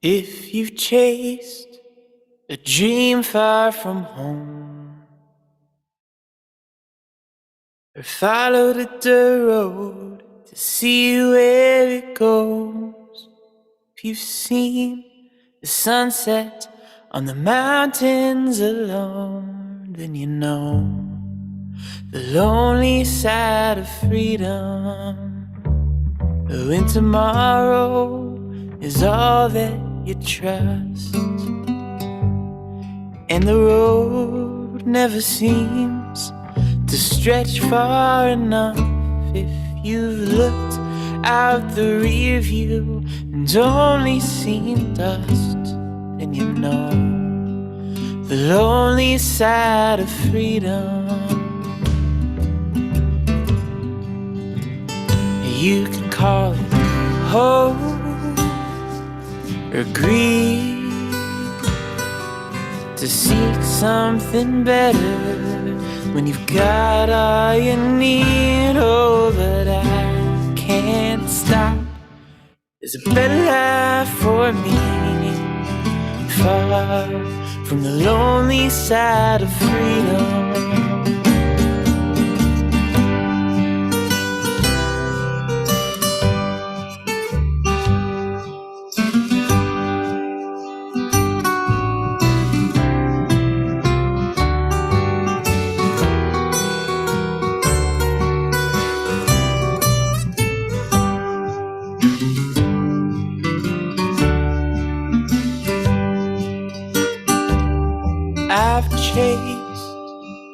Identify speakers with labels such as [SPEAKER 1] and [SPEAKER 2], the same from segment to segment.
[SPEAKER 1] If you've chased a dream far from home, or followed a dirt road to see where it goes, if you've seen the sunset on the mountains alone, then you know the lonely side of freedom. When tomorrow is all that you trust, and the road never seems to stretch far enough. If you've looked out the rear view and only seen dust, then you know the lonely side of freedom. You can call it hope or greed, to seek something better when you've got all you need. Oh, but I can't stop. There's a better life for me, far from the lonely side of freedom. I've chased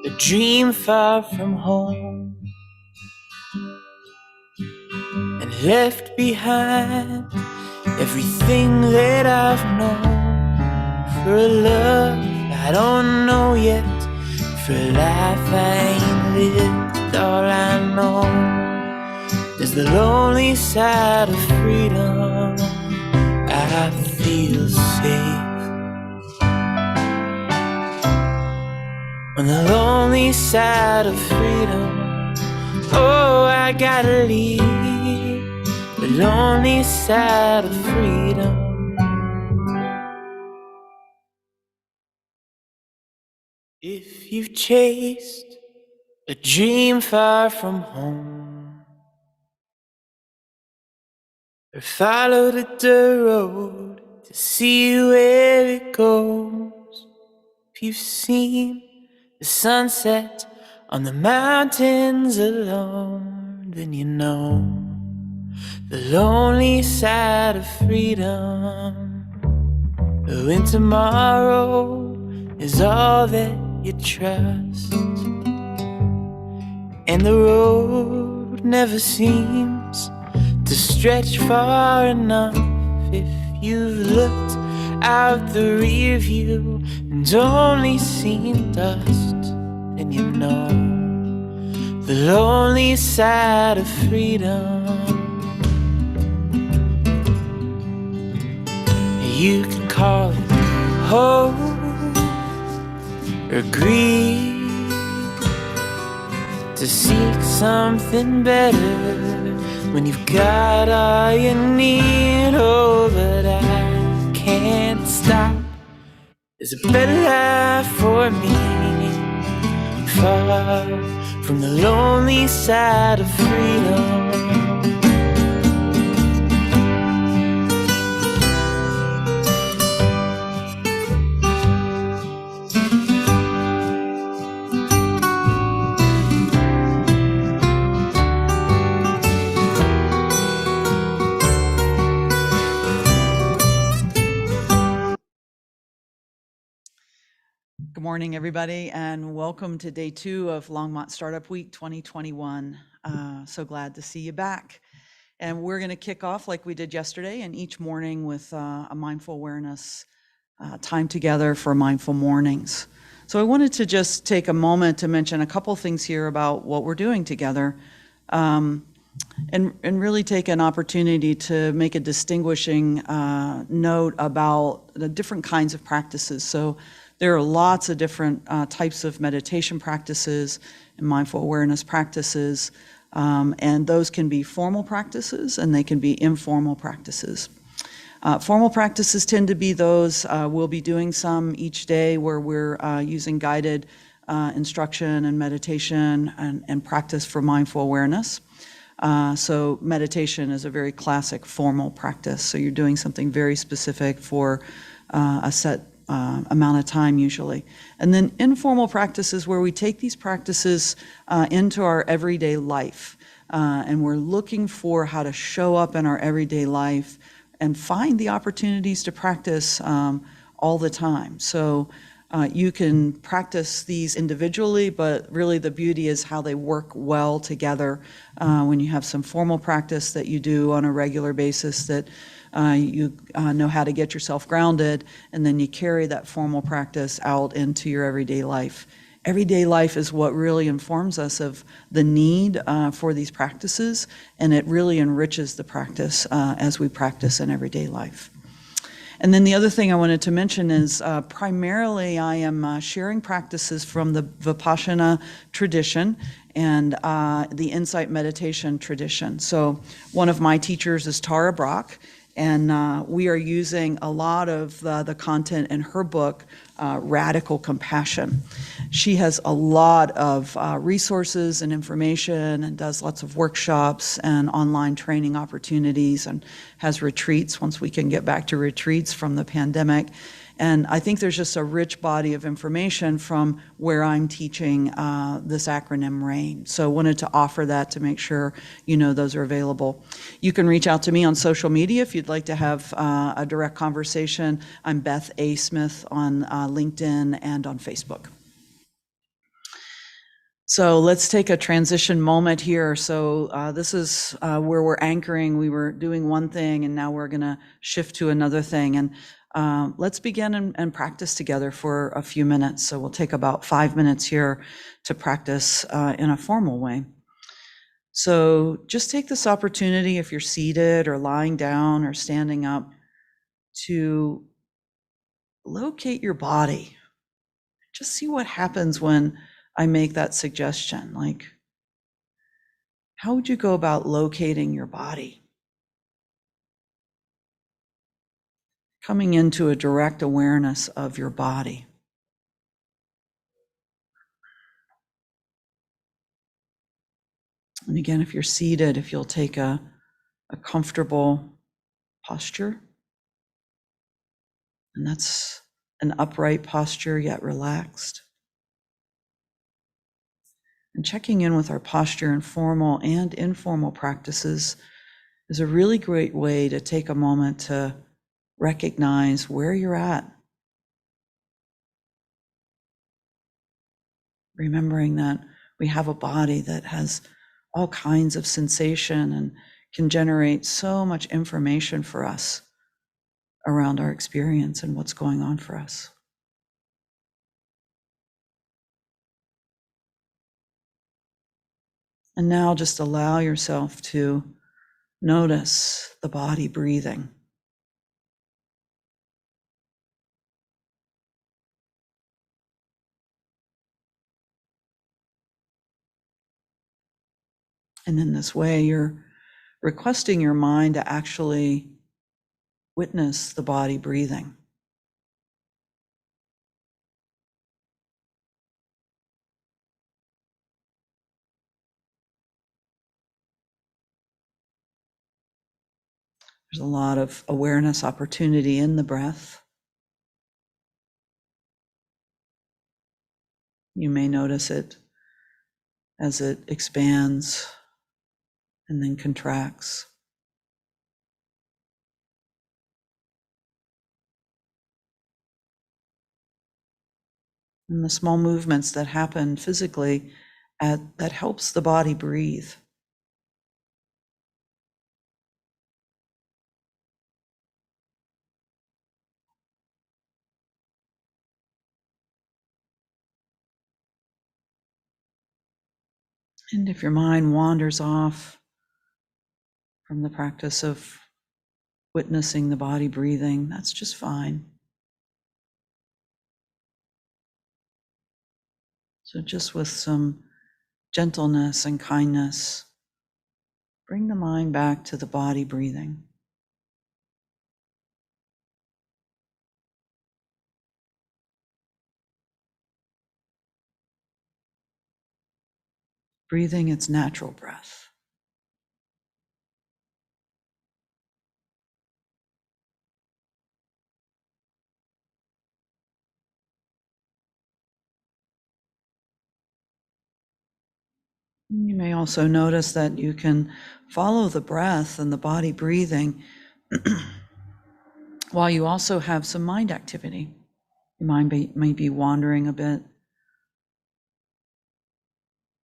[SPEAKER 1] a dream far from home and left behind everything that I've known, for a love I don't know yet, for a life I ain't lived. All I know is the lonely side of freedom. I feel safe on the lonely side of freedom. Oh, I gotta leave the lonely side of freedom. If you've chased a dream far from home, or followed a dirt road to see where it goes, if you've seen the sunset on the mountains alone, then you know the lonely side of freedom. When tomorrow is all that you trust, and the road never seems to stretch far enough. If you've looked out the rear view and only seen dust, then you know the lonely side of freedom. You can call it hope or greed, to seek something better when you've got all you need. Oh, but I can't stop. There's a better life for me, far from the lonely side of freedom.
[SPEAKER 2] Good morning, everybody, and welcome to day 2 of Longmont Startup Week 2021. So glad to see you back. And we're going to kick off like we did yesterday, and each morning with a mindful awareness time together for mindful mornings. So I wanted to just take a moment to mention a couple things here about what we're doing together, and really take an opportunity to make a distinguishing note about the different kinds of practices. So there are lots of different types of meditation practices and mindful awareness practices, and those can be formal practices and they can be informal practices. Formal practices tend to be those, we'll be doing some each day where we're using guided instruction and meditation and practice for mindful awareness. So meditation is a very classic formal practice. So you're doing something very specific for a set amount of time usually. And then informal practices where we take these practices into our everyday life. And we're looking for how to show up in our everyday life and find the opportunities to practice all the time. So you can practice these individually, but really the beauty is how they work well together when you have some formal practice that you do on a regular basis that you know how to get yourself grounded, and then you carry that formal practice out into your everyday life. Everyday life is what really informs us of the need for these practices, and it really enriches the practice as we practice in everyday life. And then the other thing I wanted to mention is primarily I am sharing practices from the Vipassana tradition and the insight meditation tradition. So one of my teachers is Tara Brach, and we are using a lot of the content in her book, Radical Compassion. She has a lot of resources and information and does lots of workshops and online training opportunities and has retreats once we can get back to retreats from the pandemic. And I think there's just a rich body of information from where I'm teaching this acronym RAIN. So wanted to offer that to make sure you know those are available. You can reach out to me on social media if you'd like to have a direct conversation. I'm Beth A. Smith on LinkedIn and on Facebook. So let's take a transition moment here. So this is where we're anchoring. We were doing one thing and now we're gonna shift to another thing. And let's begin and practice together for a few minutes. So we'll take about 5 minutes here to practice in a formal way. So just take this opportunity, if you're seated or lying down or standing up, to locate your body. Just see what happens when I make that suggestion. Like, how would you go about locating your body? Coming into a direct awareness of your body. And again, if you're seated, if you'll take a comfortable posture, and that's an upright posture yet relaxed. And checking in with our posture in formal and informal practices is a really great way to take a moment to recognize where you're at. Remembering that we have a body that has all kinds of sensation and can generate so much information for us around our experience and what's going on for us. And now just allow yourself to notice the body breathing. And in this way, you're requesting your mind to actually witness the body breathing. There's a lot of awareness opportunity in the breath. You may notice it as it expands and then contracts. And the small movements that happen physically that helps the body breathe. And if your mind wanders off from the practice of witnessing the body breathing, that's just fine. So just with some gentleness and kindness, bring the mind back to the body breathing. breathing its natural breath. You may also notice that you can follow the breath and the body breathing while you also have some mind activity. Your mind may be wandering a bit.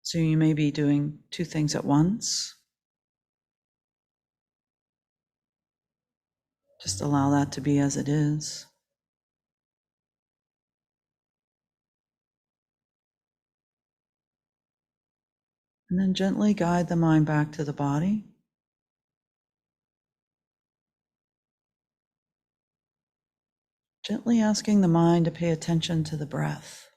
[SPEAKER 2] So you may be doing two things at once. Just allow that to be as it is. And then gently guide the mind back to the body. Gently asking the mind to pay attention to the breath.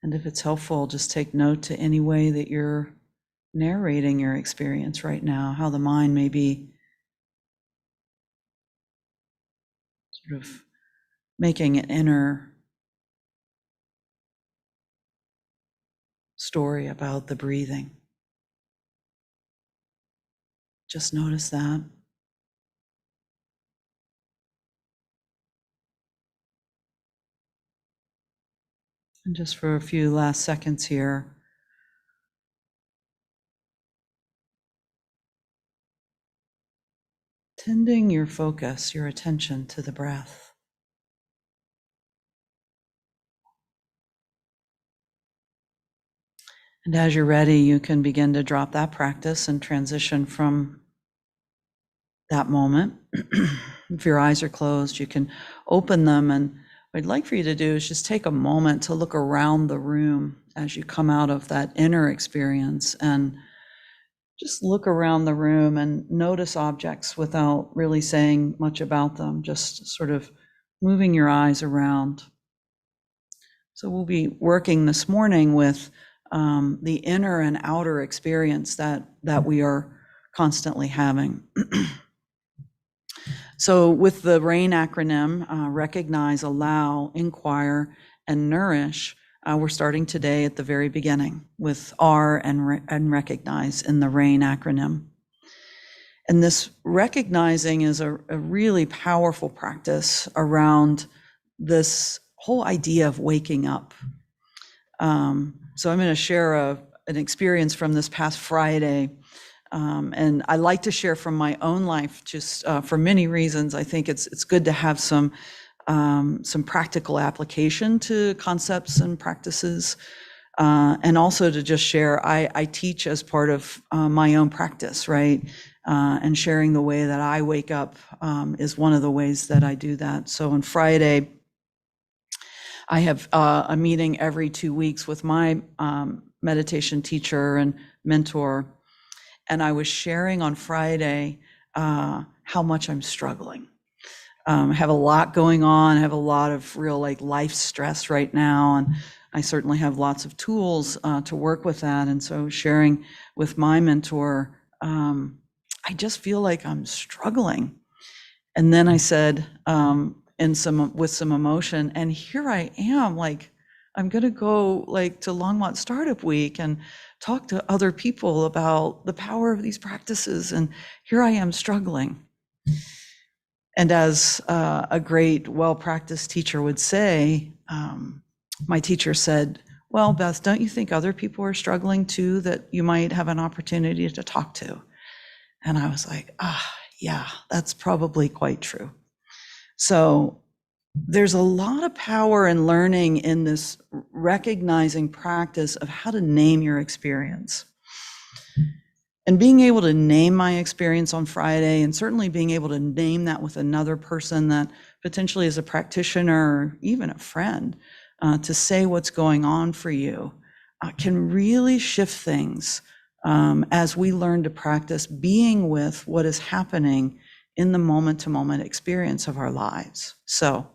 [SPEAKER 2] And if it's helpful, just take note to any way that you're narrating your experience right now, how the mind may be sort of making an inner story about the breathing. Just notice that. And just for a few last seconds here, tending your focus, your attention to the breath. And as you're ready, you can begin to drop that practice and transition from that moment. If your eyes are closed, you can open them. And what I'd like for you to do is just take a moment to look around the room as you come out of that inner experience, and just look around the room and notice objects without really saying much about them, just sort of moving your eyes around. So we'll be working this morning with the inner and outer experience that we are constantly having. So with the RAIN acronym, recognize, allow, inquire, and nourish, we're starting today at the very beginning with R and recognize in the RAIN acronym. And this recognizing is a really powerful practice around this whole idea of waking up. So I'm going to share an experience from this past Friday. And I like to share from my own life, just for many reasons. I think it's good to have some practical application to concepts and practices, and also to just share. I teach as part of my own practice, right? And sharing the way that I wake up is one of the ways that I do that. So on Friday, I have a meeting every 2 weeks with my meditation teacher and mentor. And I was sharing on Friday how much I'm struggling. I have a lot going on. I have a lot of real life stress right now. And I certainly have lots of tools to work with that. And so sharing with my mentor, I just feel like I'm struggling. And then I said, with some emotion, and here I am, I'm going to go to Longmont Startup Week and talk to other people about the power of these practices. And here I am struggling. And as a great, well-practiced teacher would say, my teacher said, well, Beth, don't you think other people are struggling too, that you might have an opportunity to talk to? And I was like, yeah, that's probably quite true. So there's a lot of power in learning in this recognizing practice of how to name your experience. And being able to name my experience on Friday, and certainly being able to name that with another person that potentially is a practitioner or even a friend, to say what's going on for you, can really shift things as we learn to practice being with what is happening in the moment-to-moment experience of our lives. So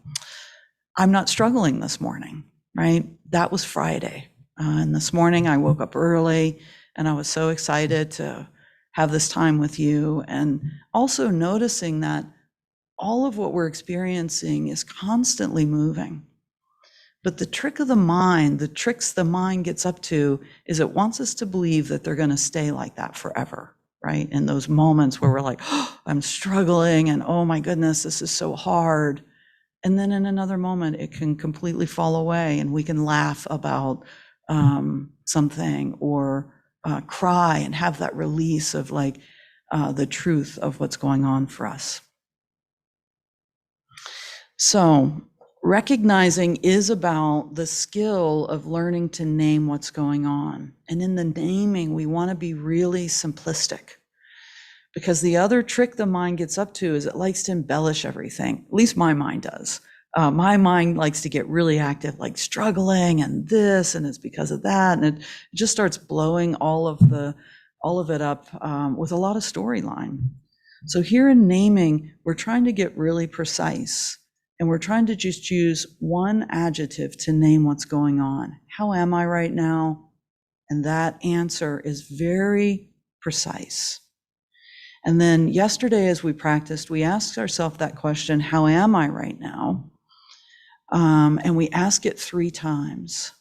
[SPEAKER 2] I'm not struggling this morning, right? That was Friday. And this morning I woke up early and I was so excited to have this time with you, and also noticing that all of what we're experiencing is constantly moving. But the trick of the mind, the tricks the mind gets up to, is it wants us to believe that they're going to stay like that forever, right? In those moments where we're like, oh, I'm struggling, and oh my goodness, this is so hard. And then in another moment, it can completely fall away and we can laugh about something, or cry and have that release of like the truth of what's going on for us. So recognizing is about the skill of learning to name what's going on. And in the naming, we want to be really simplistic, because the other trick the mind gets up to is it likes to embellish everything. At least my mind does. My mind likes to get really active, like struggling and this, and it's because of that. And it just starts blowing all of it up with a lot of storyline. So here in naming, we're trying to get really precise, and we're trying to just use one adjective to name what's going on. How am I right now? And that answer is very precise. And then yesterday, as we practiced, we asked ourselves that question, how am I right now? And we ask it 3 times.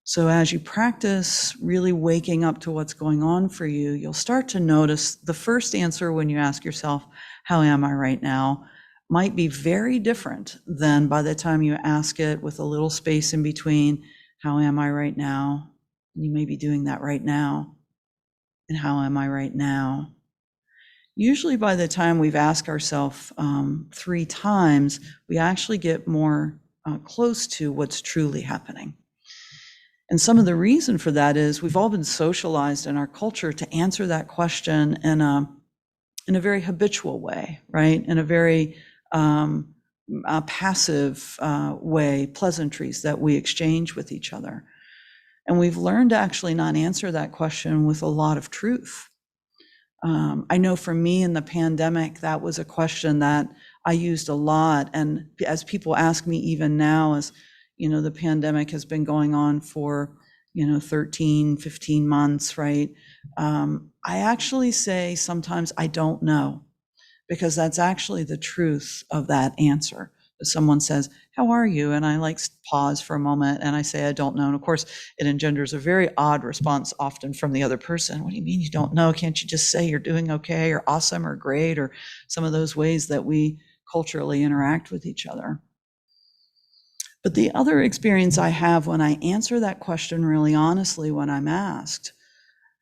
[SPEAKER 2] So as you practice really waking up to what's going on for you, you'll start to notice the first answer when you ask yourself, how am I right now, might be very different than by the time you ask it with a little space in between, how am I right now? You may be doing that right now. And how am I right now? Usually by the time we've asked ourselves 3 times, we actually get more close to what's truly happening. And some of the reason for that is we've all been socialized in our culture to answer that question in a very habitual way, right? In a very passive way, pleasantries that we exchange with each other. And we've learned to actually not answer that question with a lot of truth. I know for me in the pandemic, that was a question that I used a lot. And as people ask me even now, as you know, the pandemic has been going on for, 13, 15 months, right? I actually say sometimes I don't know, because that's actually the truth of that answer. If someone says, how are you? And I like pause for a moment and I say, I don't know. And of course, it engenders a very odd response often from the other person. What do you mean you don't know? Can't you just say you're doing okay or awesome or great, or some of those ways that we culturally interact with each other? But the other experience I have when I answer that question really honestly when I'm asked,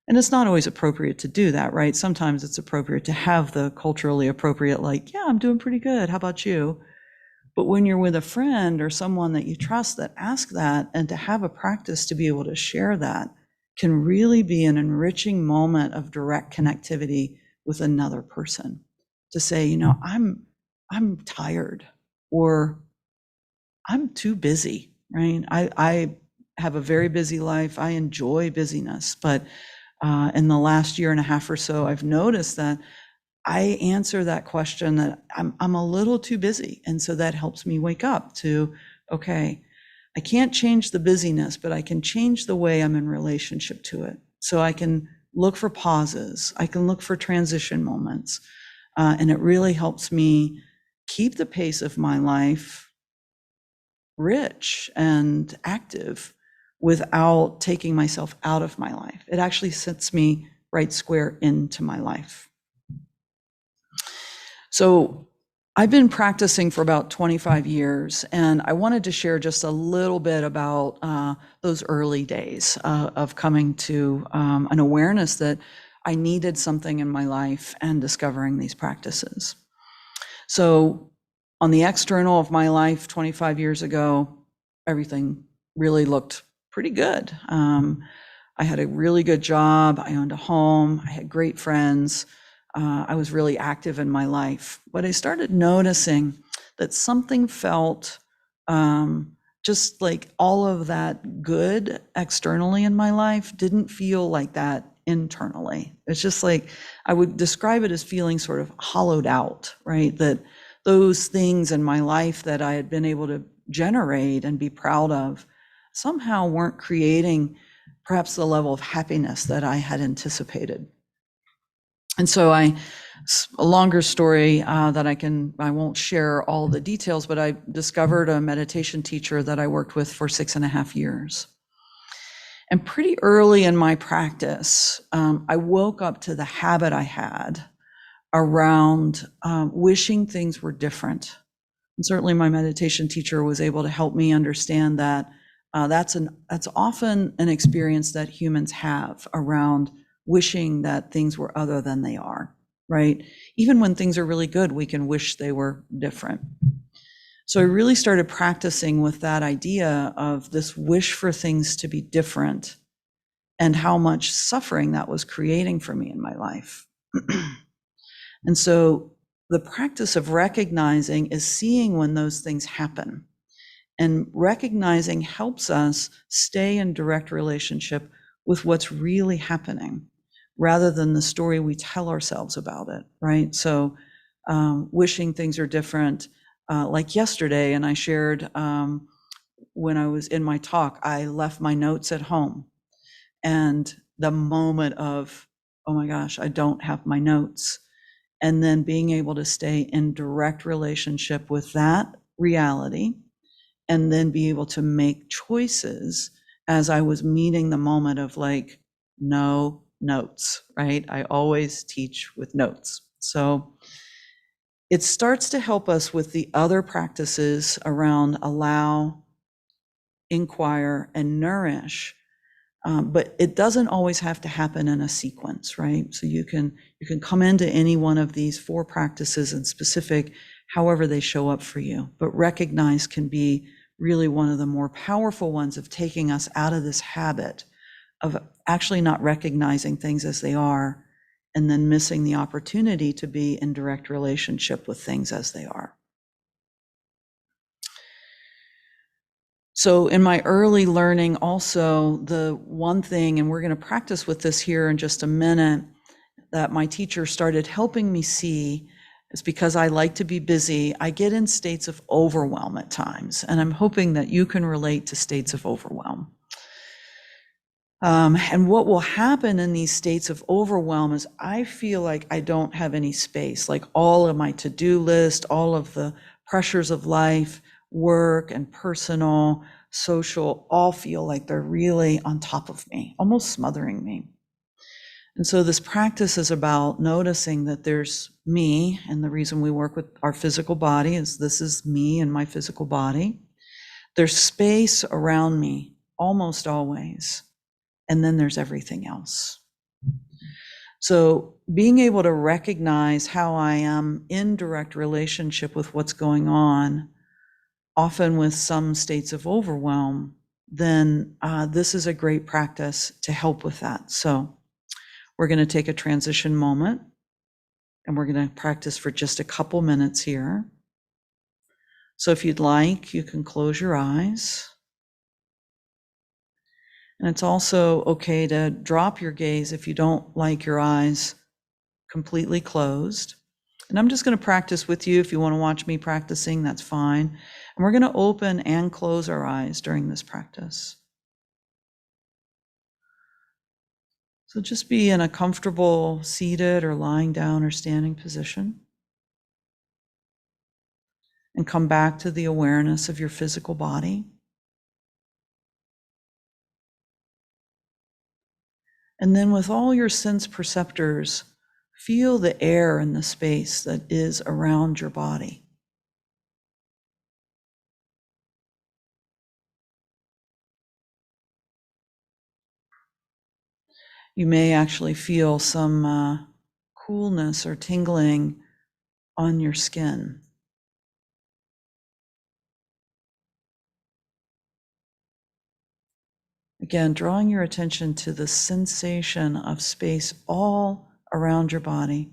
[SPEAKER 2] and it's not always appropriate to do that, right? Sometimes it's appropriate to have the culturally appropriate, like, yeah, I'm doing pretty good. How about you? But when you're with a friend or someone that you trust that asks that, and to have a practice to be able to share that can really be an enriching moment of direct connectivity with another person. To say, I'm tired, or I'm too busy, right? I have a very busy life. I enjoy busyness, but in the last year and a half or so, I've noticed that I answer that question that I'm a little too busy. And so that helps me wake up to, okay, I can't change the busyness, but I can change the way I'm in relationship to it. So I can look for pauses. I can look for transition moments. And it really helps me keep the pace of my life rich and active without taking myself out of my life. It actually sets me right square into my life. So I've been practicing for about 25 years, and I wanted to share just a little bit about those early days of coming to an awareness that I needed something in my life and discovering these practices. So on the external of my life 25 years ago, everything really looked pretty good. I had a really good job. I owned a home. I had great friends. I was really active in my life. But I started noticing that something felt just like all of that good externally in my life didn't feel like that internally. It's just like, I would describe it as feeling sort of hollowed out, right? That those things in my life that I had been able to generate and be proud of somehow weren't creating perhaps the level of happiness that I had anticipated. And so a longer story that I won't share all the details, but I discovered a meditation teacher that I worked with for 6.5 years. And pretty early in my practice, I woke up to the habit I had around wishing things were different. And certainly my meditation teacher was able to help me understand that that's often an experience that humans have around wishing that things were other than they are, right? Even when things are really good, we can wish they were different. So I really started practicing with that idea of this wish for things to be different and how much suffering that was creating for me in my life. And so the practice of recognizing is seeing when those things happen. And recognizing helps us stay in direct relationship with what's really happening, rather than the story we tell ourselves about it, right? So wishing things are different, like yesterday, and I shared when I was in my talk, I left my notes at home. And the moment of, oh my gosh, I don't have my notes. And then being able to stay in direct relationship with that reality, and then be able to make choices as I was meeting the moment of like, no notes, right? I always teach with notes. So it starts to help us with the other practices around allow, inquire, and nourish. But it doesn't always have to happen in a sequence, right? So you can come into any one of these 4 practices in specific, however they show up for you. But recognize can be really one of the more powerful ones of taking us out of this habit of actually not recognizing things as they are, and then missing the opportunity to be in direct relationship with things as they are. So in my early learning also, the one thing, and we're going to practice with this here in just a minute, that my teacher started helping me see is because I like to be busy, I get in states of overwhelm at times. And I'm hoping that you can relate to states of overwhelm. And what will happen in these states of overwhelm is I feel like I don't have any space, like all of my to-do list, all of the pressures of life, work and personal, social, all feel like they're really on top of me, almost smothering me. And so this practice is about noticing that there's me, and the reason we work with our physical body is this is me and my physical body. There's space around me almost always, and then there's everything else. So being able to recognize how I am in direct relationship with what's going on, often with some states of overwhelm, then this is a great practice to help with that. So we're going to take a transition moment, and we're going to practice for just a couple minutes here. So if you'd like, you can close your eyes. And it's also okay to drop your gaze if you don't like your eyes completely closed. And I'm just going to practice with you. If you want to watch me practicing, that's fine. And we're going to open and close our eyes during this practice. So just be in a comfortable seated or lying down or standing position. And come back to the awareness of your physical body. And then with all your sense perceptors, feel the air and the space that is around your body. You may actually feel some coolness or tingling on your skin. Again, drawing your attention to the sensation of space all around your body,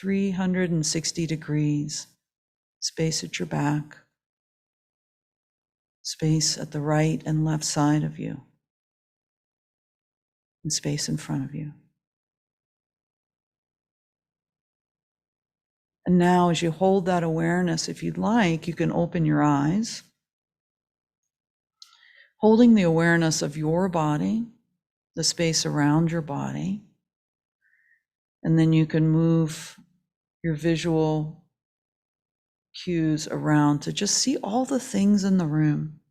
[SPEAKER 2] 360 degrees, space at your back, space at the right and left side of you, and space in front of you. And now as you hold that awareness, if you'd like, you can open your eyes, holding the awareness of your body, the space around your body, and then you can move your visual cues around to just see all the things in the room,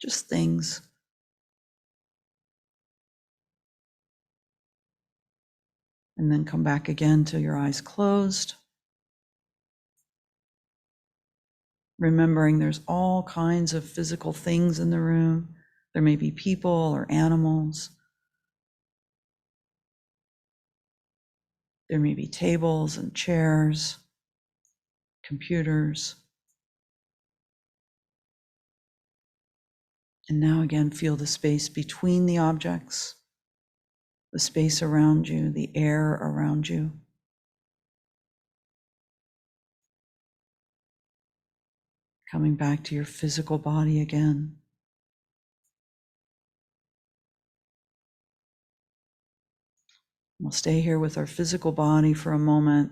[SPEAKER 2] just things. And then come back again to your eyes closed. Remembering there's all kinds of physical things in the room. There may be people or animals. There may be tables and chairs, computers. And now again, feel the space between the objects, the space around you, the air around you. Coming back to your physical body again. We'll stay here with our physical body for a moment.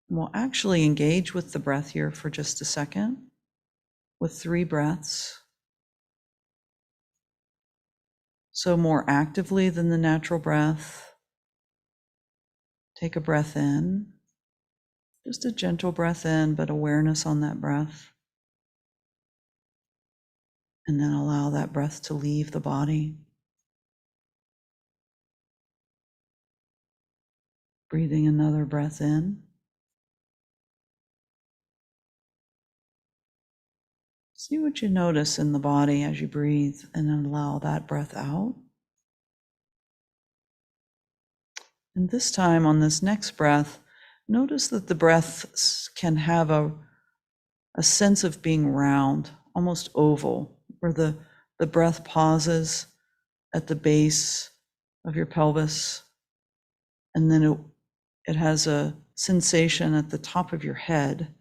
[SPEAKER 2] We'll actually engage with the breath here for just a second, with 3 breaths. So more actively than the natural breath, take a breath in, just a gentle breath in, but awareness on that breath. And then allow that breath to leave the body. Breathing another breath in. See what you notice in the body as you breathe, and then allow that breath out. And this time on this next breath, notice that the breath can have a sense of being round, almost oval, where the breath pauses at the base of your pelvis, and then it has a sensation at the top of your head.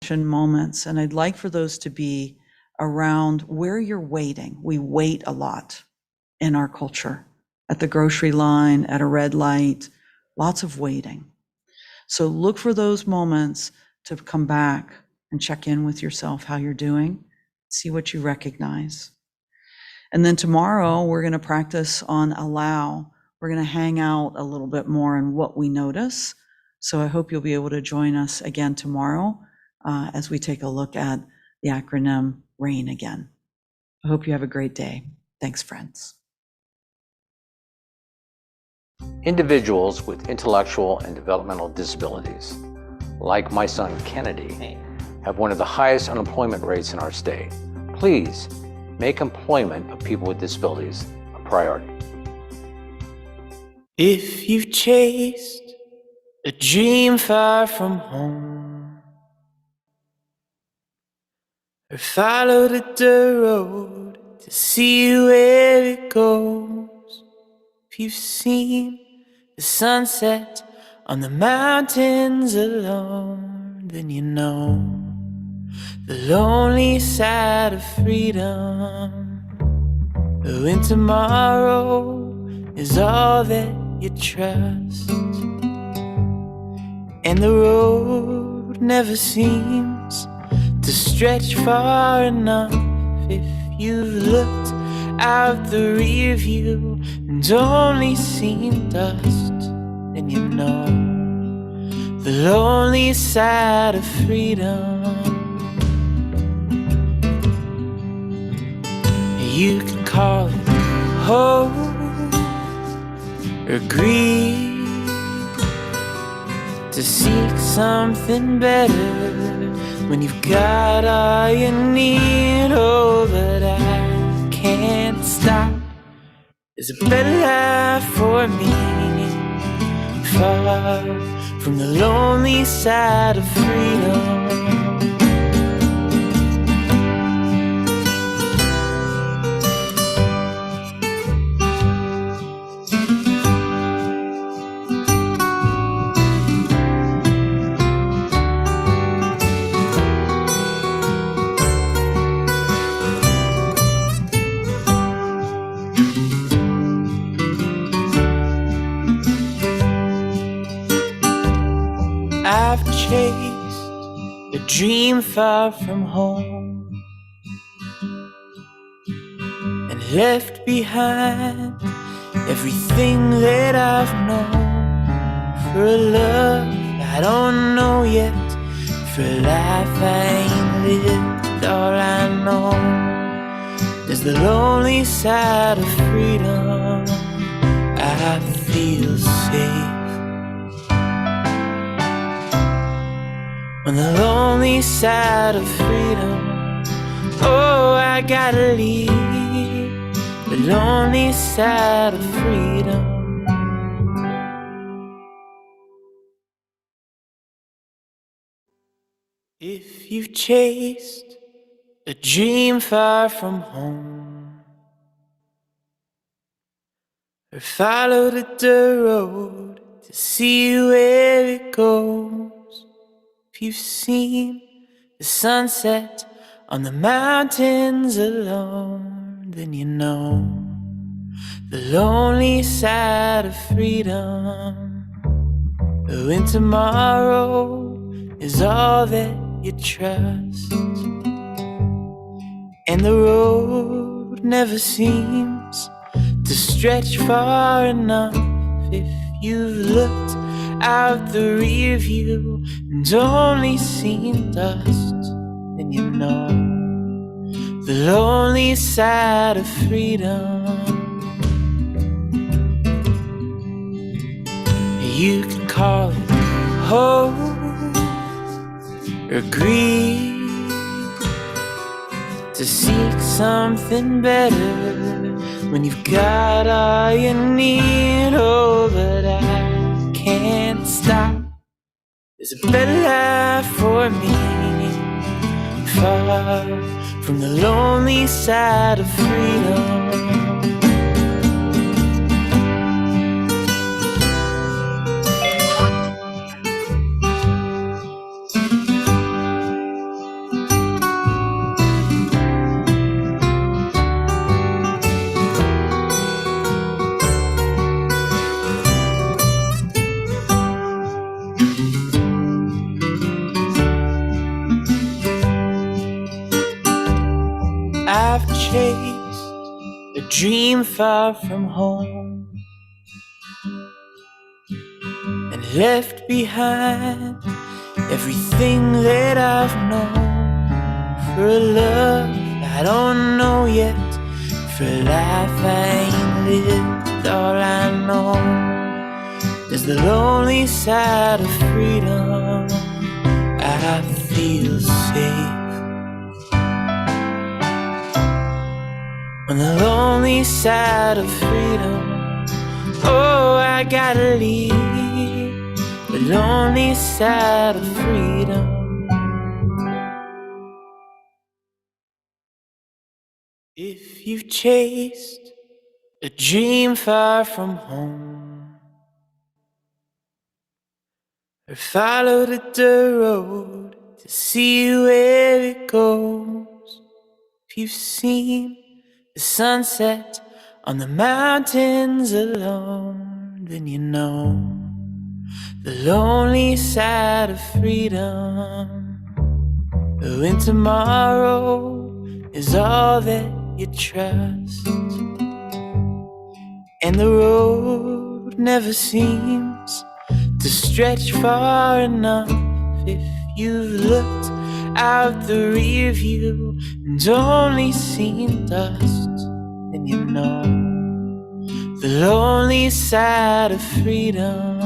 [SPEAKER 2] Moments, and I'd like for those to be around where you're waiting. We wait a lot in our culture, at the grocery line, at a red light, lots of waiting. So look for those moments to come back and check in with yourself, how you're doing, see what you recognize. And then tomorrow we're going to practice on allow. We're going to hang out a little bit more on what we notice. So I hope you'll be able to join us again tomorrow as we take a look at the acronym RAIN again. I hope you have a great day. Thanks, friends.
[SPEAKER 3] Individuals with intellectual and developmental disabilities, like my son Kennedy, have one of the highest unemployment rates in our state. Please make employment of people with disabilities a priority.
[SPEAKER 1] If you've chased a dream far from home, or followed a dirt road to see where it goes, if you've seen the sunset on the mountains alone, then you know the lonely side of freedom. But when tomorrow is all that you trust, and the road never seems to stretch far enough, if you've looked out the rear view and only seen dust, then you know the lonely side of freedom. You could call it hope or greed, to seek something better when you've got all you need. Oh, but I can't stop. There's a better life for me, far from the lonely side of freedom. I've chased a dream far from home and left behind everything that I've known, for a love I don't know yet, for a life I ain't lived. All I know is the lonely side of freedom. I feel safe on the lonely side of freedom. Oh, I gotta leave the lonely side of freedom. If you've chased a dream far from home, or followed a dirt road to see where it goes, if you've seen the sunset on the mountains alone, then you know the lonely side of freedom. When tomorrow is all that you trust, and the road never seems to stretch far enough. If you've looked out the rear view and only seen dust, then you know the lonely side of freedom. You could call it hope or greed, to seek something better when you've got all you need. Oh, but I can't stop. There's a better life for me, far from the lonely side of freedom. I've chased a dream far from home and left behind everything that I've known, for a love I don't know yet, for a life I ain't lived. All I know is the lonely side of freedom. I feel safe on the lonely side of freedom. Oh, I gotta leave the lonely side of freedom. If you've chased a dream far from home, or followed a dirt road to see where it goes, if you've seen the sunset on the mountains alone, then you know the lonely side of freedom. When tomorrow is all that you trust, and the road never seems to stretch far enough. If you've looked out the rear view and only seen dust, then you know the lonely side of freedom.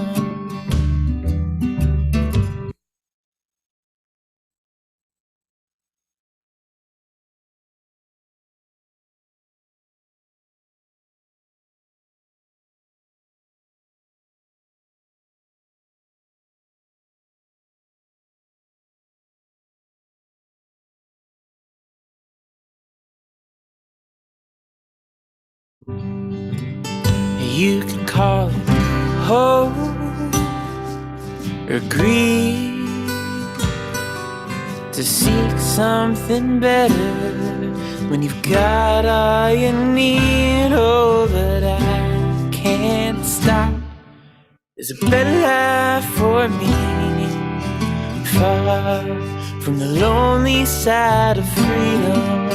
[SPEAKER 1] You can call it hope or greed, to seek something better when you've got all you need. Oh, but I can't stop. There's a better life for me, far from the lonely side of freedom.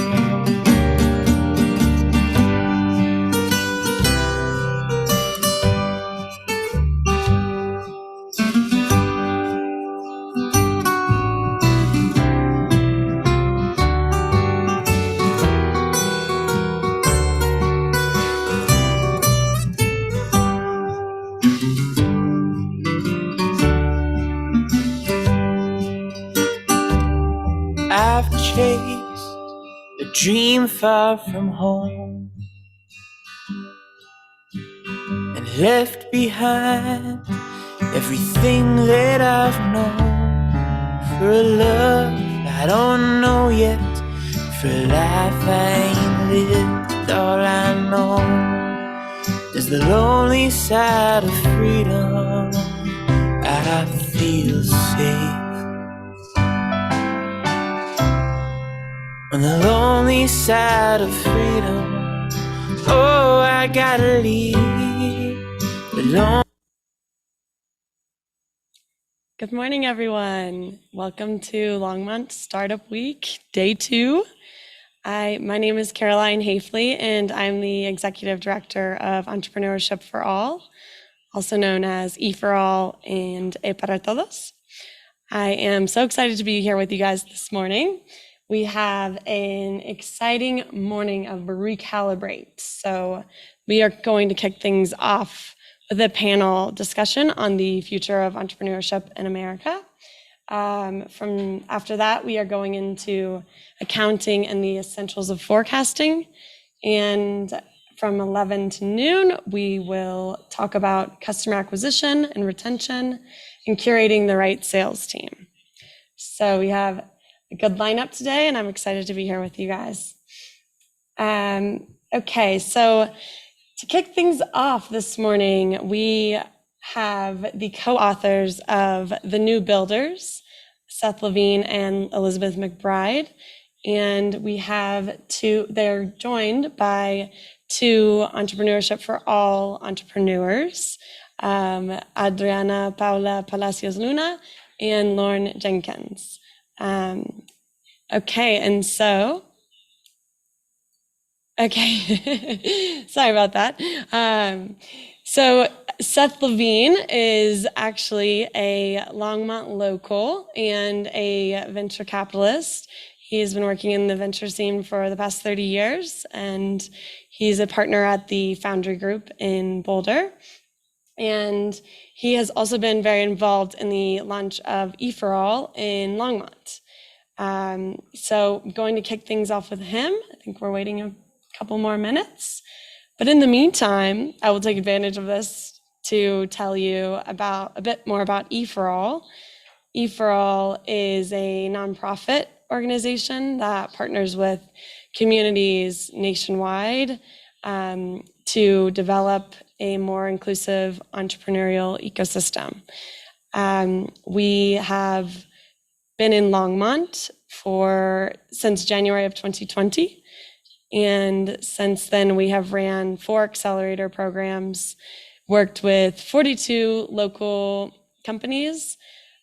[SPEAKER 1] I've chased a dream far from home and left behind everything that I've known, for a love I don't know yet, for a life I ain't lived. All I know is the lonely side of freedom. I feel safe on the lonely side of freedom. Oh, I gotta leave alone.
[SPEAKER 4] Good morning, everyone. Welcome to Longmont Startup Week, Day 2. My name is Caroline Hafley, and I'm the Executive Director of Entrepreneurship for All, also known as E for All and E para Todos. I am so excited to be here with you guys this morning. We have an exciting morning of Recalibrate. So we are going to kick things off with a panel discussion on the future of entrepreneurship in America. From after that, we are going into accounting and the essentials of forecasting. And from 11 to noon, we will talk about customer acquisition and retention and curating the right sales team. So we have a good lineup today, and I'm excited to be here with you guys. Okay, so to kick things off this morning, we have the co-authors of The New Builders, Seth Levine and Elizabeth McBride. And we have they're joined by two Entrepreneurship for All entrepreneurs, Adriana Paula Palacios Luna and Lauren Jenkins. Okay, and so, okay, sorry about that. So Seth Levine is actually a Longmont local and a venture capitalist. He's been working in the venture scene for the past 30 years, and he's a partner at the Foundry Group in Boulder. And he has also been very involved in the launch of E for All in Longmont. So I'm going to kick things off with him. I think we're waiting a couple more minutes. But in the meantime, I will take advantage of this to tell you about a bit more about E for All. E for All is a nonprofit organization that partners with communities nationwide to develop a more inclusive entrepreneurial ecosystem. We have been in Longmont since January of 2020. And since then, we have ran 4 accelerator programs, worked with 42 local companies,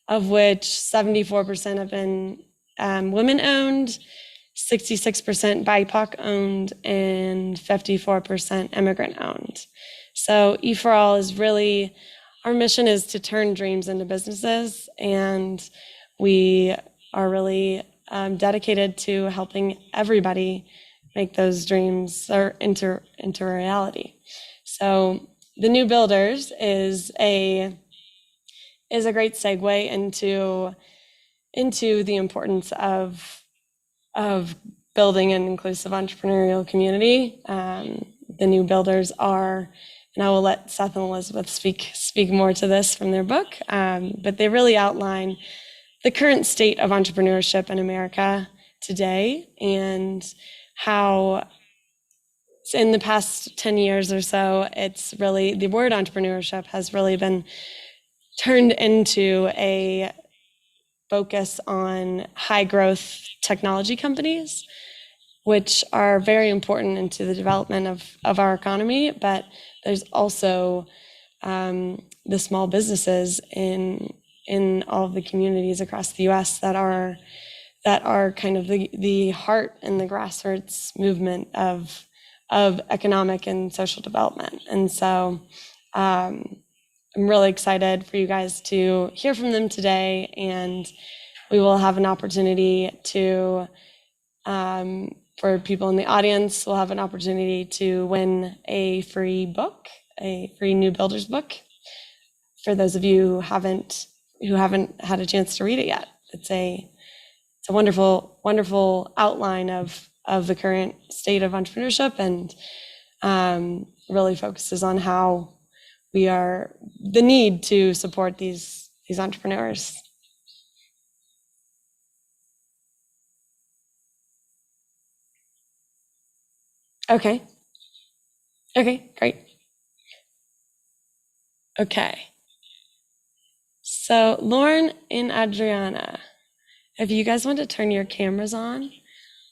[SPEAKER 4] of which 74% have been women-owned, 66% BIPOC-owned, and 54% immigrant-owned. So E for All is really our mission is to turn dreams into businesses, and we are really dedicated to helping everybody make those dreams into reality. So the New Builders is a great segue into the importance of building an inclusive entrepreneurial community. The New Builders are, and I will let Seth and Elizabeth speak more to this from their book, but they really outline the current state of entrepreneurship in America today, and how in the past 10 years or so, it's really, the word entrepreneurship has really been turned into a focus on high growth technology companies, which are very important into the development of our economy. But there's also the small businesses in all of the communities across the U.S. that are kind of the heart and the grassroots movement of economic and social development. And so I'm really excited for you guys to hear from them today, and we will have an opportunity to, for people in the audience, we'll have an opportunity to win a free book, a free New Builders book, for those of you who haven't had a chance to read it yet. It's a wonderful, wonderful outline of the current state of entrepreneurship, and really focuses on how the need to support these entrepreneurs. Okay, great. Okay. So Lauren and Adriana, if you guys want to turn your cameras on,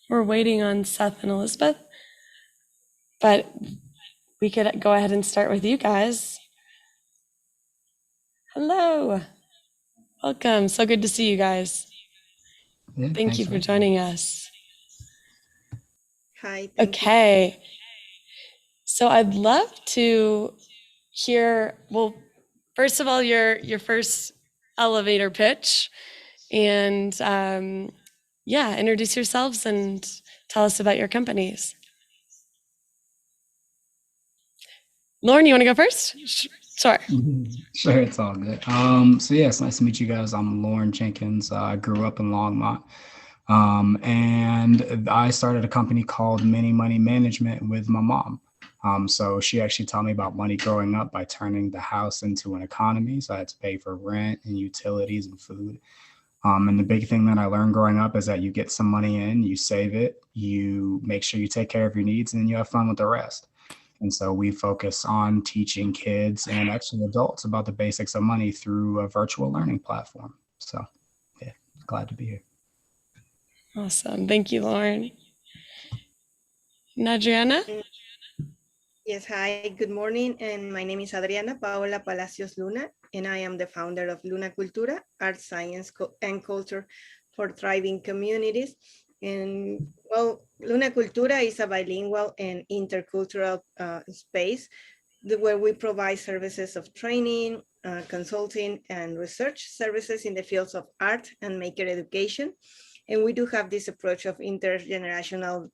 [SPEAKER 4] we're waiting on Seth and Elizabeth, but we could go ahead and start with you guys. Hello. Welcome. So good to see you guys.
[SPEAKER 5] Yeah,
[SPEAKER 4] Thank you for joining us.
[SPEAKER 6] Hi.
[SPEAKER 4] Okay. So I'd love to hear, well, first of all, your first elevator pitch, and introduce yourselves and tell us about your companies. Lauren, you want to go first? Sure.
[SPEAKER 5] Sure, it's all good. So yeah, it's nice to meet you guys. I'm Lauren Jenkins. I grew up in Longmont. And I started a company called Mini Money Management with my mom. So she actually taught me about money growing up by turning the house into an economy. So I had to pay for rent and utilities and food. And the big thing that I learned growing up is that you get some money in, you save it, you make sure you take care of your needs, and then you have fun with the rest. And so we focus on teaching kids and actually adults about the basics of money through a virtual learning platform. So yeah, glad to be here.
[SPEAKER 4] Awesome. Thank you, Lauren. And Adriana?
[SPEAKER 6] Yes, hi, good morning. And my name is Adriana Paola Palacios Luna, and I am the founder of Luna Cultura, Art, Science, and Culture for Thriving Communities. And well, Luna Cultura is a bilingual and intercultural space where we provide services of training, consulting, and research services in the fields of art and maker education. And we do have this approach of intergenerational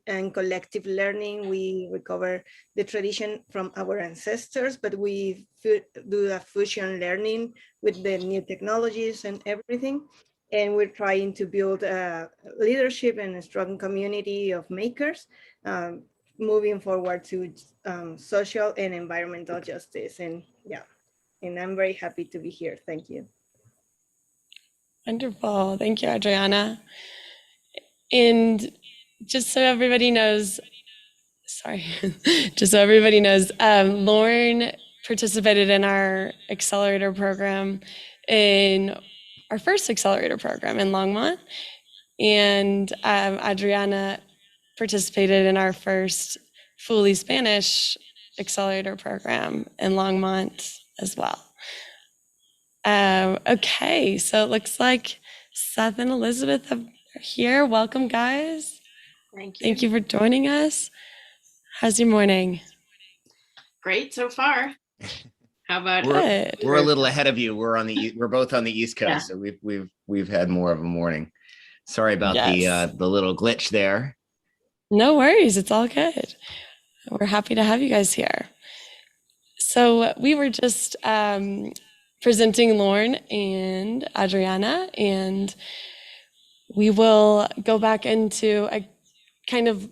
[SPEAKER 6] and collective learning. We recover the tradition from our ancestors, but we do a fusion learning with the new technologies and everything. And we're trying to build a leadership and a strong community of makers, moving forward to social and environmental justice. And yeah, and I'm very happy to be here. Thank you.
[SPEAKER 4] Wonderful. Thank you, Adriana. And just so everybody knows, Lauren participated in our accelerator program, in our first accelerator program in Longmont, and Adriana participated in our first fully Spanish accelerator program in Longmont as well. Okay, so it looks like Seth and Elizabeth are here. Welcome, guys.
[SPEAKER 7] Thank you.
[SPEAKER 4] Thank you for joining us. How's your morning?
[SPEAKER 7] Great so far. How about
[SPEAKER 4] Good.
[SPEAKER 8] We're a little ahead of you. We're both on the East Coast,
[SPEAKER 7] Yeah.
[SPEAKER 8] so we've had more of a morning. Sorry about
[SPEAKER 4] Yes.
[SPEAKER 8] the little glitch there.
[SPEAKER 4] No worries. It's all good. We're happy to have you guys here. So we were just presenting Lauren and Adriana, and we will go back into, I kind of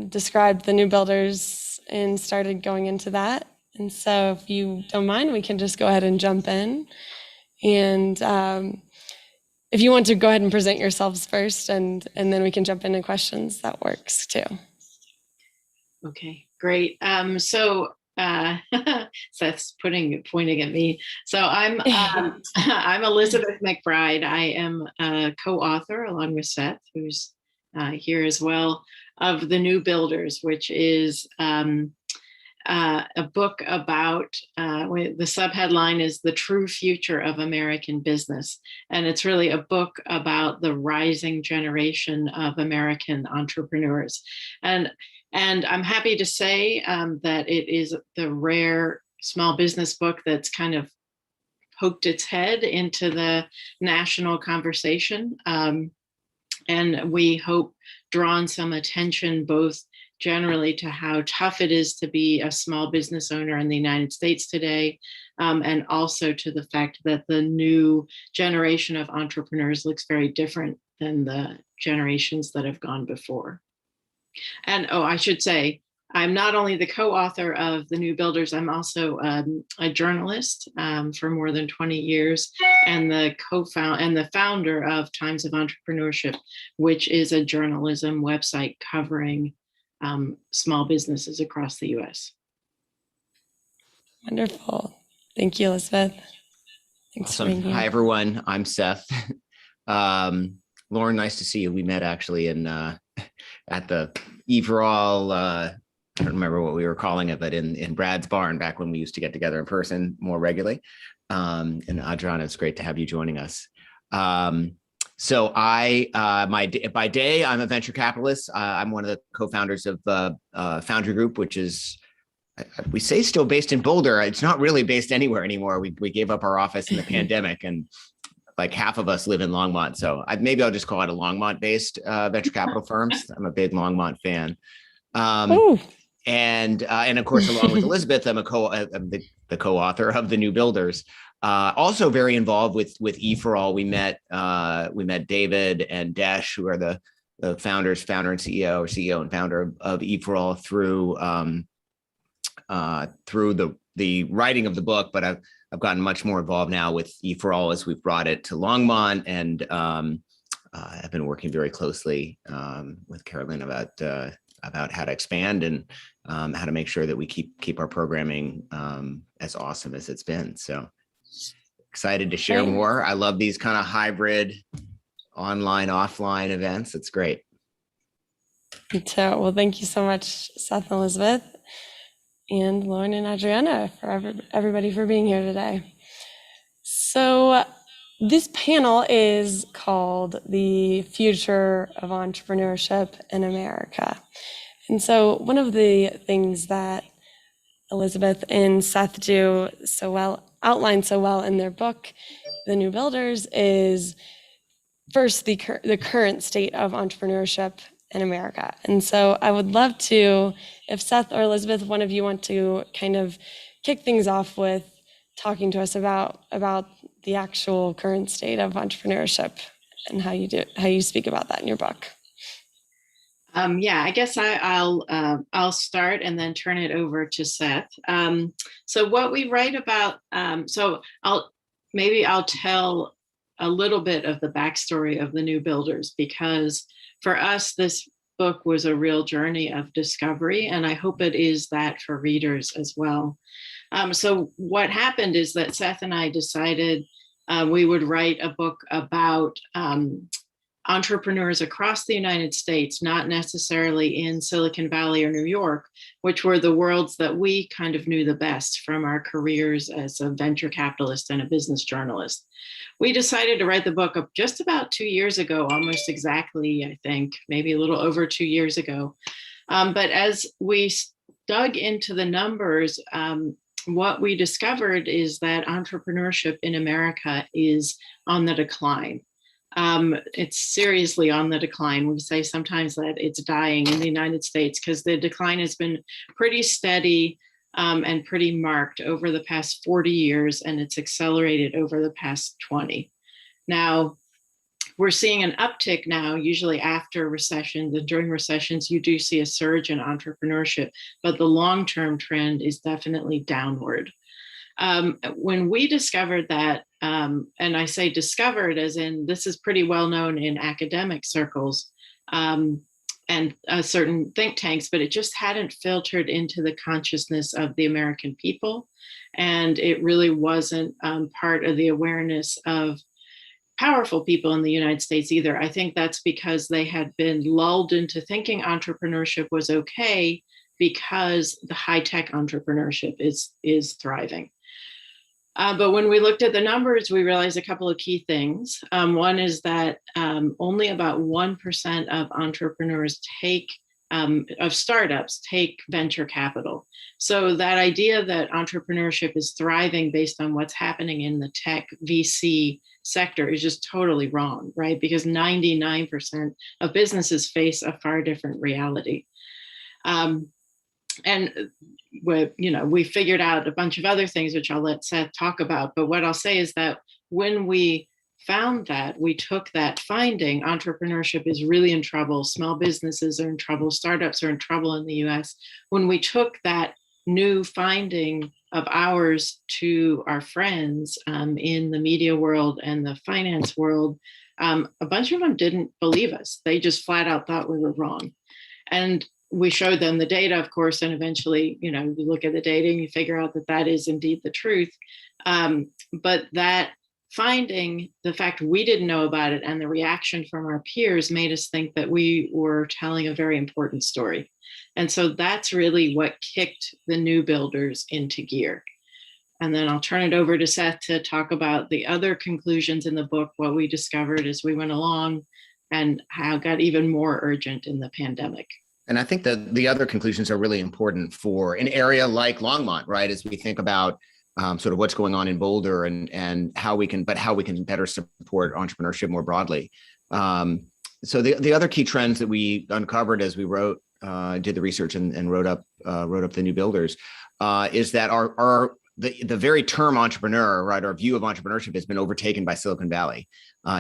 [SPEAKER 4] described the new builders and started going into that. And so if you don't mind, we can just go ahead and jump in. And if you want to go ahead and present yourselves first, and then we can jump into questions, that works too.
[SPEAKER 7] Okay, great. Seth's pointing at me. So I'm I'm Elizabeth McBride. I am a co-author along with Seth, who's here as well, of The New Builders, which is a book about, the subheadline is The True Future of American Business. And it's really a book about the rising generation of American entrepreneurs. And I'm happy to say that it is the rare small business book that's kind of poked its head into the national conversation. And we hope drawn some attention both generally to how tough it is to be a small business owner in the United States today, and also to the fact that the new generation of entrepreneurs looks very different than the generations that have gone before. And I should say, I'm not only the co-author of The New Builders, I'm also a journalist for more than 20 years, and the founder of Times of Entrepreneurship, which is a journalism website covering small businesses across the U.S.
[SPEAKER 4] Wonderful. Thank you, Elizabeth. Thanks for being
[SPEAKER 8] Awesome.
[SPEAKER 4] here.
[SPEAKER 8] Hi, everyone. I'm Seth. Lauren, nice to see you. We met actually at the Everall, I don't remember what we were calling it, but in Brad's barn back when we used to get together in person more regularly. And Adriana, it's great to have you joining us. So by day, I'm a venture capitalist. I'm one of the co-founders of Foundry Group, which is, we say still based in Boulder. It's not really based anywhere anymore. We gave up our office in the pandemic, and like half of us live in Longmont. So maybe I'll just call it a Longmont-based venture capital firms. I'm a big Longmont fan. And of course, along with Elizabeth, I'm the co-author of The New Builders. Also very involved with E4All. We met David and Desh, who are the founder and CEO and founder of E4All through the writing of the book. But I've gotten much more involved now with E4All as we've brought it to Longmont, and I've been working very closely with Carolyn about how to expand and how to make sure that we keep our programming as awesome as it's been. So excited to share more. I love these kind of hybrid online, offline events. It's great.
[SPEAKER 4] Me too. Well, thank you so much, Seth and Elizabeth, and Lauren and Adriana, for everybody for being here today. So this panel is called The Future of Entrepreneurship in America. And so one of the things that Elizabeth and Seth outline so well in their book, The New Builders, is first the current state of entrepreneurship in America. And so I would love to, if Seth or Elizabeth, one of you want to kind of kick things off with talking to us about the actual current state of entrepreneurship and how you speak about that in your book.
[SPEAKER 7] Yeah, I guess I'll start and then turn it over to Seth. So what we write about, so I'll tell a little bit of the backstory of The New Builders, because for us, this book was a real journey of discovery, and I hope it is that for readers as well. So what happened is that Seth and I decided we would write a book about entrepreneurs across the United States, not necessarily in Silicon Valley or New York, which were the worlds that we kind of knew the best from our careers as a venture capitalist and a business journalist. We decided to write the book just about 2 years ago, almost exactly, I think, maybe a little over 2 years ago. But as we dug into the numbers, what we discovered is that entrepreneurship in America is on the decline. It's seriously on the decline. We say sometimes that it's dying in the United States because the decline has been pretty steady and pretty marked over the past 40 years, and it's accelerated over the past 20. Now, we're seeing an uptick now, usually after recessions, and during recessions, you do see a surge in entrepreneurship, but the long-term trend is definitely downward. When we discovered that, and I say discovered as in this is pretty well known in academic circles and certain think tanks, but it just hadn't filtered into the consciousness of the American people. And it really wasn't part of the awareness of powerful people in the United States either. I think that's because they had been lulled into thinking entrepreneurship was okay because the high-tech entrepreneurship is thriving. But when we looked at the numbers, we realized a couple of key things. One is that only about 1% of entrepreneurs of startups take venture capital. So that idea that entrepreneurship is thriving based on what's happening in the tech VC sector is just totally wrong, right? Because 99% of businesses face a far different reality. And we figured out a bunch of other things, which I'll let Seth talk about. But what I'll say is that when we found that, we took that finding, entrepreneurship is really in trouble, small businesses are in trouble, startups are in trouble in the US. When we took that new finding of ours to our friends in the media world and the finance world, a bunch of them didn't believe us. They just flat out thought we were wrong. And we showed them the data, of course, and eventually, you look at the data and you figure out that that is indeed the truth. But that finding, the fact we didn't know about it and the reaction from our peers made us think that we were telling a very important story. And so that's really what kicked the new builders into gear. And then I'll turn it over to Seth to talk about the other conclusions in the book, what we discovered as we went along and how it got even more urgent in the pandemic.
[SPEAKER 8] And I think that the other conclusions are really important for an area like Longmont, right? As we think about sort of what's going on in Boulder and how we can better support entrepreneurship more broadly. So the other key trends that we uncovered as we did the research and wrote up the new builders is that the very term entrepreneur, right, our view of entrepreneurship has been overtaken by Silicon Valley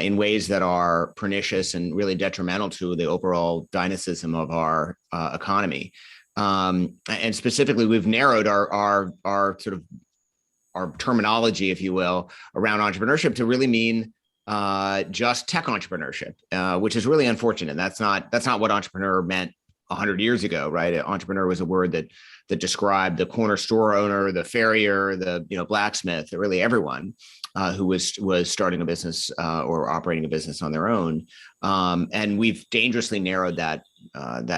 [SPEAKER 8] in ways that are pernicious and really detrimental to the overall dynamism of our economy. And specifically, we've narrowed our sort of our terminology, if you will, around entrepreneurship to really mean just tech entrepreneurship, which is really unfortunate. That's not what entrepreneur meant 100 years ago, right? Entrepreneur was a word that described the corner store owner, the farrier, the blacksmith, really everyone who was starting a business or operating a business on their own. And we've dangerously narrowed that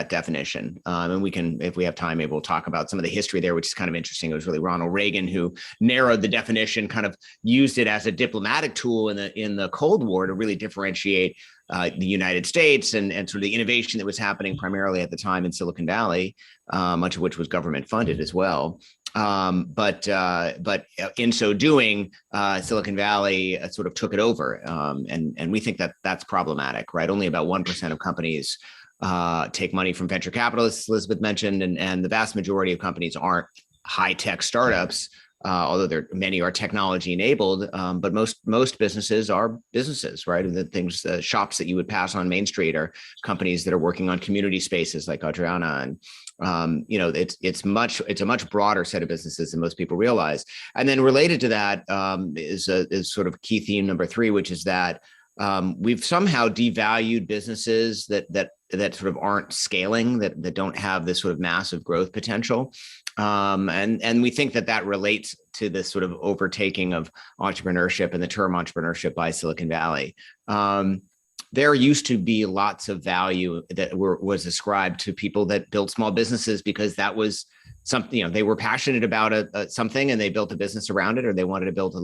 [SPEAKER 8] definition. And we can, if we have time, maybe we'll talk about some of the history there, which is kind of interesting. It was really Ronald Reagan who narrowed the definition, kind of used it as a diplomatic tool in the Cold War to really differentiate the United States and sort of the innovation that was happening primarily at the time in Silicon Valley, much of which was government funded as well. But in so doing, Silicon Valley sort of took it over, and we think that that's problematic, right? Only about 1% of companies take money from venture capitalists, Elizabeth mentioned, and the vast majority of companies aren't high-tech startups, although many are technology enabled, but most businesses are businesses, right? And the shops that you would pass on Main Street are companies that are working on community spaces like Adriana, and it's a much broader set of businesses than most people realize. And then related to that is sort of key theme number 3, which is that we've somehow devalued businesses that sort of aren't scaling, that don't have this sort of massive growth potential. And we think that relates to this sort of overtaking of entrepreneurship and the term entrepreneurship by Silicon Valley. There used to be lots of value that was ascribed to people that built small businesses because that was something, they were passionate about something and they built a business around it, or they wanted to build a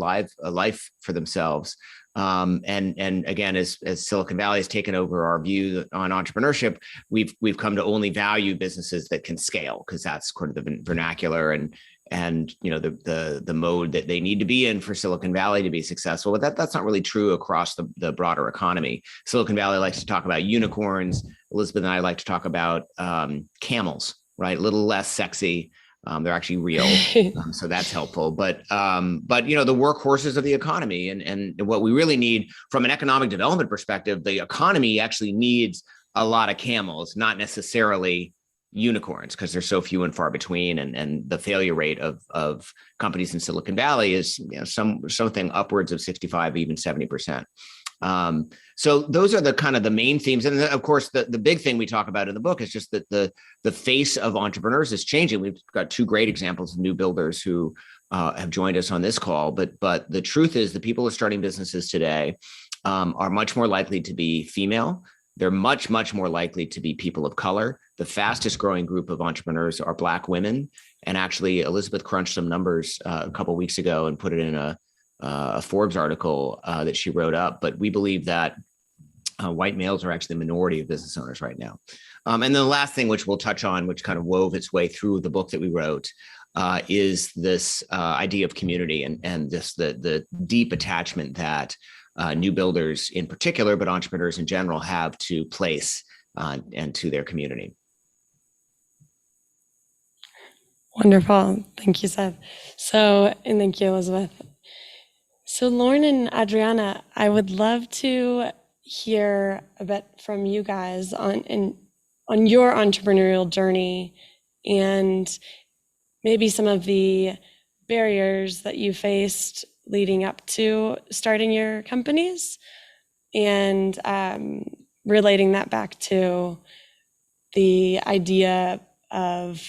[SPEAKER 8] life for themselves. And again, as Silicon Valley has taken over our view on entrepreneurship, we've come to only value businesses that can scale, because that's sort of the vernacular and the mode that they need to be in for Silicon Valley to be successful. But that's not really true across the broader economy. Silicon Valley likes to talk about unicorns. Elizabeth and I like to talk about camels, right? A little less sexy. They're actually real, so that's helpful. But the workhorses of the economy, and what we really need from an economic development perspective, the economy actually needs a lot of camels, not necessarily unicorns, because they're so few and far between, and the failure rate of companies in Silicon Valley is something upwards of 65, even 70%. So those are the kind of the main themes. And of course, the big thing we talk about in the book is just that the face of entrepreneurs is changing. We've got two great examples of new builders who have joined us on this call. But the truth is the people who are starting businesses today are much more likely to be female. They're much, much more likely to be people of color. The fastest growing group of entrepreneurs are Black women. And actually, Elizabeth crunched some numbers a couple of weeks ago and put it in a Forbes article that she wrote up. But we believe that white males are actually the minority of business owners right now. And then the last thing, which we'll touch on, which kind of wove its way through the book that we wrote, is this idea of community and just the deep attachment that new builders in particular, but entrepreneurs in general, have to place and to their community.
[SPEAKER 4] Wonderful. Thank you, Seth. And thank you, Elizabeth. So Lauren and Adriana, I would love to hear a bit from you guys on your entrepreneurial journey and maybe some of the barriers that you faced leading up to starting your companies, and relating that back to the idea of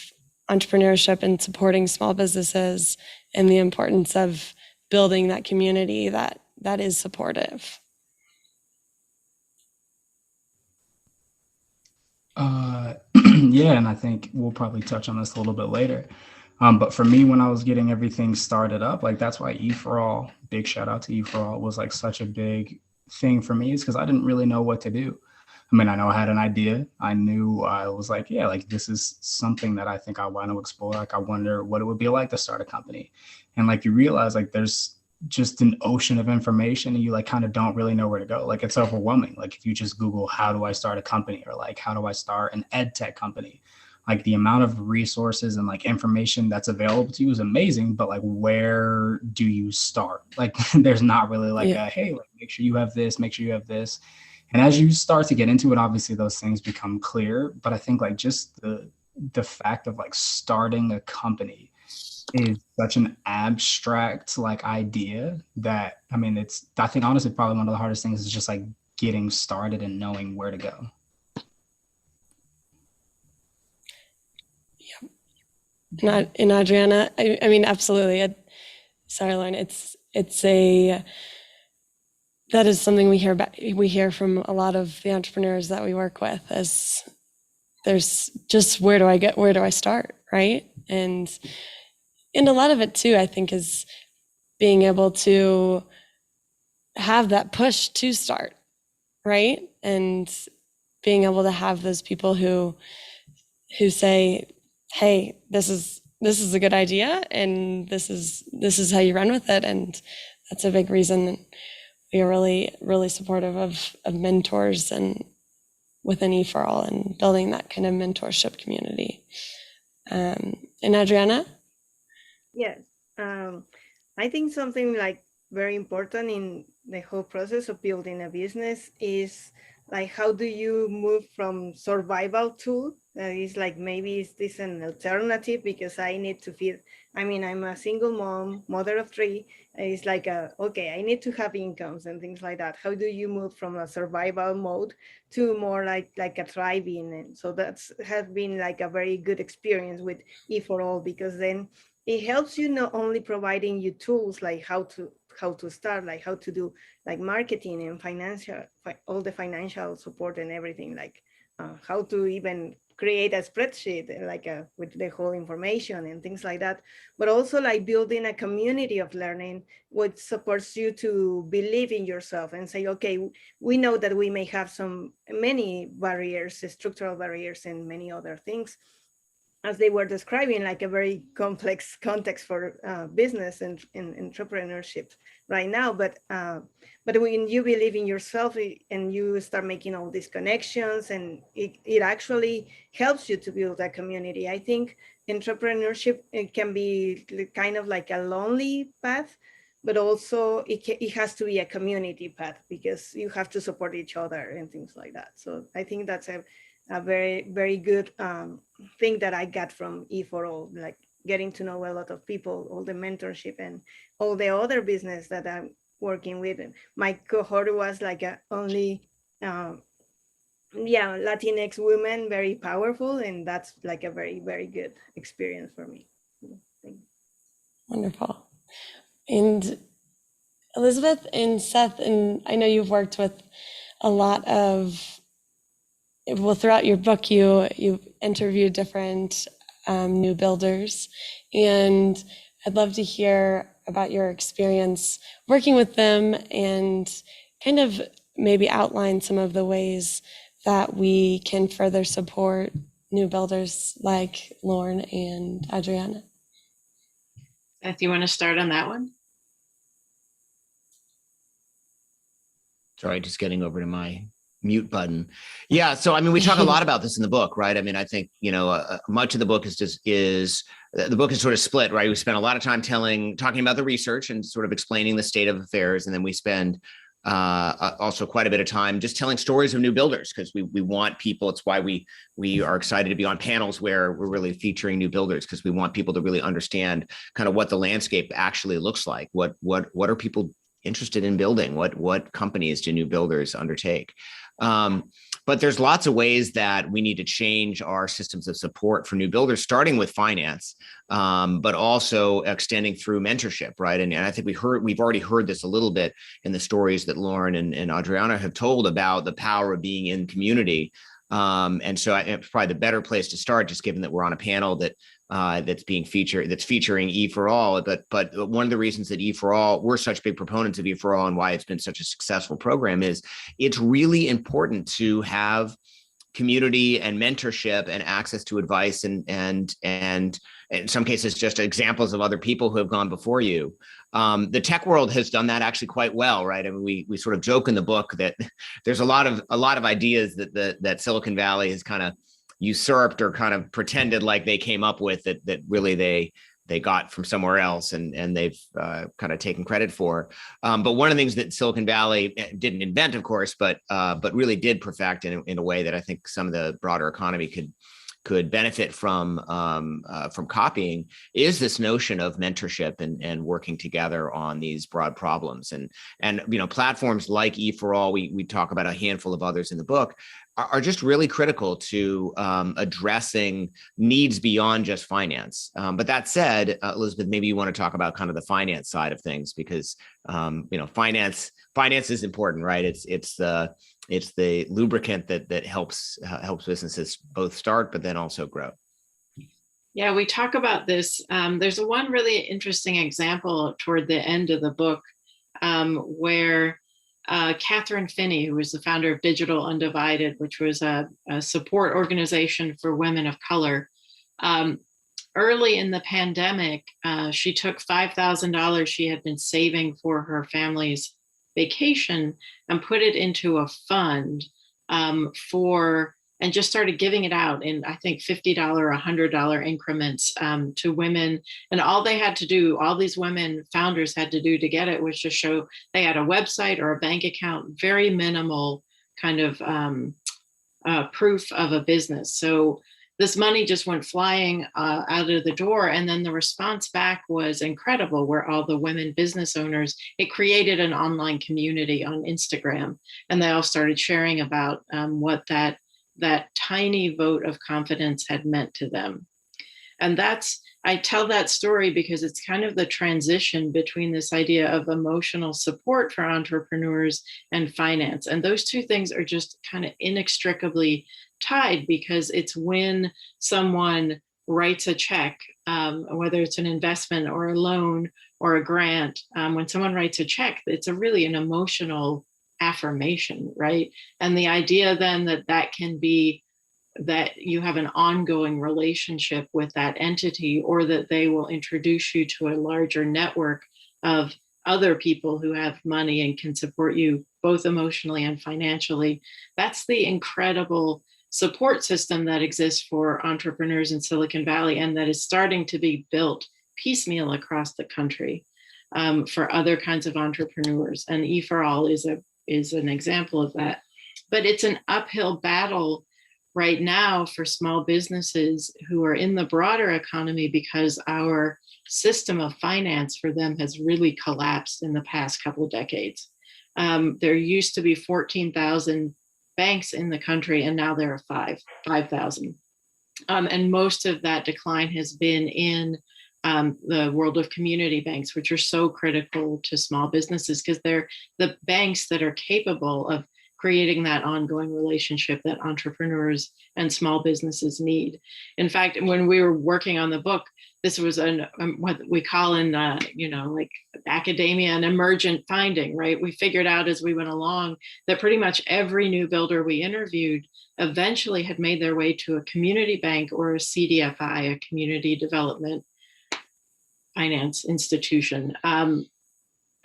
[SPEAKER 4] entrepreneurship and supporting small businesses and the importance of building that community that is supportive.
[SPEAKER 5] Yeah, and I think we'll probably touch on this a little bit later. But for me, when I was getting everything started up, like that's why E4All, big shout out to E4All, was like such a big thing for me, is because I didn't really know what to do. I mean, I know I had an idea. I knew I was like, yeah, like this is something that I think I want to explore. Like I wonder what it would be like to start a company. And like you realize like there's just an ocean of information and you like kind of don't really know where to go. Like it's overwhelming. Like if you just Google, how do I start a company, or like, how do I start an ed tech company? Like the amount of resources and like information that's available to you is amazing, but like, where do you start? Like there's not really like a, hey, like, make sure you have this, make sure you have this. And as you start to get into it, obviously those things become clear. But I think like just the fact of like starting a company is such an abstract like idea that, I mean, I think honestly probably one of the hardest things is just like getting started and knowing where to go.
[SPEAKER 4] And Adriana, I mean, absolutely. Sorry, Lauren. That is something we hear from a lot of the entrepreneurs that we work with, as there's just, where do I start, right? And a lot of it too, I think, is being able to have that push to start, right? And being able to have those people who say, hey, this is a good idea, and this is how you run with it. And that's a big reason we are really, really supportive of mentors and within E4All and building that kind of mentorship community. And Adriana?
[SPEAKER 6] Yes, I think something like very important in the whole process of building a business is like, how do you move from survival tool that is like, maybe is this an alternative because I need to feed, I mean, I'm a single mom, mother of 3, and it's like okay, I need to have incomes and things like that. How do you move from a survival mode to more like a thriving? And so that's has been like a very good experience with E4All, because then it helps you not only providing you tools like how to start, like how to do like marketing and financial, all the financial support and everything, like how to even create a spreadsheet like with the whole information and things like that, but also like building a community of learning which supports you to believe in yourself and say, okay, we know that we may have many barriers, structural barriers and many other things. as they were describing, like a very complex context for business and entrepreneurship right now. But when you believe in yourself and you start making all these connections, and it actually helps you to build a community. I think entrepreneurship, it can be kind of like a lonely path, but also it has to be a community path, because you have to support each other and things like that. So I think that's a very, very good thing that I got from E4All, like getting to know a lot of people, all the mentorship and all the other business that I'm working with. And my cohort was like only Latinx women, very powerful, and that's like a very, very good experience for me.
[SPEAKER 4] Wonderful. And Elizabeth and Seth, and I know you've worked with a lot of, well, throughout your book, you interviewed different new builders, and I'd love to hear about your experience working with them and kind of maybe outline some of the ways that we can further support new builders like Lauren and Adriana.
[SPEAKER 7] Seth, you want to start on that one?
[SPEAKER 8] Sorry, just getting over to my mute button. Yeah, so I mean, we talk a lot about this in the book, right? I mean, I think, you know, much of the book is the book is sort of split, right? We spend a lot of time talking about the research and sort of explaining the state of affairs, and then we spend also quite a bit of time just telling stories of new builders, because we want people. It's why we are excited to be on panels where we're really featuring new builders, because we want people to really understand kind of what the landscape actually looks like. What are people interested in building? What companies do new builders undertake? But there's lots of ways that we need to change our systems of support for new builders, starting with finance, but also extending through mentorship, right? And I think we've already heard this a little bit in the stories that Lauren and Adriana have told about the power of being in community. And so it's probably the better place to start, just given that we're on a panel that's featuring E4All. But one of the reasons that E4All, we're such big proponents of E4All and why it's been such a successful program is it's really important to have community and mentorship and access to advice and in some cases just examples of other people who have gone before you. The tech world has done that actually quite well, right? I mean, we sort of joke in the book that there's a lot of ideas that Silicon Valley has kind of usurped or kind of pretended like they came up with, that really they got from somewhere else and they've kind of taken credit for. But one of the things that Silicon Valley didn't invent, of course, but really did perfect in a way that I think some of the broader economy could benefit from copying, is this notion of mentorship and working together on these broad problems. And you know, platforms like E4All, we talk about a handful of others in the book, are just really critical to addressing needs beyond just finance. But that said, Elizabeth, maybe you want to talk about kind of the finance side of things, because you know, finance is important, right? It's the lubricant that helps businesses both start but then also grow.
[SPEAKER 7] Yeah, we talk about this. There's one really interesting example toward the end of the book where Catherine Finney, who was the founder of Digital Undivided, which was a support organization for women of color. Early in the pandemic, she took $5,000 she had been saving for her family's vacation and put it into a fund and just started giving it out in, I think, $50 or $100 increments to women. And all they had to do, all these women founders had to do to get it, was just show they had a website or a bank account, very minimal kind of proof of a business. So this money just went flying out of the door. And then the response back was incredible, where all the women business owners, it created an online community on Instagram. And they all started sharing about what that tiny vote of confidence had meant to them. And I tell that story because it's kind of the transition between this idea of emotional support for entrepreneurs and finance. And those two things are just kind of inextricably tied, because it's when someone writes a check, whether it's an investment or a loan or a grant, when someone writes a check, it's really an emotional affirmation, right? And the idea then that can be that you have an ongoing relationship with that entity, or that they will introduce you to a larger network of other people who have money and can support you both emotionally and financially. That's the incredible support system that exists for entrepreneurs in Silicon Valley, and that is starting to be built piecemeal across the country for other kinds of entrepreneurs. And E4All is an example of that. But it's an uphill battle right now for small businesses who are in the broader economy, because our system of finance for them has really collapsed in the past couple of decades. There used to be 14,000 banks in the country, and now there are 5,000. And most of that decline has been in the world of community banks, which are so critical to small businesses, because they're the banks that are capable of creating that ongoing relationship that entrepreneurs and small businesses need. In fact, when we were working on the book, this was what we call in, like academia, an emergent finding, right? We figured out as we went along that pretty much every new builder we interviewed eventually had made their way to a community bank or a CDFI, a community development finance institution.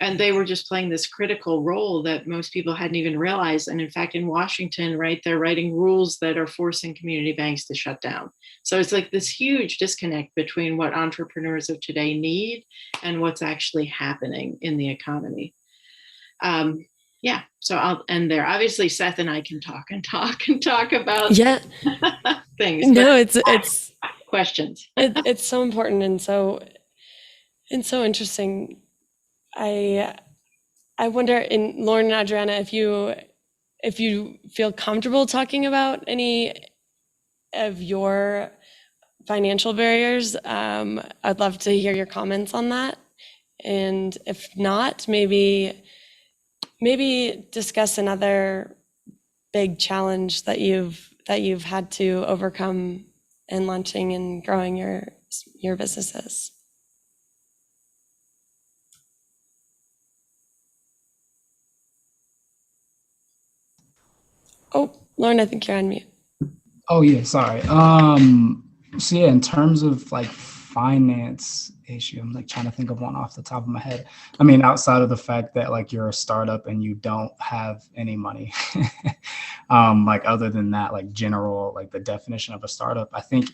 [SPEAKER 7] And they were just playing this critical role that most people hadn't even realized. And in fact, in Washington, right, they're writing rules that are forcing community banks to shut down. So it's like this huge disconnect between what entrepreneurs of today need and what's actually happening in the economy. So I'll end there. Obviously, Seth and I can talk about things.
[SPEAKER 4] No, it's
[SPEAKER 7] questions.
[SPEAKER 4] It's so important and so interesting. I wonder, in Lauren and Adriana, if you feel comfortable talking about any of your financial barriers. I'd love to hear your comments on that. And if not, maybe discuss another big challenge that you've had to overcome in launching and growing your businesses. Oh, Lauren, I think you're on mute.
[SPEAKER 5] Oh yeah, sorry. So yeah, in terms of like finance issue, I'm like trying to think of one off the top of my head. I mean, outside of the fact that like you're a startup and you don't have any money, like other than that, like general, like the definition of a startup, I think.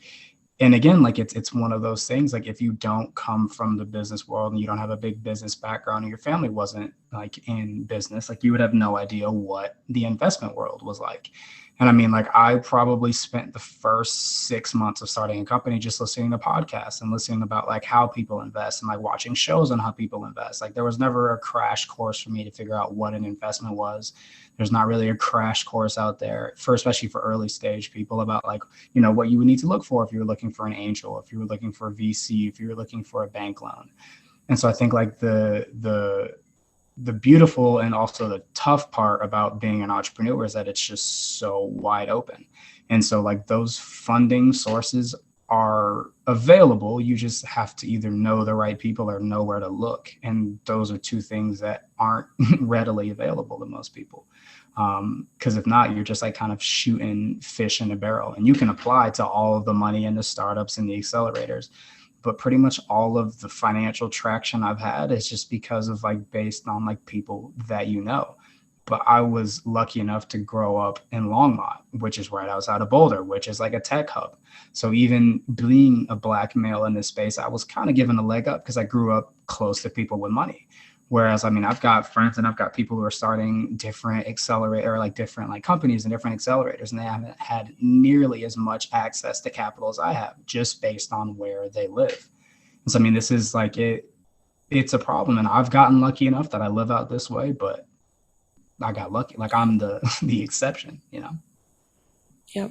[SPEAKER 5] And again, like it's one of those things, like if you don't come from the business world and you don't have a big business background and your family wasn't like in business, like you would have no idea what the investment world was like. And I mean, like I probably spent the first 6 months of starting a company just listening to podcasts and listening about like how people invest and like watching shows on how people invest. Like there was never a crash course for me to figure out what an investment was. There's not really a crash course out there especially for early stage people about like, you know, what you would need to look for if you were looking for an angel, if you were looking for a VC, if you were looking for a bank loan. And so I think like the beautiful and also the tough part about being an entrepreneur is that it's just so wide open. And so like those funding sources are available. You just have to either know the right people or know where to look. And those are two things that aren't readily available to most people. Because if not, you're just like kind of shooting fish in a barrel, and you can apply to all of the money in the startups and the accelerators. But pretty much all of the financial traction I've had is just because of like based on like people that you know. But I was lucky enough to grow up in Longmont, which is right outside of Boulder, which is like a tech hub. So even being a Black male in this space, I was kind of given a leg up because I grew up close to people with money. Whereas, I mean, I've got friends and I've got people who are starting different accelerator, like different like companies and different accelerators, and they haven't had nearly as much access to capital as I have, just based on where they live. And so, I mean, this is like it's a problem, and I've gotten lucky enough that I live out this way, but I got lucky. Like I'm the exception, you know?
[SPEAKER 4] Yep.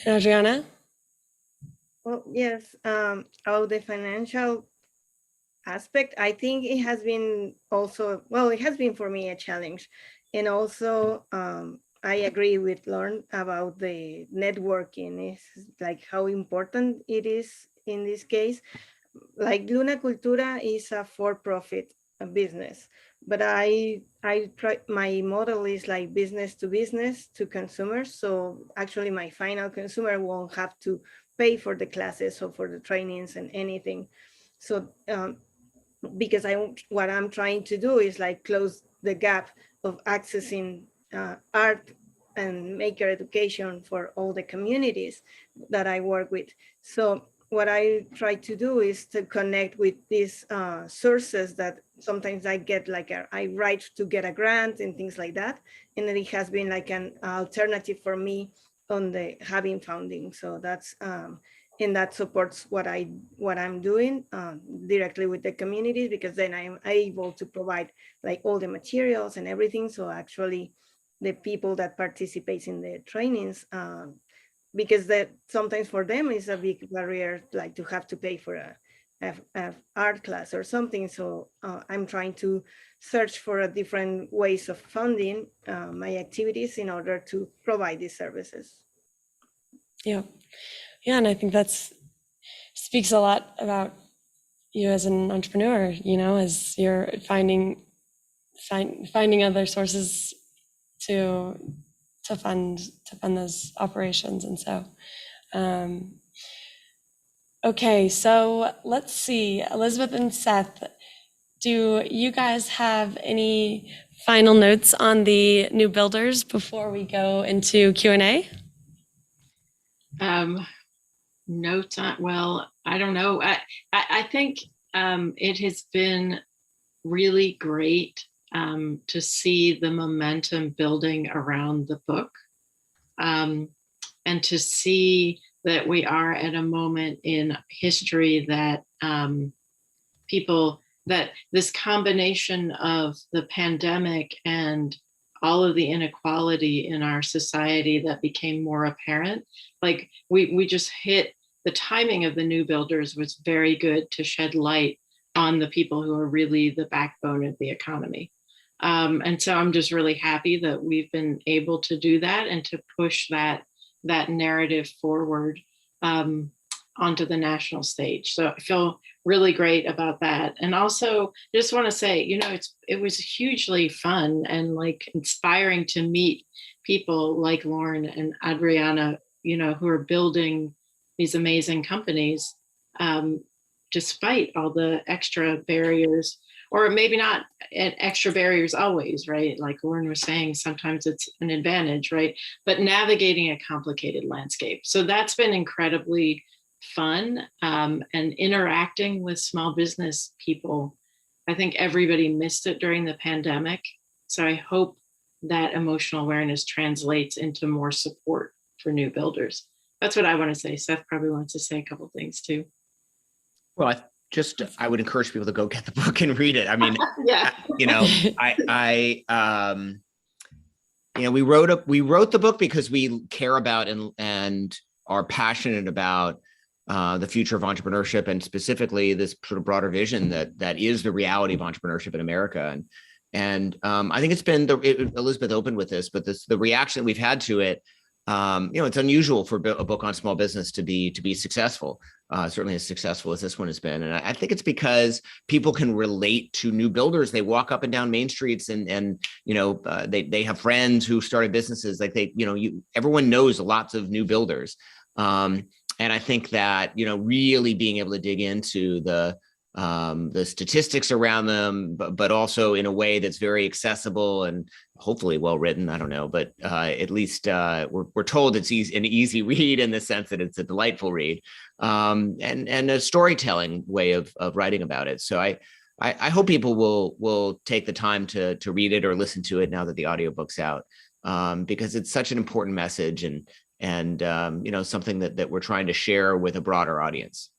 [SPEAKER 4] And Adriana?
[SPEAKER 6] Well, yes, about the financial aspect, I think it has been also, well, it has been for me a challenge. And also, I agree with Lauren about the networking. It's like how important it is in this case. Like Luna Cultura is a for-profit business, but I try, my model is like business to business to consumers. So actually my final consumer won't have to pay for the classes or for the trainings and anything. So because what I'm trying to do is like close the gap of accessing art and maker education for all the communities that I work with. So what I try to do is to connect with these sources that sometimes I get, like I write to get a grant and things like that. And then it has been like an alternative for me on the having funding. So that's, and that supports what I'm doing directly with the community, because then I'm able to provide like all the materials and everything. So actually the people that participate in the trainings, because that sometimes for them is a big barrier, like to have to pay for a art class or something. So I'm trying to search for a different ways of funding my activities in order to provide these services.
[SPEAKER 4] Yeah. Yeah. And I think that's speaks a lot about you as an entrepreneur, you know, as you're finding other sources to fund those operations. And so okay, so let's see, Elizabeth and Seth, do you guys have any final notes on the new builders before we go into Q&A?
[SPEAKER 7] Notes on, well, I don't know. I think it has been really great to see the momentum building around the book, and to see that we are at a moment in history that that this combination of the pandemic and all of the inequality in our society that became more apparent, like we just hit the timing of the new builders was very good to shed light on the people who are really the backbone of the economy. And so I'm just really happy that we've been able to do that and to push that narrative forward onto the national stage. So I feel really great about that. And also just want to say, you know, it was hugely fun and like inspiring to meet people like Lauren and Adriana, you know, who are building these amazing companies despite all the extra barriers, or maybe not extra barriers always, right? Like Lauren was saying, sometimes it's an advantage, right? But navigating a complicated landscape. So that's been incredibly fun, and interacting with small business people. I think everybody missed it during the pandemic. So I hope that emotional awareness translates into more support for new builders. That's what I want to say. Seth probably wants to say a couple things too.
[SPEAKER 8] Well, I would encourage people to go get the book and read it. I mean,
[SPEAKER 7] yeah,
[SPEAKER 8] you know, we wrote the book because we care about and are passionate about the future of entrepreneurship, and specifically this sort of broader vision that is the reality of entrepreneurship in America. And I think it's been Elizabeth opened with this, but the reaction that we've had to it, it's unusual for a book on small business to be successful, certainly as successful as this one has been. And I think it's because people can relate to new builders. They walk up and down main streets and they have friends who started businesses. Like everyone knows lots of new builders. And I think that, really being able to dig into the statistics around them, but also in a way that's very accessible and hopefully well written. I don't know, but at least we're told it's an easy read in the sense that it's a delightful read, and a storytelling way of writing about it. So I hope people will take the time to read it or listen to it now that the audiobook's out, because it's such an important message and something that we're trying to share with a broader audience.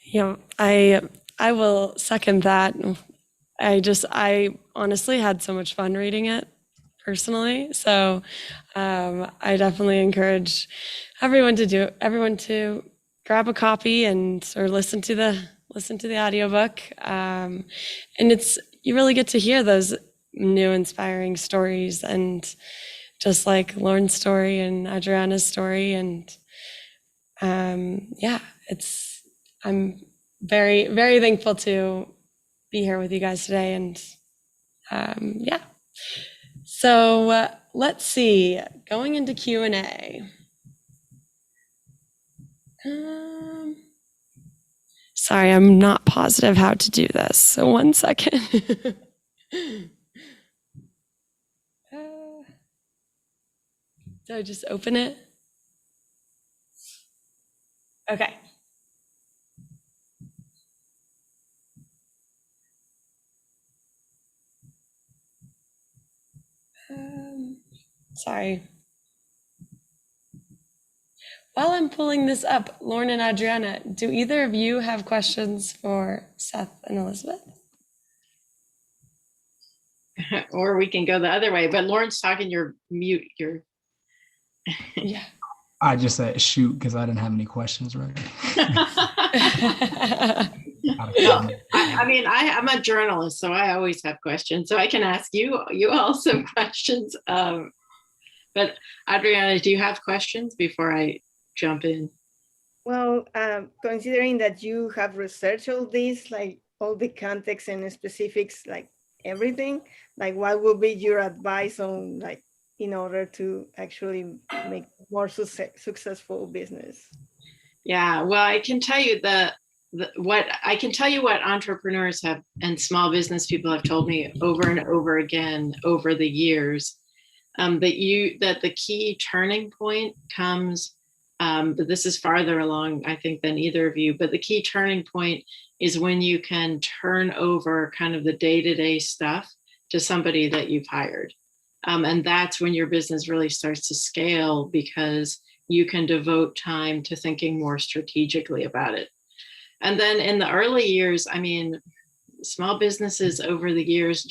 [SPEAKER 4] Yeah, I will second that. I honestly had so much fun reading it personally. So I definitely encourage everyone to grab a copy or listen to the audiobook. And you really get to hear those new inspiring stories, and just like Lauren's story and Adriana's story. And I'm very, very thankful to be here with you guys today. And yeah, so let's see, going into Q&A. Sorry, I'm not positive how to do this. So 1 second. Do I just open it? Okay. Sorry. While I'm pulling this up, Lauren and Adriana, do either of you have questions for Seth and Elizabeth?
[SPEAKER 7] Or we can go the other way, but Lauren's talking, you're mute.
[SPEAKER 4] Yeah.
[SPEAKER 5] I just said shoot because I didn't have any questions ready.
[SPEAKER 7] I mean, I'm a journalist, so I always have questions. So I can ask you all some questions. But Adriana, do you have questions before I jump in?
[SPEAKER 6] Well, considering that you have researched all this, like all the context and specifics, like everything, like what would be your advice on, like, in order to actually make more successful business?
[SPEAKER 7] Yeah, well, I can tell you what entrepreneurs have and small business people have told me over and over again over the years, that the key turning point comes, but this is farther along, I think, than either of you, but the key turning point is when you can turn over kind of the day-to-day stuff to somebody that you've hired. And that's when your business really starts to scale, because you can devote time to thinking more strategically about it. And then in the early years, I mean, small businesses over the years,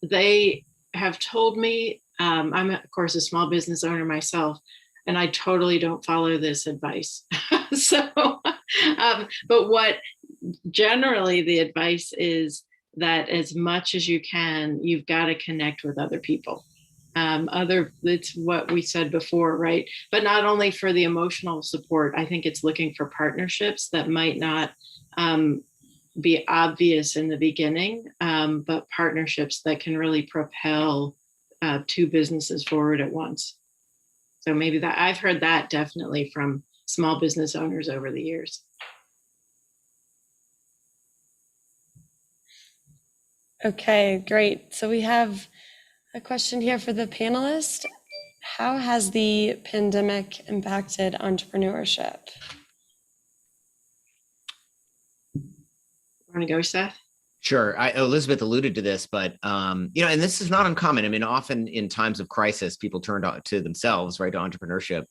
[SPEAKER 7] they have told me, I'm of course a small business owner myself, and I totally don't follow this advice. But what generally the advice is that as much as you can, you've got to connect with other people. It's what we said before, right? But not only for the emotional support, I think it's looking for partnerships that might not be obvious in the beginning, but partnerships that can really propel two businesses forward at once. So maybe that I've heard that definitely from small business owners over the years.
[SPEAKER 4] Okay, great. So we have a question here for the panelists. How has the pandemic impacted entrepreneurship?
[SPEAKER 7] Want to go, Seth?
[SPEAKER 8] Sure. Elizabeth alluded to this, but and this is not uncommon. I mean, often in times of crisis, people turn to themselves, right, to entrepreneurship,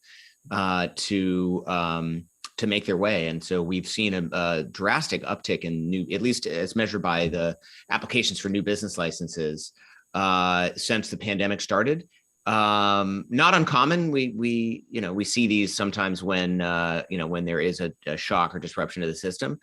[SPEAKER 8] to make their way. And so we've seen a drastic uptick in new, at least as measured by the applications for new business licenses since the pandemic started. Not uncommon. We see these sometimes when when there is a shock or disruption to the system.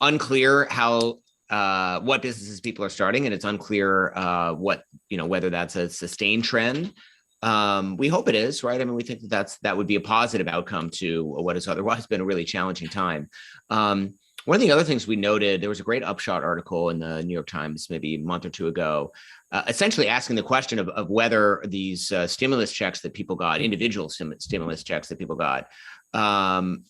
[SPEAKER 8] Unclear how what businesses people are starting, and it's unclear whether that's a sustained trend. We hope it is, right? I mean, we think that would be a positive outcome to what has otherwise been a really challenging time. One of the other things we noted, there was a great Upshot article in the New York Times maybe a month or two ago, essentially asking the question of whether these stimulus checks that people got, individual stimulus checks that people got,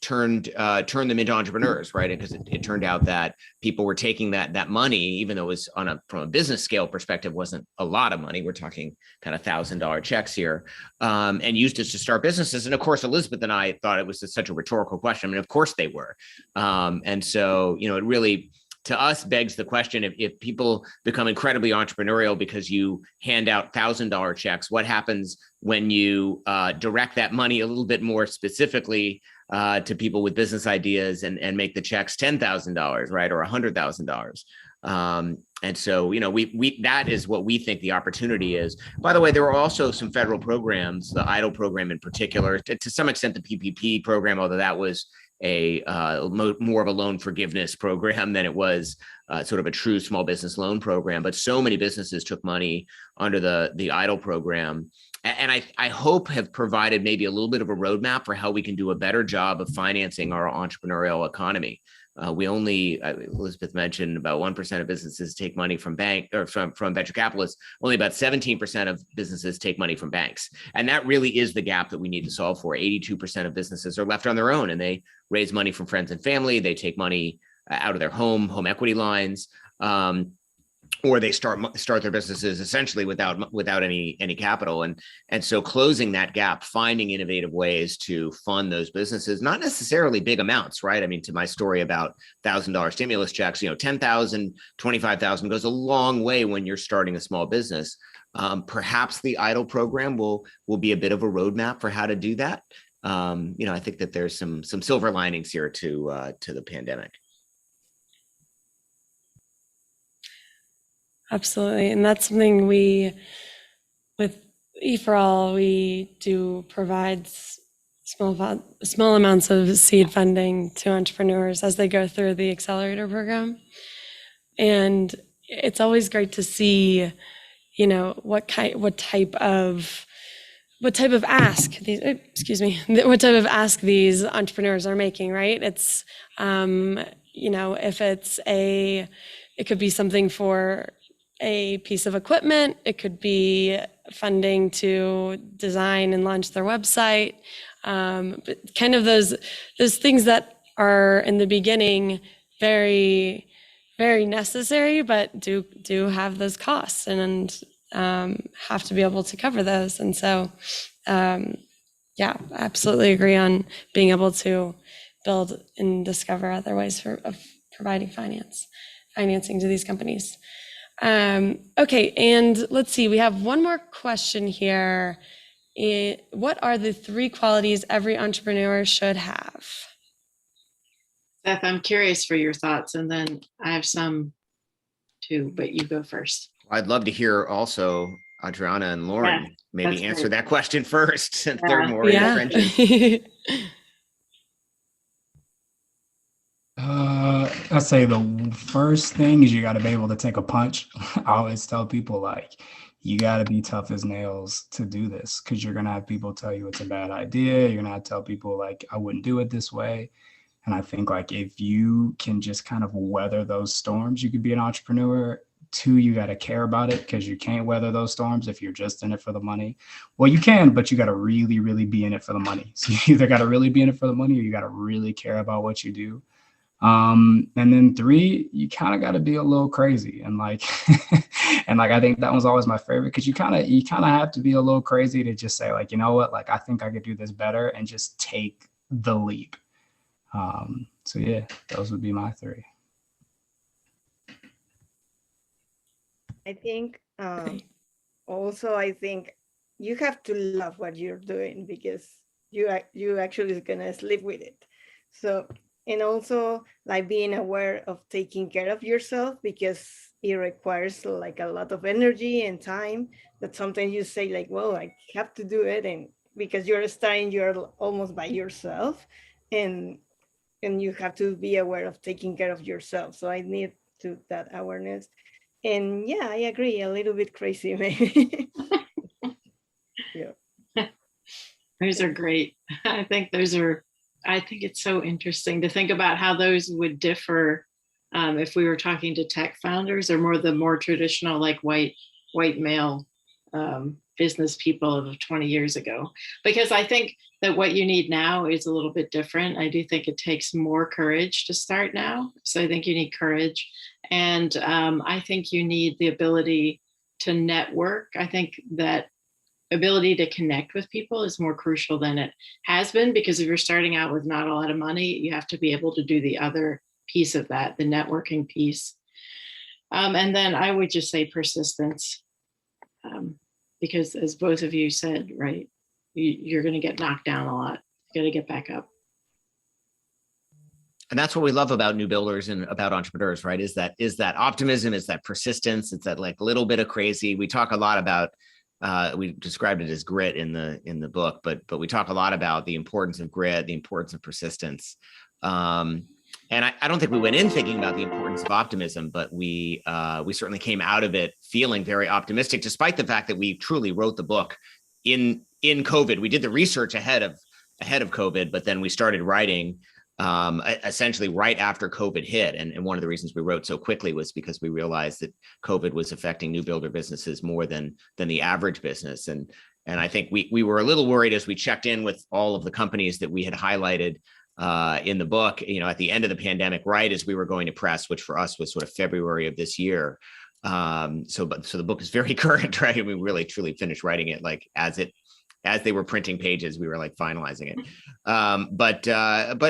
[SPEAKER 8] turned them into entrepreneurs, right? Because it turned out that people were taking that money, even though it was from a business scale perspective, wasn't a lot of money. We're talking kind of $1,000 checks here, and used it to start businesses. And of course, Elizabeth and I thought it was such a rhetorical question. I mean, of course they were. And so, it really, to us, begs the question, if people become incredibly entrepreneurial because you hand out $1,000 checks, what happens when you direct that money a little bit more specifically to people with business ideas and make the checks $10,000, right, or $100,000? And so, we that is what we think the opportunity is. By the way, there are also some federal programs, the EIDL program in particular, to some extent the PPP program, although that was more of a loan forgiveness program than it was sort of a true small business loan program. But so many businesses took money under the EIDL program, and I hope have provided maybe a little bit of a roadmap for how we can do a better job of financing our entrepreneurial economy. We only, Elizabeth mentioned, about 1% of businesses take money from bank or from venture capitalists. Only about 17% of businesses take money from banks. And that really is the gap that we need to solve for. 82% of businesses are left on their own, and they raise money from friends and family. They take money out of their home equity lines, or they start their businesses essentially without any capital. And so closing that gap, finding innovative ways to fund those businesses, not necessarily big amounts, right? I mean, to my story about $1,000 stimulus checks, $10,000, $25,000 goes a long way when you're starting a small business. Perhaps the EIDL program will be a bit of a roadmap for how to do that. I think that there's some silver linings here to the pandemic.
[SPEAKER 4] Absolutely. And that's something with E4All, we do provide small amounts of seed funding to entrepreneurs as they go through the accelerator program. And it's always great to see, what type of ask these entrepreneurs are making, right? It's, if it could be something for a piece of equipment, it could be funding to design and launch their website, but kind of those things that are in the beginning very, very necessary, but do have those costs and have to be able to cover those. And so, absolutely agree on being able to build and discover other ways of providing financing to these companies. Okay, and let's see, we have one more question here. What are the 3 qualities every entrepreneur should have?
[SPEAKER 7] Seth, I'm curious for your thoughts, and then I have some too, but you go first.
[SPEAKER 8] I'd love to hear also Adriana and Lauren maybe answer that question first, since they're more in the trenches.
[SPEAKER 5] I'd say the first thing is you got to be able to take a punch. I always tell people, you got to be tough as nails to do this, because you're going to have people tell you it's a bad idea. You're going to have to tell people, I wouldn't do it this way. And I think, if you can just kind of weather those storms, you could be an entrepreneur. 2, you got to care about it, because you can't weather those storms if you're just in it for the money. Well, you can, but you got to really, really be in it for the money. So you either got to really be in it for the money, or you got to really care about what you do. And then 3, you kind of got to be a little crazy. And I think that was always my favorite, because you kind of have to be a little crazy to just say, you know what, I think I could do this better, and just take the leap. So yeah, those would be my 3.
[SPEAKER 6] I think also, I think you have to love what you're doing, because you actually is gonna sleep with it. So, and also being aware of taking care of yourself, because it requires a lot of energy and time that sometimes you say well, I have to do it, and because you're almost by yourself, and you have to be aware of taking care of yourself. So I need that awareness. And yeah, I agree, a little bit crazy maybe. Yeah.
[SPEAKER 7] Those are great. I think it's so interesting to think about how those would differ if we were talking to tech founders, or the more traditional white male business people of 20 years ago. Because I think that what you need now is a little bit different. I do think it takes more courage to start now. So I think you need courage. And I think you need the ability to network. I think that ability to connect with people is more crucial than it has been, because if you're starting out with not a lot of money, you have to be able to do the other piece of that, the networking piece. And then I would just say persistence, because as both of you said, right, you're going to get knocked down a lot. You got to get back up.
[SPEAKER 8] And that's what we love about new builders and about entrepreneurs, right? Is that optimism, is that persistence, it's that little bit of crazy. We talk a lot about, we described it as grit in the book, but we talk a lot about the importance of grit, the importance of persistence. And I don't think we went in thinking about the importance of optimism, but we certainly came out of it feeling very optimistic, despite the fact that we truly wrote the book in COVID. We did the research ahead of COVID, but then we started writing essentially right after COVID hit. And one of the reasons we wrote so quickly was because we realized that COVID was affecting new builder businesses more than the average business. And I think we were a little worried as we checked in with all of the companies that we had highlighted in the book, at the end of the pandemic, right as we were going to press, which for us was sort of February of this year. So the book is very current, right? We really truly finished writing it like as they were printing pages, we were like finalizing it. But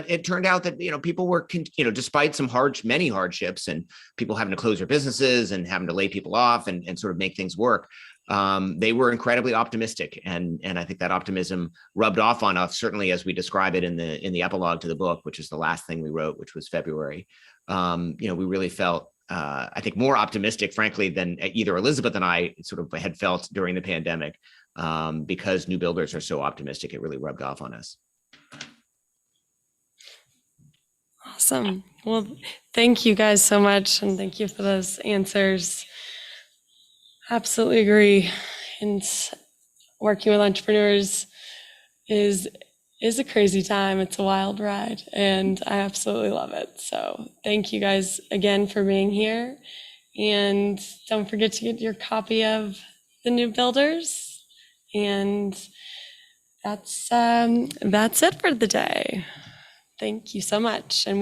[SPEAKER 8] it turned out that, people were, despite many hardships and people having to close their businesses and having to lay people off and sort of make things work, they were incredibly optimistic. And I think that optimism rubbed off on us, certainly as we describe it in the epilogue to the book, which is the last thing we wrote, which was February. We really felt, I think, more optimistic, frankly, than either Elizabeth and I sort of had felt during the pandemic. Because new builders are so optimistic, it really rubbed off on us.
[SPEAKER 4] Awesome. Well, thank you guys so much. And thank you for those answers. Absolutely agree. And working with entrepreneurs is a crazy time. It's a wild ride and I absolutely love it. So thank you guys again for being here. And don't forget to get your copy of The New Builders. And that's it for the day. Thank you so much. And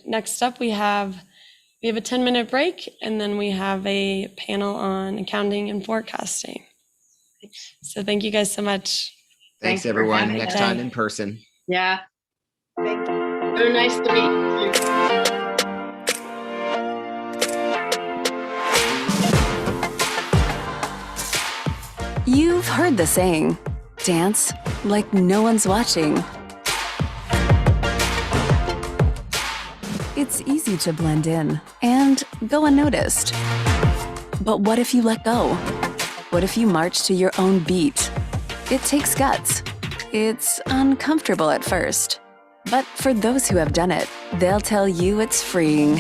[SPEAKER 4] next up we have a 10-minute break, and then we have a panel on accounting and forecasting. So thank you guys so much.
[SPEAKER 8] Thanks everyone. Next time in person.
[SPEAKER 7] Yeah.
[SPEAKER 6] Thank you.
[SPEAKER 7] So nice to meet you.
[SPEAKER 9] You've heard the saying, dance like no one's watching. It's easy to blend in and go unnoticed. But what if you let go? What if you march to your own beat? It takes guts. It's uncomfortable at first. But for those who have done it, they'll tell you it's freeing.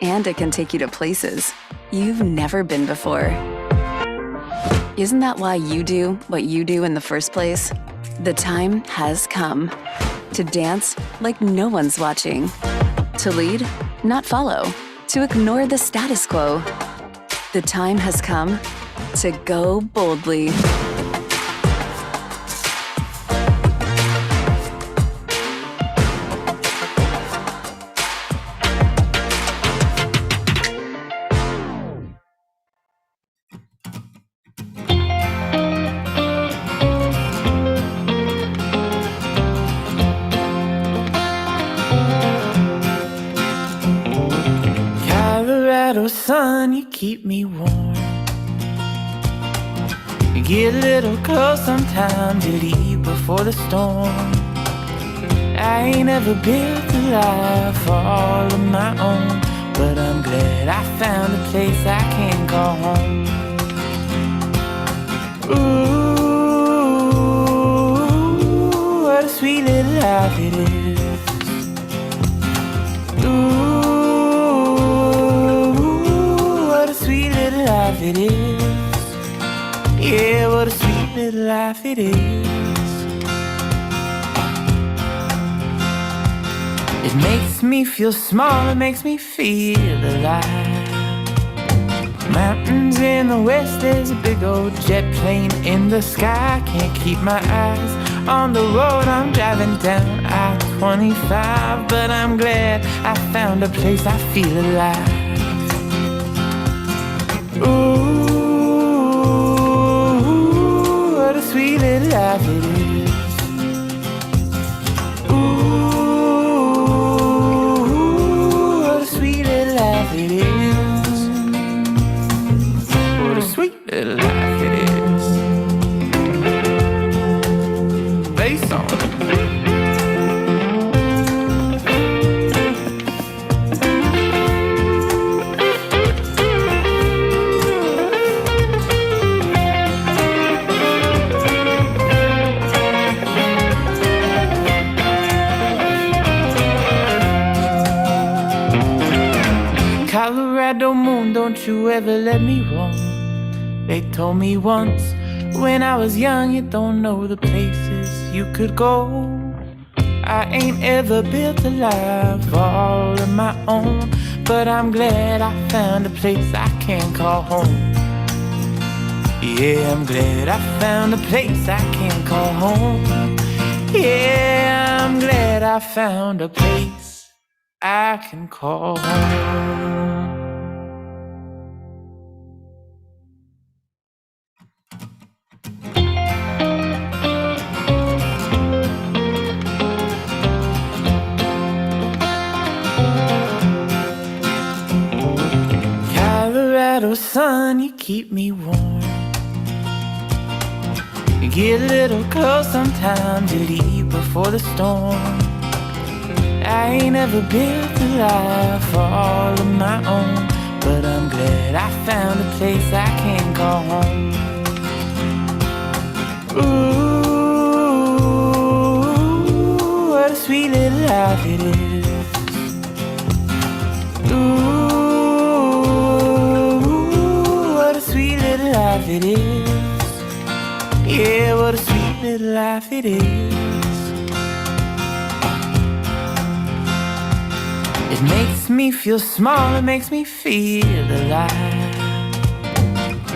[SPEAKER 9] And it can take you to places you've never been before. Isn't that why you do what you do in the first place? The time has come to dance like no one's watching, to lead, not follow, to ignore the status quo. The time has come to go boldly.
[SPEAKER 1] Sun, you keep me warm. You get a little close sometimes, you'd eat before the storm. I ain't ever built a life all of my own, but I'm glad I found a place I can call home. Ooh, what a sweet little life it is. Ooh, life it is. Yeah, what a sweet little life it is. It makes me feel small, it makes me feel alive. Mountains in the west, there's a big old jet plane in the sky. Can't keep my eyes on the road, I'm driving down I-25. But I'm glad I found a place I feel alive. Ooh, what a sweet little life it is. Ooh, what a sweet little life it is. What a sweet little life it is. Bass on. Colorado moon, don't you ever let me roam. They told me once when I was young, you don't know the places you could go. I ain't ever built a life all of my own, but I'm glad I found a place I can call home. Yeah, I'm glad I found a place I can call home. Yeah, I'm glad I found a place I can call home. Colorado sun, you keep me warm. You get a little close sometimes, you leave before the storm. I ain't ever built a life all of my own, but I'm glad I found a place I can call home. Ooh, what a sweet little life it is. Ooh, what a sweet little life it is. Yeah, what a sweet little life it is. It makes me feel small, it makes me feel alive.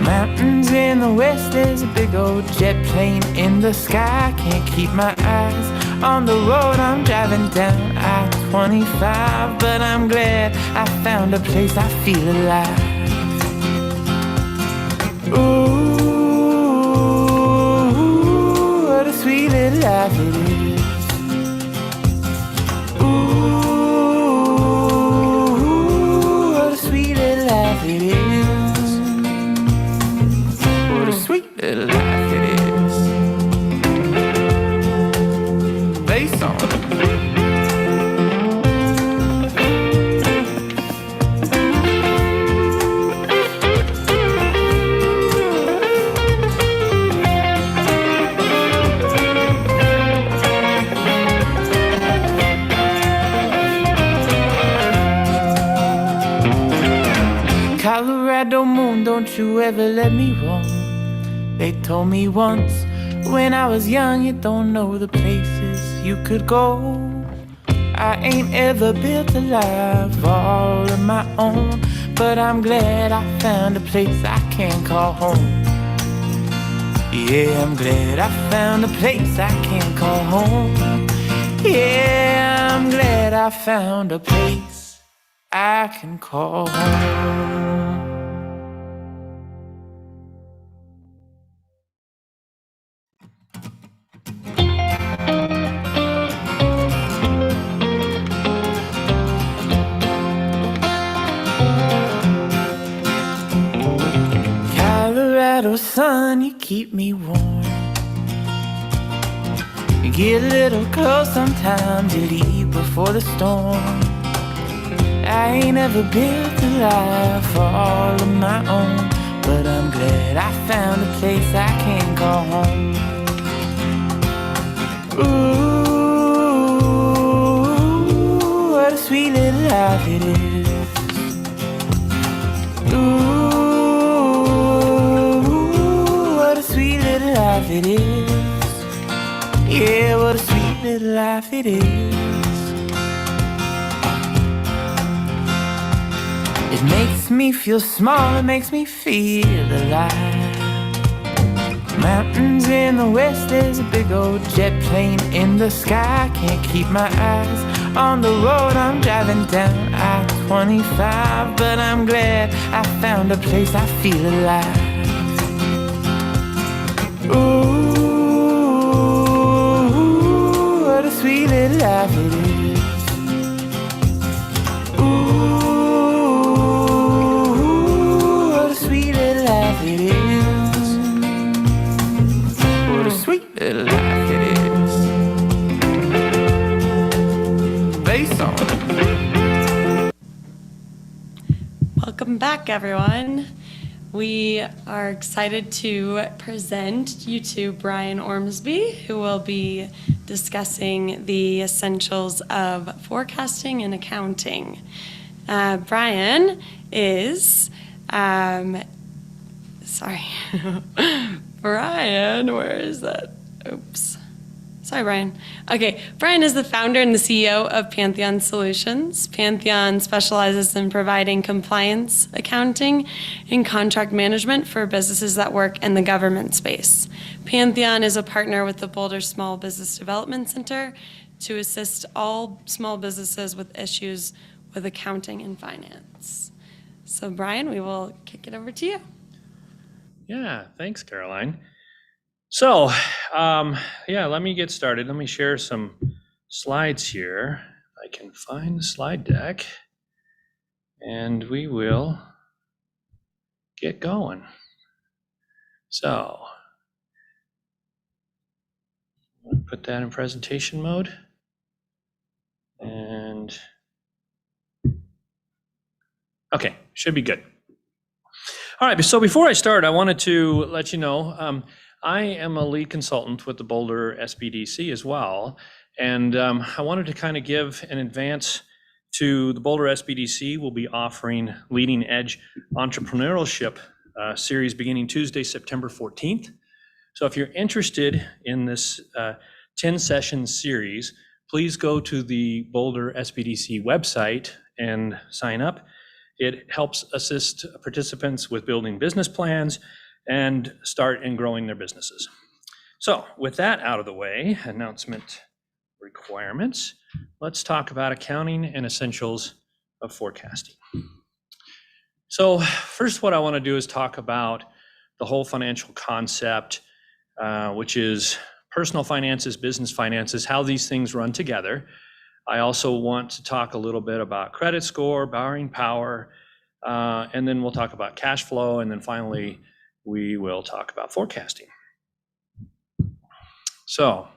[SPEAKER 1] Mountains in the west, there's a big old jet plane in the sky. Can't keep my eyes on the road, I'm driving down I-25. But I'm glad I found a place I feel alive. Ooh, what a sweet little life it is. Ooh, what a sweet little life it is. What a sweet little life it is. Bass on it. Colorado moon, don't you ever let me wrong. They told me once when I was young, you don't know the places you could go. I ain't ever built a life all of my own, but I'm glad I found a place I can call home. Yeah, I'm glad I found a place I can call home. Yeah, I'm glad I found a place I can call home. Colorado sun, you keep me warm. You get a little close sometimes, you leave before the storm. I ain't ever built a life all of my own, but I'm glad I found a place I can call home. Ooh, what a sweet little life it is. Ooh, what a sweet little life it is. Yeah, what a sweet little life it is. It makes me feel small, it makes me feel alive. Mountains in the west, there's a big old jet plane in the sky. Can't keep my eyes on the road, I'm driving down I-25. But I'm glad I found a place I feel alive. Ooh, what a sweet little life it is. Ooh, what a sweet little life it is. What a sweet little life it is. Bass on it.
[SPEAKER 4] Welcome back, everyone. We are excited to present you to Brian Ormsby, who will be discussing the essentials of forecasting and accounting. Brian is, Brian, where is that? Oops. Sorry, Brian. Okay, Brian is the founder and the CEO of Pantheon Solutions. Pantheon specializes in providing compliance, accounting, and contract management for businesses that work in the government space. Pantheon is a partner with the Boulder Small Business Development Center to assist all small businesses with issues with accounting and finance. So, Brian, we will kick it over to you.
[SPEAKER 10] Yeah, thanks, Caroline. So, let me get started. Let me share some slides here. I can find the slide deck, and we will get going. So, I'll put that in presentation mode. And, okay, should be good. All right, so before I start, I wanted to let you know, I am a lead consultant with the Boulder SBDC as well. And I wanted to kind of give an advance to the Boulder SBDC. We'll be offering Leading Edge Entrepreneurship series beginning Tuesday, September 14th. So if you're interested in this 10-session series, please go to the Boulder SBDC website and sign up. It helps assist participants with building business plans and start and growing their businesses. So with that out of the way, announcement requirements, let's talk about accounting and essentials of forecasting. So first, what I want to do is talk about the whole financial concept, which is personal finances, business finances, how these things run together. I also want to talk a little bit about credit score, borrowing power, and then we'll talk about cash flow, and then finally, we will talk about forecasting. So,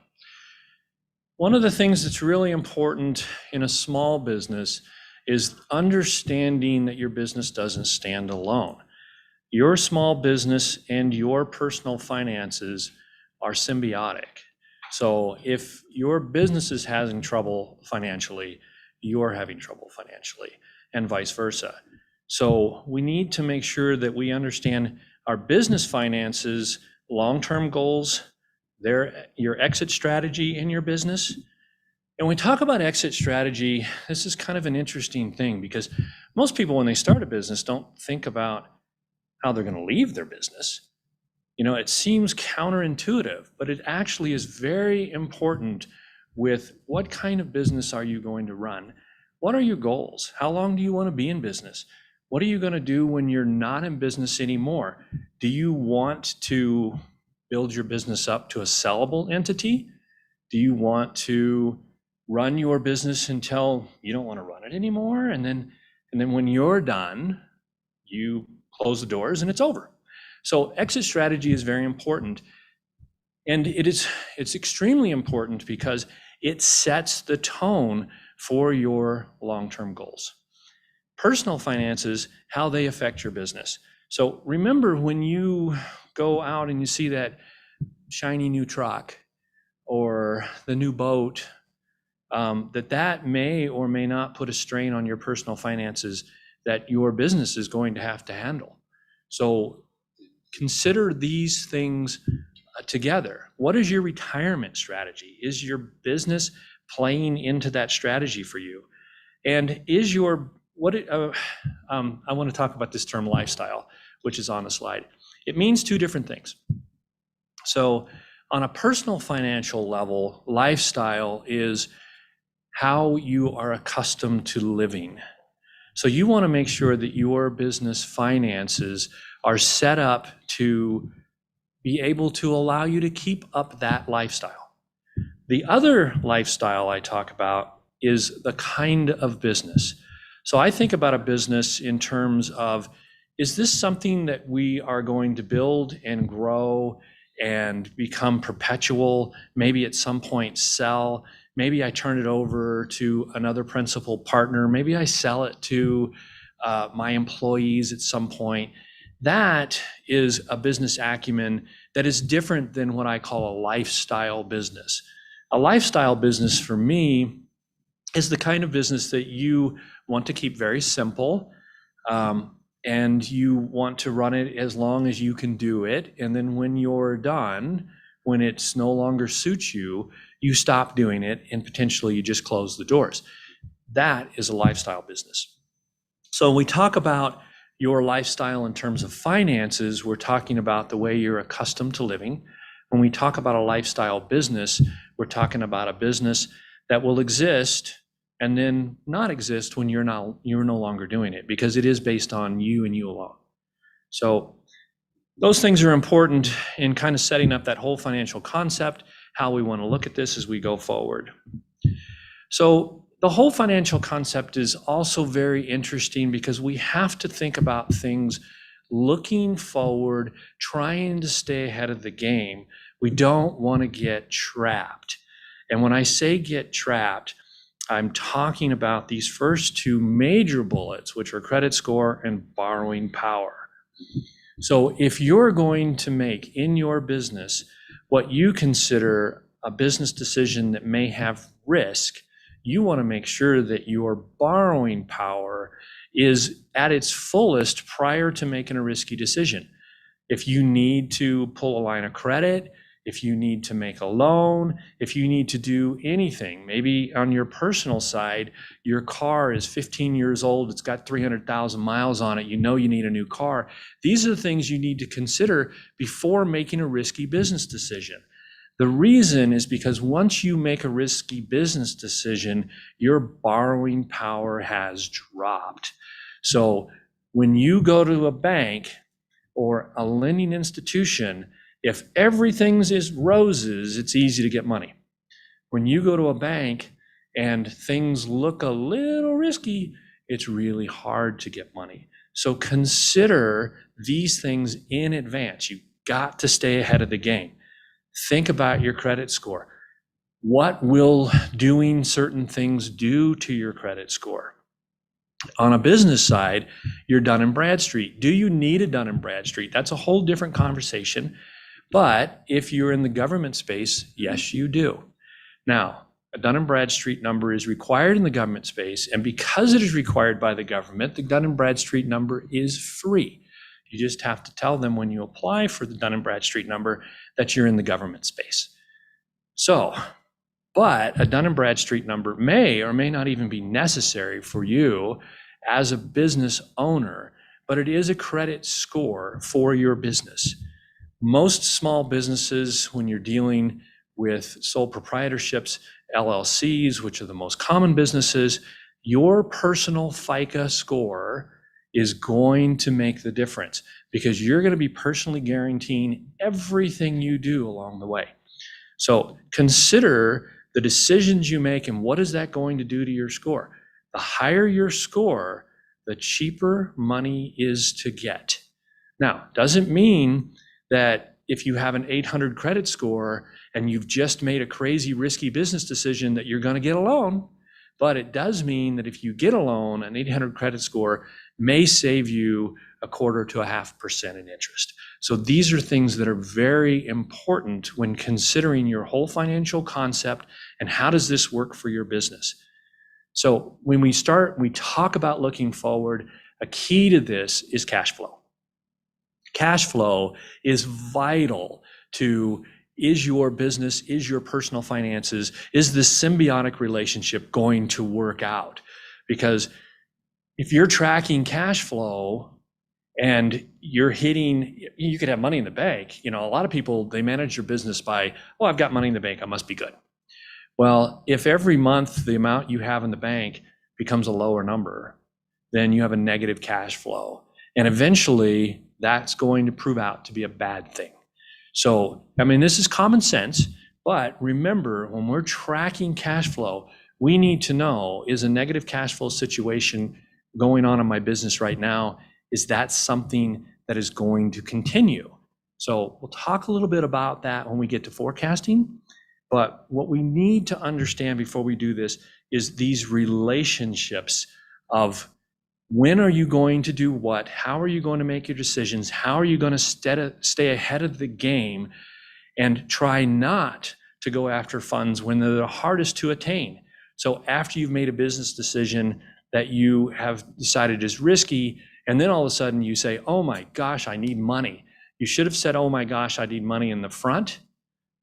[SPEAKER 10] one of the things that's really important in a small business is understanding that your business doesn't stand alone. Your small business and your personal finances are symbiotic. So if your business is having trouble financially, you're having trouble financially, and vice versa. So we need to make sure that we understand our business finances, long-term goals, your exit strategy in your business. And when we talk about exit strategy, this is kind of an interesting thing because most people, when they start a business, don't think about how they're going to leave their business. You know, it seems counterintuitive, but it actually is very important with what kind of business are you going to run? What are your goals? How long do you want to be in business? What are you going to do when you're not in business anymore? Do you want to build your business up to a sellable entity? Do you want to run your business until you don't want to run it anymore? And then when you're done, you close the doors and it's over. So exit strategy is very important. And it's extremely important because it sets the tone for your long-term goals. Personal finances, how they affect your business. So remember when you go out and you see that shiny new truck or the new boat, that may or may not put a strain on your personal finances that your business is going to have to handle. So consider these things together. What is your retirement strategy? Is your business playing into that strategy for you? And is your, I want to talk about this term lifestyle, which is on the slide. It means two different things. So on a personal financial level, lifestyle is how you are accustomed to living. So you want to make sure that your business finances are set up to be able to allow you to keep up that lifestyle. The other lifestyle I talk about is the kind of business. So I think about a business in terms of, is this something that we are going to build and grow and become perpetual, maybe at some point sell, maybe I turn it over to another principal partner, maybe I sell it to my employees at some point. That is a business acumen that is different than what I call a lifestyle business. A lifestyle business for me is the kind of business that you want to keep very simple, and you want to run it as long as you can do it. And then when you're done, when it's no longer suits you, you stop doing it and potentially you just close the doors. That is a lifestyle business. So when we talk about your lifestyle in terms of finances, we're talking about the way you're accustomed to living. When we talk about a lifestyle business, we're talking about a business that will exist and then not exist when you're no longer doing it, because it is based on you and you alone. So those things are important in kind of setting up that whole financial concept, how we want to look at this as we go forward. So the whole financial concept is also very interesting because we have to think about things looking forward, trying to stay ahead of the game. We don't want to get trapped. And when I say get trapped, I'm talking about these first two major bullets, which are credit score and borrowing power. So if you're going to make in your business what you consider a business decision that may have risk, you want to make sure that your borrowing power is at its fullest prior to making a risky decision. If you need to pull a line of credit, if you need to make a loan, if you need to do anything, maybe on your personal side, your car is 15 years old, it's got 300,000 miles on it, you know you need a new car. These are the things you need to consider before making a risky business decision. The reason is because once you make a risky business decision, your borrowing power has dropped. So when you go to a bank or a lending institution, if everything is roses, it's easy to get money. When you go to a bank and things look a little risky, it's really hard to get money. So consider these things in advance. You've got to stay ahead of the game. Think about your credit score. What will doing certain things do to your credit score? On a business side, you're Dun & Bradstreet. Do you need a Dun & Bradstreet? That's a whole different conversation. But if you're in the government space, yes, you do. Now, a Dun & Bradstreet number is required in the government space, and because it is required by the government, the Dun & Bradstreet number is free. You just have to tell them when you apply for the Dun & Bradstreet number that you're in the government space. So, but a Dun & Bradstreet number may or may not even be necessary for you as a business owner, but it is a credit score for your business. Most small businesses, when you're dealing with sole proprietorships, LLCs, which are the most common businesses, your personal FICO score is going to make the difference because you're going to be personally guaranteeing everything you do along the way. So consider the decisions you make and what is that going to do to your score. The higher your score, the cheaper money is to get. Now, doesn't mean that if you have an 800 credit score and you've just made a crazy risky business decision that you're going to get a loan, but it does mean that if you get a loan, an 800 credit score may save you 0.25% to 0.5% in interest. So these are things that are very important when considering your whole financial concept and how does this work for your business. So when we talk about looking forward, a key to this is cash flow. Cash flow is vital to, is your business, is your personal finances, is this symbiotic relationship going to work out? Because if you're tracking cash flow and you're hitting, you could have money in the bank. You know, a lot of people, they manage their business by, oh, I've got money in the bank, I must be good. Well, if every month the amount you have in the bank becomes a lower number, then you have a negative cash flow. And eventually that's going to prove out to be a bad thing. So, I mean, this is common sense, but remember, when we're tracking cash flow, we need to know, is a negative cash flow situation going on in my business right now? Is that something that is going to continue? So we'll talk a little bit about that when we get to forecasting. But what we need to understand before we do this is these relationships of when are you going to do what? How are you going to make your decisions? How are you going to stay ahead of the game and try not to go after funds when they're the hardest to attain? So after you've made a business decision that you have decided is risky, and then all of a sudden you say, oh my gosh, I need money. You should have said, oh my gosh, I need money in the front,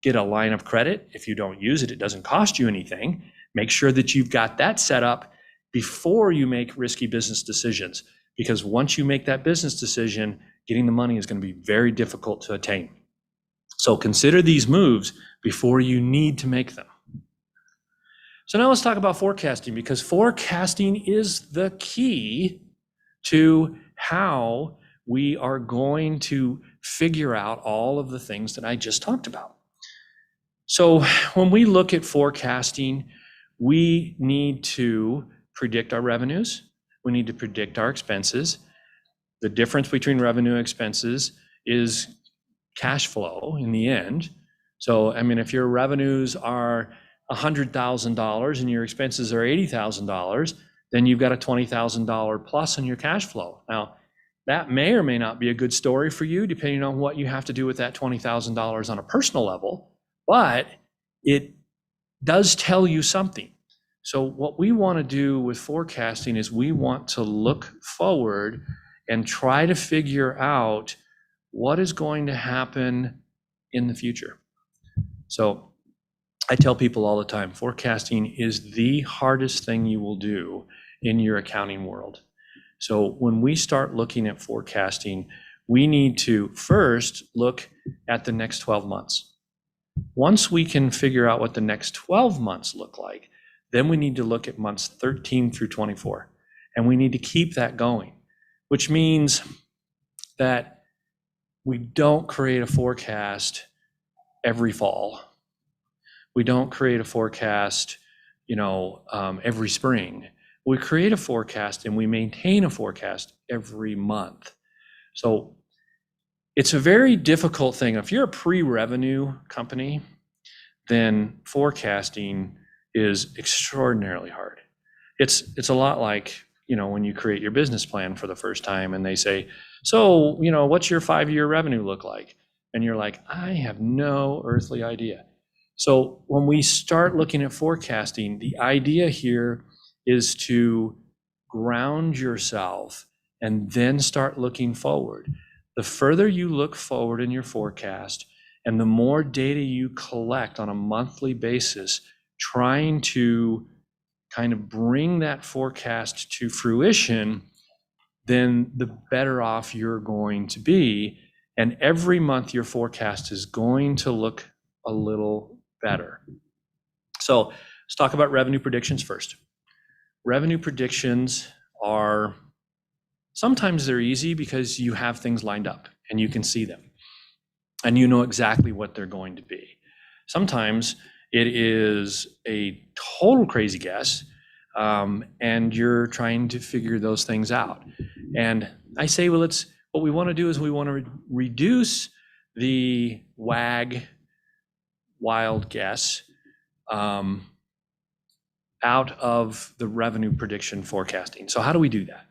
[SPEAKER 10] get a line of credit. If you don't use it, it doesn't cost you anything. Make sure that you've got that set up before you make risky business decisions, because once you make that business decision, getting the money is going to be very difficult to attain. So consider these moves before you need to make them. So now let's talk about forecasting, because forecasting is the key to how we are going to figure out all of the things that I just talked about. So when we look at forecasting, we need to predict our revenues. We need to predict our expenses. The difference between revenue and expenses is cash flow in the end. So, I mean, if your revenues are $100,000 and your expenses are $80,000, then you've got a $20,000 plus in your cash flow. Now, that may or may not be a good story for you, depending on what you have to do with that $20,000 on a personal level, but it does tell you something. So what we want to do with forecasting is we want to look forward and try to figure out what is going to happen in the future. So I tell people all the time, forecasting is the hardest thing you will do in your accounting world. So when we start looking at forecasting, we need to first look at the next 12 months. Once we can figure out what the next 12 months look like, then we need to look at months 13 through 24. And we need to keep that going, which means that we don't create a forecast every fall. We don't create a forecast, every spring. We create a forecast and we maintain a forecast every month. So it's a very difficult thing. If you're a pre-revenue company, then forecasting is extraordinarily hard. It's a lot like, when you create your business plan for the first time and they say, so, what's your 5-year revenue look like? And you're like, I have no earthly idea. So when we start looking at forecasting, the idea here is to ground yourself and then start looking forward. The further you look forward in your forecast and the more data you collect on a monthly basis, trying to kind of bring that forecast to fruition, then the better off you're going to be. And every month your forecast is going to look a little better. So let's talk about revenue predictions first. Revenue predictions are, sometimes they're easy because you have things lined up and you can see them and you know exactly what they're going to be. Sometimes it is a total crazy guess, and you're trying to figure those things out. And I say, well, what we want to do is we want to reduce the WAG, wild guess, out of the revenue prediction forecasting. So how do we do that?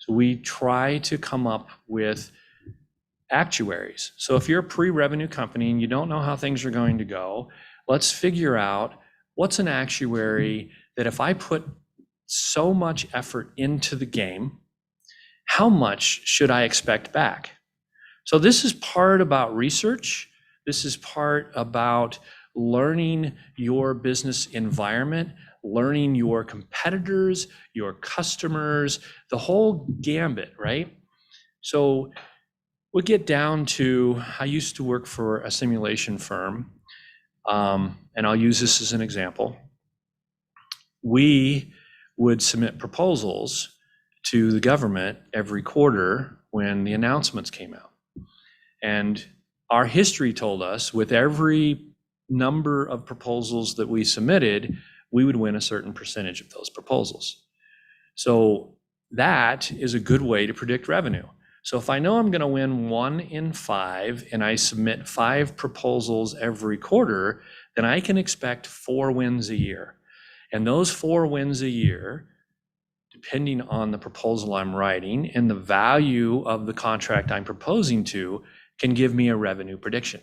[SPEAKER 10] So we try to come up with actuaries. So if you're a pre-revenue company and you don't know how things are going to go, let's figure out what's an actuary that if I put so much effort into the game, how much should I expect back? So this is part about research. This is part about learning your business environment, learning your competitors, your customers, the whole gambit, right? So we get down to, I used to work for a simulation firm, and I'll use this as an example. We would submit proposals to the government every quarter when the announcements came out. And our history told us with every number of proposals that we submitted, we would win a certain percentage of those proposals. So that is a good way to predict revenue. So if I know I'm going to win 1 in 5 and I submit 5 proposals every quarter, then I can expect 4 wins a year. And those 4 wins a year, depending on the proposal I'm writing and the value of the contract I'm proposing to, can give me a revenue prediction.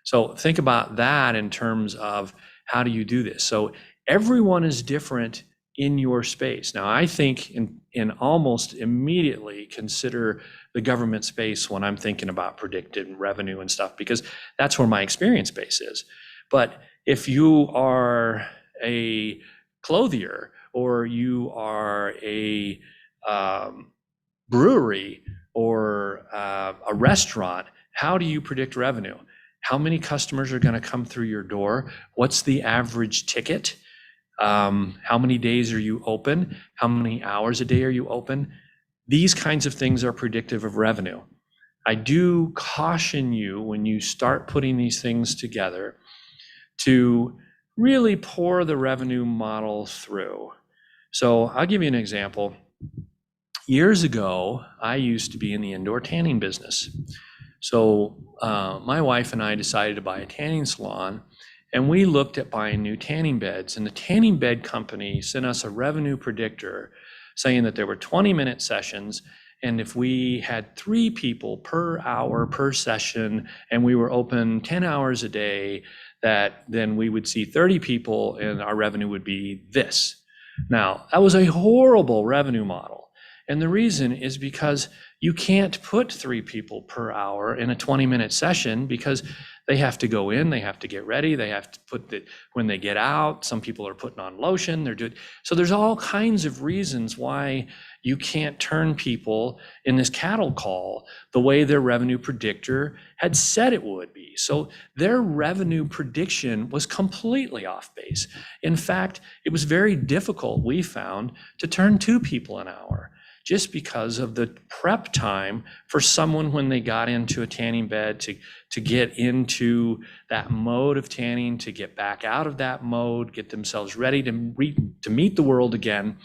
[SPEAKER 10] So think about that in terms of how do you do this? So everyone is different in your space. Now, I think in almost immediately consider the government space when I'm thinking about predicted revenue and stuff, because that's where my experience base is. But if you are a clothier, or you are a brewery, or a restaurant, how do you predict revenue? How many customers are going to come through your door? What's the average ticket? How many days are you open? How many hours a day are you open? These kinds of things are predictive of revenue. I do caution you, when you start putting these things together, to really pour the revenue model through. So I'll give you an example. Years ago, I used to be in the indoor tanning business. So my wife and I decided to buy a tanning salon, and we looked at buying new tanning beds, and the tanning bed company sent us a revenue predictor saying that there were 20-minute sessions, and if we had 3 people per hour per session, and we were open 10 hours a day, that then we would see 30 people and our revenue would be this. Now, that was a horrible revenue model. And the reason is because you can't put 3 people per hour in a 20-minute session, because they have to go in, they have to get ready, they have to put when they get out, some people are putting on lotion, so there's all kinds of reasons why you can't turn people in this cattle call the way their revenue predictor had said it would be. So their revenue prediction was completely off base. In fact, it was very difficult, we found, to turn 2 people an hour, just because of the prep time for someone when they got into a tanning bed to get into that mode of tanning, to get back out of that mode, get themselves ready to meet the world again.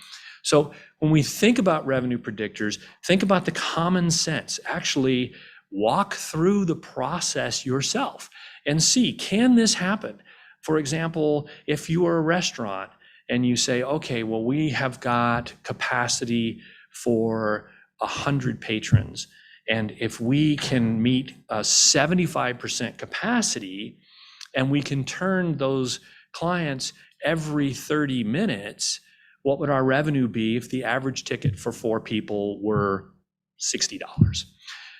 [SPEAKER 10] So when we think about revenue predictors, think about the common sense. Actually walk through the process yourself and see, can this happen? For example, if you are a restaurant and you say, okay, well, we have got capacity for 100 patrons. And if we can meet a 75% capacity, and we can turn those clients every 30 minutes, what would our revenue be if the average ticket for 4 people were $60?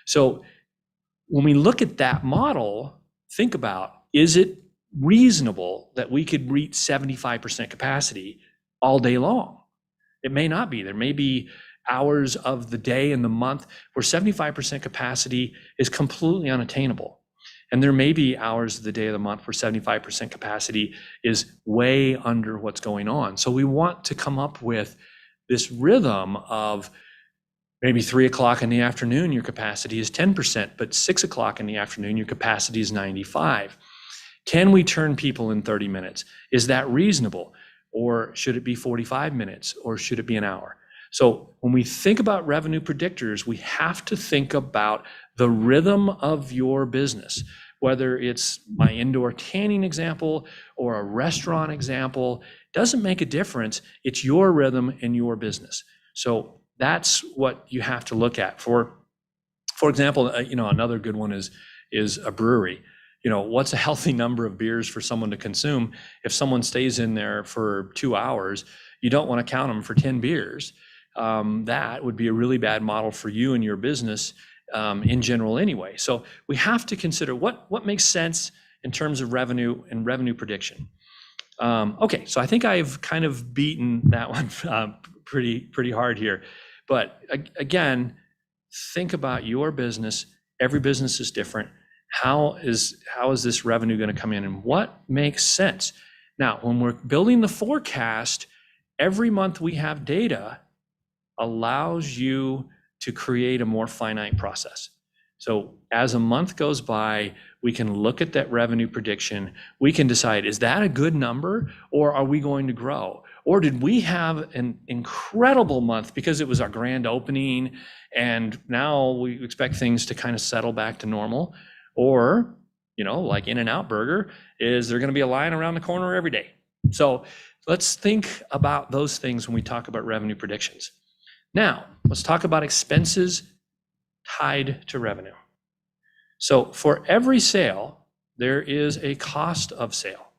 [SPEAKER 10] So when we look at that model, think about, is it reasonable that we could reach 75% capacity all day long? It may not be. There may be hours of the day and the month where 75% capacity is completely unattainable. And there may be hours of the day of the month where 75% capacity is way under what's going on. So we want to come up with this rhythm of maybe 3 o'clock in the afternoon, your capacity is 10%, but 6 o'clock in the afternoon, your capacity is 95. Can we turn people in 30 minutes? Is that reasonable? Or should it be 45 minutes? Or should it be an hour? So when we think about revenue predictors, we have to think about the rhythm of your business, whether it's my indoor tanning example or a restaurant example, doesn't make a difference. It's your rhythm and your business. So that's what you have to look at. For example, another good one is a brewery. What's a healthy number of beers for someone to consume? If someone stays in there for 2 hours, you don't want to count them for 10 beers. That would be a really bad model for you and your business in general anyway. So we have to consider what makes sense in terms of revenue and revenue prediction. Okay, so I think I've kind of beaten that one pretty hard here. But again, think about your business. Every business is different. How is this revenue going to come in, and what makes sense? Now, when we're building the forecast, every month we have data allows you to create a more finite process. So as a month goes by, we can look at that revenue prediction. We can decide, is that a good number, or are we going to grow? Or did we have an incredible month because it was our grand opening and now we expect things to kind of settle back to normal? Or, like In-N-Out Burger, is there going to be a line around the corner every day? So let's think about those things when we talk about revenue predictions. Now, let's talk about expenses tied to revenue. So for every sale, there is a cost of sale.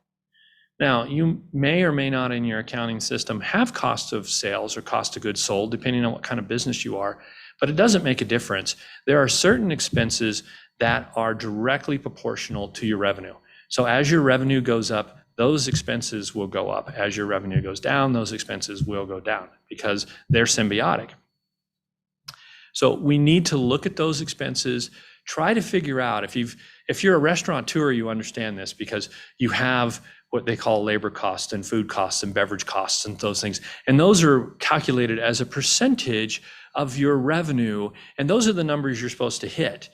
[SPEAKER 10] Now, you may or may not in your accounting system have cost of sales or cost of goods sold, depending on what kind of business you are, but it doesn't make a difference. There are certain expenses that are directly proportional to your revenue. So as your revenue goes up, those expenses will go up. As your revenue goes down, those expenses will go down because they're symbiotic. So we need to look at those expenses, try to figure out if you're a restaurateur, you understand this because you have what they call labor costs and food costs and beverage costs and those things. And those are calculated as a percentage of your revenue. And those are the numbers you're supposed to hit.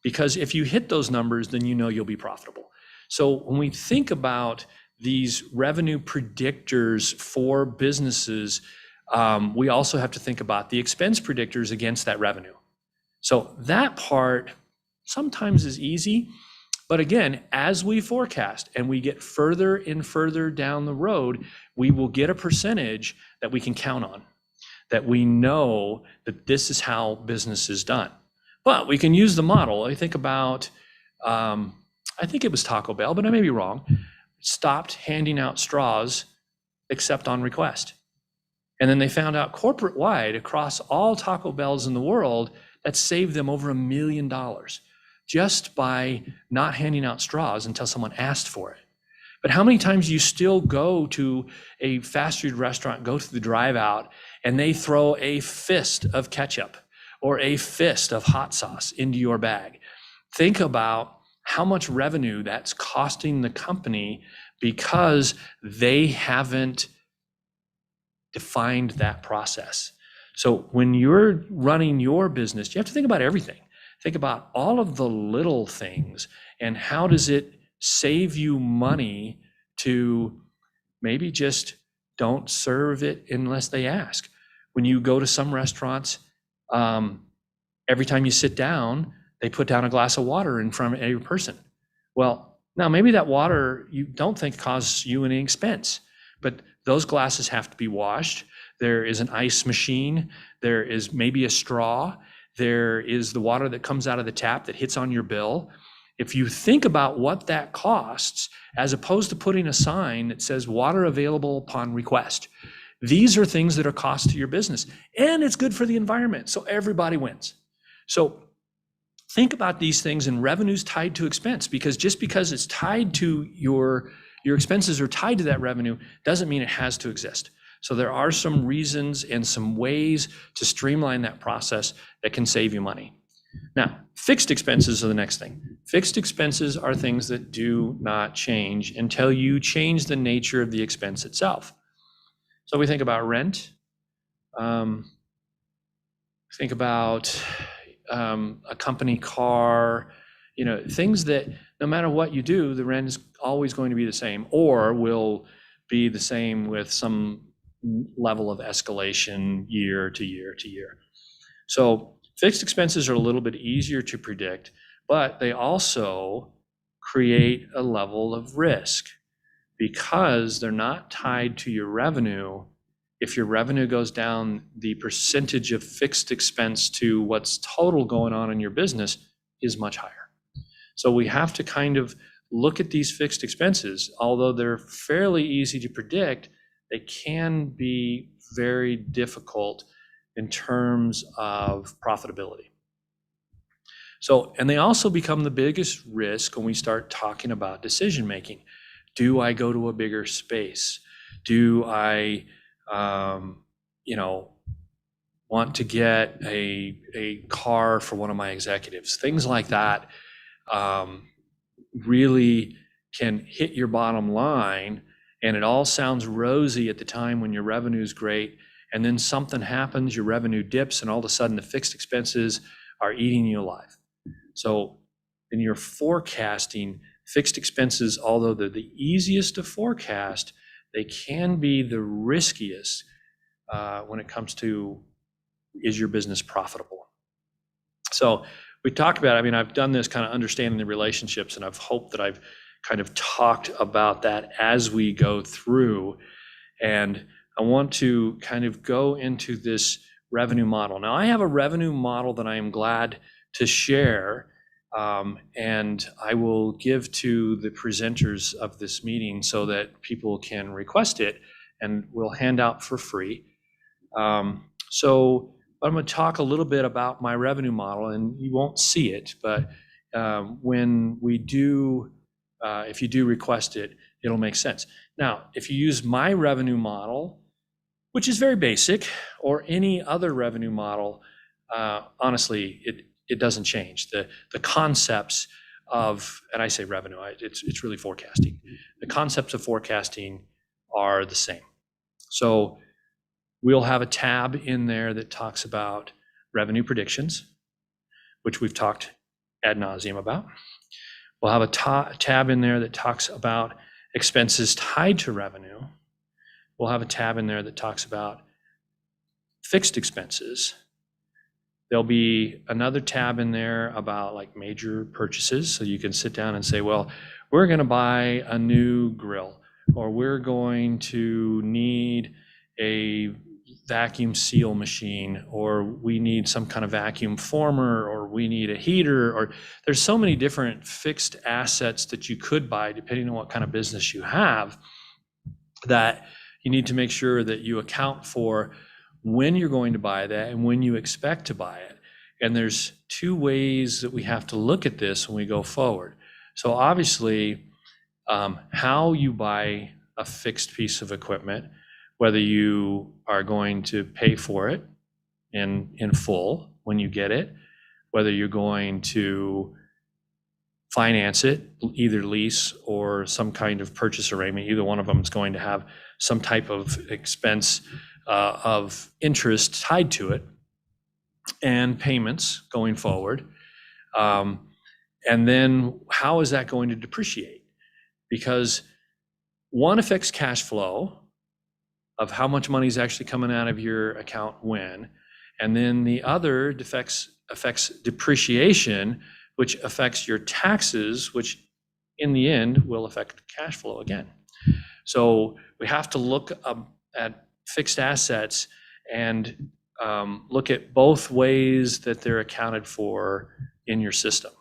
[SPEAKER 10] Because if you hit those numbers, then you know you'll be profitable. So when we think about these revenue predictors for businesses, we also have to think about the expense predictors against that revenue. So that part sometimes is easy. But again, as we forecast and we get further and further down the road, we will get a percentage that we can count on, that we know that this is how business is done. But we can use the model. I think about, I think it was Taco Bell, but I may be wrong, stopped handing out straws except on request. And then they found out corporate-wide across all Taco Bells in the world, that saved them over $1 million just by not handing out straws until someone asked for it. But how many times you still go to a fast food restaurant, go to the drive out, and they throw a fist of ketchup or a fist of hot sauce into your bag? Think about how much revenue that's costing the company because they haven't defined that process. So when you're running your business, you have to think about everything. Think about all of the little things and how does it save you money to maybe just don't serve it unless they ask. When you go to some restaurants, every time you sit down, they put down a glass of water in front of every person. Well, now maybe that water you don't think causes you any expense, but those glasses have to be washed. There is an ice machine. There is maybe a straw. There is the water that comes out of the tap that hits on your bill. If you think about what that costs, as opposed to putting a sign that says water available upon request, these are things that are cost to your business, and it's good for the environment, so everybody wins. So think about these things and revenues tied to expense, because just because it's tied to your expenses are tied to that revenue doesn't mean it has to exist. So there are some reasons and some ways to streamline that process that can save you money. Now, fixed expenses are the next thing. Fixed expenses are things that do not change until you change the nature of the expense itself. So we think about rent, think about a company car, things that no matter what you do, the rent is always going to be the same or will be the same with some level of escalation year to year to year. So fixed expenses are a little bit easier to predict, but they also create a level of risk because they're not tied to your revenue. If your revenue goes down, the percentage of fixed expense to what's total going on in your business is much higher. So we have to kind of look at these fixed expenses. Although they're fairly easy to predict, they can be very difficult in terms of profitability. So, and they also become the biggest risk when we start talking about decision making. Do I go to a bigger space? Do I, want to get a car for one of my executives? Things like that really can hit your bottom line, and it all sounds rosy at the time when your revenue is great, and then something happens, your revenue dips, and all of a sudden the fixed expenses are eating you alive. So in your forecasting, fixed expenses, although they're the easiest to forecast, they can be the riskiest when it comes to, is your business profitable? So we talked about, I've done this kind of understanding the relationships, and I've hoped that I've kind of talked about that as we go through. And I want to kind of go into this revenue model. Now, I have a revenue model that I am glad to share And I will give to the presenters of this meeting so that people can request it, and we'll hand out for free. So I'm going to talk a little bit about my revenue model, and you won't see it, but when we do, if you do request it, it'll make sense. Now, if you use my revenue model, which is very basic, or any other revenue model, honestly, it doesn't change. The concepts of, and I say revenue, it's really forecasting. The concepts of forecasting are the same. So we'll have a tab in there that talks about revenue predictions, which we've talked ad nauseum about. We'll have a tab in there that talks about expenses tied to revenue. We'll have a tab in there that talks about fixed expenses. There'll be another tab in there about like major purchases. So you can sit down and say, well, we're going to buy a new grill, or we're going to need a vacuum seal machine, or we need some kind of vacuum former, or we need a heater, or there's so many different fixed assets that you could buy depending on what kind of business you have, that you need to make sure that you account for when you're going to buy that and when you expect to buy it. And there's two ways that we have to look at this when we go forward. So obviously, how you buy a fixed piece of equipment, whether you are going to pay for it in full when you get it, whether you're going to finance it, either lease or some kind of purchase arrangement, either one of them is going to have some type of expense of interest tied to it and payments going forward. And then how is that going to depreciate? Because one affects cash flow of how much money is actually coming out of your account when, and then the other affects depreciation, which affects your taxes, which in the end will affect cash flow again. So we have to look at fixed assets and look at both ways that they're accounted for in your system.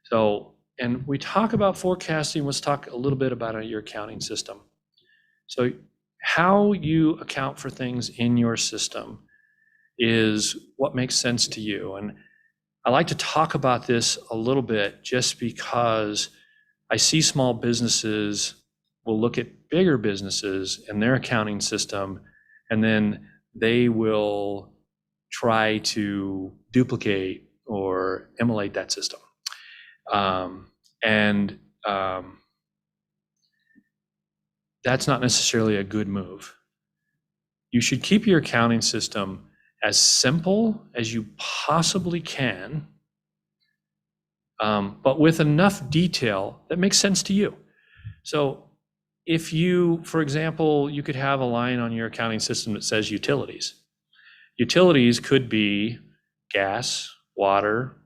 [SPEAKER 10] So, and we talk about forecasting, let's talk a little bit about your accounting system. So how you account for things in your system is what makes sense to you. And I like to talk about this a little bit just because I see small businesses will look at bigger businesses and their accounting system, and then they will try to duplicate or emulate that system. That's not necessarily a good move. You should keep your accounting system as simple as you possibly can, but with enough detail that makes sense to you. So if you, for example, you could have a line on your accounting system that says utilities. Utilities could be gas, water,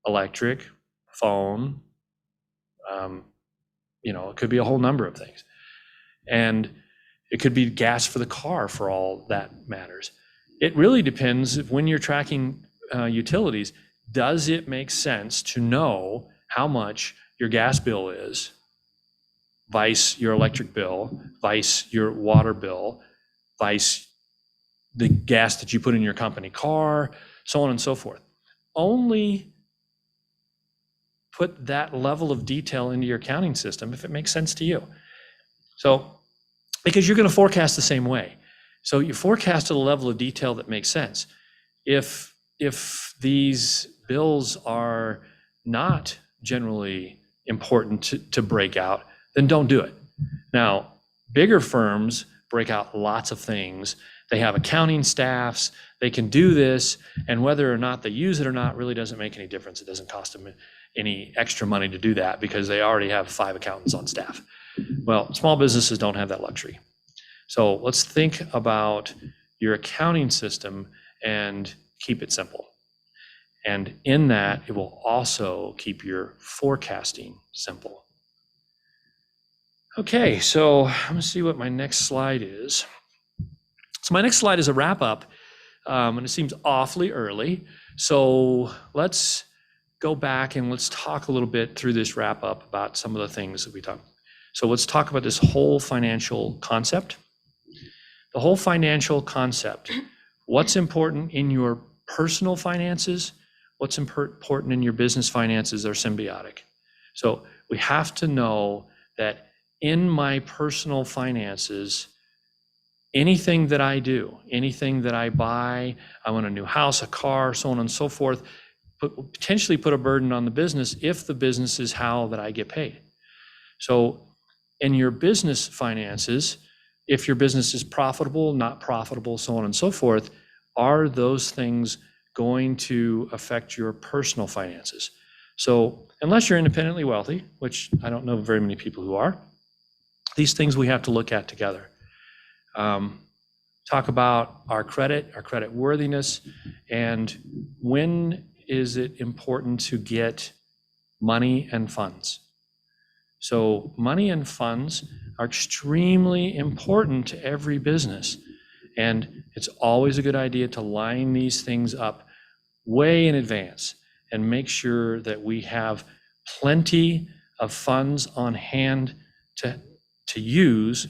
[SPEAKER 10] electric, phone, it could be a whole number of things. And it could be gas for the car for all that matters. It really depends if when you're tracking utilities, does it make sense to know how much your gas bill is, vice your electric bill, vice your water bill, vice the gas that you put in your company car, so on and so forth. Only put that level of detail into your accounting system if it makes sense to you. So, because you're going to forecast the same way. So you forecast at a level of detail that makes sense. If these bills are not generally important to break out, then don't do it. Now, bigger firms break out lots of things. They have accounting staffs, they can do this, and whether or not they use it or not really doesn't make any difference. It doesn't cost them any extra money to do that because they already have 5 accountants on staff. Well, small businesses don't have that luxury. So let's think about your accounting system and keep it simple. And in that, it will also keep your forecasting simple. Okay, so I'm gonna see what my next slide is. So my next slide is a wrap up, and it seems awfully early. So let's go back and let's talk a little bit through this wrap up about some of the things that we talked. So let's talk about this whole financial concept. The whole financial concept. What's important in your personal finances? What's important in your business finances are symbiotic. So we have to know that in my personal finances, anything that I do, anything that I buy, I want a new house, a car, so on and so forth, potentially put a burden on the business if the business is how that I get paid. So in your business finances, if your business is profitable, not profitable, so on and so forth, are those things going to affect your personal finances? So unless you're independently wealthy, which I don't know very many people who are, these things we have to look at together. Talk about our credit worthiness, and when is it important to get money and funds? So money and funds are extremely important to every business. And it's always a good idea to line these things up way in advance and make sure that we have plenty of funds on hand to use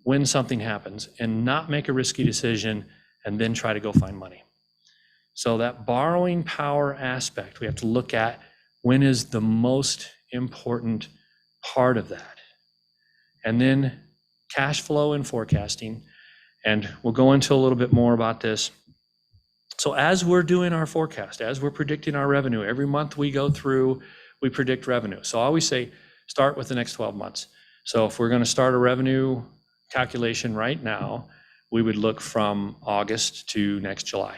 [SPEAKER 10] when something happens, and not make a risky decision and then try to go find money. So that borrowing power aspect, we have to look at when is the most important part of that. And then cash flow and forecasting. And we'll go into a little bit more about this. So as we're doing our forecast, as we're predicting our revenue, every month we go through, we predict revenue. So I always say, start with the next 12 months. So if we're going to start a revenue calculation right now, we would look from August to next July.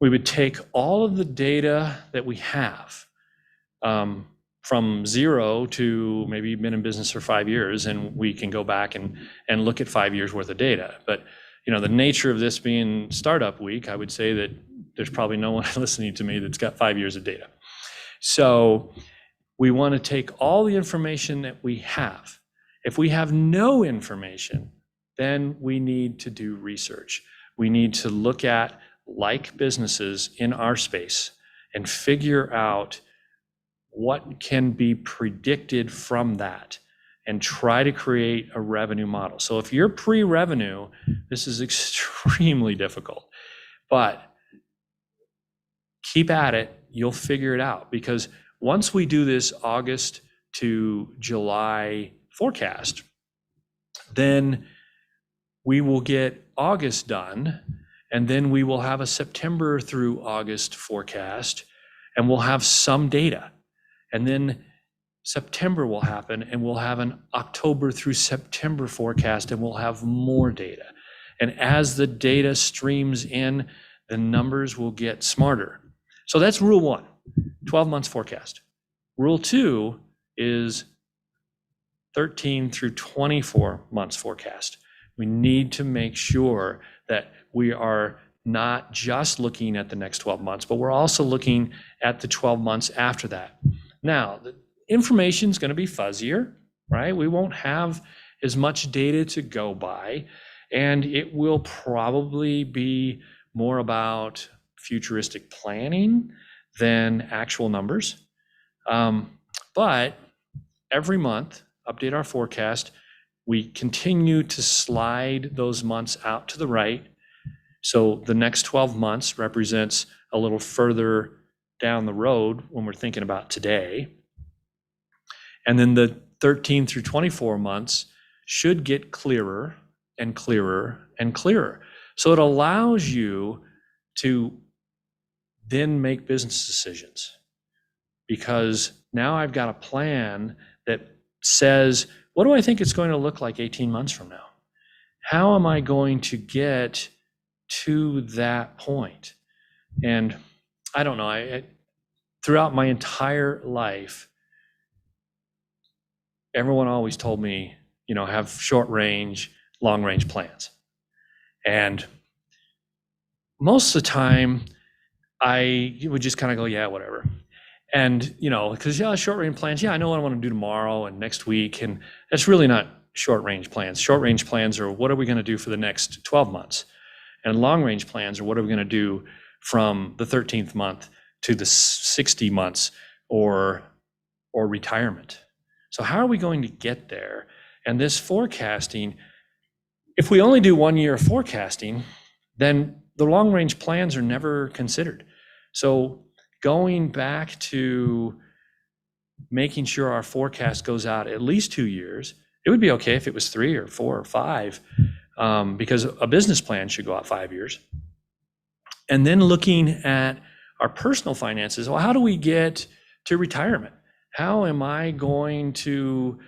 [SPEAKER 10] We would take all of the data that we have from 0 to maybe you've been in business for 5 years, and we can go back and look at 5 years worth of data. But the nature of this being startup week, I would say that there's probably no one listening to me that's got 5 years of data. So we want to take all the information that we have. If we have no information, then we need to do research. We need to look at like businesses in our space and figure out what can be predicted from that and try to create a revenue model. So if you're pre-revenue, this is extremely difficult, but keep at it, you'll figure it out. Because once we do this August to July forecast, then we will get August done, and then we will have a September through August forecast, and we'll have some data. And then September will happen, and we'll have an October through September forecast, and we'll have more data. And as the data streams in, the numbers will get smarter. So that's rule 1, 12 months forecast. Rule 2 is 13 through 24 months forecast. We need to make sure that we are not just looking at the next 12 months, but we're also looking at the 12 months after that. Now, the information is going to be fuzzier, right? We won't have as much data to go by, and it will probably be more about futuristic planning than actual numbers. But every month, update our forecast. We continue to slide those months out to the right. So the next 12 months represents a little further down the road when we're thinking about today. And then the 13 through 24 months should get clearer and clearer and clearer. So it allows you to then make business decisions, because now I've got a plan that says, what do I think it's going to look like 18 months from now? How am I going to get to that point? And I don't know, throughout my entire life, everyone always told me, have short range, long range plans. And most of the time I would just kind of go, yeah, whatever. And, because short range plans, I know what I want to do tomorrow and next week. And that's really not short range plans. Short range plans are, what are we going to do for the next 12 months? And long range plans are, what are we going to do from the 13th month to the 60 months or retirement. So how are we going to get there? And this forecasting, if we only do 1 year of forecasting, then the long range plans are never considered. So going back to making sure our forecast goes out at least 2 years, it would be okay if it was 3 or 4 or 5, because a business plan should go out 5 years. And then looking at our personal finances, well, how do we get to retirement? How am I going to,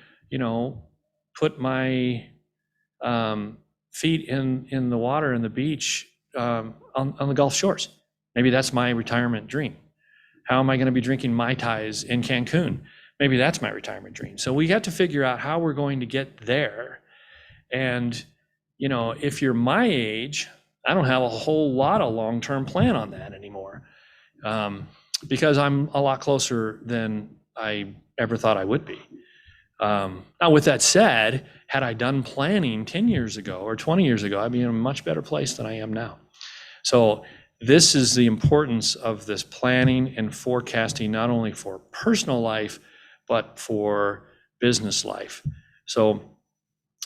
[SPEAKER 10] put my feet in the water and the beach on the Gulf Shores? Maybe that's my retirement dream. How am I going to be drinking Mai Tais in Cancun? Maybe that's my retirement dream. So we have to figure out how we're going to get there. And, if you're my age, I don't have a whole lot of long-term plan on that anymore, because I'm a lot closer than I ever thought I would be. Now, with that said, had I done planning 10 years ago or 20 years ago, I'd be in a much better place than I am now. So this is the importance of this planning and forecasting, not only for personal life, but for business life. So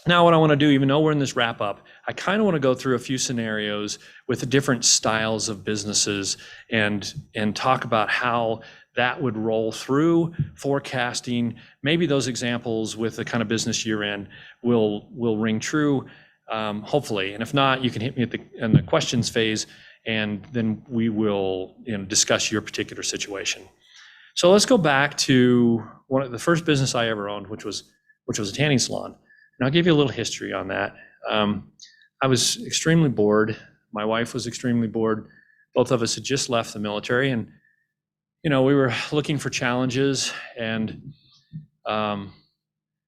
[SPEAKER 10] now what I want to do, even though we're in this wrap up, I kind of want to go through a few scenarios with the different styles of businesses and talk about how that would roll through forecasting. Maybe those examples with the kind of business you're in will ring true, hopefully. And if not, you can hit me in the questions phase, and then we will discuss your particular situation. So let's go back to one of the first business I ever owned, which was a tanning salon. And I'll give you a little history on that. I was extremely bored. My wife was extremely bored. Both of us had just left the military, and we were looking for challenges. And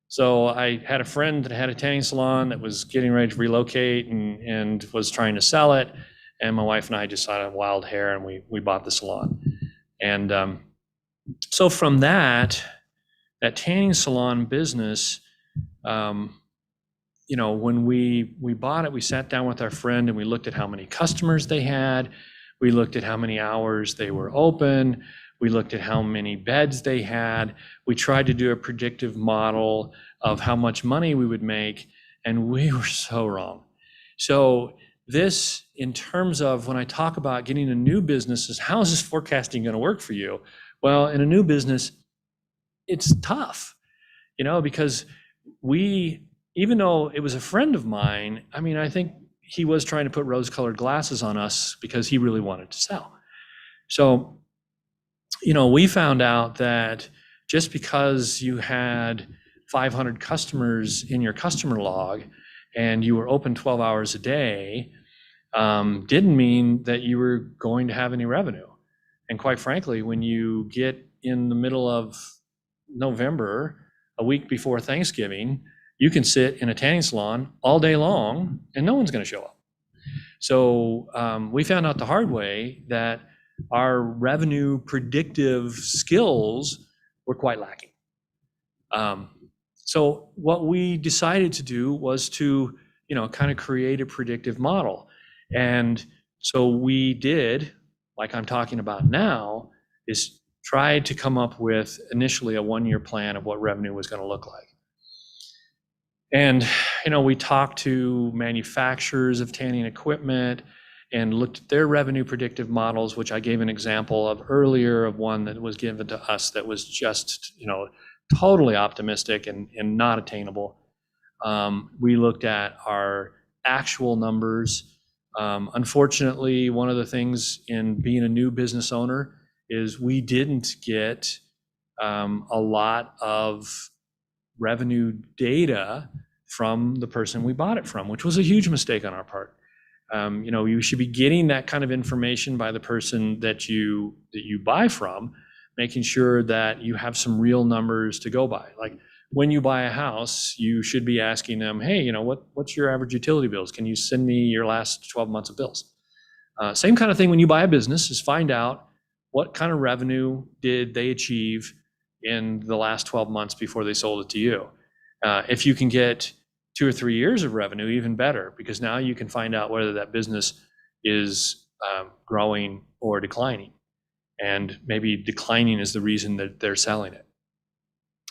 [SPEAKER 10] so I had a friend that had a tanning salon that was getting ready to relocate and was trying to sell it. And my wife and I decided wild hair, and we bought the salon. And so from that tanning salon business, when we bought it, we sat down with our friend and we looked at how many customers they had. We looked at how many hours they were open. We looked at how many beds they had. We tried to do a predictive model of how much money we would make, and we were so wrong. So this, in terms of when I talk about getting a new business, is how is this forecasting going to work for you? Well, in a new business, it's tough, because even though it was a friend of mine, I think he was trying to put rose-colored glasses on us because he really wanted to sell. So, we found out that just because you had 500 customers in your customer log and you were open 12 hours a day, didn't mean that you were going to have any revenue. And quite frankly, when you get in the middle of November, a week before Thanksgiving, you can sit in a tanning salon all day long and no one's going to show up. So we found out the hard way that our revenue predictive skills were quite lacking. So what we decided to do was to, kind of create a predictive model. And so we did, like I'm talking about now, is tried to come up with initially a 1-year plan of what revenue was going to look like. And, we talked to manufacturers of tanning equipment and looked at their revenue predictive models, which I gave an example of earlier of one that was given to us that was just, totally optimistic and not attainable. We looked at our actual numbers. Unfortunately, one of the things in being a new business owner is we didn't get a lot of revenue data from the person we bought it from, which was a huge mistake on our part. You should be getting that kind of information by the person that you buy from, making sure that you have some real numbers to go by. Like when you buy a house, you should be asking them, hey, what's your average utility bills? Can you send me your last 12 months of bills? Same kind of thing when you buy a business, is find out what kind of revenue did they achieve in the last 12 months before they sold it to you. If you can get 2 or 3 years of revenue, even better, because now you can find out whether that business is growing or declining. and maybe declining is the reason that they're selling it.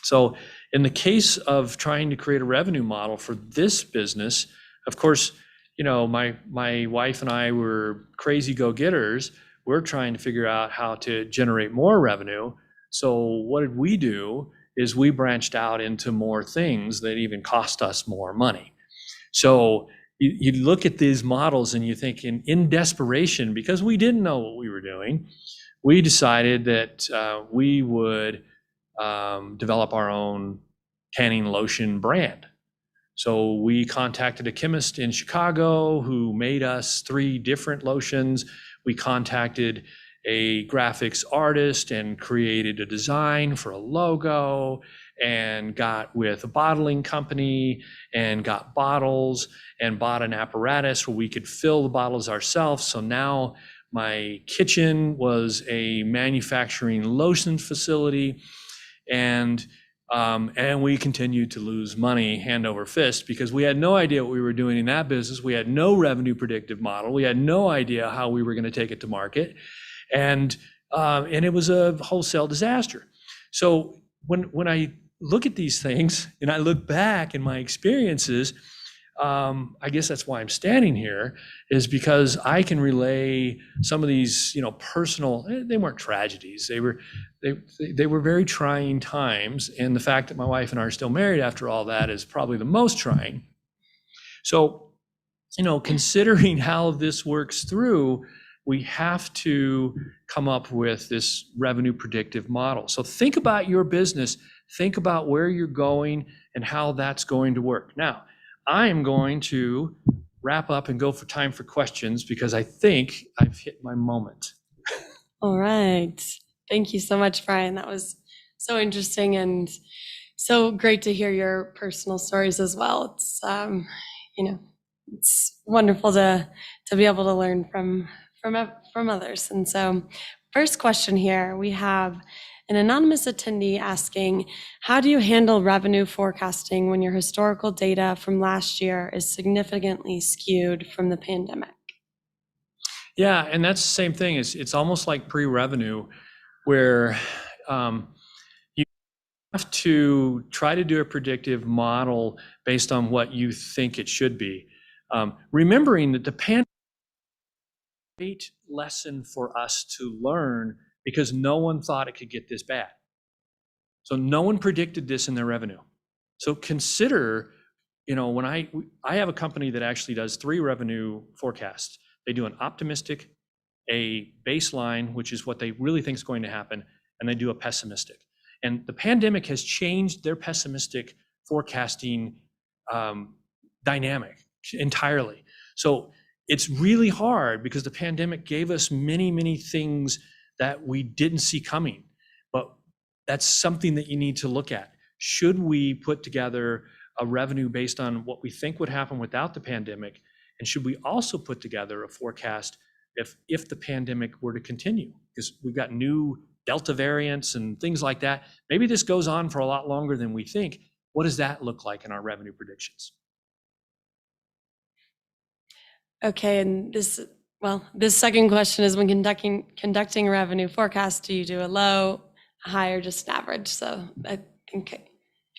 [SPEAKER 10] So in the case of trying to create a revenue model for this business, of course, my wife and I were crazy go-getters. We're trying to figure out how to generate more revenue. So what did we do is we branched out into more things that even cost us more money. So you look at these models and you think in desperation, because we didn't know what we were doing, we decided that we would develop our own tanning lotion brand. So we contacted a chemist in Chicago who made us 3 different lotions. We contacted a graphics artist and created a design for a logo, and got with a bottling company and got bottles and bought an apparatus where we could fill the bottles ourselves. So now my kitchen was a manufacturing lotion facility, and we continued to lose money hand over fist because we had no idea what we were doing in that business. We had no revenue predictive model. We had no idea how we were going to take it to market, and it was a wholesale disaster. So when I look at these things and I look back in my experiences, I guess that's why I'm standing here, is because I can relay some of these, personal, they weren't tragedies. They were very trying times. And the fact that my wife and I are still married after all that is probably the most trying. So, considering how this works through, we have to come up with this revenue predictive model. So think about your business, think about where you're going and how that's going to work. Now, I am going to wrap up and go for time for questions because I think I've hit my moment.
[SPEAKER 4] All right. Thank you so much, Brian. That was so interesting and so great to hear your personal stories as well. It's, it's wonderful to be able to learn from others. And so first question here, we have an anonymous attendee asking, how do you handle revenue forecasting when your historical data from last year is significantly skewed from the pandemic?
[SPEAKER 10] Yeah, and that's the same thing. It's almost like pre-revenue, where you have to try to do a predictive model based on what you think it should be. Remembering that the pandemic is a great lesson for us to learn, because no one thought it could get this bad. So no one predicted this in their revenue. So consider, when I have a company that actually does 3 revenue forecasts. They do an optimistic, a baseline, which is what they really think is going to happen, and they do a pessimistic. And the pandemic has changed their pessimistic forecasting dynamic entirely. So it's really hard because the pandemic gave us many, many things that we didn't see coming, but that's something that you need to look at. Should we put together a revenue based on what we think would happen without the pandemic? And should we also put together a forecast if the pandemic were to continue? Because we've got new Delta variants and things like that. Maybe this goes on for a lot longer than we think. What does that look like in our revenue predictions?
[SPEAKER 4] Okay, and this second question is, when conducting a revenue forecast, do you do a low, a high, or just an average? So I think if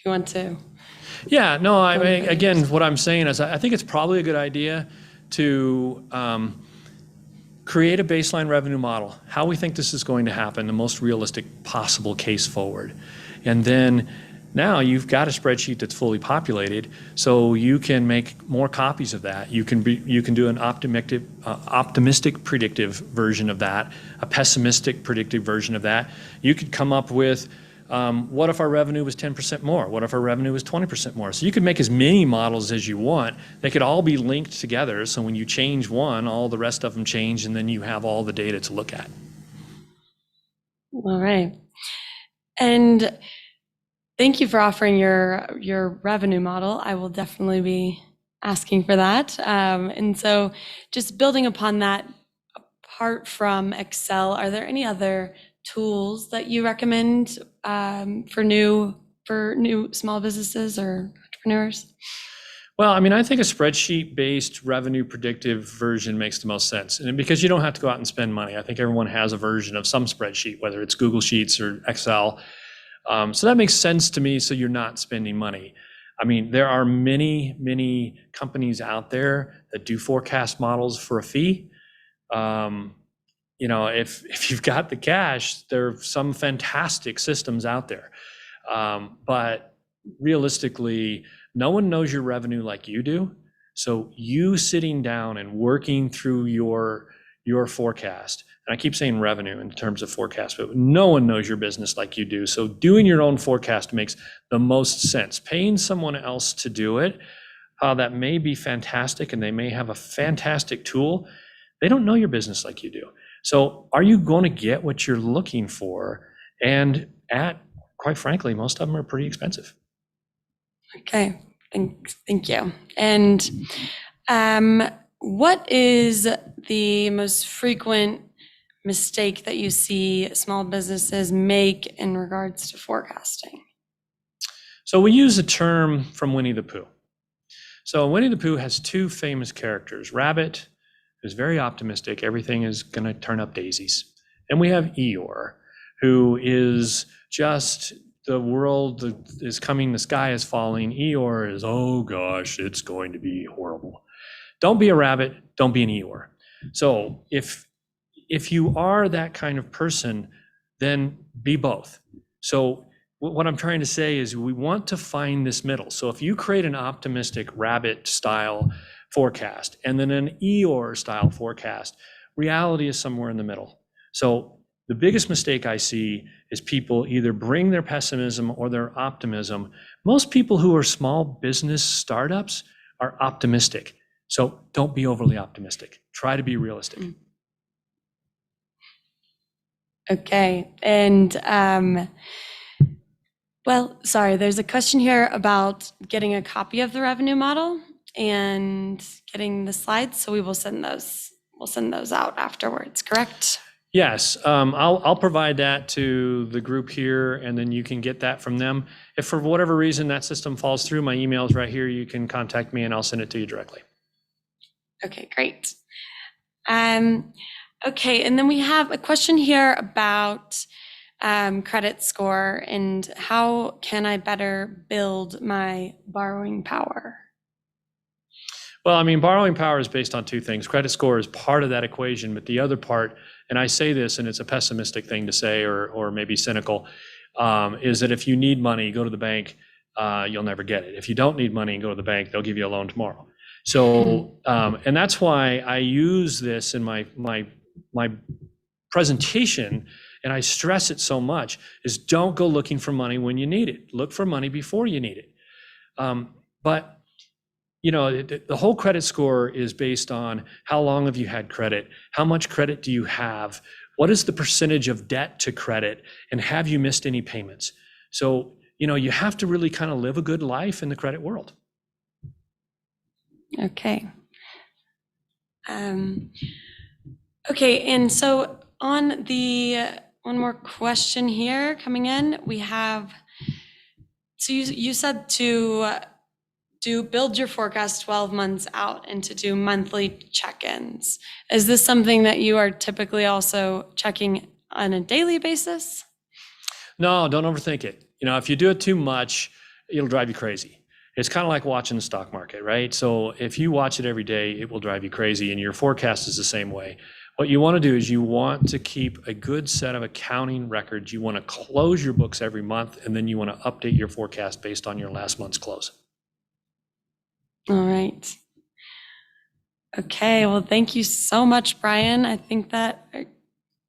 [SPEAKER 4] you want to.
[SPEAKER 10] Yeah, no, I mean, again, what I'm saying is I think it's probably a good idea to create a baseline revenue model, how we think this is going to happen, the most realistic possible case forward. And then now you've got a spreadsheet that's fully populated, so you can make more copies of that. You can do an optimistic predictive version of that, a pessimistic predictive version of that. You could come up with what if our revenue was 10% more? What if our revenue was 20% more? So you could make as many models as you want. They could all be linked together, so when you change one, all the rest of them change, and then you have all the data to look at.
[SPEAKER 4] All right. And thank you for offering your revenue model. I will definitely be asking for that. And so just building upon that, apart from Excel, are there any other tools that you recommend for new small businesses or entrepreneurs?
[SPEAKER 10] Well, I mean, I think a spreadsheet-based revenue predictive version makes the most sense. And because you don't have to go out and spend money. I think everyone has a version of some spreadsheet, whether it's Google Sheets or Excel. So that makes sense to me, so you're not spending money. I mean, there are many, many companies out there that do forecast models for a fee. If you've got the cash, there are some fantastic systems out there. But realistically, no one knows your revenue like you do. So you sitting down and working through your forecast, and I keep saying revenue in terms of forecast, but no one knows your business like you do. So doing your own forecast makes the most sense. Paying someone else to do it, that may be fantastic, and they may have a fantastic tool. They don't know your business like you do. So are you going to get what you're looking for? And quite frankly, most of them are pretty expensive.
[SPEAKER 4] Okay, thank you. And what is the most frequent mistake that you see small businesses make in regards to forecasting?
[SPEAKER 10] So we use a term from Winnie the Pooh. So Winnie the Pooh has two famous characters: Rabbit, who's very optimistic, everything is going to turn up daisies. And we have Eeyore, who is just, the world is coming, the sky is falling. Eeyore is, oh gosh, it's going to be horrible. Don't be a rabbit, don't be an Eeyore. So if you are that kind of person, then be both. So what I'm trying to say is we want to find this middle. So if you create an optimistic rabbit style forecast and then an Eeyore style forecast, reality is somewhere in the middle. So the biggest mistake I see is people either bring their pessimism or their optimism. Most people who are small business startups are optimistic. So don't be overly optimistic. Try to be realistic.
[SPEAKER 4] Okay, and well, sorry, there's a question here about getting a copy of the revenue model and getting the slides. So we will send those. We'll send those out afterwards, correct?
[SPEAKER 10] Yes, I'll provide that to the group here, and then you can get that from them. If for whatever reason that system falls through, my email is right here. You can contact me and I'll send it to you directly.
[SPEAKER 4] Okay, great. Okay, and then we have a question here about credit score and how can I better build my borrowing power?
[SPEAKER 10] Well, I mean, borrowing power is based on two things. Credit score is part of that equation, but the other part, and I say this, and it's a pessimistic thing to say, or maybe cynical, is that if you need money, go to the bank, you'll never get it. If you don't need money and go to the bank, they'll give you a loan tomorrow. So, and that's why I use this in my presentation, and I stress it so much, is don't go looking for money when you need it. Look for money before you need it. But you know, the whole credit score is based on how long have you had credit, how much credit do you have, what is the percentage of debt to credit, and have you missed any payments? So, you know, you have to really kind of live a good life in the credit world.
[SPEAKER 4] Okay. Okay, and so on the one more question here coming in, we have, so you said to build your forecast 12 months out and to do monthly check-ins. Is this something that you are typically also checking on a daily basis?
[SPEAKER 10] No, don't overthink it. You know, if you do it too much, it'll drive you crazy. It's kind of like watching the stock market, right? So if you watch it every day, it will drive you crazy, and your forecast is the same way. What you want to do is you want to keep a good set of accounting records. You want to close your books every month, and then you want to update your forecast based on your last month's close.
[SPEAKER 4] All right. Okay, well, thank you so much, Brian. I think that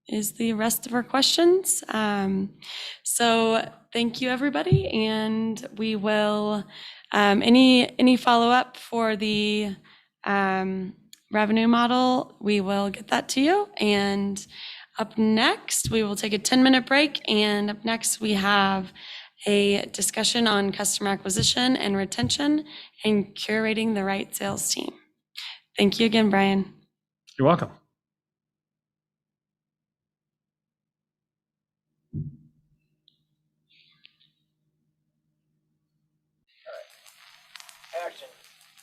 [SPEAKER 4] is the rest of our questions. So thank you, everybody. And we will, any follow-up for the revenue model, we will get that to you. And up next, we will take a 10-minute break. And up next, we have a discussion on customer acquisition and retention and curating the right sales team. Thank you again, Brian.
[SPEAKER 10] You're welcome. Action.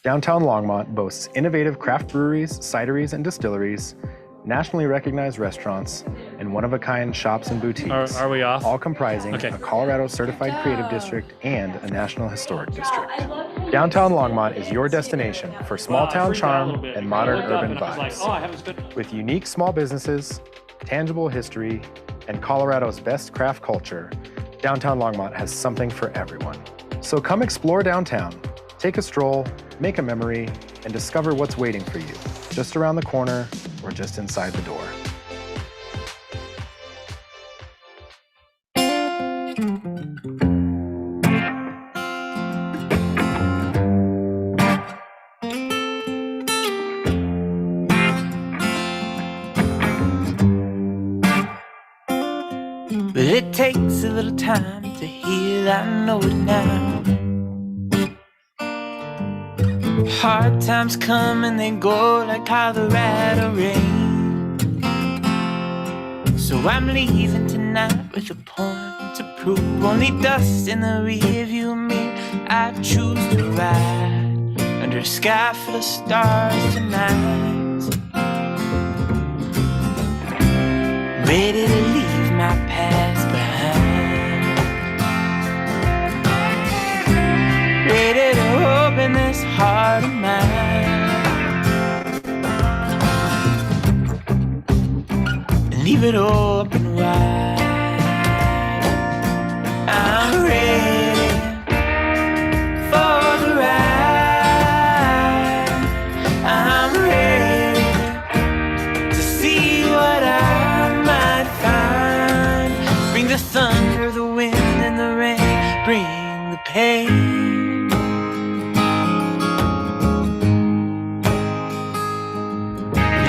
[SPEAKER 11] Downtown Longmont boasts innovative craft breweries, cideries, and distilleries, nationally recognized restaurants, and one-of-a-kind shops and boutiques.
[SPEAKER 10] Are we off?
[SPEAKER 11] All comprising
[SPEAKER 10] Okay.
[SPEAKER 11] a Colorado Certified Creative District and a National Historic District. Downtown Longmont is your destination for small-town charm and modern urban vibes. With unique small businesses, tangible history, and Colorado's best craft culture, Downtown Longmont has something for everyone. So come explore downtown, take a stroll, make a memory, and discover what's waiting for you, just around the corner or just inside the door.
[SPEAKER 1] But it takes a little time to heal, I know it now. Hard times come and they go like Colorado rain. So I'm leaving tonight with a point to prove. Only dust in the rearview mirror. I choose to ride under a sky full of stars tonight. Ready to leave my past behind. Ready to open this heart of mine and leave it open wide. I'm ready for the ride. I'm ready to see what I might find. Bring the thunder, the wind, and the rain. Bring the pain.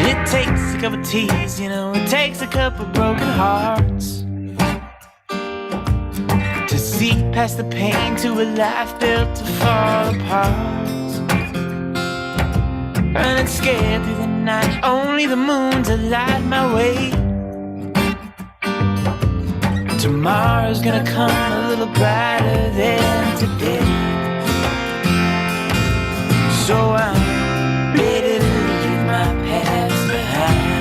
[SPEAKER 1] It takes a couple tears, you know, it takes a couple broken hearts to see past the pain to a life built to fall apart. Running scared through the night, only the moon to light my way. Tomorrow's gonna come a little brighter than today. So I'm ready to leave my past behind.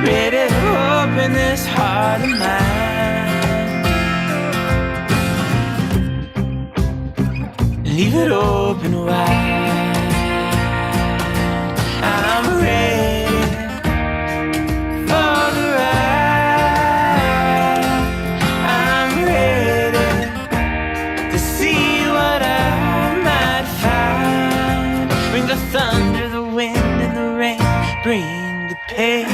[SPEAKER 1] Ready to open this heart of mine. Leave it open wide. I'm ready for the ride. I'm ready to see what I might find. Bring the thunder, the wind, and the rain. Bring the pain.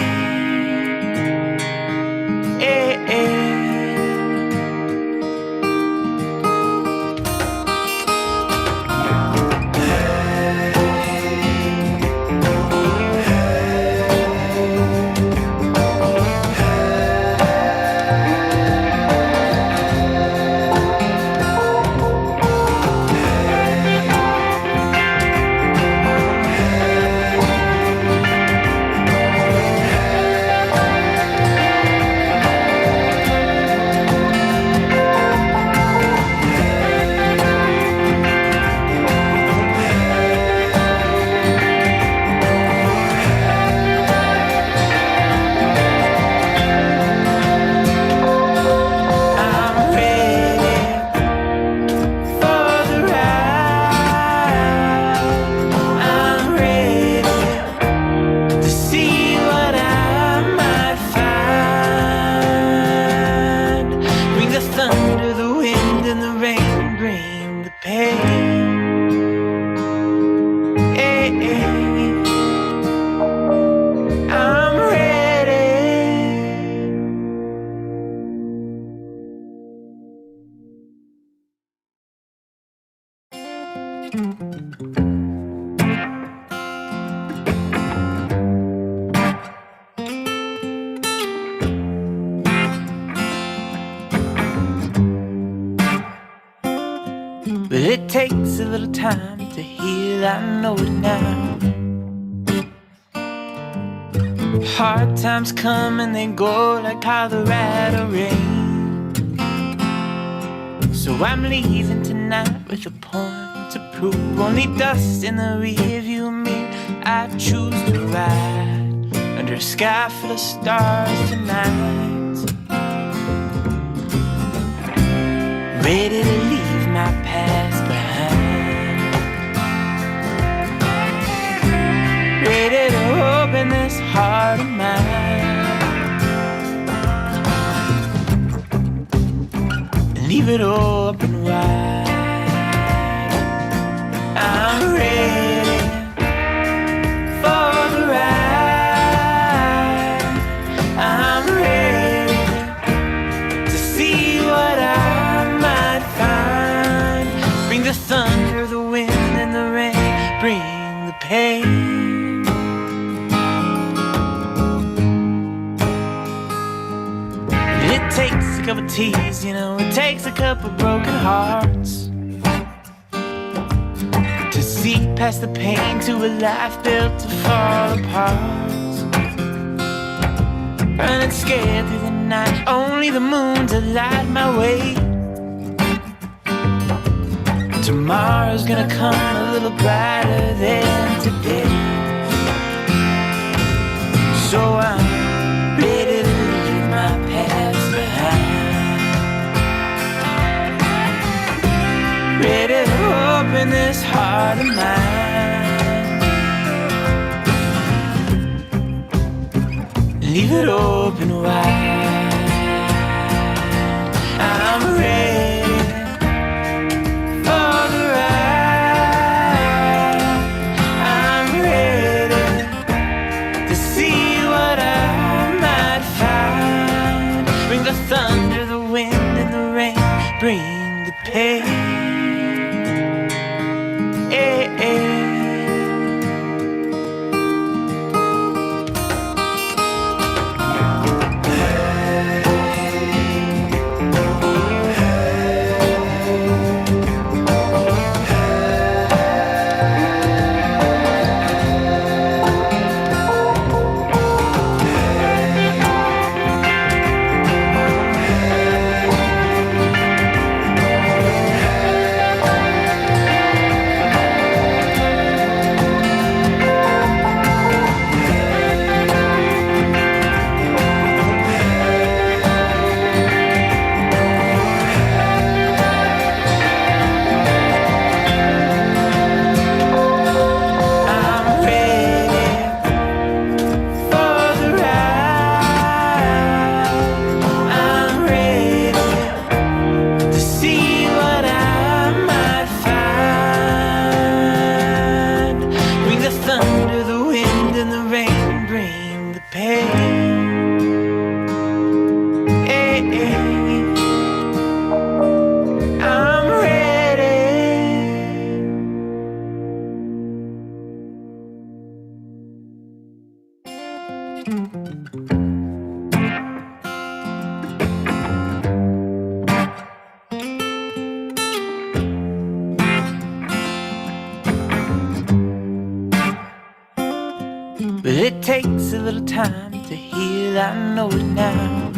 [SPEAKER 1] But it takes a little time to heal, I know it now. Hard times come and they go like Colorado rain. So I'm leaving tonight with a point to prove. Only dust in the rearview mirror. I choose to ride under a sky full of stars tonight. Ready to leave my past behind. Ready to open this heart of mine and leave it open wide. I'm ready for the ride. I'm ready to see what I might find. Bring the thunder, the wind, and the rain. Bring the pain. It takes a couple teas, you know, it takes a couple broken hearts to see past the pain to a life built to fall apart. Running scared through the night, only the moon to light my way. Tomorrow's gonna come a little brighter than today. So I'm ready to leave my past behind. Ready to open this heart of mine. Leave it open wide. I'm ready for the ride. I'm ready to see what I might find. Bring the thunder, the wind, and the rain. Bring the pain. But it takes a little time to heal, I know it now.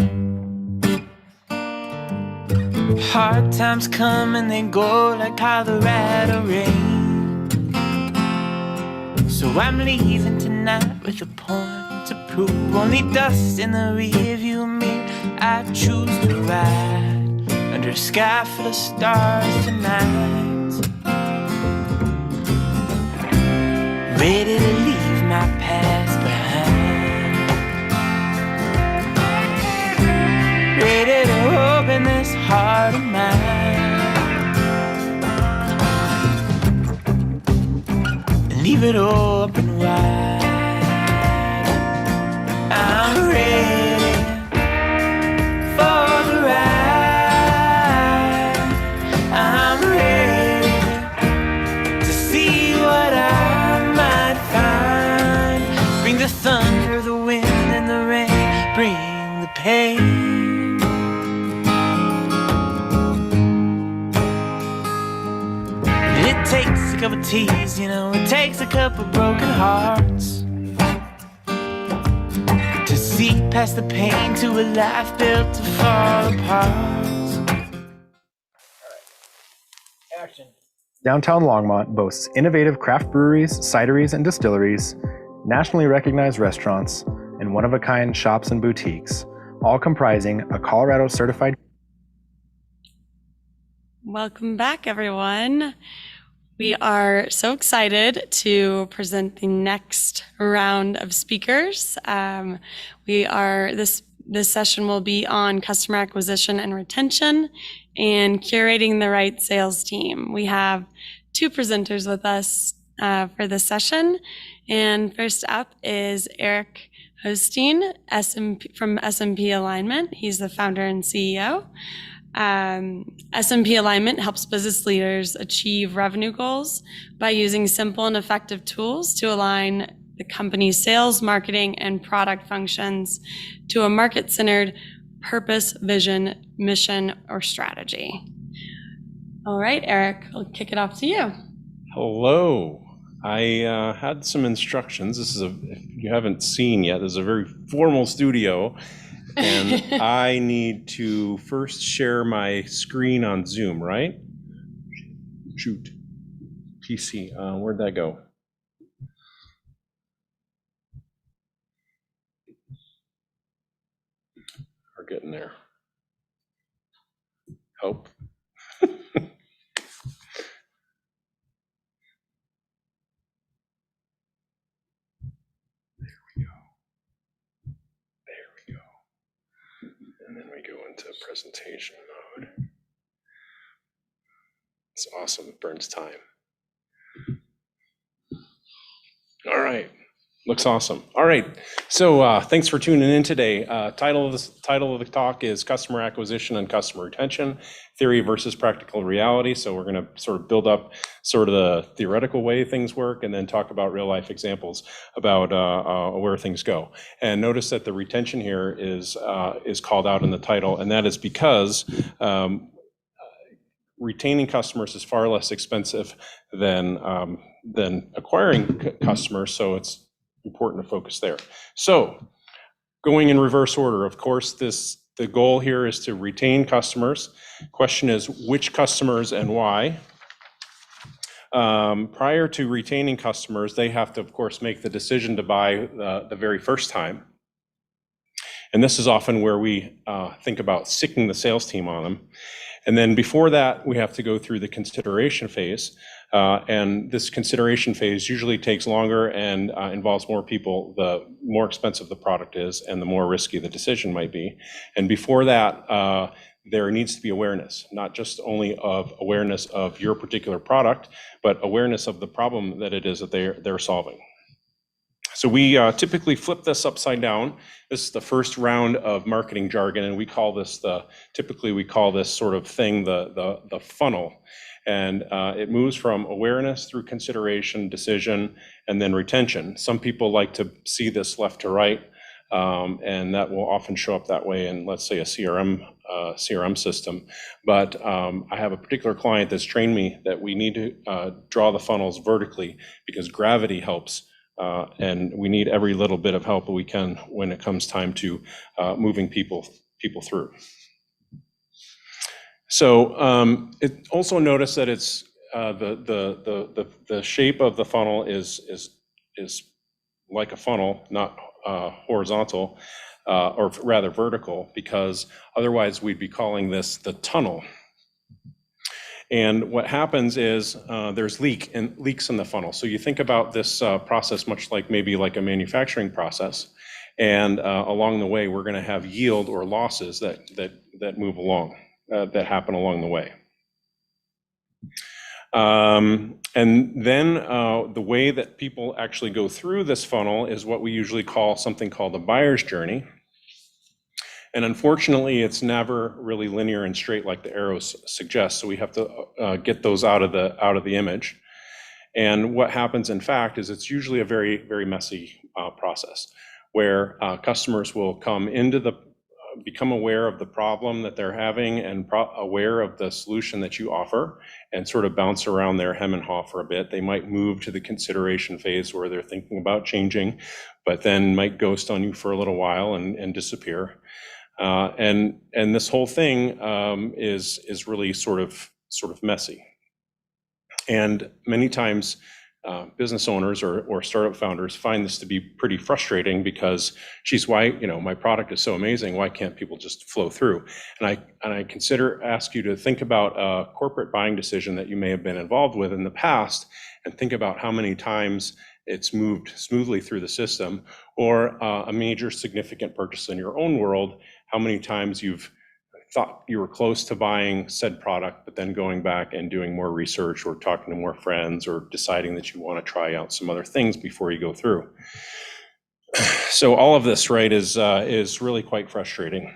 [SPEAKER 1] Hard times come and they go like Colorado rain. So I'm leaving tonight with a point to prove. Only dust in the rearview mirror. I choose to ride under a sky full of stars tonight. Ready to leave my past behind. Ready to open this heart of mine and leave it open wide. I'm ready for the ride. I'm ready to see what I might find. Bring the thunder, the wind, and the rain. Bring the pain. It takes a couple teas, you know, it takes a couple broken hearts to see past the pain to a life built to fall apart.
[SPEAKER 11] Downtown Longmont boasts innovative craft breweries, cideries, and distilleries, nationally recognized restaurants, and one-of-a-kind shops and boutiques, all comprising a Colorado certified.
[SPEAKER 4] Welcome back, everyone. We are so excited to present the next round of speakers. This session will be on customer acquisition and retention and curating the right sales team. We have two presenters with us for this session. And first up is Eric Hosteen from SMP Alignment. He's the founder and CEO. SMP Alignment helps business leaders achieve revenue goals by using simple and effective tools to align the company's sales, marketing, and product functions to a market-centered purpose, vision, mission, or strategy. All right, Eric, I'll kick it off to you.
[SPEAKER 12] Hello. I had some instructions. This is if you haven't seen yet, this is a very formal studio. And I need to first share my screen on Zoom, right? Shoot. PC. Where'd that go? We're getting there. Hope. And then we go into presentation mode. It's awesome, it burns time. All right, looks awesome. All right, so thanks for tuning in today. Title of the talk is Customer Acquisition and Customer Retention, Theory versus Practical Reality. So we're gonna sort of build up sort of the theoretical way things work and then talk about real life examples about where things go. And notice that the retention here is called out in the title, and that is because retaining customers is far less expensive than acquiring customers, so it's important to focus there. So going in reverse order, of course, the goal here is to retain customers. Question is which customers and why. Prior to retaining customers, they have to, of course, make the decision to buy the very first time. And this is often where we think about sicking the sales team on them. And then before that, we have to go through the consideration phase. And this consideration phase usually takes longer and involves more people, the more expensive the product is and the more risky the decision might be. And before that, there needs to be awareness, not just only of awareness of your particular product, but awareness of the problem that it is that they're solving. So we typically flip this upside down. This is the first round of marketing jargon, and we call this typically we call this sort of thing the funnel. And it moves from awareness through consideration, decision, and then retention. Some people like to see this left to right, and that will often show up that way in, let's say, a CRM system. But I have a particular client that's trained me that we need to draw the funnels vertically because gravity helps. And we need every little bit of help we can when it comes time to moving people through. So it also notice that it's the shape of the funnel is like a funnel, not horizontal, or rather vertical, because otherwise we'd be calling this the tunnel. And what happens is there's leaks in the funnel. So you think about this process much like maybe like a manufacturing process, and along the way we're going to have yield or losses that move along, that happen along the way. And then the way that people actually go through this funnel is what we usually call something called a buyer's journey. And unfortunately, it's never really linear and straight like the arrows suggest. So we have to get those out of the image. And what happens, in fact, is it's usually a very, very messy process where customers will come into become aware of the problem that they're having and aware of the solution that you offer and sort of bounce around there, hem and haw for a bit. They might move to the consideration phase where they're thinking about changing, but then might ghost on you for a little while and disappear. And this whole thing is really sort of messy. And many times business owners or startup founders find this to be pretty frustrating because, geez, why, my product is so amazing, why can't people just flow through? And I ask you to think about a corporate buying decision that you may have been involved with in the past, and think about how many times it's moved smoothly through the system, or a major significant purchase in your own world, how many times you've thought you were close to buying said product, but then going back and doing more research or talking to more friends or deciding that you want to try out some other things before you go through. So all of this, right, is really quite frustrating.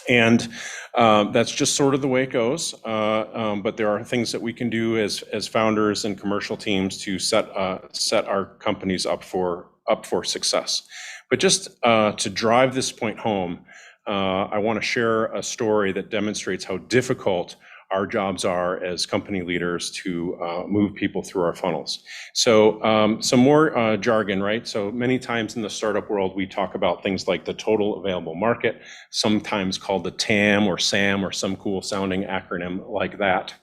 [SPEAKER 12] And that's just sort of the way it goes. But there are things that we can do as founders and commercial teams to set our companies up for success. But just to drive this point home, I want to share a story that demonstrates how difficult our jobs are as company leaders to move people through our funnels. So some more jargon, right? So many times in the startup world, we talk about things like the total available market, sometimes called the TAM or SAM or some cool sounding acronym like that.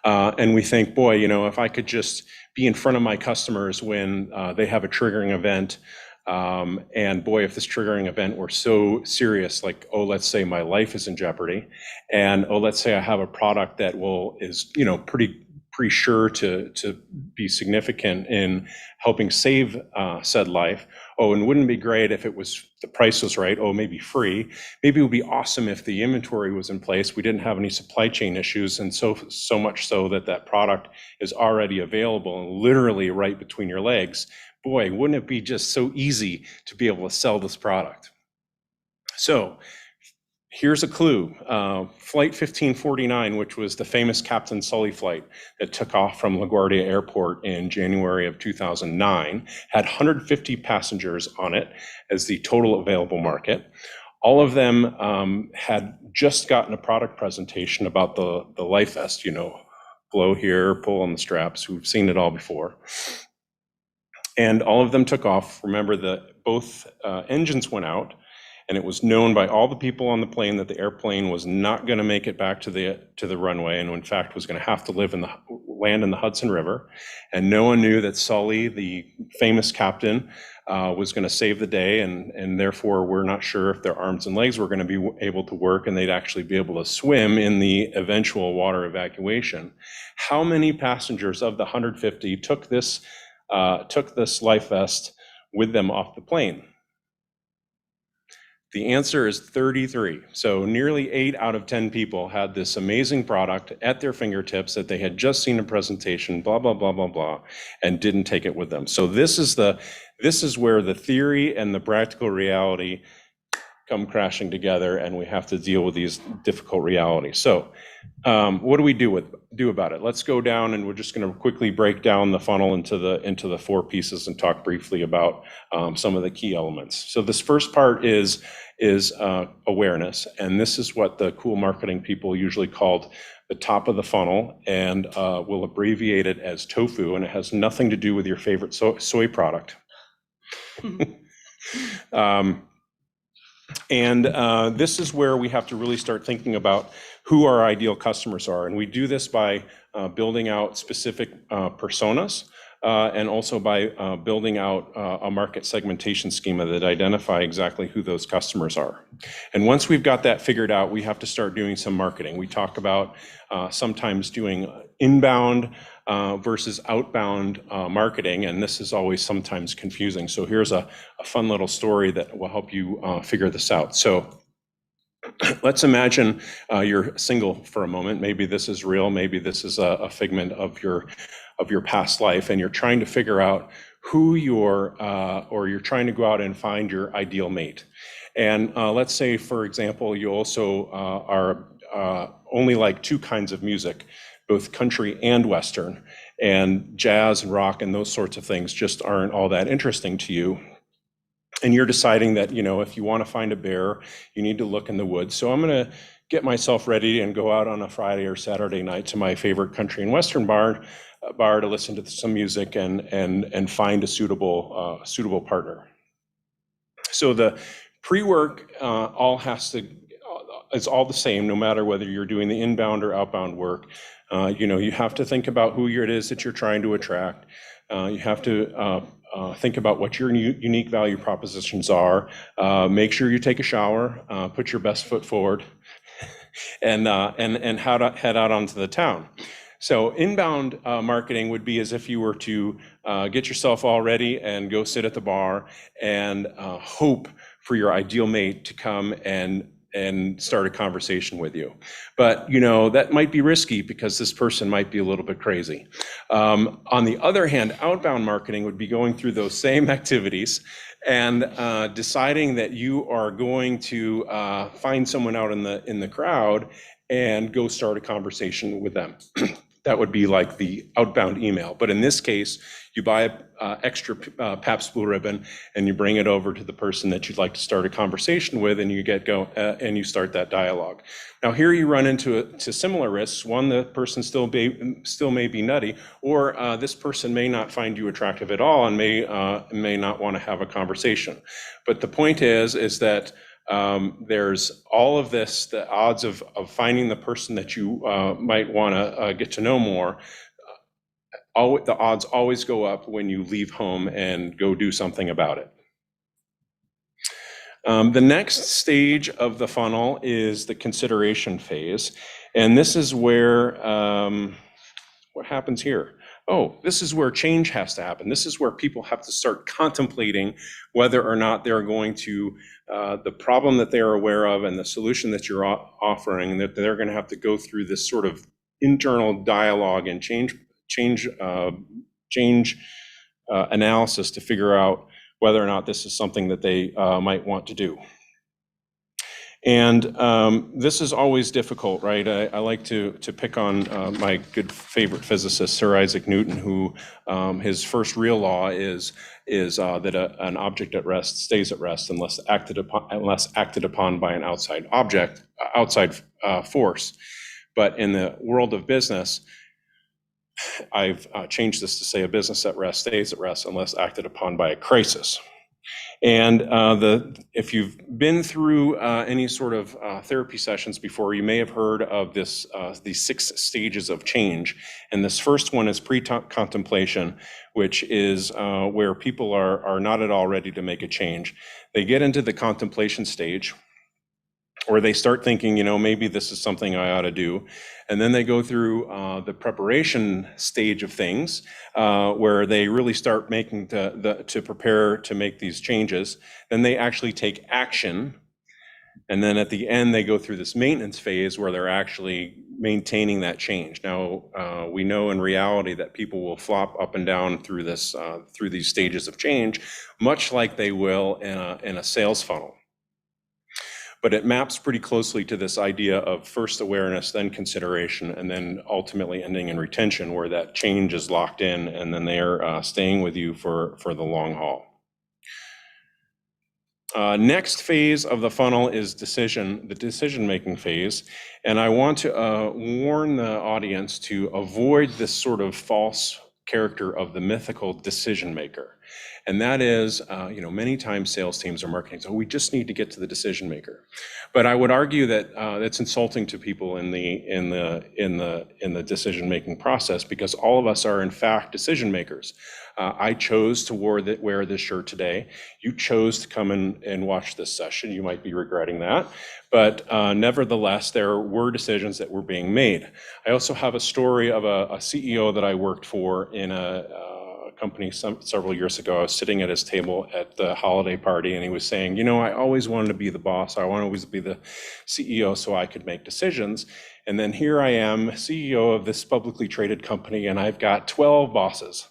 [SPEAKER 12] And we think, boy, if I could just be in front of my customers when they have a triggering event, and boy, if this triggering event were so serious, like, let's say my life is in jeopardy, and let's say I have a product that is pretty sure to be significant in helping save said life. And wouldn't it be great if the price was right? Maybe free. Maybe it would be awesome if the inventory was in place. We didn't have any supply chain issues, and so much so that product is already available and literally right between your legs. Boy, wouldn't it be just so easy to be able to sell this product? So here's a clue. Flight 1549, which was the famous Captain Sully flight that took off from LaGuardia Airport in January of 2009, had 150 passengers on it as the total available market. All of them had just gotten a product presentation about the life vest, blow here, pull on the straps. We've seen it all before. And all of them took off. Remember that both engines went out, and it was known by all the people on the plane that the airplane was not going to make it back to the runway, and in fact was going to have to land in the Hudson River. And no one knew that Sully, the famous captain, was going to save the day, and therefore we're not sure if their arms and legs were going to be able to work and they'd actually be able to swim in the eventual water evacuation. How many passengers of the 150 took this life vest with them off the plane? The answer is 33. So nearly 8 out of 10 people had this amazing product at their fingertips that they had just seen a presentation, blah, blah, blah, blah, blah, and didn't take it with them. So this is where the theory and the practical reality come crashing together, and we have to deal with these difficult realities. So what do we do about it? Let's go down, and we're just going to quickly break down the funnel into the 4 pieces and talk briefly about some of the key elements. So this first part is awareness, and this is what the cool marketing people usually called the top of the funnel, and we'll abbreviate it as TOFU, and it has nothing to do with your favorite soy product. And this is where we have to really start thinking about who our ideal customers are. And we do this by building out specific personas and also by building out a market segmentation schema that identify exactly who those customers are. And once we've got that figured out, we have to start doing some marketing. We talk about sometimes doing inbound versus outbound marketing, and this is always sometimes confusing. So here's a fun little story that will help you figure this out. So let's imagine you're single for a moment. Maybe this is real. Maybe this is a figment of your past life, and you're trying to figure out who you're trying to go out and find your ideal mate. And let's say, for example, you also are only like 2 kinds of music, both country and Western, and jazz and rock and those sorts of things just aren't all that interesting to you. And you're deciding that, if you want to find a bear, you need to look in the woods. So I'm going to get myself ready and go out on a Friday or Saturday night to my favorite country and Western bar to listen to some music and find a suitable partner. So the pre-work all has to it's all the same, no matter whether you're doing the inbound or outbound work. You have to think about who it is that you're trying to attract. You have to think about what your unique value propositions are. Make sure you take a shower, put your best foot forward, and head out onto the town. So inbound marketing would be as if you were to get yourself all ready and go sit at the bar and hope for your ideal mate to come and start a conversation with you. But that might be risky because this person might be a little bit crazy. On the other hand, outbound marketing would be going through those same activities and deciding that you are going to find someone out in the crowd and go start a conversation with them. That would be like the outbound email. But in this case, you buy an extra Pabst Blue Ribbon and you bring it over to the person that you'd like to start a conversation with, and you and you start that dialogue. Now here you run into similar risks. One, the person still may be nutty, or this person may not find you attractive at all and may not want to have a conversation. But the point is that there's all of this, the odds of finding the person that you might want to get to know more. The odds always go up when you leave home and go do something about it. The next stage of the funnel is the consideration phase. And this is where, what happens here? Oh, this is where change has to happen. This is where people have to start contemplating whether or not they're going to, the problem that they're aware of and the solution that you're offering, that they're going to have to go through this sort of internal dialogue and change analysis to figure out whether or not this is something that they might want to do. And this is always difficult, right? I like to pick on my good favorite physicist, Sir Isaac Newton, who his first real law is that an object at rest stays at rest unless acted upon by an outside force. But in the world of business, I've changed this to say a business at rest stays at rest unless acted upon by a crisis. And if you've been through any sort of therapy sessions before, you may have heard of these 6 stages of change. And this first one is pre-contemplation, which is where people are not at all ready to make a change. They get into the contemplation stage, or they start thinking, maybe this is something I ought to do. And then they go through the preparation stage of things, where they really start making to prepare to make these changes. Then they actually take action. And then at the end, they go through this maintenance phase where they're actually maintaining that change. Now, we know in reality that people will flop up and down through these stages of change, much like they will in a sales funnel. But it maps pretty closely to this idea of first awareness, then consideration, and then ultimately ending in retention, where that change is locked in and then they're staying with you for the long haul. Next phase of the funnel is the decision-making phase. And I want to warn the audience to avoid this sort of false character of the mythical decision maker. And that is, many times sales teams or marketing, so we just need to get to the decision maker. But I would argue that that's insulting to people in the decision-making process, because all of us are in fact decision makers. I chose to wear this shirt today. You chose to come in and watch this session. You might be regretting that. But nevertheless, there were decisions that were being made. I also have a story of a CEO that I worked for in a company several years ago. I was sitting at his table at the holiday party, and he was saying, I always wanted to be the boss. I want to always be the CEO so I could make decisions. And then here I am, CEO of this publicly traded company, and I've got 12 bosses.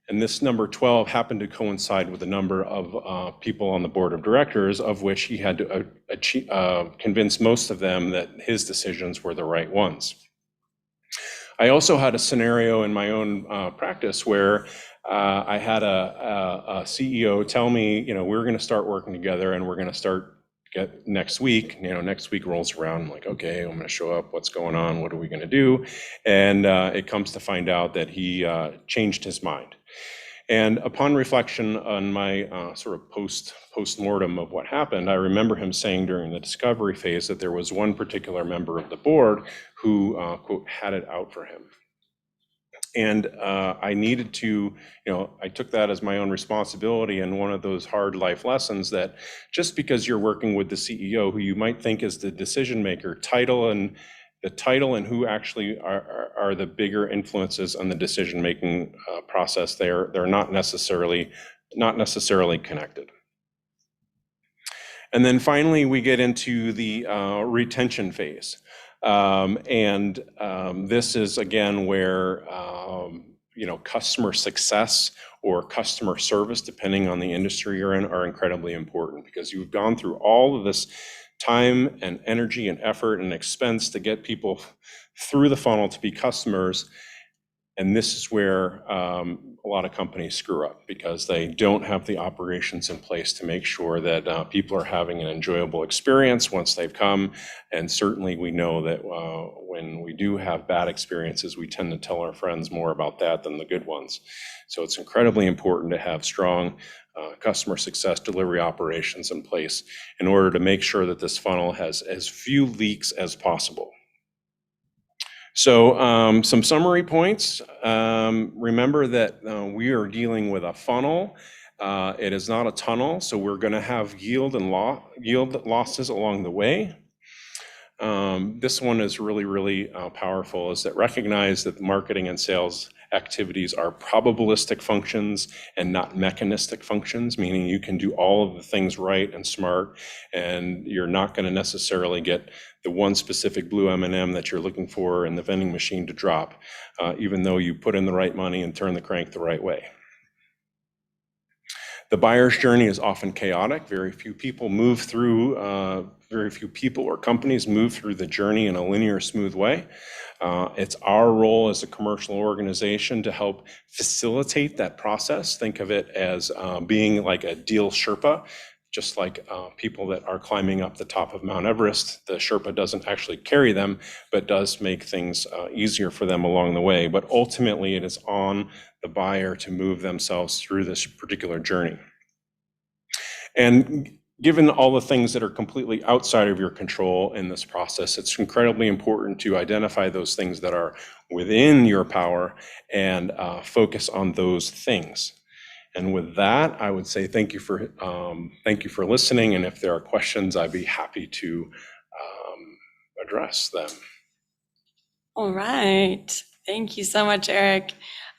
[SPEAKER 12] And this number 12 happened to coincide with the number of people on the board of directors, of which he had to convince most of them that his decisions were the right ones. I also had a scenario in my own practice where I had a CEO tell me, we're going to start working together and we're going to start next week. Next week rolls around. I'm like, okay, I'm going to show up. What's going on? What are we going to do? And it comes to find out that he changed his mind. And upon reflection on my sort of post-mortem of what happened, I remember him saying during the discovery phase that there was one particular member of the board who, quote, had it out for him. And I needed to, I took that as my own responsibility, and one of those hard life lessons that just because you're working with the CEO, who you might think is the decision maker, the title and who actually are the bigger influences on the decision-making process, they're not necessarily connected. And then finally, we get into the retention phase. This is again where customer success or customer service, depending on the industry you're in, are incredibly important, because you've gone through all of this time and energy and effort and expense to get people through the funnel to be customers. And this is where a lot of companies screw up, because they don't have the operations in place to make sure that people are having an enjoyable experience once they've come. And certainly we know that when we do have bad experiences, we tend to tell our friends more about that than the good ones. So it's incredibly important to have strong customer success delivery operations in place in order to make sure that this funnel has as few leaks as possible. So some summary points. Remember that we are dealing with a funnel. It is not a tunnel, so we're going to have yield losses along the way. This one is really powerful, is that recognize that the marketing and sales activities are probabilistic functions and not mechanistic functions, meaning you can do all of the things right and smart, and you're not going to necessarily get the one specific blue M&M that you're looking for in the vending machine to drop, even though you put in the right money and turn the crank the right way. The buyer's journey is often chaotic. Very few people or companies move through the journey in a linear, smooth way. It's our role as a commercial organization to help facilitate that process. Think of it as being like a deal Sherpa, just like people that are climbing up the top of Mount Everest. The Sherpa doesn't actually carry them, but does make things easier for them along the way. But ultimately, it is on the buyer to move themselves through this particular journey. And given all the things that are completely outside of your control in this process, it's incredibly important to identify those things that are within your power and focus on those things. And with that, I would say thank you for listening. And if there are questions, I'd be happy to address them. All
[SPEAKER 4] right. Thank you so much, Eric.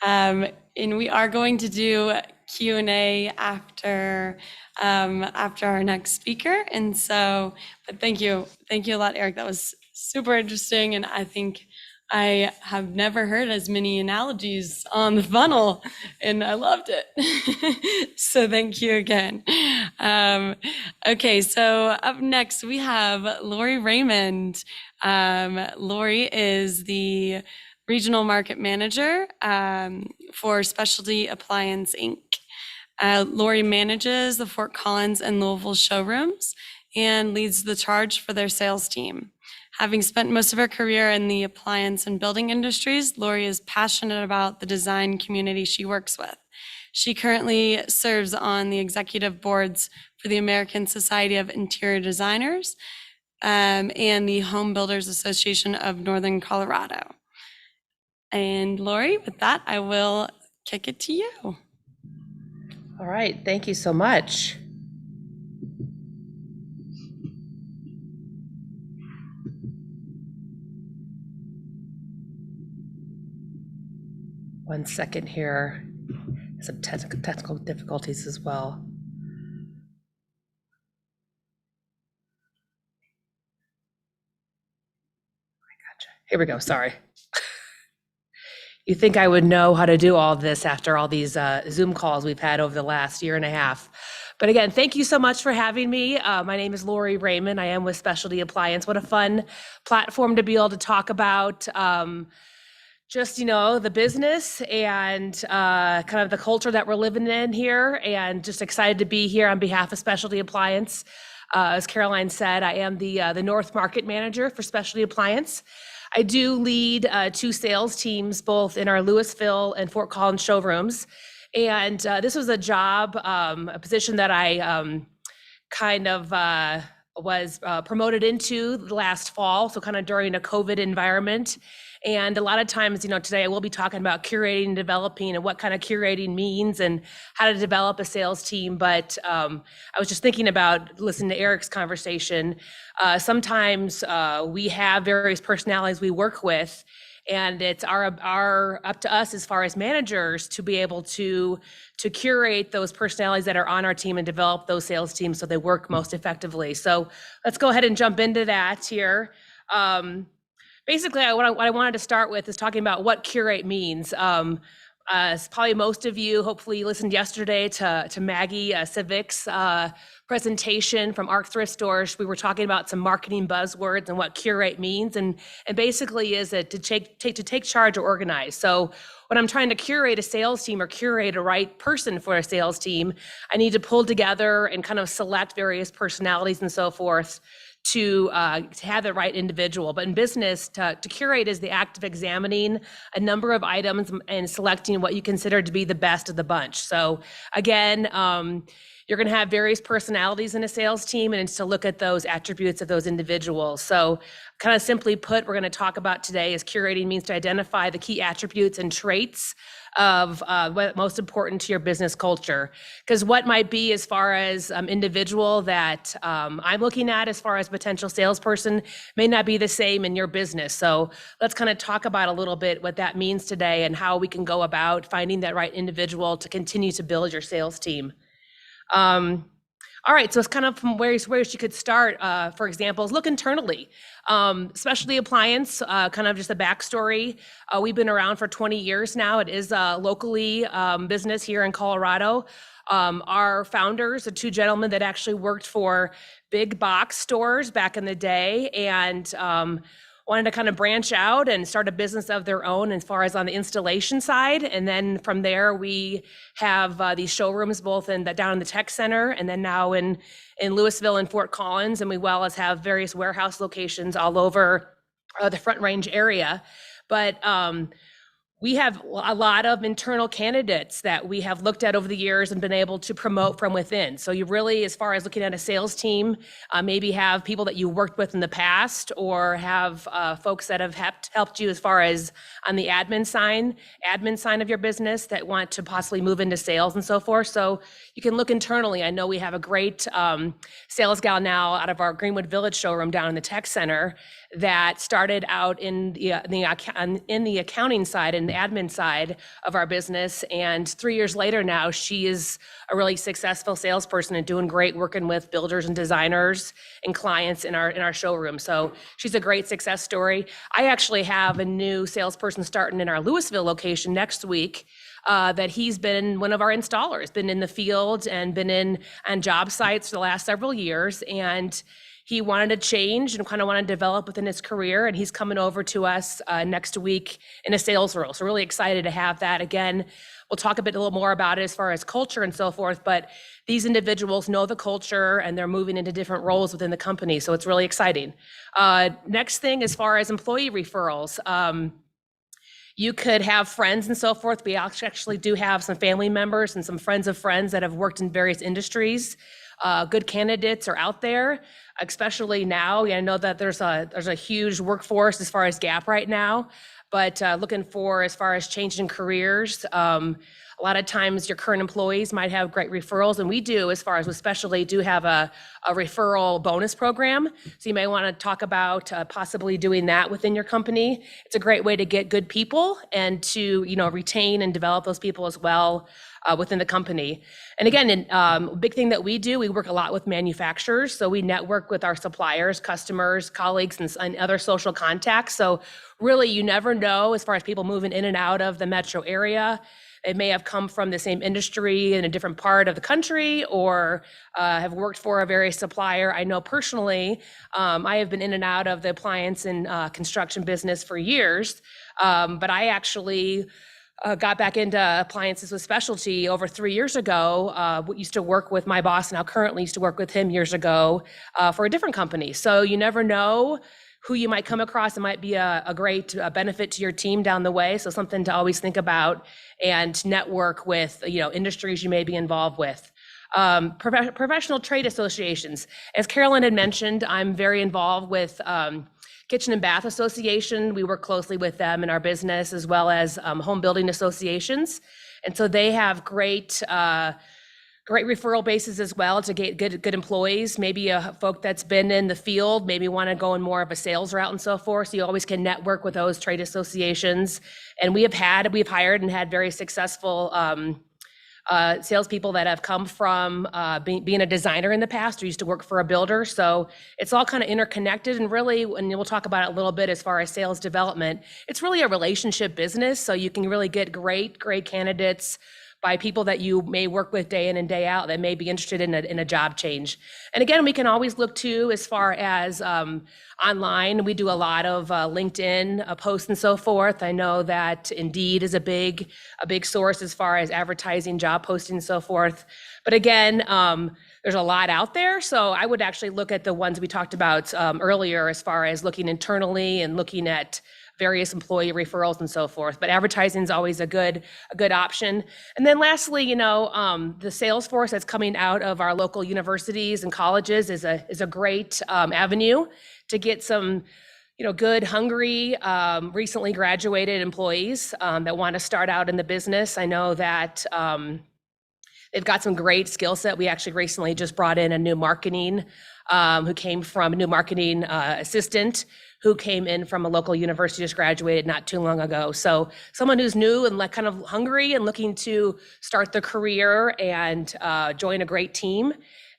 [SPEAKER 4] And we are going to do Q&A after our next speaker. And so, but thank you a lot, Eric. That was super interesting. And I think I have never heard as many analogies on the funnel, and I loved it. So thank you again. Okay, so up next we have Lori Raymond. Lori is the Regional Market Manager for Specialty Appliance Inc. Lori manages the Fort Collins and Louisville showrooms and leads the charge for their sales team. Having spent most of her career in the appliance and building industries, Lori is passionate about the design community she works with. She currently serves on the executive boards for the American Society of Interior Designers and the Home Builders Association of Northern Colorado. And Lori, with that, I will kick it to you.
[SPEAKER 13] All right, thank you so much. One second here. Some technical difficulties as well. Gotcha. Here we go. Sorry. You think I would know how to do all this after all these Zoom calls we've had over the last year and a half. But again, thank you so much for having me. My name is Lori Raymond. I am with Specialty Appliance. What a fun platform to be able to talk about just, the business and kind of the culture that we're living in here, and just excited to be here on behalf of Specialty Appliance. As Caroline said, I am the North Market Manager for Specialty Appliance. I do lead 2 sales teams, both in our Louisville and Fort Collins showrooms. And this was a job, a position that I was promoted into last fall, so kind of during a COVID environment. And a lot of times, today I will be talking about curating and developing and what kind of curating means and how to develop a sales team. But I was just thinking about listening to Eric's conversation. Sometimes we have various personalities we work with, and it's our up to us as far as managers to be able to curate those personalities that are on our team and develop those sales teams so they work most effectively. So let's go ahead and jump into that here. Basically, what I wanted to start with is talking about what curate means. Probably most of you hopefully listened yesterday to Maggie Civic's presentation from ARC Thrift Stores. We were talking about some marketing buzzwords and what curate means, and basically is it to take charge or organize. So when I'm trying to curate a sales team or curate a right person for a sales team, I need to pull together and kind of select various personalities and so forth to have the right individual. But in business, to curate is the act of examining a number of items and selecting what you consider to be the best of the bunch. So again, you're going to have various personalities in a sales team, and it's to look at those attributes of those individuals. So kind of simply put, we're going to talk about today is curating means to identify the key attributes and traits of what's most important to your business culture. Because what might be as far as individual that I'm looking at as far as potential salesperson may not be the same in your business. So let's kind of talk about a little bit what that means today and how we can go about finding that right individual to continue to build your sales team. All right, so it's kind of from where you could start, for example, is look internally. Specialty appliance, kind of just a backstory. We've been around for 20 years now. It is a locally business here in Colorado. Our founders, the two gentlemen that actually worked for big box stores back in the day, and wanted to kind of branch out and start a business of their own as far as on the installation side. And then from there, we have these showrooms both down in the tech center and then now in Louisville and Fort Collins, and we well as have various warehouse locations all over the Front Range area. But we have a lot of internal candidates that we have looked at over the years and been able to promote from within. So you really, as far as looking at a sales team, maybe have people that you worked with in the past, or have folks that have helped you as far as on the admin side of your business that want to possibly move into sales and so forth. So you can look internally. I know we have a great sales gal now out of our Greenwood Village showroom down in the tech center that started out in the accounting side and the admin side of our business. And 3 years later now, she is a really successful salesperson and doing great working with builders and designers and clients in our showroom. So she's a great success story. I actually have a new salesperson starting in our Louisville location next week. That he's been one of our installers, been in the field and been on job sites for the last several years. And he wanted to change and kind of wanted to develop within his career. And he's coming over to us next week in a sales role. So really excited to have that. Again, we'll talk a little more about it as far as culture and so forth, but these individuals know the culture and they're moving into different roles within the company. So it's really exciting. Next thing, as far as employee referrals, you could have friends and so forth. We actually do have some family members and some friends of friends that have worked in various industries. Good candidates are out there, especially now. I know that there's a huge workforce as far as gap right now, but looking for as far as changing careers. A lot of times your current employees might have great referrals, and we do, as far as especially do have a referral bonus program. So you may want to talk about possibly doing that within your company. It's a great way to get good people and to retain and develop those people as well within the company. And again, a big thing that we do, we work a lot with manufacturers. So we network with our suppliers, customers, colleagues, and other social contacts. So really, you never know as far as people moving in and out of the metro area. It may have come from the same industry in a different part of the country, or have worked for a various supplier. I know personally, I have been in and out of the appliance and construction business for years, but I actually got back into appliances with specialty over 3 years ago. Used to work with my boss, now currently used to work with him years ago for a different company. So you never know who you might come across. It might be a great benefit to your team down the way. So something to always think about and network with, industries you may be involved with. Professional trade associations. As Carolyn had mentioned, I'm very involved with Kitchen and Bath Association. We work closely with them in our business, as well as home building associations. And so they have great referral bases as well to get good employees, maybe a folk that's been in the field, maybe want to go in more of a sales route and so forth. So you always can network with those trade associations. And we've hired and had very successful salespeople that have come from being a designer in the past or used to work for a builder. So it's all kind of interconnected, and really, and we'll talk about it a little bit as far as sales development, it's really a relationship business. So you can really get great candidates by people that you may work with day in and day out that may be interested in a job change. And again, we can always look to as far as online. We do a lot of LinkedIn posts and so forth. I know that Indeed is a big source as far as advertising, job posting and so forth. But again, there's a lot out there. So I would actually look at the ones we talked about earlier as far as looking internally and looking at various employee referrals and so forth. But advertising is always a good option. And then lastly, the sales force that's coming out of our local universities and colleges is a great avenue to get some good, hungry, recently graduated employees that want to start out in the business. I know that they've got some great skill set. We actually recently just brought in a new marketing assistant who came in from a local university, just graduated not too long ago. So someone who's new and kind of hungry and looking to start their career and join a great team.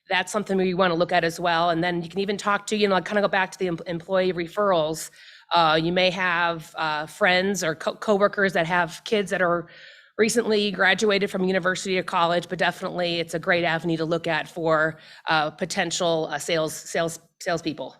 [SPEAKER 13] That's something we want to look at as well. And then you can even talk to, kind of go back to the employee referrals. You may have friends or coworkers that have kids that are recently graduated from university or college, but definitely it's a great avenue to look at for potential salespeople.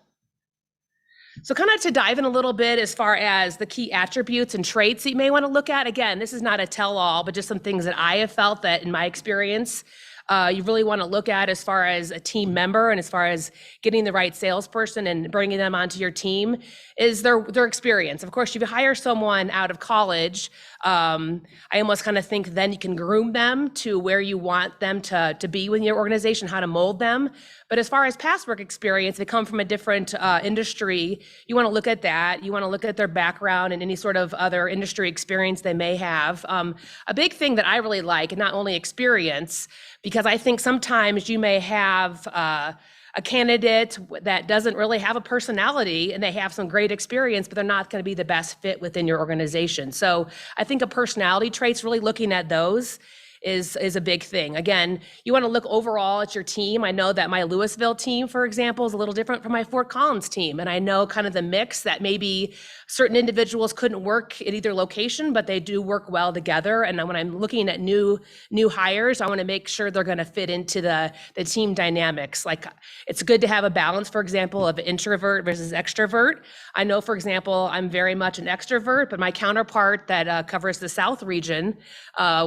[SPEAKER 13] So kind of to dive in a little bit as far as the key attributes and traits that you may want to look at. Again, this is not a tell-all, but just some things that I have felt that in my experience, you really want to look at as far as a team member and as far as getting the right salesperson and bringing them onto your team is their experience. Of course, if you hire someone out of college, I almost kind of think then you can groom them to where you want them to be within your organization, how to mold them. But as far as past work experience, they come from a different industry. You want to look at that. You want to look at their background and any sort of other industry experience they may have. A big thing that I really like, and not only experience, because I think sometimes you may have a candidate that doesn't really have a personality and they have some great experience, but they're not going to be the best fit within your organization. So I think a personality traits, really looking at those is a big thing. Again, you want to look overall at your team. I know that my Louisville team, for example, is a little different from my Fort Collins team. And I know kind of the mix that maybe certain individuals couldn't work at either location, but they do work well together. And when I'm looking at new hires, I want to make sure they're going to fit into the team dynamics. Like, it's good to have a balance, for example, of introvert versus extrovert. I know, for example, I'm very much an extrovert, but my counterpart that covers the South region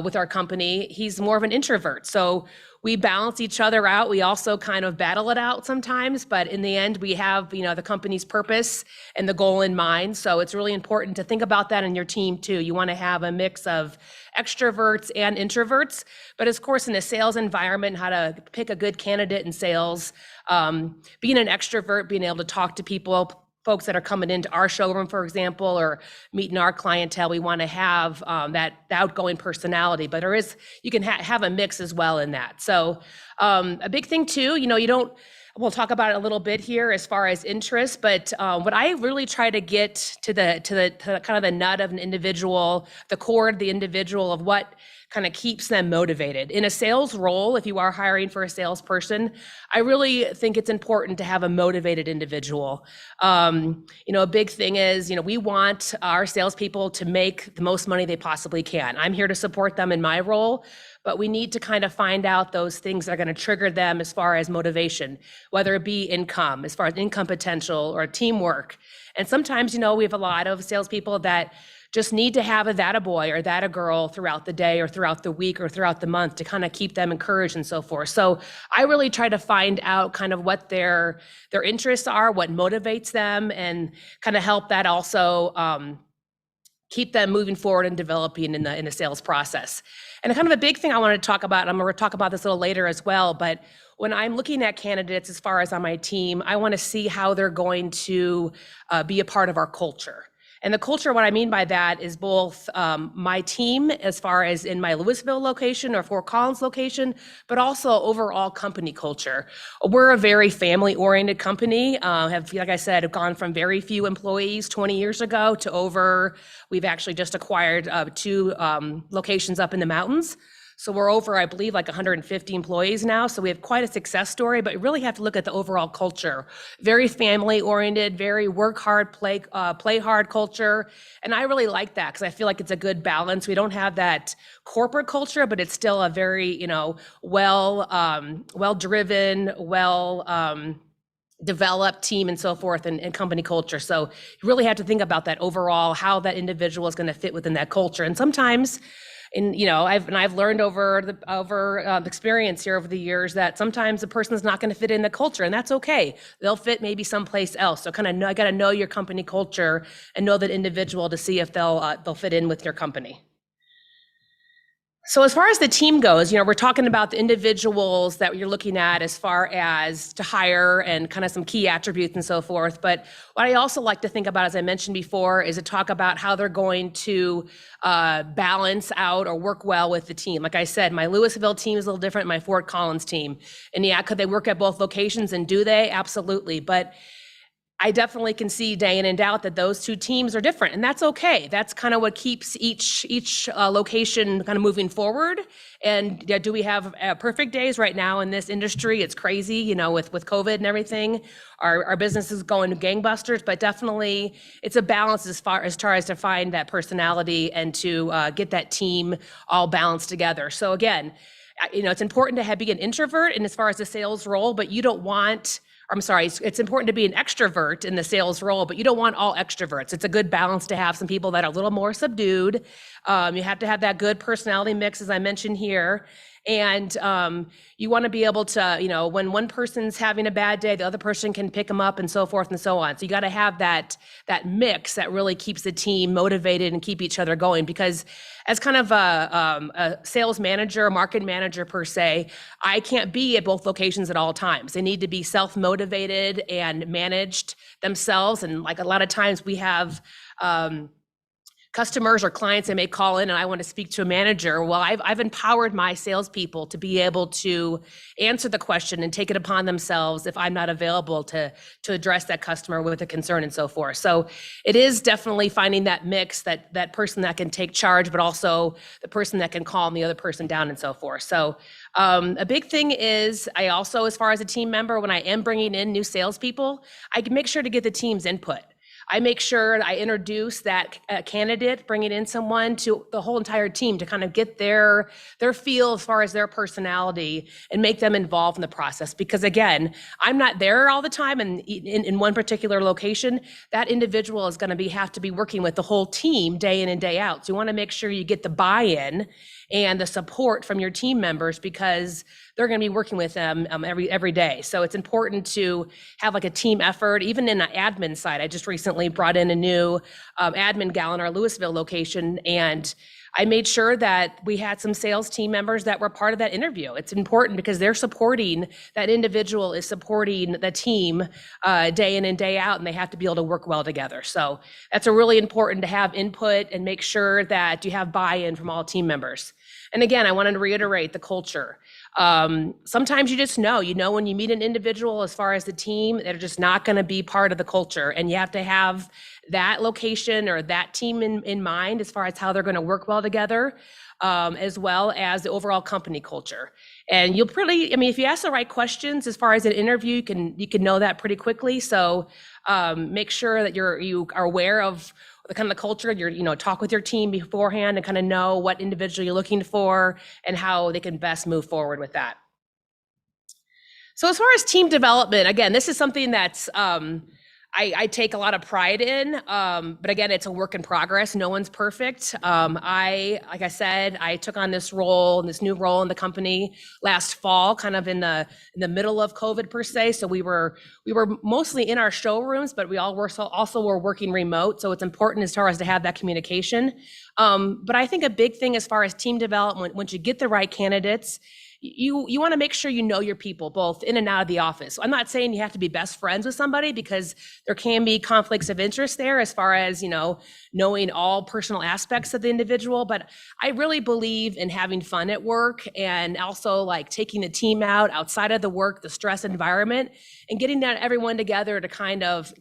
[SPEAKER 13] with our company, he's more of an introvert. So we balance each other out. We also kind of battle it out sometimes, but in the end, we have, the company's purpose and the goal in mind. So it's really important to think about that in your team too. You want to have a mix of extroverts and introverts, but of course, in a sales environment, how to pick a good candidate in sales, being an extrovert, being able to talk to people, folks that are coming into our showroom, for example, or meeting our clientele, we want to have that outgoing personality, but you can have a mix as well in that. So a big thing too, we'll talk about it a little bit here as far as interest, but what I really try to get to the kind of the nut of an individual, the core of the individual of what kind of keeps them motivated. In a sales role, if you are hiring for a salesperson, I really think it's important to have a motivated individual. A big thing is, we want our salespeople to make the most money they possibly can. I'm here to support them in my role, but we need to kind of find out those things that are going to trigger them as far as motivation. whether it be income, as far as income potential or teamwork. And sometimes, you know, we have a lot of salespeople that just need to have a boy or a girl throughout the day or throughout the week or throughout the month to kind of keep them encouraged and so forth. So I really try to find out kind of what their interests are, what motivates them, and kind of help that also keep them moving forward and developing in the sales process. And kind of a big thing I wanted to talk about, I'm going to talk about this a little later as well, but when I'm looking at candidates as far as on my team, I want to see how they're going to be a part of our culture. And the culture, what I mean by that is both my team, as far as in my Louisville location or Fort Collins location, but also overall company culture. We're a very family-oriented company. Like I said, have gone from very few employees 20 years ago to we've actually just acquired 2 locations up in the mountains. So we're over, I believe, like 150 employees now. So we have quite a success story, but you really have to look at the overall culture. Very family oriented, very work hard, play hard culture. And I really like that because I feel like it's a good balance. We don't have that corporate culture, but it's still a very, well-driven, developed team and so forth, and company culture. So you really have to think about that overall, how that individual is going to fit within that culture. And sometimes, I've learned over the experience here over the years that sometimes the person is not going to fit in the culture, and that's okay. They'll fit maybe someplace else. So I got to know your company culture and know that individual to see if they'll fit in with your company. So as far as the team goes, we're talking about the individuals that you're looking at as far as to hire and kind of some key attributes and so forth. But what I also like to think about, as I mentioned before, is to talk about how they're going to balance out or work well with the team. Like I said, my Louisville team is a little different than my Fort Collins team. And yeah, could they work at both locations, and do they? Absolutely. But I definitely can see day in and out that those 2 teams are different, and that's okay. That's kind of what keeps each location kind of moving forward. And do we have perfect days right now in this industry? It's crazy, with COVID and everything. Our business is going gangbusters, but definitely it's a balance as far as to find that personality and to get that team all balanced together. So again, it's important to be an introvert and as far as the sales role, but you don't want. It's important to be an extrovert in the sales role, but you don't want all extroverts. It's a good balance to have some people that are a little more subdued. You have to have that good personality mix, as I mentioned here. And you want to be able to, when one person's having a bad day, the other person can pick them up and so forth and so on. So you got to have that mix that really keeps the team motivated and keep each other going. Because as kind of a sales manager, market manager per se, I can't be at both locations at all times. They need to be self-motivated and managed themselves. And like a lot of times we have customers or clients that may call in and I want to speak to a manager. Well, I've empowered my salespeople to be able to answer the question and take it upon themselves if I'm not available to address that customer with a concern and so forth. So it is definitely finding that mix, that person that can take charge, but also the person that can calm the other person down and so forth. So a big thing is I also, as far as a team member, when I am bringing in new salespeople, I can make sure to get the team's input. I make sure I introduce that candidate, bringing in someone to the whole entire team to kind of get their feel as far as their personality and make them involved in the process. Because again, I'm not there all the time and in one particular location. That individual is going to have to be working with the whole team day in and day out. So you want to make sure you get the buy-in and the support from your team members because they're going to be working with them every day. So it's important to have like a team effort, even in the admin side. I just recently brought in a new admin gal in our Louisville location, and I made sure that we had some sales team members that were part of that interview. It's important because they're supporting, that individual is supporting the team day in and day out, and they have to be able to work well together. So that's a really important to have input and make sure that you have buy-in from all team members. And again, I wanted to reiterate the culture. Sometimes you just know when you meet an individual as far as the team, they're just not going to be part of the culture. And you have to have that location or that team in mind as far as how they're going to work well together, as well as the overall company culture. And you'll if you ask the right questions as far as an interview, you can know that pretty quickly. So make sure that you are aware of the kind of the culture, talk with your team beforehand and kind of know what individual you're looking for and how they can best move forward with that. So as far as team development, again, this is something that's I take a lot of pride in, but again, it's a work in progress. No one's perfect. Like I said, I took on this new role in the company last fall, kind of in the middle of COVID per se. So we were mostly in our showrooms, but we all were also were working remote. So it's important as far as to have that communication. But I think a big thing as far as team development, once you get the right candidates, you want to make sure you know your people both in and out of the office. So I'm not saying you have to be best friends with somebody, because there can be conflicts of interest there as far as, knowing all personal aspects of the individual. But I really believe in having fun at work, and also like taking the team outside of the work, the stress environment, and getting everyone together to kind of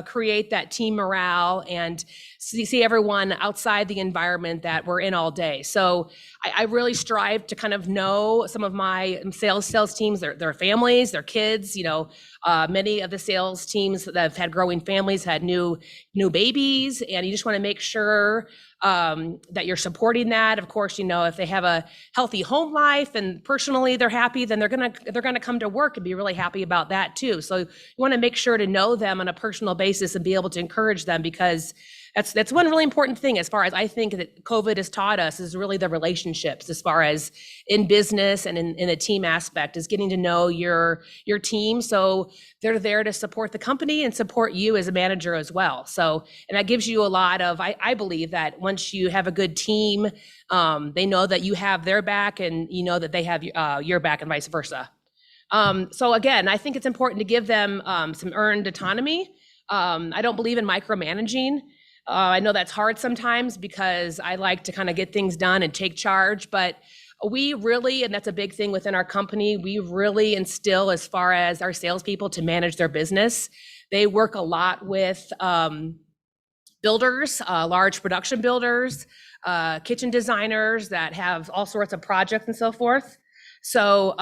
[SPEAKER 13] create that team morale and see everyone outside the environment that we're in all day. So I really strive to kind of know some of my sales teams, their families, their kids. Many of the sales teams that have had growing families had new babies, and you just want to make sure that you're supporting that. Of course, if they have a healthy home life and personally they're happy, then they're gonna come to work and be really happy about that too. So you want to make sure to know them on a personal basis and be able to encourage them, because that's one really important thing as far as I think that COVID has taught us, is really the relationships as far as in business and in a team aspect, is getting to know your team. So they're there to support the company and support you as a manager as well. So, and that gives you a lot of, I believe that once you have a good team, they know that you have their back, and you know that they have your back, and vice versa. So again, I think it's important to give them some earned autonomy. I don't believe in micromanaging. I know that's hard sometimes, because I like to kind of get things done and take charge, but we really, and that's a big thing within our company, we really instill as far as our salespeople to manage their business. They work a lot with builders, large production builders, kitchen designers that have all sorts of projects and so forth. So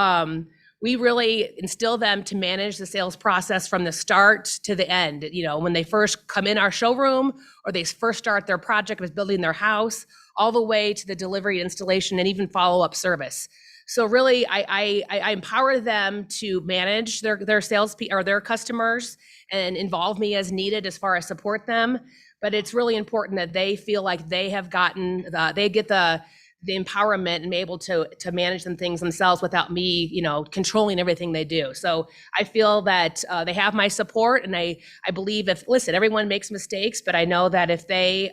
[SPEAKER 13] we really instill them to manage the sales process from the start to the end. When they first come in our showroom, or they first start their project with building their house, all the way to the delivery, installation, and even follow-up service. So really, I empower them to manage their sales or their customers, and involve me as needed as far as support them. But it's really important that they feel like they have gotten they get the empowerment and be able to manage them things themselves without me, controlling everything they do. So I feel that they have my support, and I believe everyone makes mistakes, but I know that if they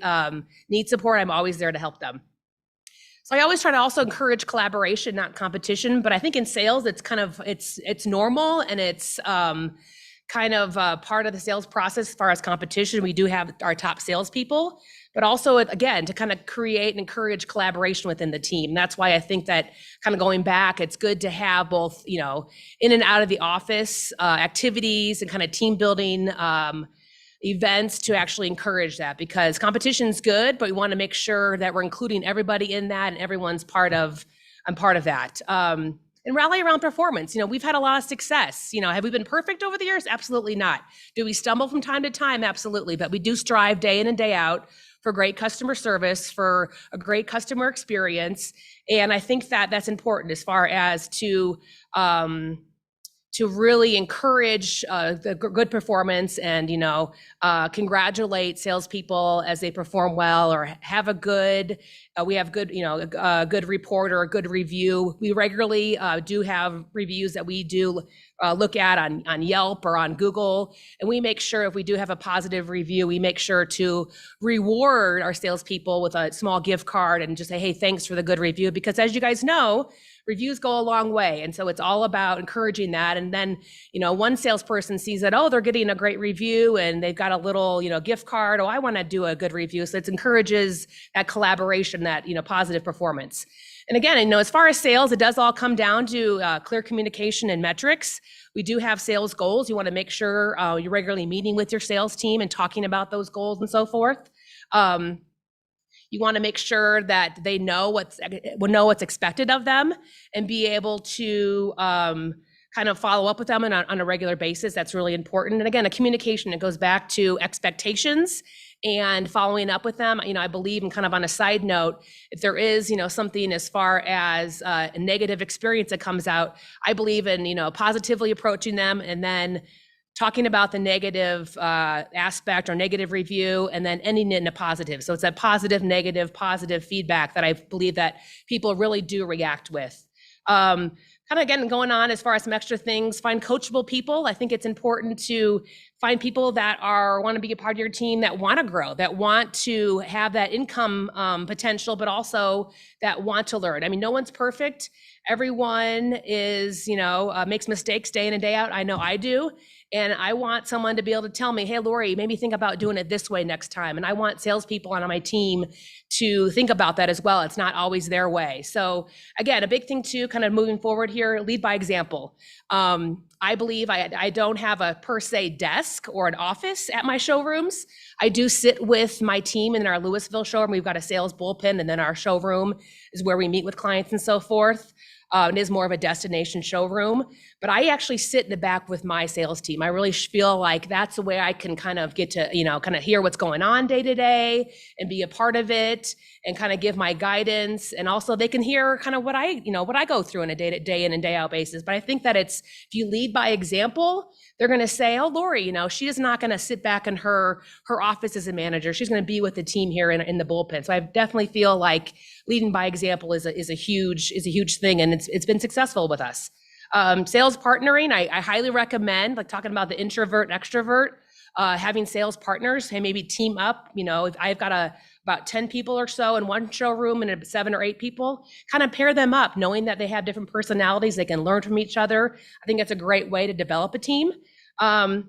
[SPEAKER 13] need support, I'm always there to help them. So I always try to also encourage collaboration, not competition. But I think in sales, it's kind of, it's normal, and it's kind of part of the sales process. As far as competition, we do have our top salespeople, but also, again, to kind of create and encourage collaboration within the team. That's why I think that, kind of going back, it's good to have both, in and out of the office activities and kind of team building events to actually encourage that, because competition's good, but we want to make sure that we're including everybody in that, and everyone's part of that. And rally around performance. We've had a lot of success. Have we been perfect over the years? Absolutely not. Do we stumble from time to time? Absolutely. But we do strive day in and day out for great customer service, for a great customer experience. And I think that that's important as far as to really encourage the good performance, and congratulate salespeople as they perform well, or have a good a good report or a good review. We regularly do have reviews that we do look at on Yelp or on Google, and we make sure if we do have a positive review, we make sure to reward our salespeople with a small gift card and just say, hey, thanks for the good review, because as you guys know, reviews go a long way. And so it's all about encouraging that. And then, one salesperson sees that, oh, they're getting a great review and they've got a little, gift card. Oh, I want to do a good review. So it encourages that collaboration, that, positive performance. And again, as far as sales, it does all come down to clear communication and metrics. We do have sales goals. You want to make sure you're regularly meeting with your sales team and talking about those goals and so forth. You want to make sure that they know what's expected of them, and be able to kind of follow up with them on a regular basis. That's really important. And again, a communication, it goes back to expectations and following up with them. I believe, and kind of on a side note, if there is, something as far as a negative experience that comes out, I believe in, positively approaching them and then talking about the negative aspect or negative review and then ending it in a positive. So it's that positive, negative, positive feedback that I believe that people really do react with. Kind of again, going on as far as some extra things, find coachable people. I think it's important to find people that want to be a part of your team, that want to grow, that want to have that income potential, but also that want to learn. I mean, no one's perfect. Everyone is, makes mistakes day in and day out. I know I do. And I want someone to be able to tell me, hey, Lori, maybe think about doing it this way next time. And I want salespeople on my team to think about that as well. It's not always their way. So again, a big thing too, kind of moving forward here, lead by example. I believe I don't have a per se desk or an office at my showrooms. I do sit with my team in our Louisville showroom. We've got a sales bullpen, and then our showroom is where we meet with clients and so forth. It is more of a destination showroom, but I actually sit in the back with my sales team. I really feel like that's the way I can kind of get to, kind of hear what's going on day to day and be a part of it and kind of give my guidance. And also they can hear kind of what I go through on a day in and day out basis. But I think that if you lead by example, they're going to say, oh, Lori, she is not going to sit back in her office as a manager. She's going to be with the team here in the bullpen. So I definitely feel like leading by example is a huge thing, and it's been successful with us. Sales partnering, I highly recommend, like talking about the introvert, extrovert, having sales partners, and maybe team up. If I've got about 10 people or so in one showroom and 7 or 8 people, kind of pair them up, knowing that they have different personalities, they can learn from each other. I think that's a great way to develop a team. And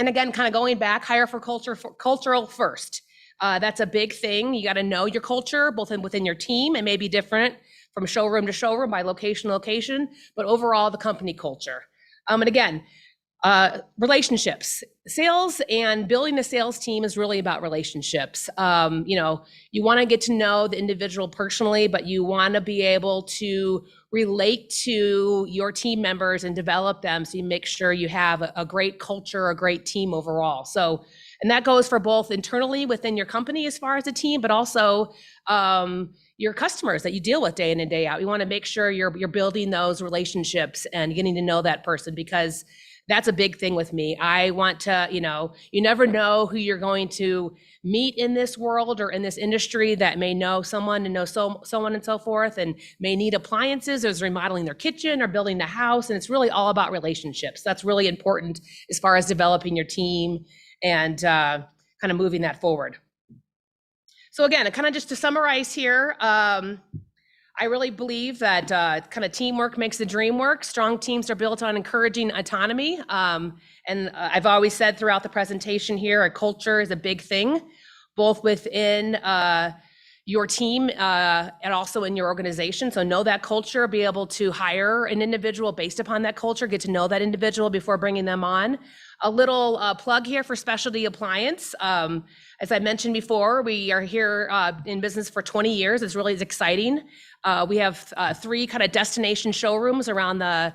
[SPEAKER 13] again, kind of going back, hire for cultural first. That's a big thing. You got to know your culture, both within your team. It may be different from showroom to showroom, by location to location, but overall the company culture. And again, relationships. Sales and building a sales team is really about relationships. You want to get to know the individual personally, but you want to be able to relate to your team members and develop them, so you make sure you have a great culture, a great team overall. So, and that goes for both internally within your company as far as a team, but also your customers that you deal with day in and day out. You want to make sure you're building those relationships and getting to know that person, because that's a big thing with me. I want to, you never know who you're going to meet in this world or in this industry that may know someone and know someone and so forth, and may need appliances, or is remodeling their kitchen or building the house. And it's really all about relationships. That's really important as far as developing your team and kind of moving that forward. So again, kind of just to summarize here, I really believe that kind of teamwork makes the dream work. Strong teams are built on encouraging autonomy. And I've always said throughout the presentation here, a culture is a big thing, both within your team and also in your organization. So know that culture, be able to hire an individual based upon that culture, get to know that individual before bringing them on. A little plug here for Specialty Appliance. As I mentioned before, we are here in business for 20 years. It's really exciting. We have 3 kind of destination showrooms around the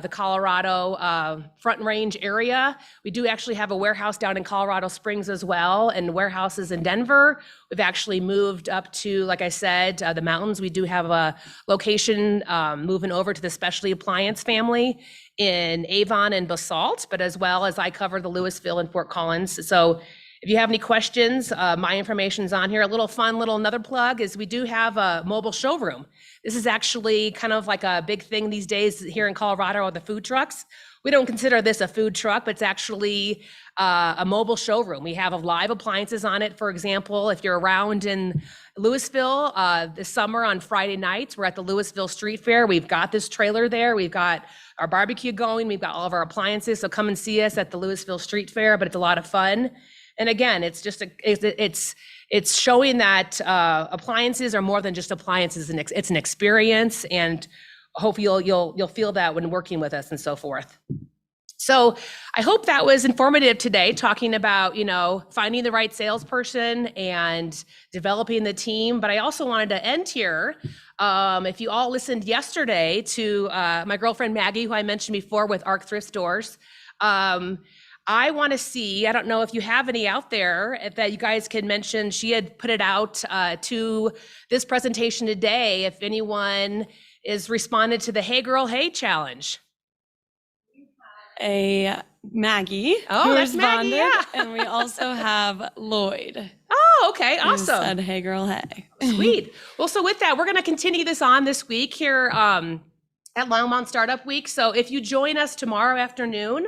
[SPEAKER 13] Colorado Front Range area. We do actually have a warehouse down in Colorado Springs as well, and warehouses in Denver. We've actually moved up to, like I said, the mountains. We do have a location moving over to the Specialty Appliance family in Avon and Basalt, but as well as I cover the Louisville and Fort Collins. So if you have any questions, my information's on here. A little fun, another plug is we do have a mobile showroom. This is actually kind of like a big thing these days here in Colorado with the food trucks. We don't consider this a food truck, but it's actually a mobile showroom. We have live appliances on it. For example, if you're around in Louisville this summer on Friday nights, we're at the Louisville Street Fair. We've got this trailer there. We've got our barbecue going. We've got all of our appliances. So come and see us at the Louisville Street Fair, but it's a lot of fun. And again, it's just it's showing that appliances are more than just appliances, and it's an experience. And hopefully you'll feel that when working with us and so forth. So I hope that was informative today, talking about finding the right salesperson and developing the team. But I also wanted to end here. If you all listened yesterday to my girlfriend Maggie, who I mentioned before with ARC Thrift Stores. I want to see, I don't know if you have any out there that you guys can mention. She had put it out to this presentation today. If anyone is responded to the Hey Girl, Hey challenge.
[SPEAKER 4] Maggie.
[SPEAKER 13] Oh,
[SPEAKER 4] who
[SPEAKER 13] that's Maggie,
[SPEAKER 4] responded,
[SPEAKER 13] yeah.
[SPEAKER 4] And we also have Lloyd.
[SPEAKER 13] Oh, okay,
[SPEAKER 4] who
[SPEAKER 13] awesome.
[SPEAKER 4] said, hey girl, hey.
[SPEAKER 13] Sweet. Well, so with that, we're going to continue this on this week here at Longmont Startup Week. So if you join us tomorrow afternoon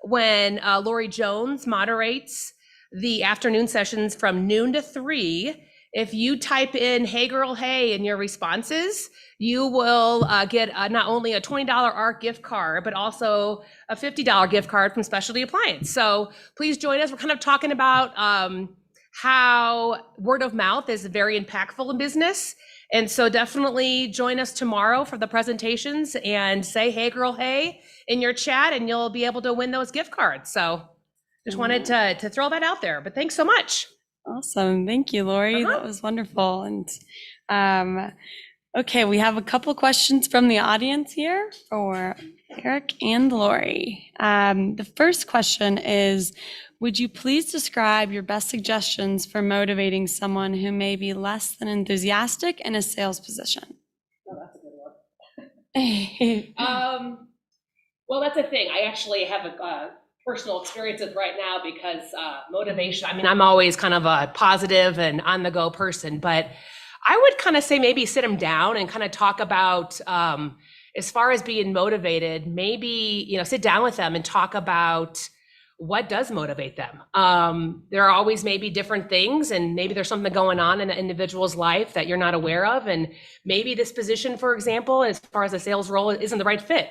[SPEAKER 13] when Lori Jones moderates the afternoon sessions from noon to 3, if you type in Hey Girl, Hey in your responses, you will get not only a $20 ARC gift card, but also a $50 gift card from Specialty Appliance. So please join us. We're kind of talking about how word of mouth is very impactful in business. And so definitely join us tomorrow for the presentations and say, Hey Girl, Hey in your chat, and you'll be able to win those gift cards. So just wanted to throw that out there, but thanks so much.
[SPEAKER 4] Awesome. Thank you, Lori. That was wonderful. And okay, we have a couple questions from the audience here for Eric and Lori. The first question is, would you please describe your best suggestions for motivating someone who may be less than enthusiastic in a sales position?
[SPEAKER 13] Oh, that's a good one. Well, that's the thing. I actually have a personal experience with right now because motivation, I mean, I'm always kind of a positive and on the go person, but I would kind of say maybe sit them down and kind of talk about, as far as being motivated, maybe, sit down with them and talk about what does motivate them. There are always maybe different things, and maybe there's something going on in an individual's life that you're not aware of. And maybe this position, for example, as far as a sales role, isn't the right fit.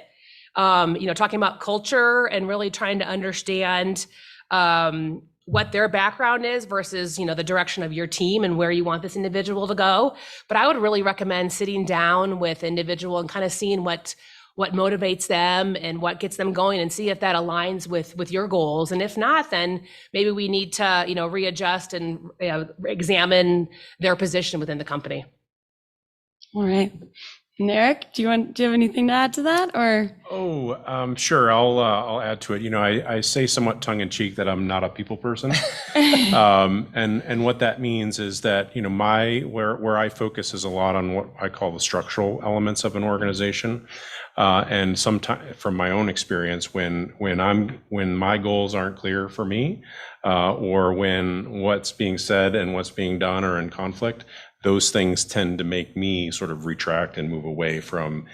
[SPEAKER 13] Talking about culture and really trying to understand what their background is versus, the direction of your team and where you want this individual to go. But I would really recommend sitting down with individual and kind of seeing what motivates them and what gets them going, and see if that aligns with your goals. And if not, then maybe we need to, readjust and examine their position within the company.
[SPEAKER 4] All right. And Eric, do you have anything to add to that, or?
[SPEAKER 12] Sure. I'll add to it. I say somewhat tongue in cheek that I'm not a people person. And what that means is that, where I focus is a lot on what I call the structural elements of an organization. And sometimes from my own experience, when my goals aren't clear for me, or when what's being said and what's being done are in conflict, those things tend to make me sort of retract and move away from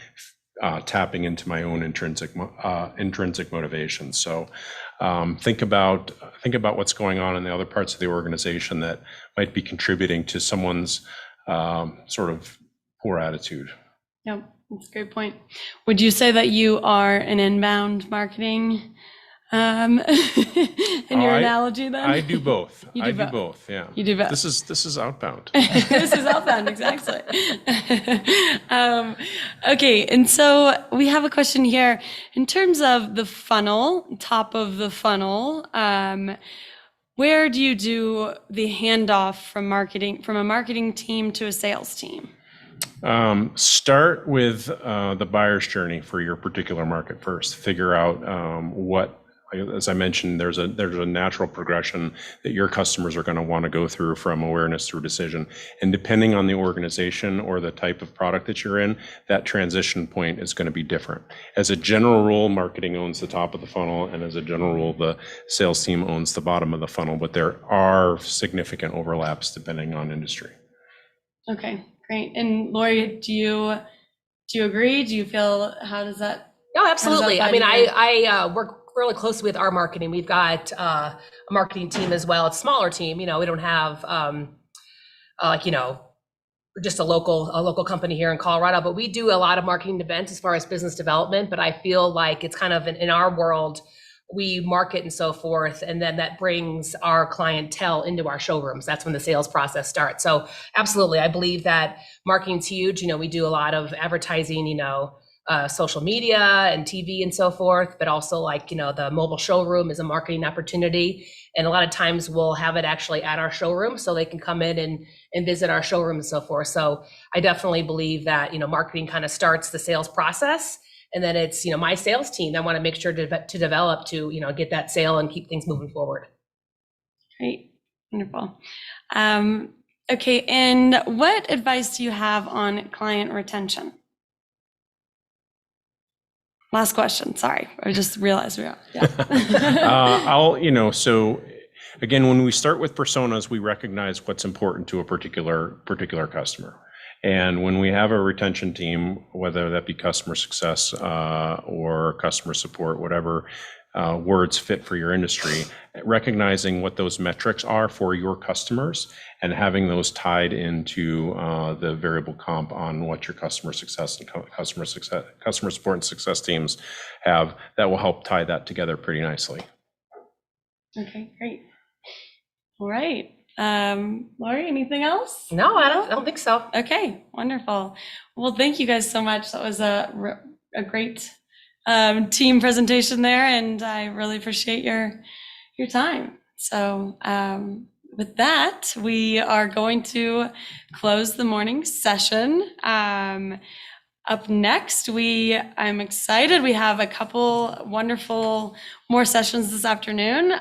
[SPEAKER 12] tapping into my own intrinsic motivation. So think about what's going on in the other parts of the organization that might be contributing to someone's sort of poor attitude.
[SPEAKER 4] Yep, that's a great point. Would you say that you are an inbound marketing in your analogy then?
[SPEAKER 12] I do both.
[SPEAKER 4] You do
[SPEAKER 12] do both. Yeah.
[SPEAKER 4] You do both.
[SPEAKER 12] This is outbound.
[SPEAKER 4] This is outbound, exactly. Okay, and so we have a question here. In terms of the funnel, top of the funnel, where do you do the handoff from a marketing team to a sales team?
[SPEAKER 12] Start with the buyer's journey for your particular market first. Figure out what, as I mentioned, there's a natural progression that your customers are going to want to go through from awareness through decision. And depending on the organization or the type of product that you're in, that transition point is going to be different. As a general rule, marketing owns the top of the funnel, and as a general rule, the sales team owns the bottom of the funnel, but there are significant overlaps depending on industry.
[SPEAKER 4] Okay, great. And Lori, do you agree? Do you feel, how does that?
[SPEAKER 13] No, absolutely. I mean, I work really closely with our marketing. We've got a marketing team as well. It's a smaller team. We don't have just a local company here in Colorado, but we do a lot of marketing events as far as business development. But I feel like it's kind of in our world, we market and so forth, and then that brings our clientele into our showrooms. That's when the sales process starts. So absolutely, I believe that marketing's huge. We do a lot of advertising, social media and TV and so forth, but also the mobile showroom is a marketing opportunity. And a lot of times we'll have it actually at our showroom so they can come in and visit our showroom and so forth. So I definitely believe that, marketing kind of starts the sales process. And then it's, my sales team, I want to make sure to develop to, get that sale and keep things moving forward.
[SPEAKER 4] Great. Wonderful. Okay. And what advice do you have on client retention? Last question. Sorry. I just realized we are. Yeah.
[SPEAKER 12] So again, when we start with personas, we recognize what's important to a particular customer. And when we have a retention team, whether that be customer success or customer support, whatever words fit for your industry, recognizing what those metrics are for your customers and having those tied into the variable comp on what your customer success and customer support and success teams have, that will help tie that together pretty nicely.
[SPEAKER 4] Okay, great. All right. Lori, anything else?
[SPEAKER 13] No, I don't think so.
[SPEAKER 4] Okay, wonderful. Well, thank you guys so much. That was a great team presentation there, and I really appreciate your time. So with that, we are going to close the morning session. Up next, I'm excited. We have a couple wonderful more sessions this afternoon,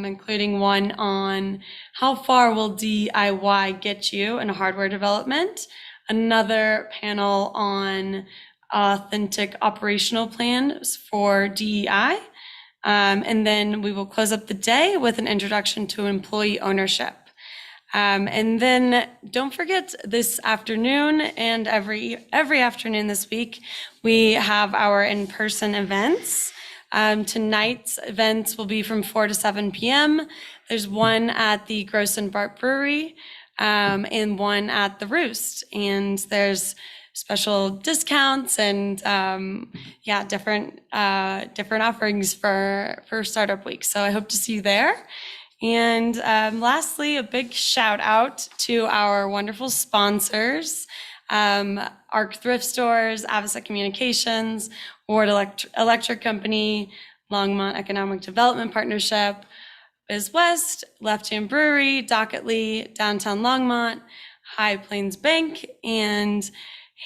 [SPEAKER 4] including one on how far will DIY get you in hardware development, another panel on authentic operational plans for DEI, and then we will close up the day with an introduction to employee ownership. And then don't forget, this afternoon and every afternoon this week, we have our in-person events. Tonight's events will be from 4 to 7 p.m. There's one at the Gross and Bart Brewery and one at the Roost. And there's special discounts and different offerings for Startup Week. So I hope to see you there. And lastly, a big shout out to our wonderful sponsors, ARC Thrift Stores, Avocet Communications, Ward Electric Company, Longmont Economic Development Partnership, Biz West, Left Hand Brewery, Docketly, Downtown Longmont, High Plains Bank, and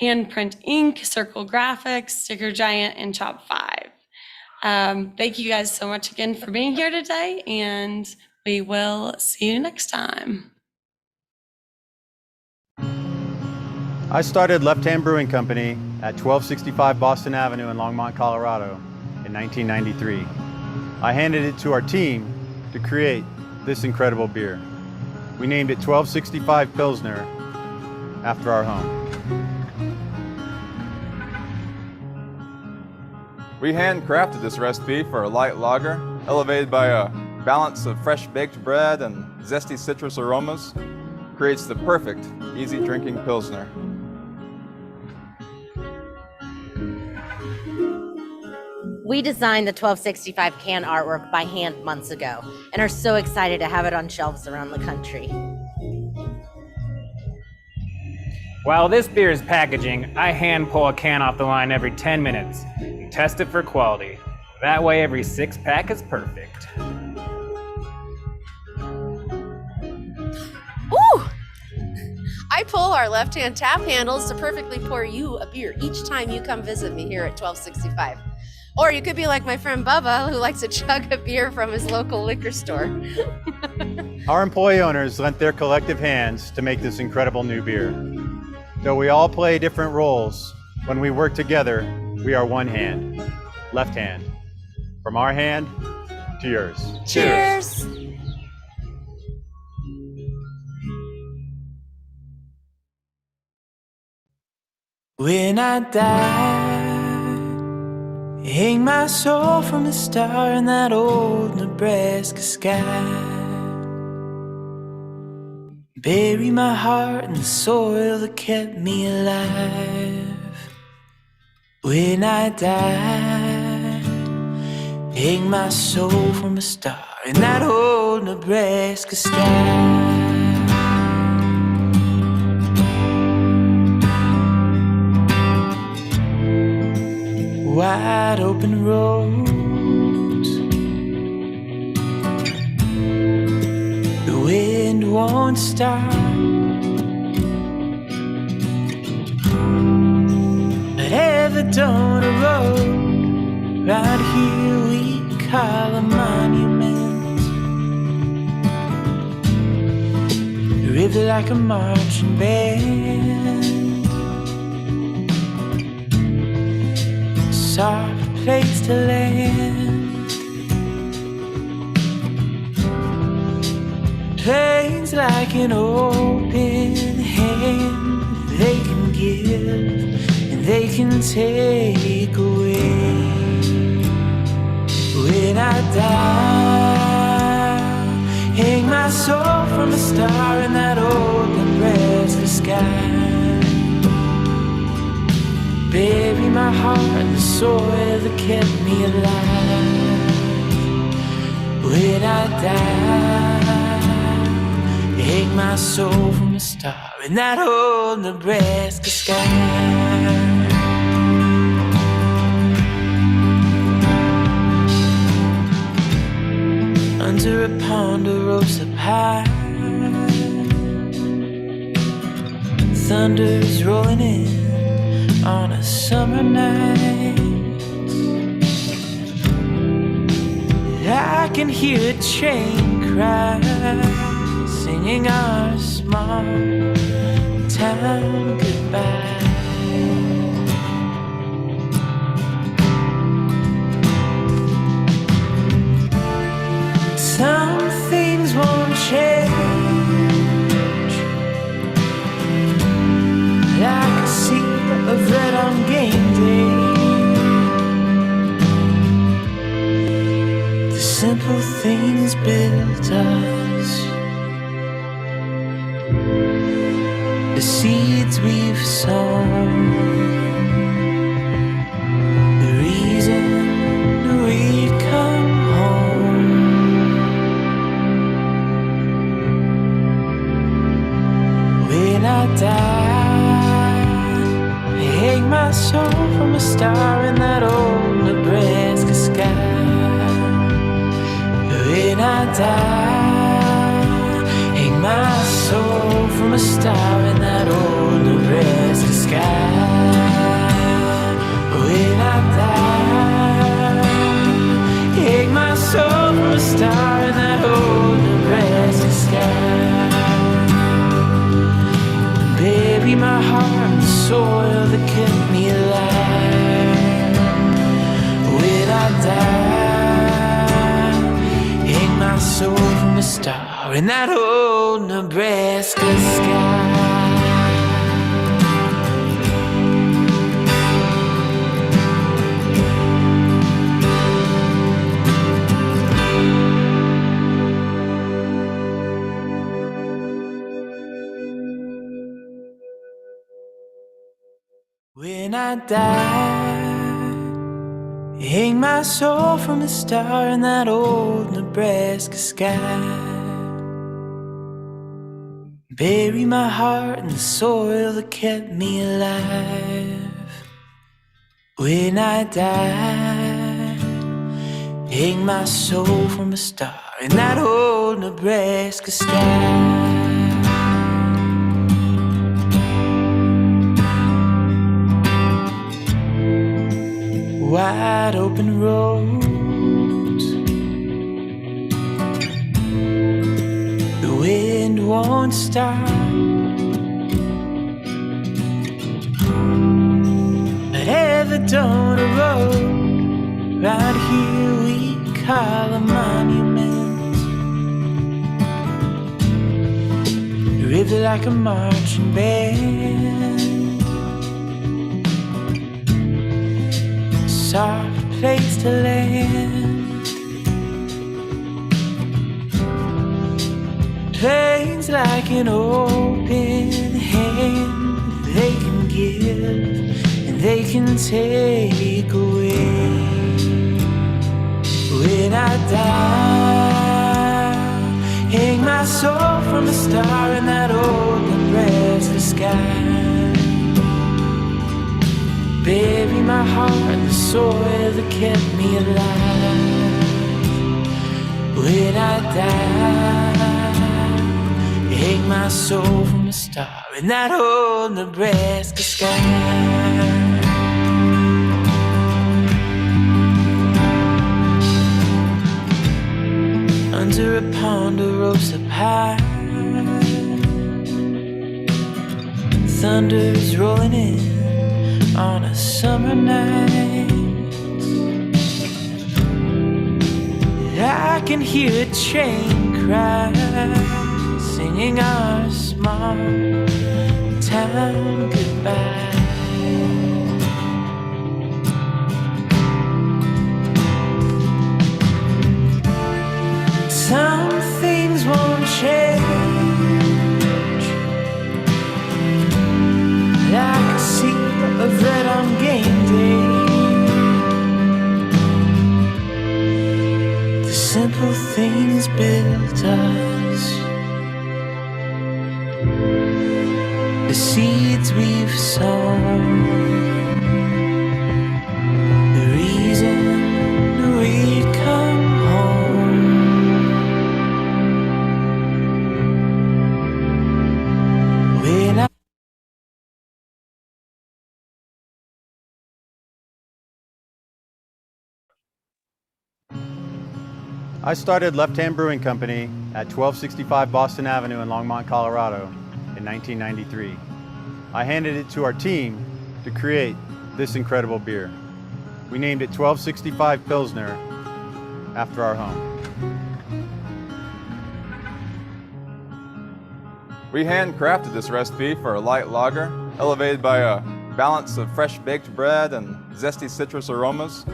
[SPEAKER 4] Handprint Inc., Circle Graphics, Sticker Giant, and Chop 5. Thank you guys so much again for being here today, and we will see you next time.
[SPEAKER 14] I started Left Hand Brewing Company at 1265 Boston Avenue in Longmont, Colorado in 1993. I handed it to our team to create this incredible beer. We named it 1265 Pilsner after our home.
[SPEAKER 15] We handcrafted this recipe for a light lager, elevated by a balance of fresh baked bread and zesty citrus aromas, creates the perfect easy drinking Pilsner.
[SPEAKER 16] We designed the 1265 can artwork by hand months ago and are so excited to have it on shelves around the country.
[SPEAKER 17] While this beer is packaging, I hand pull a can off the line every 10 minutes and test it for quality. That way every 6-pack is perfect.
[SPEAKER 18] Ooh! I pull our left-hand tap handles to perfectly pour you a beer each time you come visit me here at 1265. Or you could be like my friend Bubba, who likes to chug a beer from his local liquor store.
[SPEAKER 14] Our employee owners lent their collective hands to make this incredible new beer. Though we all play different roles, when we work together, we are one hand, left hand. From our hand to yours.
[SPEAKER 18] Cheers!
[SPEAKER 1] When I die, hang my soul from a star in that old Nebraska sky. Bury my heart in the soil that kept me alive. When I die, hang my soul from a star in that old Nebraska sky. Wide open roads, the wind won't stop, but ever dawn arose. Round here we call a monument. A river like a marching band. Soft place to land. Plains like an open hand. They can give and they can take away. When I die, hang my soul from a star in that old Nebraska sky. Bury my heart in the soil that kept me alive. When I die, hang my soul from a star in that old Nebraska sky. Under a ponderosa pine, thunder's rolling in on a summer night. I can hear a train cry, singing our small town goodbye. Some things won't change, like a sea of red on game day. The simple things built us, the seeds we've sown, the reason we come home. When I die, hang my soul from a star in that old Nebraska sky. When I die, hang my soul from a star in that old Nebraska sky. When I die, hang my soul from a star in that old Nebraska sky. Bury my heart in the soil that kept me alive. When I die, hang my soul from a star in that old Nebraska sky. When I die, hang my soul from a star in that old Nebraska sky. Bury my heart in the soil that kept me alive. When I die, hang my soul from a star in that old Nebraska sky. Wide open roads, the wind won't stop. But ever down a road, round here we call a monument. A river like a marching band. Soft place to land. Plains like an open hand. They can give and they can take away. When I die, hang my soul from a star in that old Nebraska sky. Bury my heart in the soil that kept me alive. When I die, hang my soul from a star in that old Nebraska sky. under a ponderosa pine. Thunder's rolling in on a summer night. I can hear a train cry, singing our small town goodbye. Some things won't change, like a sea of red on game day. The simple things built us, the seeds we've sown, the reason we come home. When
[SPEAKER 14] I started Left Hand Brewing Company at 1265 Boston Avenue in Longmont, Colorado in 1993. I handed it to our team to create this incredible beer. We named it 1265 Pilsner after our home.
[SPEAKER 15] We handcrafted this recipe for a light lager, elevated by a balance of fresh baked bread and zesty citrus aromas.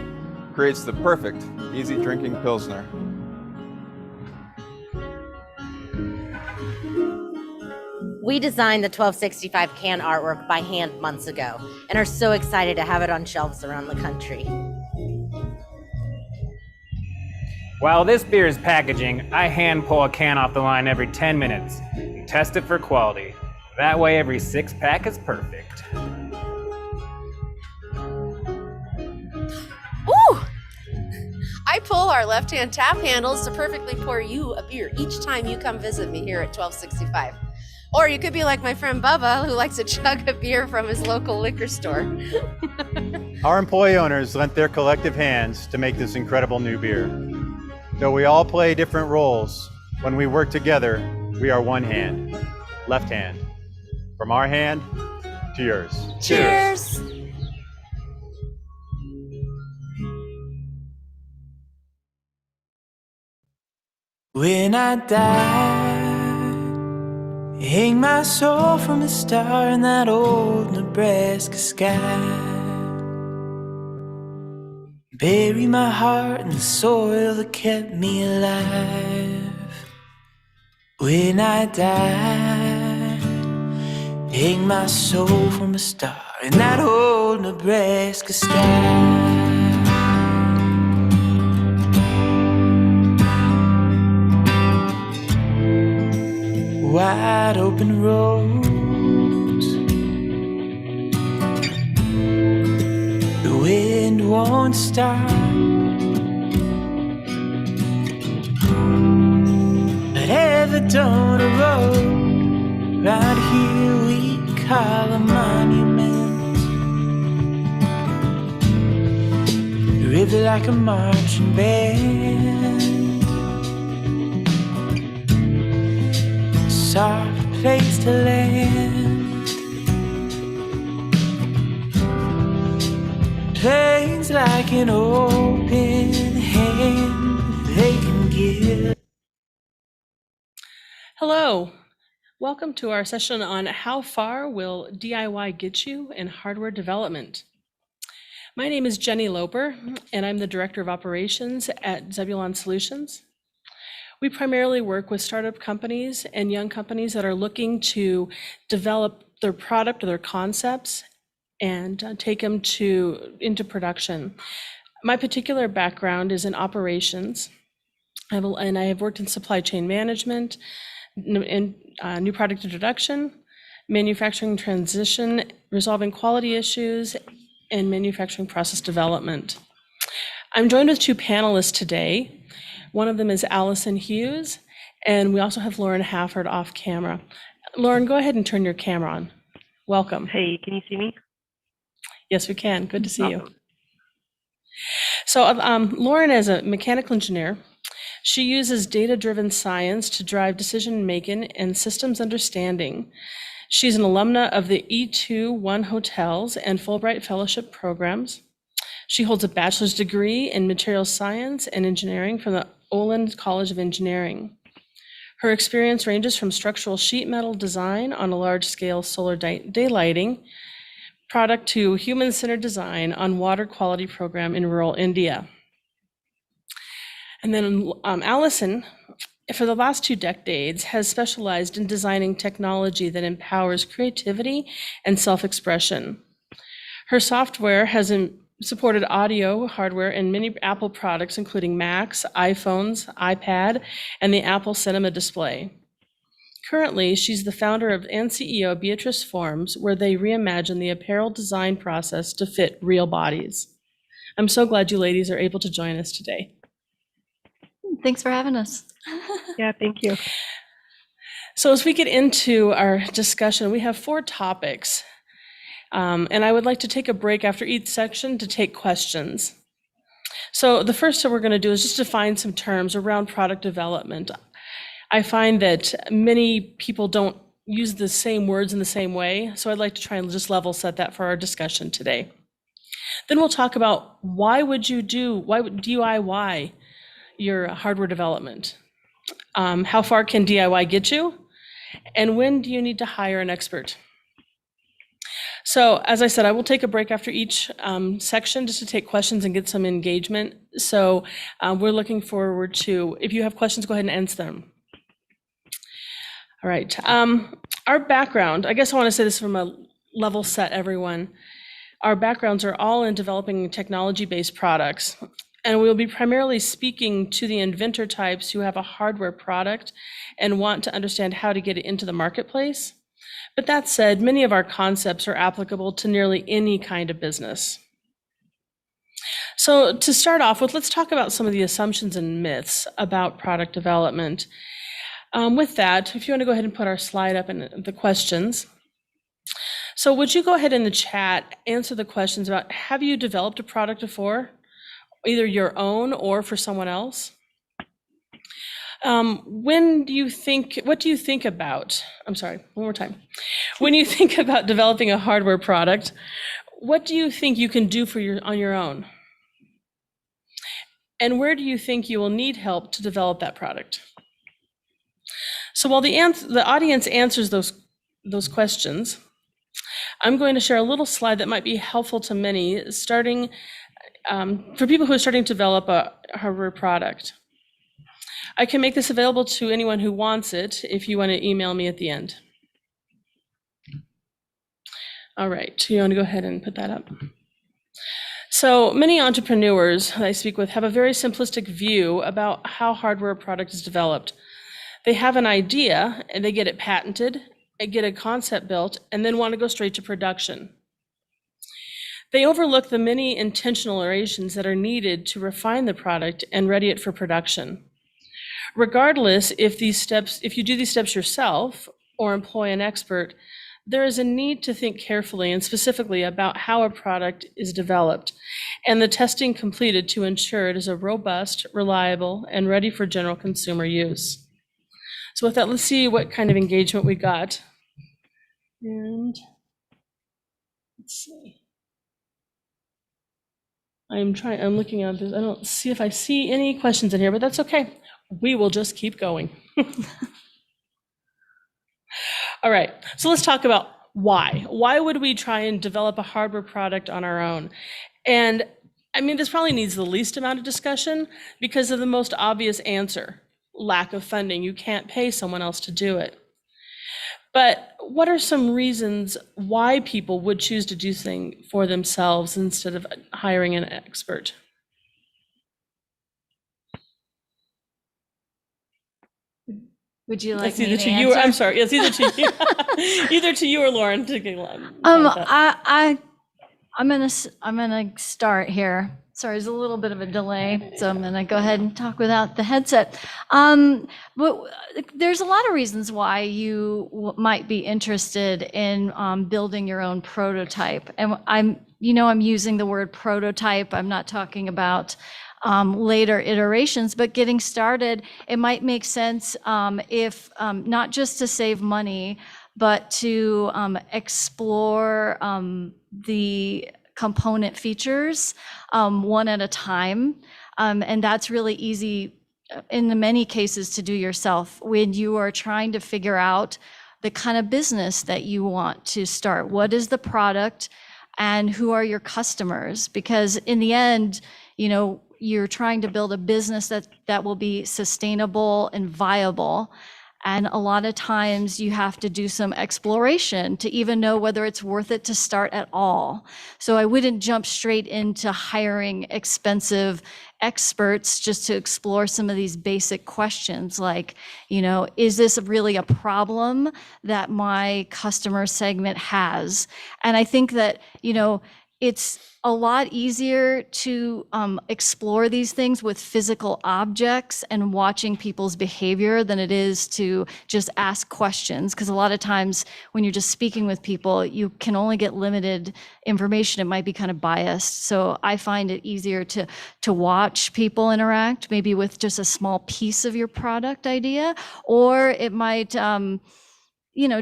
[SPEAKER 15] Creates the perfect easy drinking Pilsner.
[SPEAKER 16] We designed the 1265 can artwork by hand months ago and are so excited to have it on shelves around the country.
[SPEAKER 17] While this beer is packaging, I hand pull a can off the line every 10 minutes and test it for quality. That way every 6-pack is perfect.
[SPEAKER 18] Ooh! I pull our left-hand tap handles to perfectly pour you a beer each time you come visit me here at 1265. Or you could be like my friend Bubba, who likes to chug a beer from his local liquor store.
[SPEAKER 14] Our employee owners lent their collective hands to make this incredible new beer. Though we all play different roles, when we work together, we are one hand, left hand. From our hand to yours.
[SPEAKER 18] Cheers!
[SPEAKER 1] When I die, hang my soul from a star in that old Nebraska sky. Bury my heart in the soil that kept me alive. When I die, hang my soul from a star in that old Nebraska sky. Wide open roads, the wind won't stop, but ever dawn a road round here we call a monument. The river like a marching band, soft place to land. Plains like an open hand they can give.
[SPEAKER 19] Hello, welcome to our session on how far will DIY get you in hardware development. My name is Jenny Loper, and I'm the Director of Operations at Zebulon Solutions. We primarily work with startup companies and young companies that are looking to develop their product or their concepts and take them into production. My particular background is in operations, and I have worked in supply chain management, in new product introduction, manufacturing transition, resolving quality issues, and manufacturing process development. I'm joined with two panelists today. One of them is Allison Hughes, and we also have Lauren Hafford off camera. Lauren, go ahead and turn your camera on. Welcome.
[SPEAKER 20] Hey, can you see me?
[SPEAKER 19] Yes, we can. Good to see you. So Lauren is a mechanical engineer. She uses data-driven science to drive decision-making and systems understanding. She's an alumna of the E2-1 hotels and Fulbright Fellowship programs. She holds a bachelor's degree in materials science and engineering from the Olin College of Engineering. Her experience ranges from structural sheet metal design on a large-scale solar daylighting product to human-centered design on water quality program in rural India. And then Allison, for the last 2 decades, has specialized in designing technology that empowers creativity and self-expression. Her software has supported audio hardware in many Apple products, including Macs, iPhones, iPad, and the Apple Cinema display. Currently, she's the founder and CEO of Beatrice Forms, where they reimagine the apparel design process to fit real bodies. I'm so glad you ladies are able to join us today.
[SPEAKER 20] Thanks for having us.
[SPEAKER 19] Yeah, thank you. So as we get into our discussion, we have 4 topics. And I would like to take a break after each section to take questions. So the first thing we're going to do is just define some terms around product development. I find that many people don't use the same words in the same way, so I'd like to try and just level set that for our discussion today. Then we'll talk about why would DIY your hardware development? How far can DIY get you? And when do you need to hire an expert? So as I said, I will take a break after each section just to take questions and get some engagement. So we're looking forward to, if you have questions, go ahead and answer them. All right. Our background, I guess I want to say this from a level set, everyone. Our backgrounds are all in developing technology-based products. And we'll be primarily speaking to the inventor types who have a hardware product and want to understand how to get it into the marketplace. But that said, many of our concepts are applicable to nearly any kind of business. So to start off with, let's talk about some of the assumptions and myths about product development. With that, if you want to go ahead and put our slide up and the questions. So would you go ahead in the chat, answer the questions about, have you developed a product before, either your own or for someone else? What do you think about, I'm sorry, one more time. When you think about developing a hardware product, what do you think you can do on your own? And where do you think you will need help to develop that product? So while the audience answers those questions, I'm going to share a little slide that might be helpful to many, starting for people who are starting to develop a hardware product. I can make this available to anyone who wants it if you want to email me at the end. All right, you want to go ahead and put that up. So many entrepreneurs that I speak with have a very simplistic view about how hardware product is developed. They have an idea and they get it patented, and get a concept built, and then want to go straight to production. They overlook the many intentional iterations that are needed to refine the product and ready it for production. Regardless if you do these steps yourself or employ an expert, there is a need to think carefully and specifically about how a product is developed and the testing completed to ensure it is a robust, reliable, and ready for general consumer use. So with that, let's see what kind of engagement we got. And let's see. I'm looking at this. I don't see if I see any questions in here, but that's okay. We will just keep going. All right, so let's talk about why. Why would we try and develop a hardware product on our own? And I mean, this probably needs the least amount of discussion because of the most obvious answer, lack of funding. You can't pay someone else to do it. But what are some reasons why people would choose to do things for themselves instead of hiring an expert?
[SPEAKER 20] Would you like
[SPEAKER 19] It's
[SPEAKER 20] me
[SPEAKER 19] either
[SPEAKER 20] to
[SPEAKER 19] to
[SPEAKER 20] answer?
[SPEAKER 19] you. I'm sorry. It's either to you, either to you or Lauren.
[SPEAKER 20] I'm gonna start here. Sorry, there's a little bit of a delay, so I'm gonna go ahead and talk without the headset. But there's a lot of reasons why you might be interested in building your own prototype. And I'm using the word prototype. I'm not talking about later iterations, but getting started, it might make sense if not just to save money, but to explore the component features one at a time. And that's really easy in many cases to do yourself when you are trying to figure out the kind of business that you want to start. What is the product and who are your customers? Because in the end, you're trying to build a business that will be sustainable and viable. And a lot of times you have to do some exploration to even know whether it's worth it to start at all. So I wouldn't jump straight into hiring expensive experts just to explore some of these basic questions like, is this really a problem that my customer segment has? And I think that, it's a lot easier to explore these things with physical objects and watching people's behavior than it is to just ask questions. Because a lot of times when you're just speaking with people, you can only get limited information. It might be kind of biased. So I find it easier to watch people interact, maybe with just a small piece of your product idea, or it might,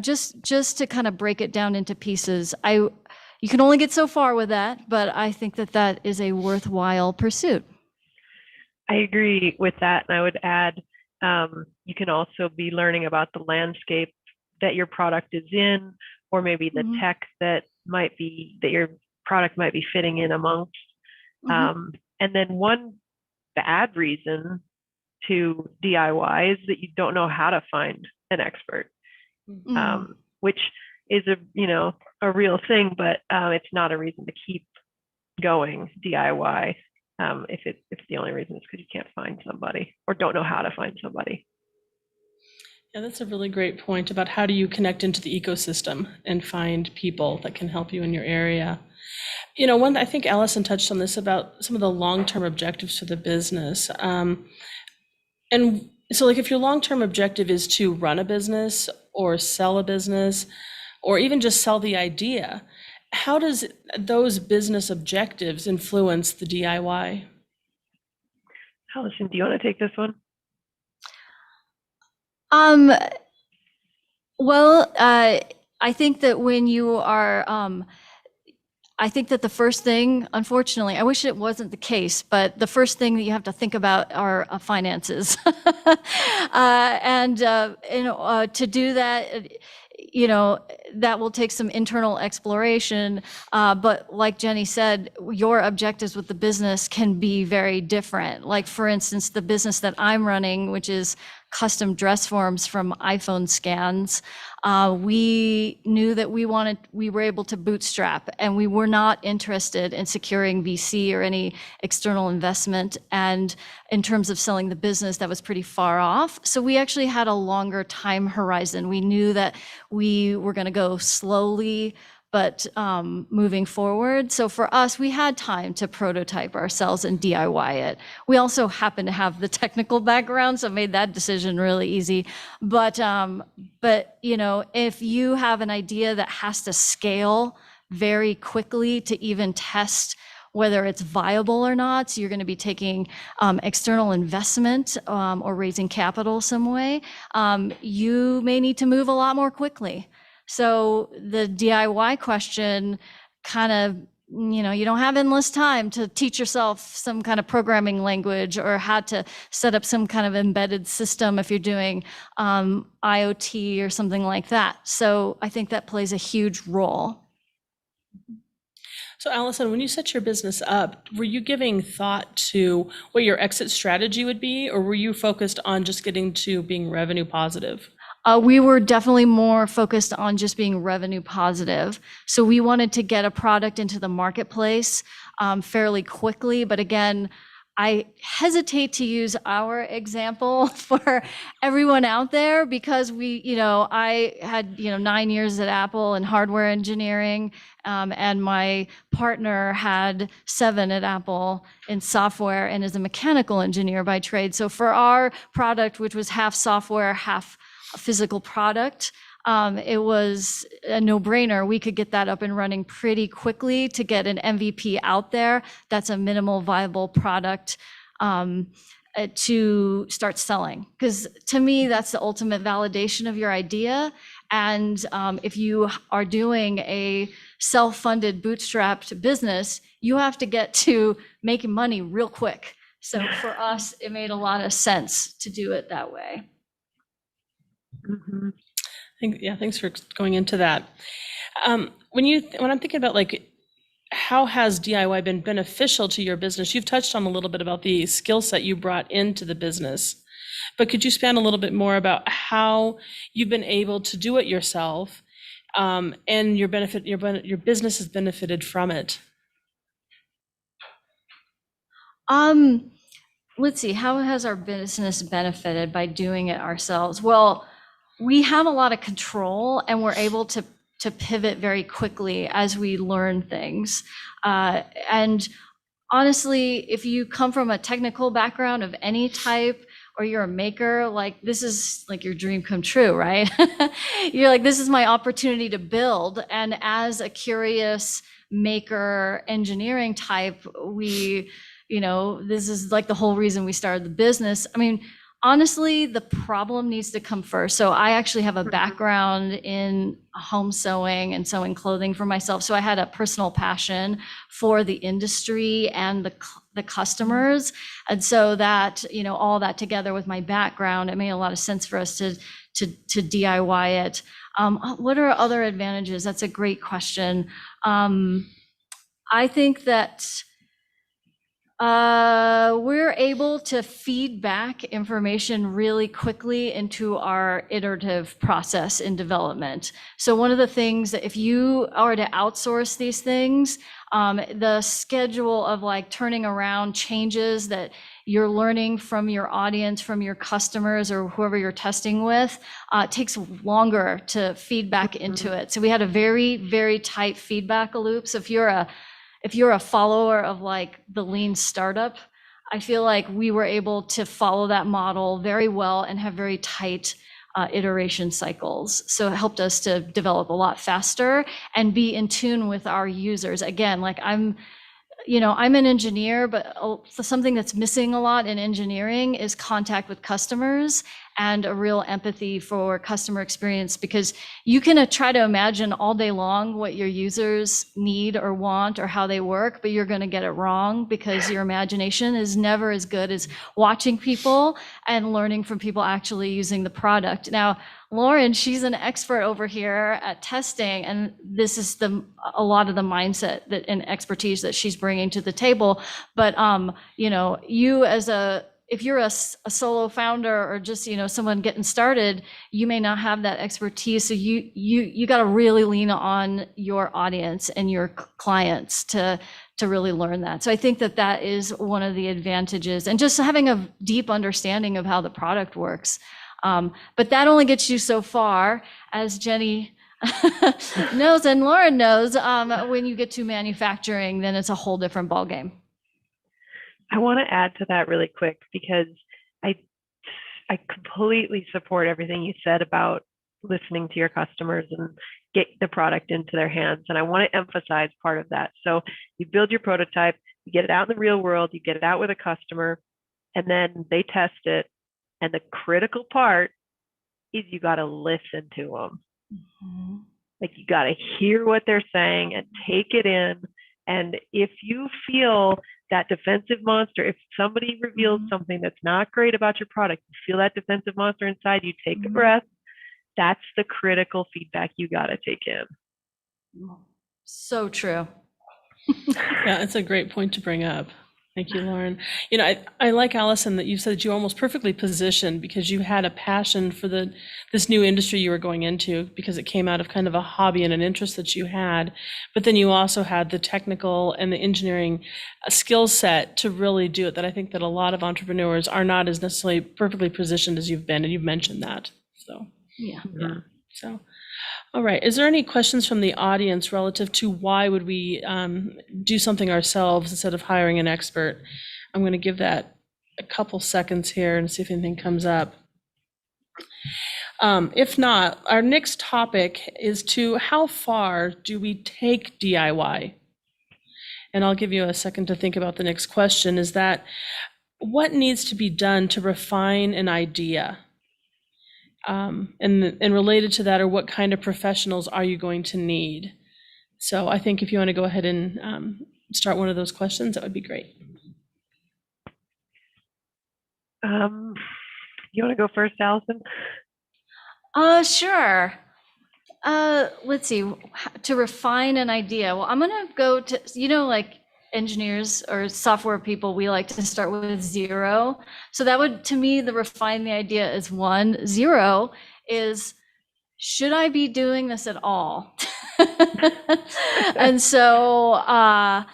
[SPEAKER 20] just to kind of break it down into pieces. You can only get so far with that, but I think that is a worthwhile pursuit.
[SPEAKER 21] I agree with that. And I would add, you can also be learning about the landscape that your product is in, or maybe the tech that your product might be fitting in amongst. And then one bad reason to DIY is that you don't know how to find an expert, which is a real thing, but it's not a reason to keep going DIY. If the only reason is because you can't find somebody or don't know how to find somebody.
[SPEAKER 19] Yeah, that's a really great point about how do you connect into the ecosystem and find people that can help you in your area. I think Allison touched on this about some of the long-term objectives for the business. And so like if your long-term objective is to run a business or sell a business, or even just sell the idea, how does those business objectives influence the DIY?
[SPEAKER 21] Allison, do you want to take this one?
[SPEAKER 20] Well, I think that when you are, I think that the first thing, unfortunately, I wish it wasn't the case, but the first thing that you have to think about are finances. To do that, that will take some internal exploration. But like Jenny said, your objectives with the business can be very different. Like for instance, the business that I'm running, which is custom dress forms from iPhone scans, we knew that we were able to bootstrap, and we were not interested in securing VC or any external investment. And in terms of selling the business, that was pretty far off. So we actually had a longer time horizon. We knew that we were going to go slowly, but moving forward. So for us, we had time to prototype ourselves and DIY it. We also happen to have the technical background, so it made that decision really easy. But if you have an idea that has to scale very quickly to even test whether it's viable or not, so you're going to be taking external investment or raising capital some way, you may need to move a lot more quickly. So the DIY question kind of, you don't have endless time to teach yourself some kind of programming language or how to set up some kind of embedded system if you're doing IoT or something like that. So I think that plays a huge role.
[SPEAKER 19] So Allison, when you set your business up, were you giving thought to what your exit strategy would be, or were you focused on just getting to being revenue positive?
[SPEAKER 20] We were definitely more focused on just being revenue positive. So we wanted to get a product into the marketplace fairly quickly. But again, I hesitate to use our example for everyone out there because I had 9 years at Apple in hardware engineering, and my partner had 7 at Apple in software and is a mechanical engineer by trade. So for our product, which was half software, half a physical product, it was a no-brainer. We could get that up and running pretty quickly to get an MVP out there. That's a minimal viable product to start selling. Because to me, that's the ultimate validation of your idea. And if you are doing a self-funded, bootstrapped business, you have to get to making money real quick. So for us, it made a lot of sense to do it that way.
[SPEAKER 19] Mm-hmm. Thanks for going into that. When I'm thinking about like, how has DIY been beneficial to your business? You've touched on a little bit about the skill set you brought into the business, but could you span a little bit more about how you've been able to do it yourself, and your business has benefited from it?
[SPEAKER 20] Let's see, how has our business benefited by doing it ourselves? Well, we have a lot of control and we're able to pivot very quickly as we learn things. And honestly, if you come from a technical background of any type, or you're a maker, like this is like your dream come true, right? You're like, this is my opportunity to build. And as a curious maker engineering type, this is like the whole reason we started the business. I mean, honestly, the problem needs to come first. So I actually have a background in home sewing and sewing clothing for myself. So I had a personal passion for the industry and the customers. And so that, all that together with my background, it made a lot of sense for us to DIY it. What are other advantages? That's a great question. I think that we're able to feed back information really quickly into our iterative process in development. So one of the things that if you are to outsource these things, the schedule of like turning around changes that you're learning from your audience, from your customers or whoever you're testing with, takes longer to feed back into it. So we had a very, very tight feedback loop. So if you're a follower of like the lean startup, I feel like we were able to follow that model very well and have very tight iteration cycles. So it helped us to develop a lot faster and be in tune with our users. Again, like I'm an engineer, but something that's missing a lot in engineering is contact with customers and a real empathy for customer experience, because you can try to imagine all day long what your users need or want or how they work, but you're going to get it wrong because your imagination is never as good as watching people and learning from people actually using the product. Now, Lauren, she's an expert over here at testing, and this is a lot of the mindset and expertise that she's bringing to the table. But if you're a solo founder or just someone getting started, you may not have that expertise. So you got to really lean on your audience and your clients to really learn that. So I think that is one of the advantages, and just having a deep understanding of how the product works. But that only gets you so far, as Jenny knows and Lauren knows. When you get to manufacturing, then it's a whole different ballgame.
[SPEAKER 21] I want to add to that really quick, because I completely support everything you said about listening to your customers and get the product into their hands. And I want to emphasize part of that. So you build your prototype, you get it out in the real world, you get it out with a customer, and then they test it. And the critical part is you got to listen to them. Mm-hmm. Like you got to hear what they're saying and take it in. And if you feel that defensive monster, if somebody reveals something that's not great about your product, you feel that defensive monster inside, you take a breath. That's the critical feedback you got to take in.
[SPEAKER 20] So true.
[SPEAKER 19] Yeah, it's a great point to bring up. Thank you, Lauren. You know, I like, Allison, that you said that you were almost perfectly positioned because you had a passion for this new industry you were going into, because it came out of kind of a hobby and an interest that you had. But then you also had the technical and the engineering skill set to really do it, that I think that a lot of entrepreneurs are not as necessarily perfectly positioned as you've been, and you've mentioned that. So,
[SPEAKER 20] yeah.
[SPEAKER 19] So, all right. Is there any questions from the audience relative to why would we do something ourselves instead of hiring an expert? I'm going to give that a couple seconds here and see if anything comes up. If not, our next topic is to how far do we take DIY? And I'll give you a second to think about the next question, is that what needs to be done to refine an idea? And related to that, or what kind of professionals are you going to need? So I think if you want to go ahead and start one of those questions, that would be great.
[SPEAKER 21] You want to go first, Allison?
[SPEAKER 20] Sure. Let's see, to refine an idea. Well, I'm going to go to, like engineers or software people, we like to start with 0. So that would, to me, the refine the idea is 1. 0 is, should I be doing this at all? And so I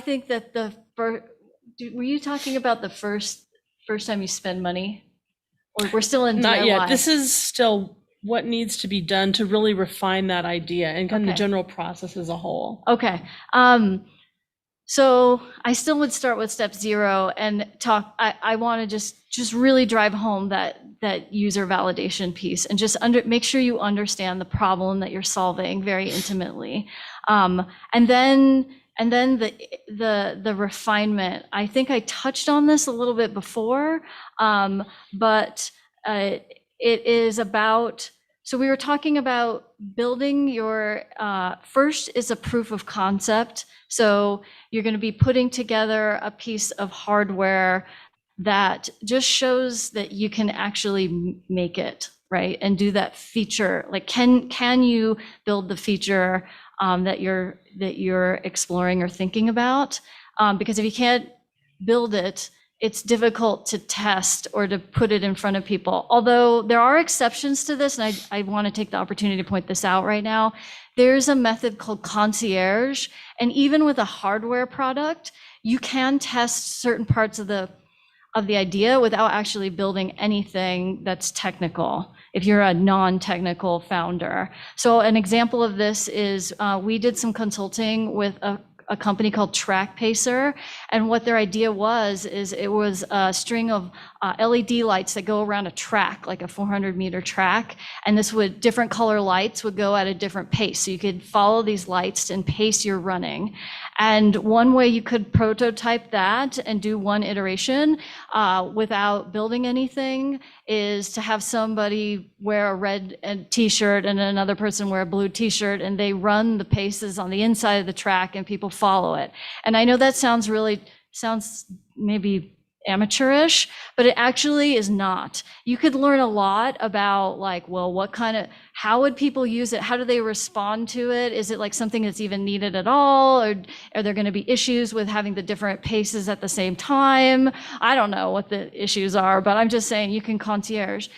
[SPEAKER 20] think that were you talking about the first time you spend money? Or we're still in
[SPEAKER 19] Not
[SPEAKER 20] DIY?
[SPEAKER 19] yet. This is still what needs to be done to really refine that idea and kind of the general process as a whole.
[SPEAKER 20] Okay. So I still would start with step 0 and talk. I want to just really drive home that user validation piece and just make sure you understand the problem that you're solving very intimately. And then the refinement. I think I touched on this a little bit before, but it is about, so we were talking about building your, first is a proof of concept. So you're going to be putting together a piece of hardware that just shows that you can actually make it, right? And do that feature. Like, can you build the feature that you're exploring or thinking about? Because if you can't build it, it's difficult to test or to put it in front of people. Although there are exceptions to this, and I want to take the opportunity to point this out right now. There's a method called concierge, and even with a hardware product, you can test certain parts of the idea without actually building anything that's technical, if you're a non-technical founder. So an example of this is we did some consulting with a company called Track Pacer, and what their idea was is it was a string of LED lights that go around a track, like a 400-meter track, and different color lights would go at a different pace, so you could follow these lights and pace you're running. And one way you could prototype that and do one iteration without building anything is to have somebody wear a red t-shirt and another person wear a blue t-shirt, and they run the paces on the inside of the track and people follow it. And I know that sounds maybe amateurish, but it actually is not. You could learn a lot about, like, well, how would people use it? How do they respond to it? Is it like something that's even needed at all? Or are there going to be issues with having the different paces at the same time? I don't know what the issues are, but I'm just saying you can concierge.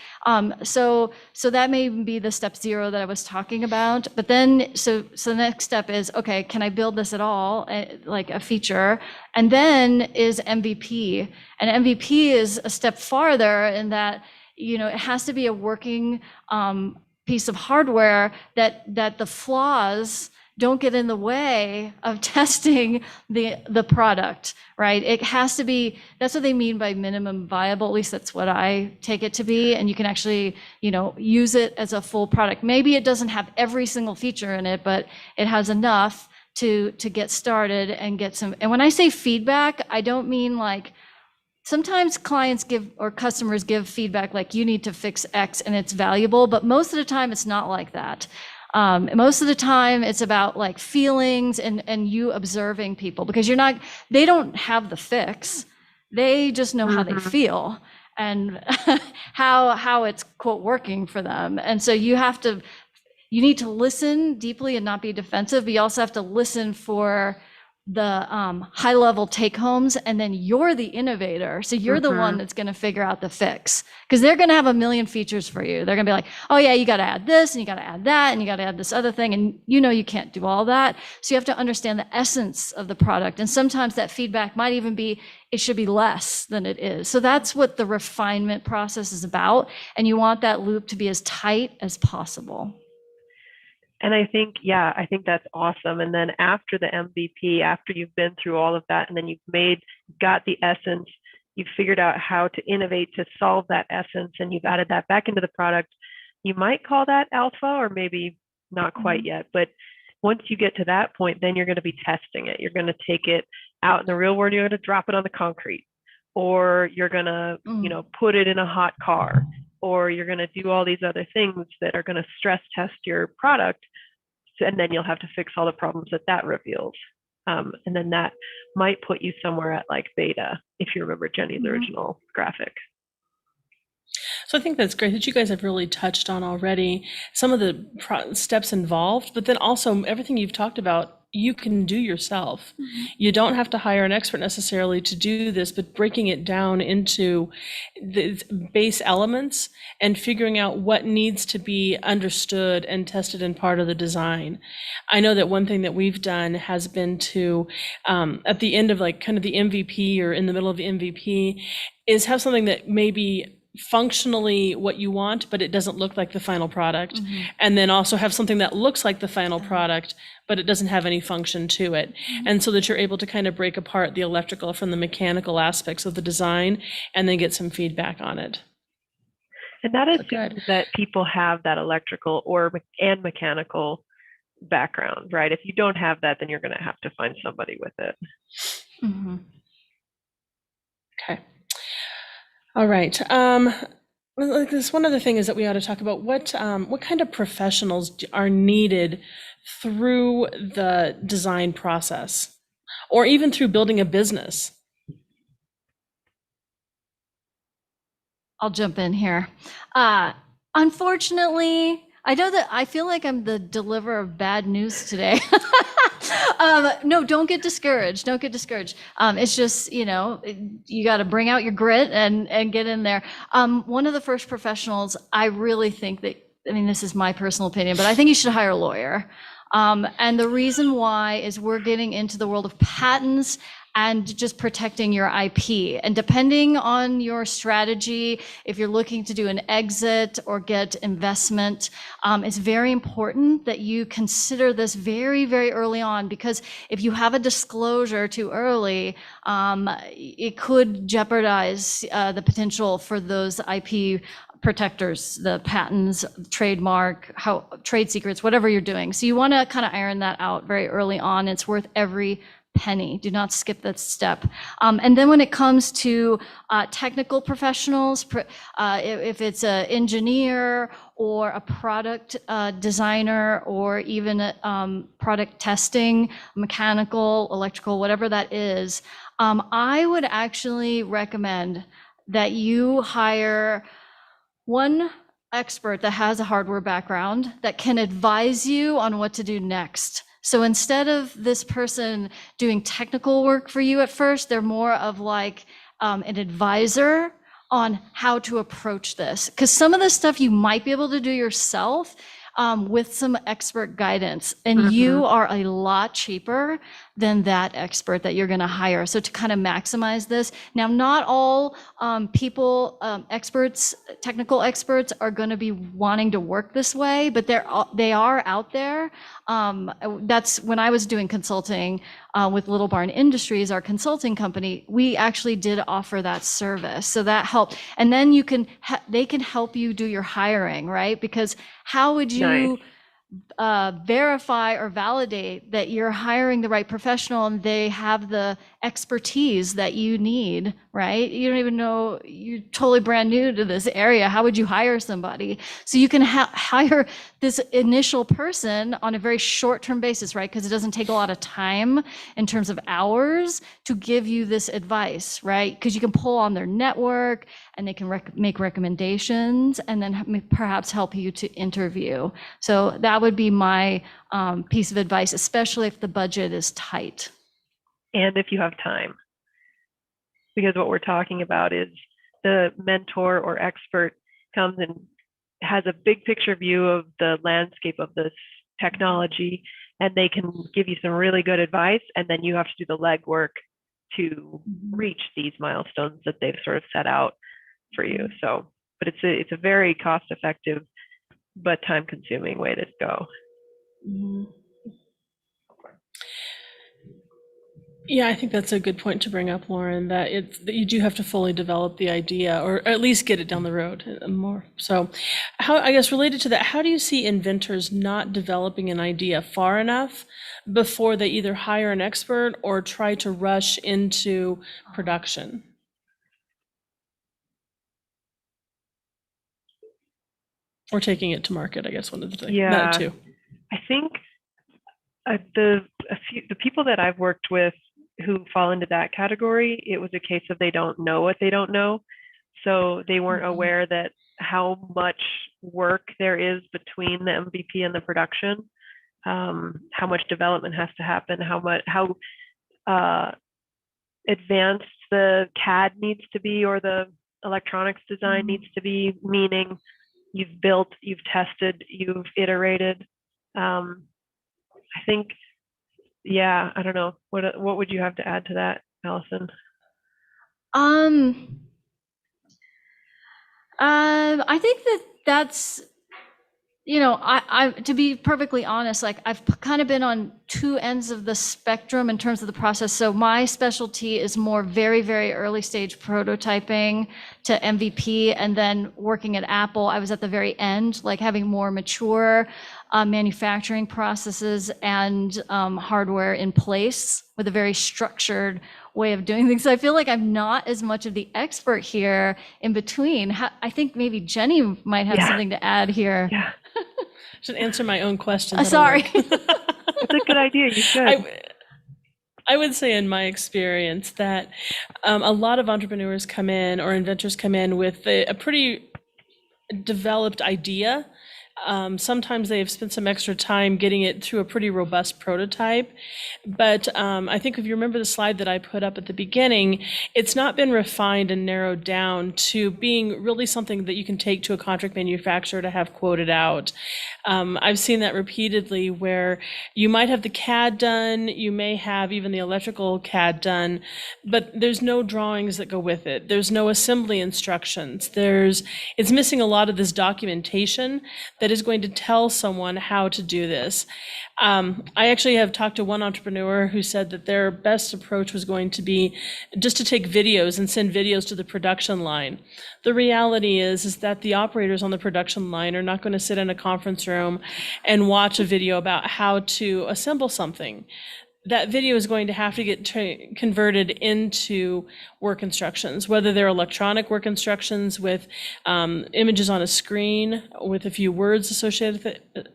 [SPEAKER 20] So that may be the step 0 that I was talking about. But then, so the next step is, okay, can I build this at all? Like a feature. And then is MVP. And MVP is a step farther in that, it has to be a working piece of hardware that the flaws don't get in the way of testing the product, right? It has to be, that's what they mean by minimum viable, at least that's what I take it to be. And you can actually, use it as a full product. Maybe it doesn't have every single feature in it, but it has enough to get started and get some, and when I say feedback, I don't mean like, sometimes clients or customers give feedback like you need to fix X and it's valuable, but most of the time it's not like that. Most of the time it's about like feelings and you observing people, because they don't have the fix. They just know how they feel and how it's quote working for them. And so you need to listen deeply and not be defensive, but you also have to listen for high level take homes, and then you're the innovator. So you're the one that's going to figure out the fix, because they're going to have a million features for you. They're going to be like, oh yeah, you got to add this and you got to add that and you got to add this other thing. And you can't do all that. So you have to understand the essence of the product. And sometimes that feedback might even be, it should be less than it is. So that's what the refinement process is about. And you want that loop to be as tight as possible.
[SPEAKER 21] And I think that's awesome. And then after the MVP, after you've been through all of that, and then you've got the essence, you've figured out how to innovate to solve that essence, and you've added that back into the product, you might call that alpha, or maybe not quite yet. But once you get to that point, then you're going to be testing it. You're going to take it out in the real world. You're going to drop it on the concrete, or you're going to, put it in a hot car, or you're going to do all these other things that are going to stress test your product. And then you'll have to fix all the problems that reveals. And then that might put you somewhere at like beta, if you remember Jenny's original graphic.
[SPEAKER 19] So I think that's great that you guys have really touched on already some of the steps involved, but then also everything you've talked about, you can do yourself. You don't have to hire an expert necessarily to do this, but breaking it down into the base elements and figuring out what needs to be understood and tested in part of the design. I know that one thing that we've done has been to, at the end of like kind of the MVP or in the middle of the MVP, is have something that maybe functionally what you want, but it doesn't look like the final product. And then also have something that looks like the final product, but it doesn't have any function to it. And so that you're able to kind of break apart the electrical from the mechanical aspects of the design and then get some feedback on it.
[SPEAKER 21] And that is good that people have that electrical and mechanical background, right? If you don't have that, then you're going to have to find somebody with it.
[SPEAKER 19] Okay. All right. This one other thing is that we ought to talk about what kind of professionals are needed through the design process, or even through building a business.
[SPEAKER 20] I'll jump in here. Unfortunately, I know that I feel like I'm the deliverer of bad news today. No, don't get discouraged. Don't get discouraged. It's just, you got to bring out your grit and get in there. One of the first professionals, I really think that, this is my personal opinion, but I think you should hire a lawyer. And the reason why is we're getting into the world of patents and just protecting your IP. And depending on your strategy, if you're looking to do an exit or get investment, it's very important that you consider this very, very early on, because if you have a disclosure too early, it could jeopardize the potential for those IP protectors, the patents, trademark, trade secrets, whatever you're doing. So you want to kind of iron that out very early on. It's worth every penny. Do not skip that step. And then when it comes to technical professionals, if it's an engineer or a product designer, or even product testing, mechanical, electrical, whatever that is, I would actually recommend that you hire one expert that has a hardware background that can advise you on what to do next. So instead of this person doing technical work for you at first, they're more of like an advisor on how to approach this. Because some of the stuff you might be able to do yourself with some expert guidance, and you are a lot cheaper than that expert that you're going to hire. So to kind of maximize this, now not all experts, technical experts are going to be wanting to work this way, but they are out there. That's when I was doing consulting with Little Barn Industries, our consulting company, we actually did offer that service. So that helped. And then they can help you do your hiring, right? Because how would you verify or validate that you're hiring the right professional and they have the expertise that you need, right? You don't even know, you're totally brand new to this area. How would you hire somebody? So you can hire this initial person on a very short-term basis, right? Because it doesn't take a lot of time in terms of hours to give you this advice, right? Because you can pull on their network and they can make recommendations and then perhaps help you to interview. So that would be my piece of advice, especially if the budget is tight.
[SPEAKER 21] and if you have time. Because what we're talking about is the mentor or expert comes and has a big picture view of the landscape of this technology, and they can give you some really good advice, and then you have to do the legwork to reach these milestones that they've sort of set out for you. So, but it's a very cost-effective but time-consuming way to go.
[SPEAKER 19] Yeah, I think that's a good point to bring up, Lauren, that you do have to fully develop the idea, or at least get it down the road more. So how, I guess related to that, how do you see inventors not developing an idea far enough before they either hire an expert or try to rush into production? Or taking it to market, I guess, one of the things.
[SPEAKER 21] Yeah,
[SPEAKER 19] That too.
[SPEAKER 21] I think the people that I've worked with who fall into that category, it was a case of they don't know what they don't know. So they weren't aware that how much work there is between the MVP and the production, how much development has to happen, how advanced the CAD needs to be, or the electronics design needs to be, meaning you've built, you've tested, you've iterated. I think, yeah, I don't know. What would you have to add to that, Allison?
[SPEAKER 20] I think that's, you know, I to be perfectly honest, like I've kind of been on two ends of the spectrum in terms of the process. So my specialty is more very, very early stage prototyping to MVP, and then working at Apple, I was at the very end, like having more mature manufacturing processes and hardware in place with a very structured way of doing things. So I feel like I'm not as much of the expert here in between. I think maybe Jenny might have something to add here.
[SPEAKER 21] Yeah.
[SPEAKER 19] Should answer my own question.
[SPEAKER 20] Sorry.
[SPEAKER 21] It's a good idea. You should.
[SPEAKER 19] I would say in my experience that a lot of entrepreneurs come in, or inventors come in with a pretty developed idea. Sometimes they've spent some extra time getting it through a pretty robust prototype. But I think if you remember the slide that I put up at the beginning, it's not been refined and narrowed down to being really something that you can take to a contract manufacturer to have quoted out. I've seen that repeatedly, where you might have the CAD done, you may have even the electrical CAD done, but there's no drawings that go with it. There's no assembly instructions. It's missing a lot of this documentation that is going to tell someone how to do this. I actually have talked to one entrepreneur who said that their best approach was going to be just to take videos and send videos to the production line. The reality is that the operators on the production line are not going to sit in a conference room and watch a video about how to assemble something. That video is going to have to get converted into work instructions, whether they're electronic work instructions with images on a screen with a few words associated with it,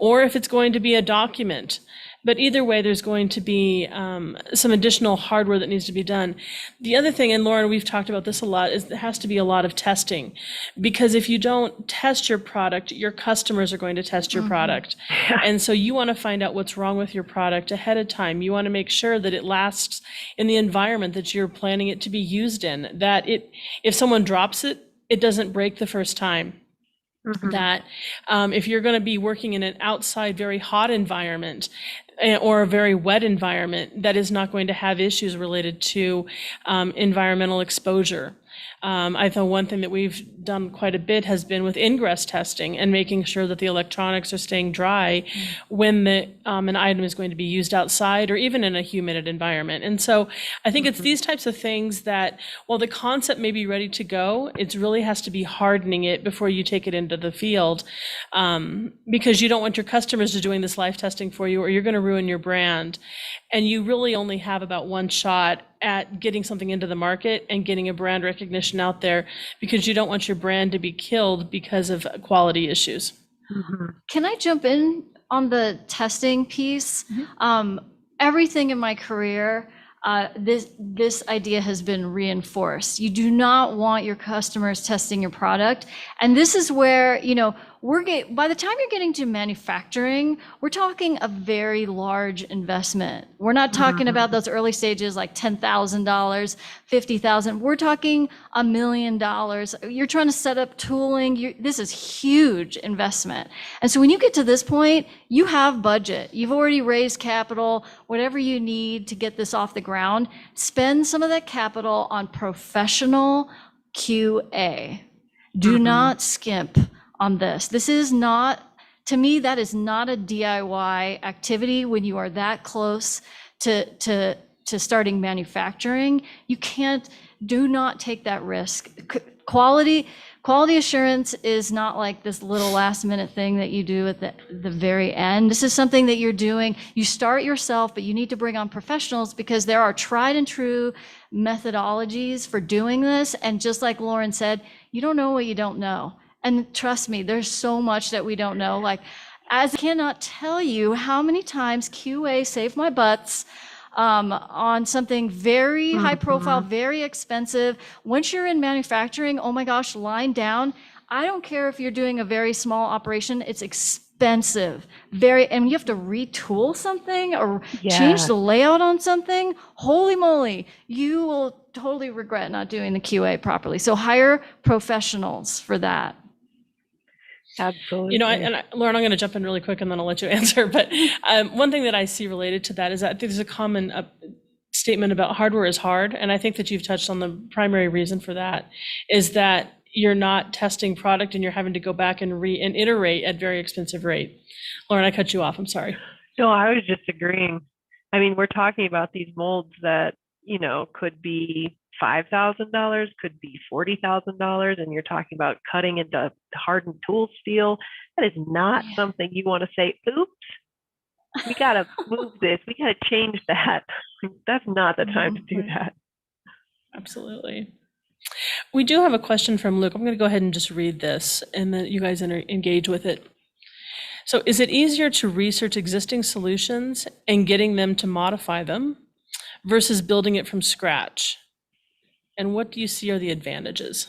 [SPEAKER 19] or if it's going to be a document. But either way, there's going to be some additional hardware that needs to be done. The other thing, and Lauren, we've talked about this a lot, is there has to be a lot of testing. Because if you don't test your product, your customers are going to test your product. And so you want to find out what's wrong with your product ahead of time. You want to make sure that it lasts in the environment that you're planning it to be used in, that if someone drops it, it doesn't break the first time. That if you're going to be working in an outside, very hot environment or a very wet environment, that is not going to have issues related to environmental exposure. I thought one thing that we've done quite a bit has been with ingress testing and making sure that the electronics are staying dry when an item is going to be used outside or even in a humid environment. And so I think it's these types of things that, while the concept may be ready to go, it really has to be hardening it before you take it into the field, because you don't want your customers to doing this live testing for you, or you're going to ruin your brand. And you really only have about one shot at getting something into the market and getting a brand recognition out there, because you don't want your brand to be killed because of quality issues.
[SPEAKER 20] Can I jump in on the testing piece? Everything in my career, this idea has been reinforced. You do not want your customers testing your product. And this is where, by the time you're getting to manufacturing, we're talking a very large investment. We're not talking about those early stages like $10,000, $50,000. We're talking $1 million. You're trying to set up tooling. This is huge investment. And so when you get to this point, you have budget. You've already raised capital, whatever you need to get this off the ground. Spend some of that capital on professional QA. Do not skimp on this. This is not, to me, that is not a DIY activity when you are that close to starting manufacturing. You can't, do not take that risk. Quality assurance is not like this little last minute thing that you do at the very end. This is something that you're doing. You start yourself, but you need to bring on professionals because there are tried and true methodologies for doing this. And just like Lauren said, you don't know what you don't know. And trust me, there's so much that we don't know. Like, I cannot tell you how many times QA saved my butts on something very high profile, very expensive. Once you're in manufacturing, oh my gosh, line down. I don't care if you're doing a very small operation, it's expensive. And you have to retool something or change the layout on something. Holy moly, you will totally regret not doing the QA properly. So hire professionals for that.
[SPEAKER 21] Absolutely.
[SPEAKER 19] You know, Lauren, I'm going to jump in really quick and then I'll let you answer. But one thing that I see related to that is that I think there's a common statement about hardware is hard. And I think that you've touched on the primary reason for that is that you're not testing product and you're having to go back and iterate at very expensive rate. Lauren, I cut you off. I'm sorry.
[SPEAKER 21] No, I was just agreeing. I mean, we're talking about these molds that, you know, could be $5,000, could be $40,000, and you're talking about cutting into hardened tool steel. That is not something you want to say, oops, we got to move this. We got to change that. That's not the time to do that.
[SPEAKER 19] Absolutely. We do have a question from Luke. I'm going to go ahead and just read this and then you guys engage with it. So is it easier to research existing solutions and getting them to modify them versus building it from scratch? And what do you see are the advantages?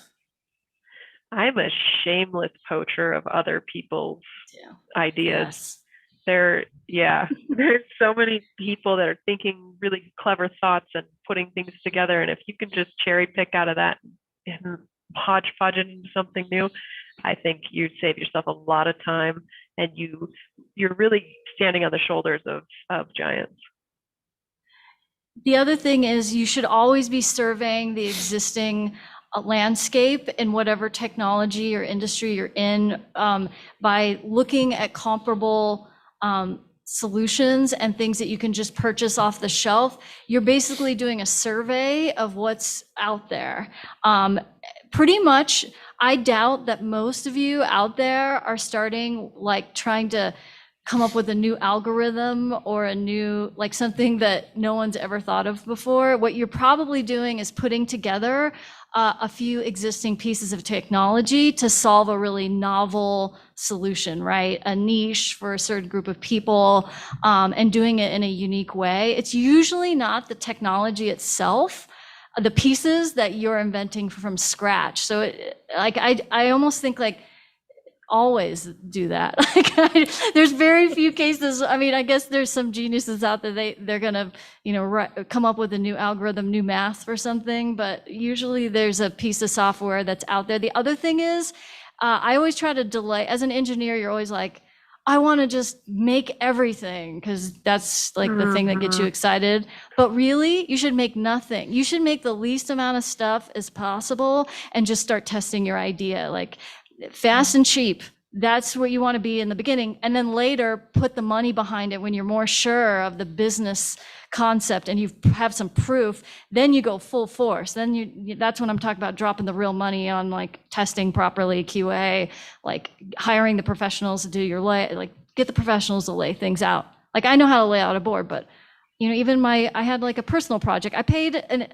[SPEAKER 21] I'm a shameless poacher of other people's ideas. There's so many people that are thinking really clever thoughts and putting things together. And if you can just cherry pick out of that and hodgepodge it into something new, I think you save yourself a lot of time and you're really standing on the shoulders of giants.
[SPEAKER 20] The other thing is you should always be surveying the existing landscape in whatever technology or industry you're in by looking at comparable solutions and things that you can just purchase off the shelf. You're basically doing a survey of what's out there. Pretty much, I doubt that most of you out there are starting like trying to come up with a new algorithm or a new, like something that no one's ever thought of before. What you're probably doing is putting together a few existing pieces of technology to solve a really novel solution, right? A niche for a certain group of people, and doing it in a unique way. It's usually not the technology itself, the pieces that you're inventing from scratch. So I almost think like, always do that. There's very few cases. I mean, I guess there's some geniuses out there. They're gonna, come up with a new algorithm, new math for something. But usually there's a piece of software that's out there. The other thing is, I always try to delay. As an engineer, you're always like, I want to just make everything because that's like the thing that gets you excited. But really, you should make nothing. You should make the least amount of stuff as possible and just start testing your idea. Like, fast and cheap. That's what you want to be in the beginning. And then later put the money behind it when you're more sure of the business concept and you have some proof, then you go full force. Then that's when I'm talking about dropping the real money on like testing properly, QA, like hiring the professionals to do your get the professionals to lay things out. Like I know how to lay out a board, but even I had like a personal project. I paid a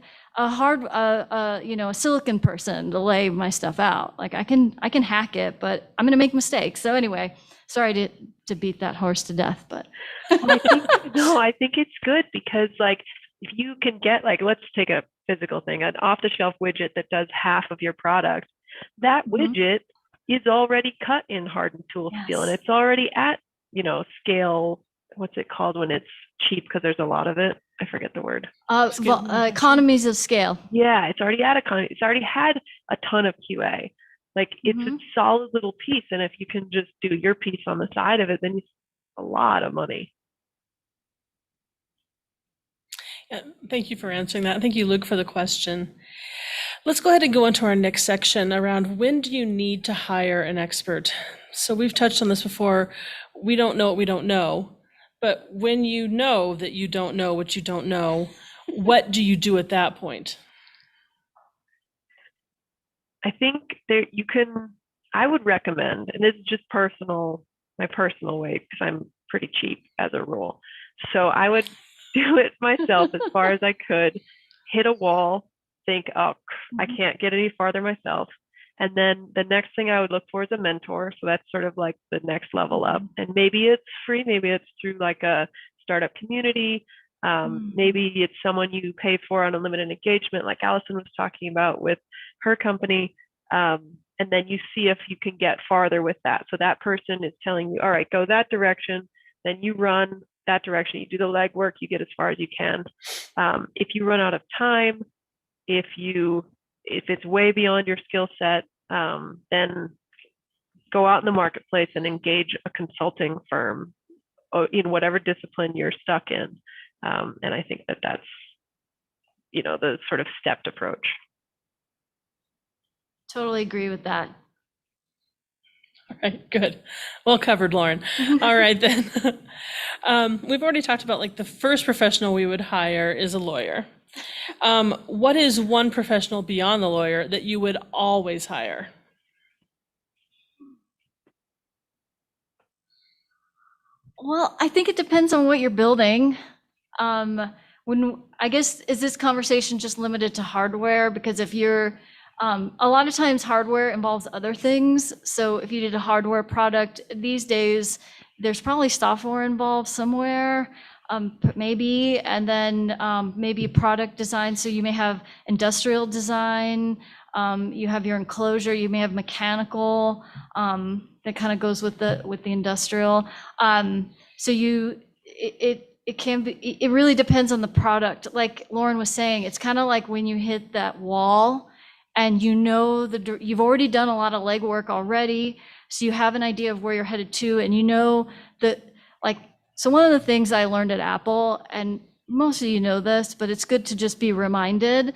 [SPEAKER 20] silicon person to lay my stuff out. Like I can hack it, but I'm going to make mistakes. So anyway, sorry to beat that horse to death, but
[SPEAKER 21] I think it's good because like if you can get let's take a physical thing, an off-the-shelf widget that does half of your product. That widget is already cut in hardened tool steel, and it's already at, scale. What's it called when it's cheap because there's a lot of it? I forget the word.
[SPEAKER 20] Economies of scale.
[SPEAKER 21] Yeah, it's already at economy. It's already had a ton of QA. Like it's a solid little piece, and if you can just do your piece on the side of it, then you save a lot of money.
[SPEAKER 19] Yeah, thank you for answering that. Thank you, Luke, for the question. Let's go ahead and go into our next section around when do you need to hire an expert? So we've touched on this before. We don't know what we don't know, but when you know that you don't know what you don't know, what do you do at that point?
[SPEAKER 21] I think I would recommend, and this is just my personal way, because I'm pretty cheap as a rule. So I would do it myself as far as I could, hit a wall, think, oh, I can't get any farther myself. And then the next thing I would look for is a mentor. So that's sort of like the next level up. And maybe it's free, maybe it's through like a startup community. Maybe it's someone you pay for on a limited engagement, like Allison was talking about with her company. And then you see if you can get farther with that. So that person is telling you, all right, go that direction. Then you run that direction. You do the legwork, you get as far as you can. If you run out of time, if it's way beyond your skill set, then go out in the marketplace and engage a consulting firm in whatever discipline you're stuck in. And I think that's, the sort of stepped approach.
[SPEAKER 20] Totally agree with that.
[SPEAKER 19] All right, good. Well covered, Lauren. All right, then. We've already talked about like the first professional we would hire is a lawyer. What is one professional beyond the lawyer that you would always hire?
[SPEAKER 20] Well, I think it depends on what you're building. I guess, is this conversation just limited to hardware? Because if you're, a lot of times hardware involves other things. So if you did a hardware product these days, there's probably software involved somewhere, maybe, and then maybe product design. So you may have industrial design, you have your enclosure, you may have mechanical, that kind of goes with the industrial. So it really depends on the product. Like Lauren was saying, it's kind of like when you hit that wall and you've already done a lot of legwork already. So you have an idea of where you're headed to, and so one of the things I learned at Apple, and most of you know this, but it's good to just be reminded,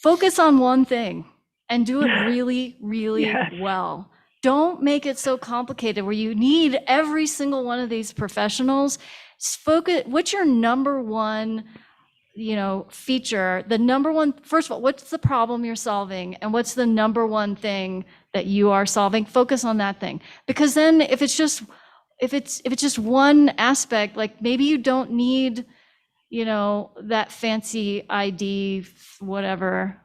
[SPEAKER 20] focus on one thing and do it really, really well. Don't make it so complicated where you need every single one of these professionals. Focus, what's your number one, feature? First of all, what's the problem you're solving, and what's the number one thing that you are solving? Focus on that thing. Because then if it's just one aspect, like maybe you don't need, that fancy ID, whatever,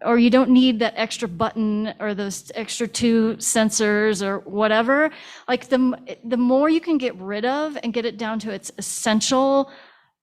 [SPEAKER 20] or you don't need that extra button or those extra 2 sensors or whatever. Like the more you can get rid of and get it down to its essential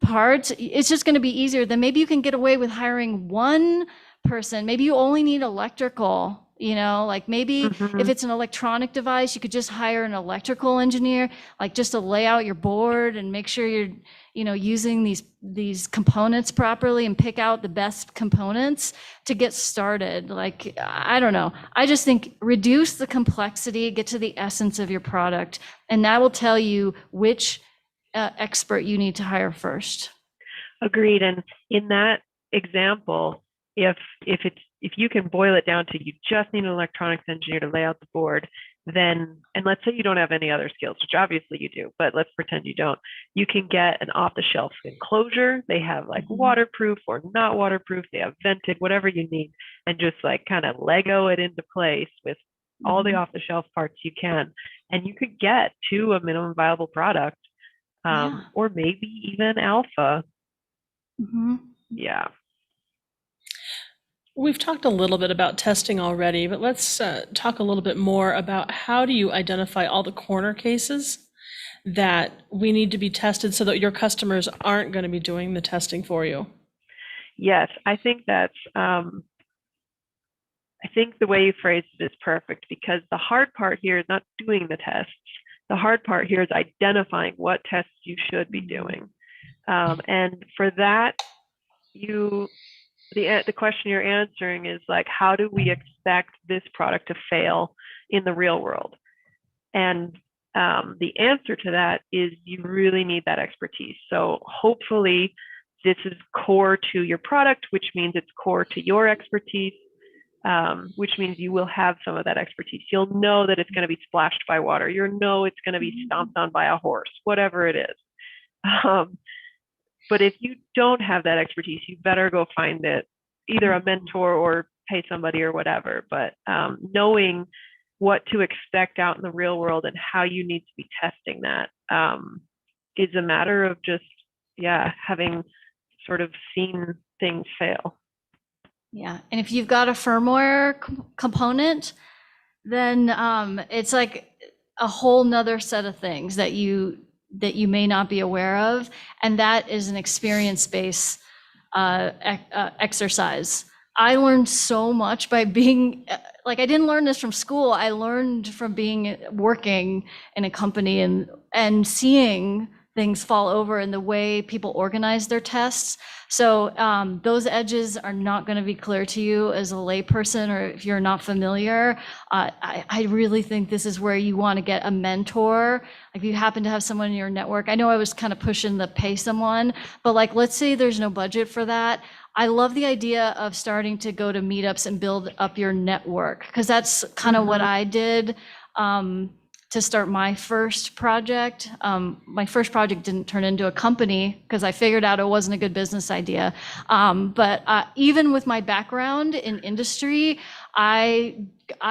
[SPEAKER 20] parts, it's just going to be easier. Then maybe you can get away with hiring one person. Maybe you only need electrical. Maybe if it's an electronic device, you could just hire an electrical engineer, just to lay out your board and make sure you're, using these components properly and pick out the best components to get started. I don't know. I just think reduce the complexity, get to the essence of your product, and that will tell you which expert you need to hire first.
[SPEAKER 21] Agreed. And in that example, if you can boil it down to you just need an electronics engineer to lay out the board, then, and let's say you don't have any other skills, which obviously you do, but let's pretend you don't, you can get an off-the-shelf enclosure. They have waterproof or not waterproof, they have vented, whatever you need, and just kind of Lego it into place with all the off-the-shelf parts you can. And you could get to a minimum viable product, or maybe even alpha. Yeah.
[SPEAKER 19] We've talked a little bit about testing already, but let's talk a little bit more about how do you identify all the corner cases that we need to be tested so that your customers aren't going to be doing the testing for you?
[SPEAKER 21] Yes, I think that's I think the way you phrased it is perfect, because the hard part here is not doing the tests. The hard part here is identifying what tests you should be doing. And for that, the question you're answering is like, how do we expect this product to fail in the real world? And the answer to that is you really need that expertise. So hopefully this is core to your product, which means it's core to your expertise, which means you will have some of that expertise. You'll know that it's going to be splashed by water. You'll know it's going to be stomped on by a horse, whatever it is. But if you don't have that expertise, you better go find it, either a mentor or pay somebody or whatever. But knowing what to expect out in the real world and how you need to be testing that is a matter of just, having sort of seen things fail.
[SPEAKER 20] Yeah, and if you've got a firmware component, then it's like a whole nother set of things that you may not be aware of, and that is an experience-based exercise. I learned so much by being, like, I didn't learn this from school. I learned from working in a company and seeing things fall over in the way people organize their tests. So those edges are not going to be clear to you as a layperson, or if you're not familiar. I really think this is where you want to get a mentor. If you happen to have someone in your network, I know I was kind of pushing the pay someone, but like, let's say there's no budget for that. I love the idea of starting to go to meetups and build up your network, because that's kind of what I did to start my first project. My first project didn't turn into a company because I figured out it wasn't a good business idea. But even with my background in industry, I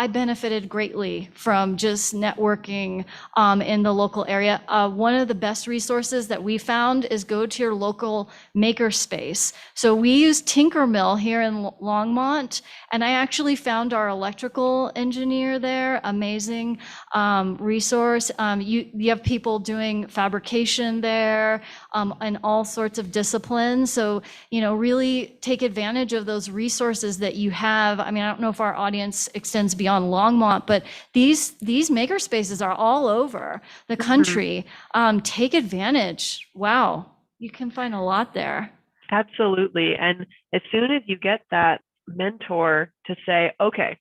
[SPEAKER 20] benefited greatly from just networking in the local area. One of the best resources that we found is go to your local makerspace. So we use Tinkermill here in Longmont, and I actually found our electrical engineer there. Amazing resource. You have people doing fabrication there and all sorts of disciplines. So, really take advantage of those resources that you have. I mean, I don't know if our audience extends beyond Longmont, but these maker spaces are all over the country. Take advantage. Wow, you can find a lot there.
[SPEAKER 21] Absolutely. And as soon as you get that mentor to say, okay,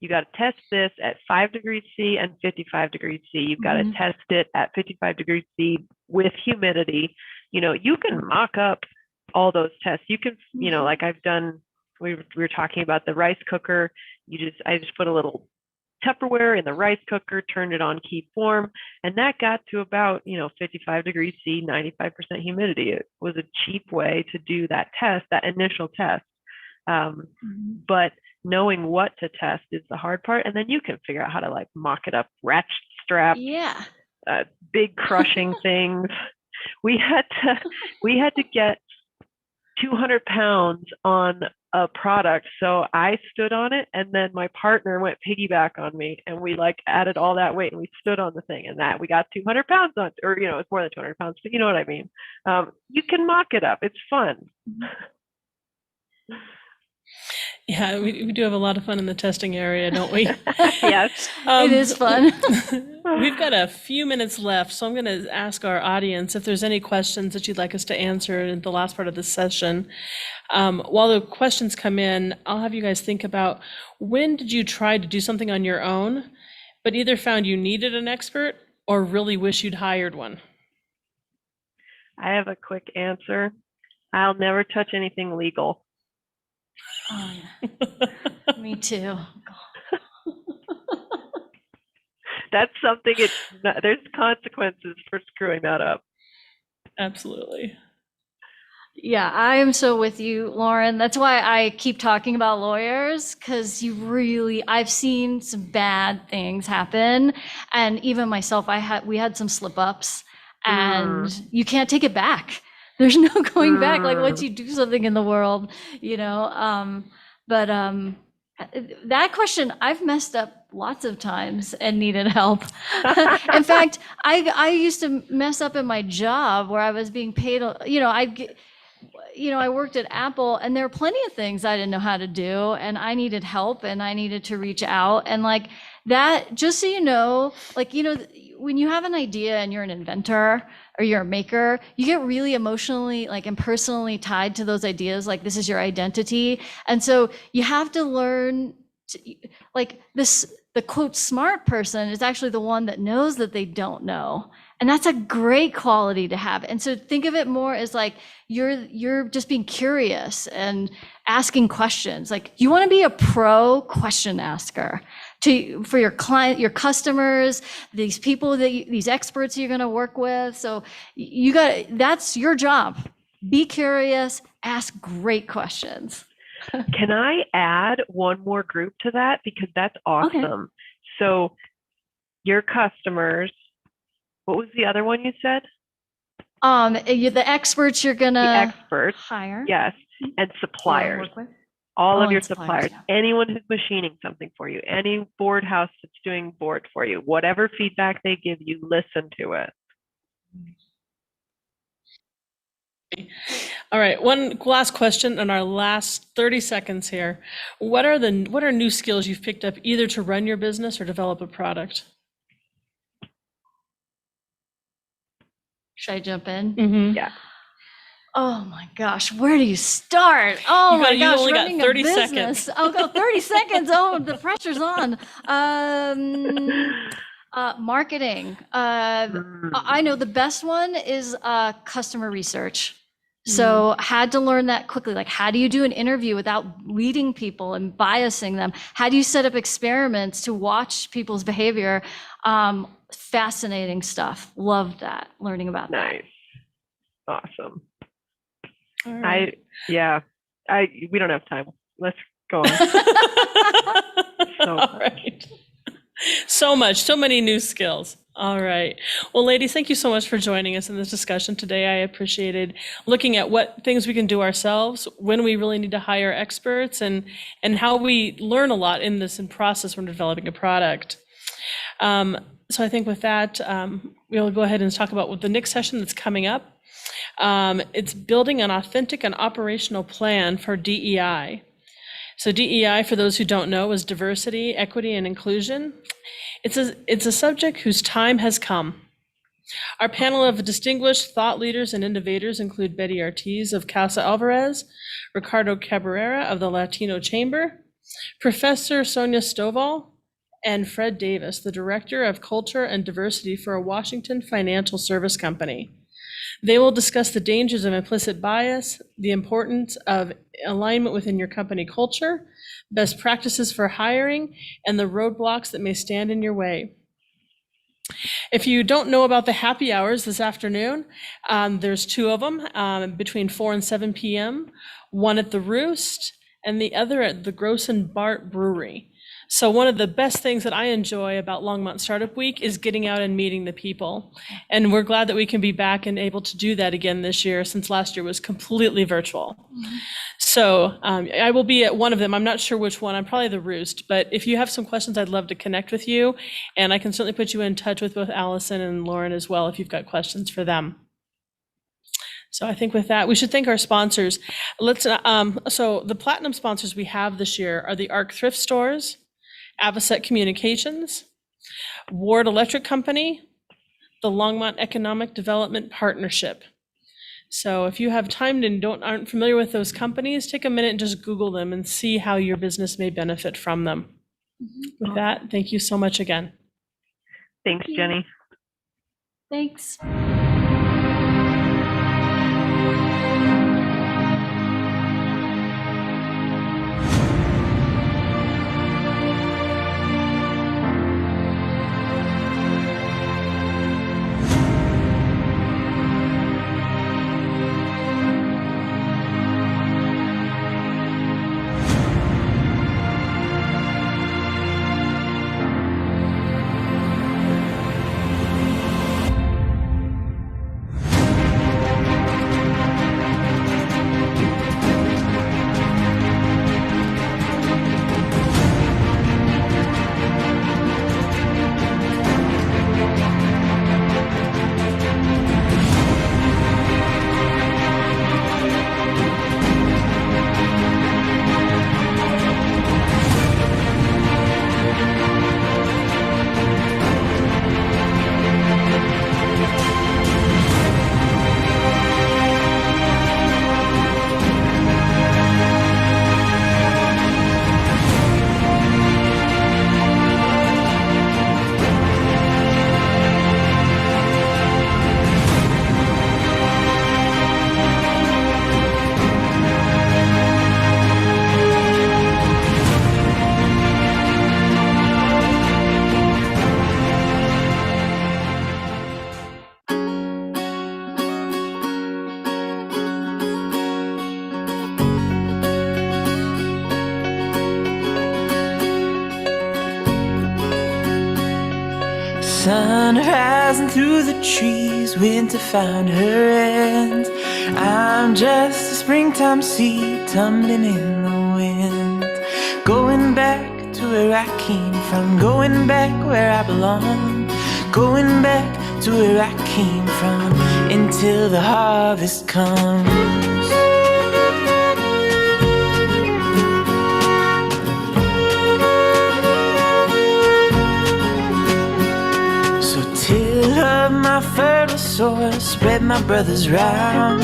[SPEAKER 21] you got to test this at 5 degrees C and 55 degrees C. You've got to test it at 55 degrees C with humidity. You can mock up all those tests. You can, like I've done, we were talking about the rice cooker. I just put a little Tupperware in the rice cooker, turned it on keep warm, and that got to about 55 degrees C, 95% humidity. It was a cheap way to do that test, that initial test. But knowing what to test is the hard part, and then you can figure out how to mock it up, ratchet strap, big crushing things. We had to get 200 pounds on a product. So I stood on it, and then my partner went piggyback on me, and we added all that weight, and we stood on the thing, and that we got 200 pounds on, or, it's more than 200 pounds, but you know what I mean? You can mock it up. It's fun.
[SPEAKER 19] Yeah, we do have a lot of fun in the testing area, don't we?
[SPEAKER 21] Yes,
[SPEAKER 20] it is fun.
[SPEAKER 19] We've got a few minutes left, so I'm going to ask our audience if there's any questions that you'd like us to answer in the last part of this session. While the questions come in, I'll have you guys think about, when did you try to do something on your own, but either found you needed an expert or really wish you'd hired one?
[SPEAKER 21] I have a quick answer. I'll never touch anything legal.
[SPEAKER 20] Oh, yeah. Me too.
[SPEAKER 21] That's something, there's consequences for screwing that up.
[SPEAKER 19] Absolutely.
[SPEAKER 20] Yeah, I am so with you, Lauren. That's why I keep talking about lawyers, because I've seen some bad things happen. And even myself, we had some slip ups, and you can't take it back. There's no going back. Like, once you do something in the world, but that question, I've messed up lots of times and needed help. In fact, I used to mess up in my job where I was being paid, I worked at Apple, and there are plenty of things I didn't know how to do, and I needed help, and I needed to reach out. And like that, just so you know, when you have an idea and you're an inventor or you're a maker, you get really emotionally and personally tied to those ideas. Like this is your identity. And so you have to learn the quote smart person is actually the one that knows that they don't know. And that's a great quality to have. And so think of it more as like you're just being curious and asking questions. Like you want to be a pro question asker for your client, your customers, these people these experts you're going to work with. So that's your job. Be curious, ask great questions.
[SPEAKER 21] Can I add one more group to that? Because that's awesome. Okay. So your customers, what was the other one you said?
[SPEAKER 20] The experts you're gonna hire.
[SPEAKER 21] Yes, and suppliers. All of your suppliers. Yeah. Anyone who's machining something for you, any board house that's doing board for you, whatever feedback they give you, listen to it.
[SPEAKER 19] All right, one last question in our last 30 seconds here. What are new skills you've picked up either to run your business or develop a product?
[SPEAKER 20] Should I jump in?
[SPEAKER 19] Mm-hmm.
[SPEAKER 21] Yeah.
[SPEAKER 20] Oh my gosh, where do you start? Oh my gosh,
[SPEAKER 19] you only got 30
[SPEAKER 20] seconds. I'll go 30 seconds. Oh, the pressure's on. Marketing. I know the best one is customer research. So had to learn that quickly. Like, how do you do an interview without leading people and biasing them? How do you set up experiments to watch people's behavior? Fascinating stuff. Loved that, learning about that.
[SPEAKER 21] Nice. Awesome.
[SPEAKER 19] All right.
[SPEAKER 21] We don't have time. Let's go on.
[SPEAKER 19] All right. So many new skills. All right. Well, ladies, thank you so much for joining us in this discussion today. I appreciated looking at what things we can do ourselves, when we really need to hire experts, and how we learn a lot in this process when developing a product. So I think with that, we'll go ahead and talk about what the next session that's coming up. It's building an authentic and operational plan for DEI. So DEI, for those who don't know, is diversity, equity, and inclusion. It's a subject whose time has come. Our panel of distinguished thought leaders and innovators include Betty Ortiz of Casa Alvarez, Ricardo Cabrera of the Latino Chamber, Professor Sonia Stovall, and Fred Davis, the Director of Culture and Diversity for a Washington financial service company. They will discuss the dangers of implicit bias, the importance of alignment within your company culture, best practices for hiring, and the roadblocks that may stand in your way. If you don't know about the happy hours this afternoon, there's two of them between 4 and 7 p.m., one at the Roost and the other at the Gross and Bart Brewery. So one of the best things that I enjoy about Longmont Startup Week is getting out and meeting the people. And we're glad that we can be back and able to do that again this year, since last year was completely virtual. Mm-hmm. So I will be at one of them. I'm not sure which one. I'm probably the Roost. But if you have some questions, I'd love to connect with you. And I can certainly put you in touch with both Allison and Lauren as well if you've got questions for them. So I think with that, we should thank our sponsors. So the platinum sponsors we have this year are the ARC Thrift Stores, Avocet Communications, Ward Electric Company, the Longmont Economic Development Partnership. So if you have time and aren't familiar with those companies, take a minute and just Google them and see how your business may benefit from them. Mm-hmm. With that, thank you so much again.
[SPEAKER 21] Thanks, Jenny.
[SPEAKER 20] Thanks.
[SPEAKER 1] Sun rising through the trees, winter found her end. I'm just a springtime seed tumbling in the wind. Going back to where I came from, going back where I belong. Going back to where I came from until the harvest comes. Of my fertile soil, spread my brothers round.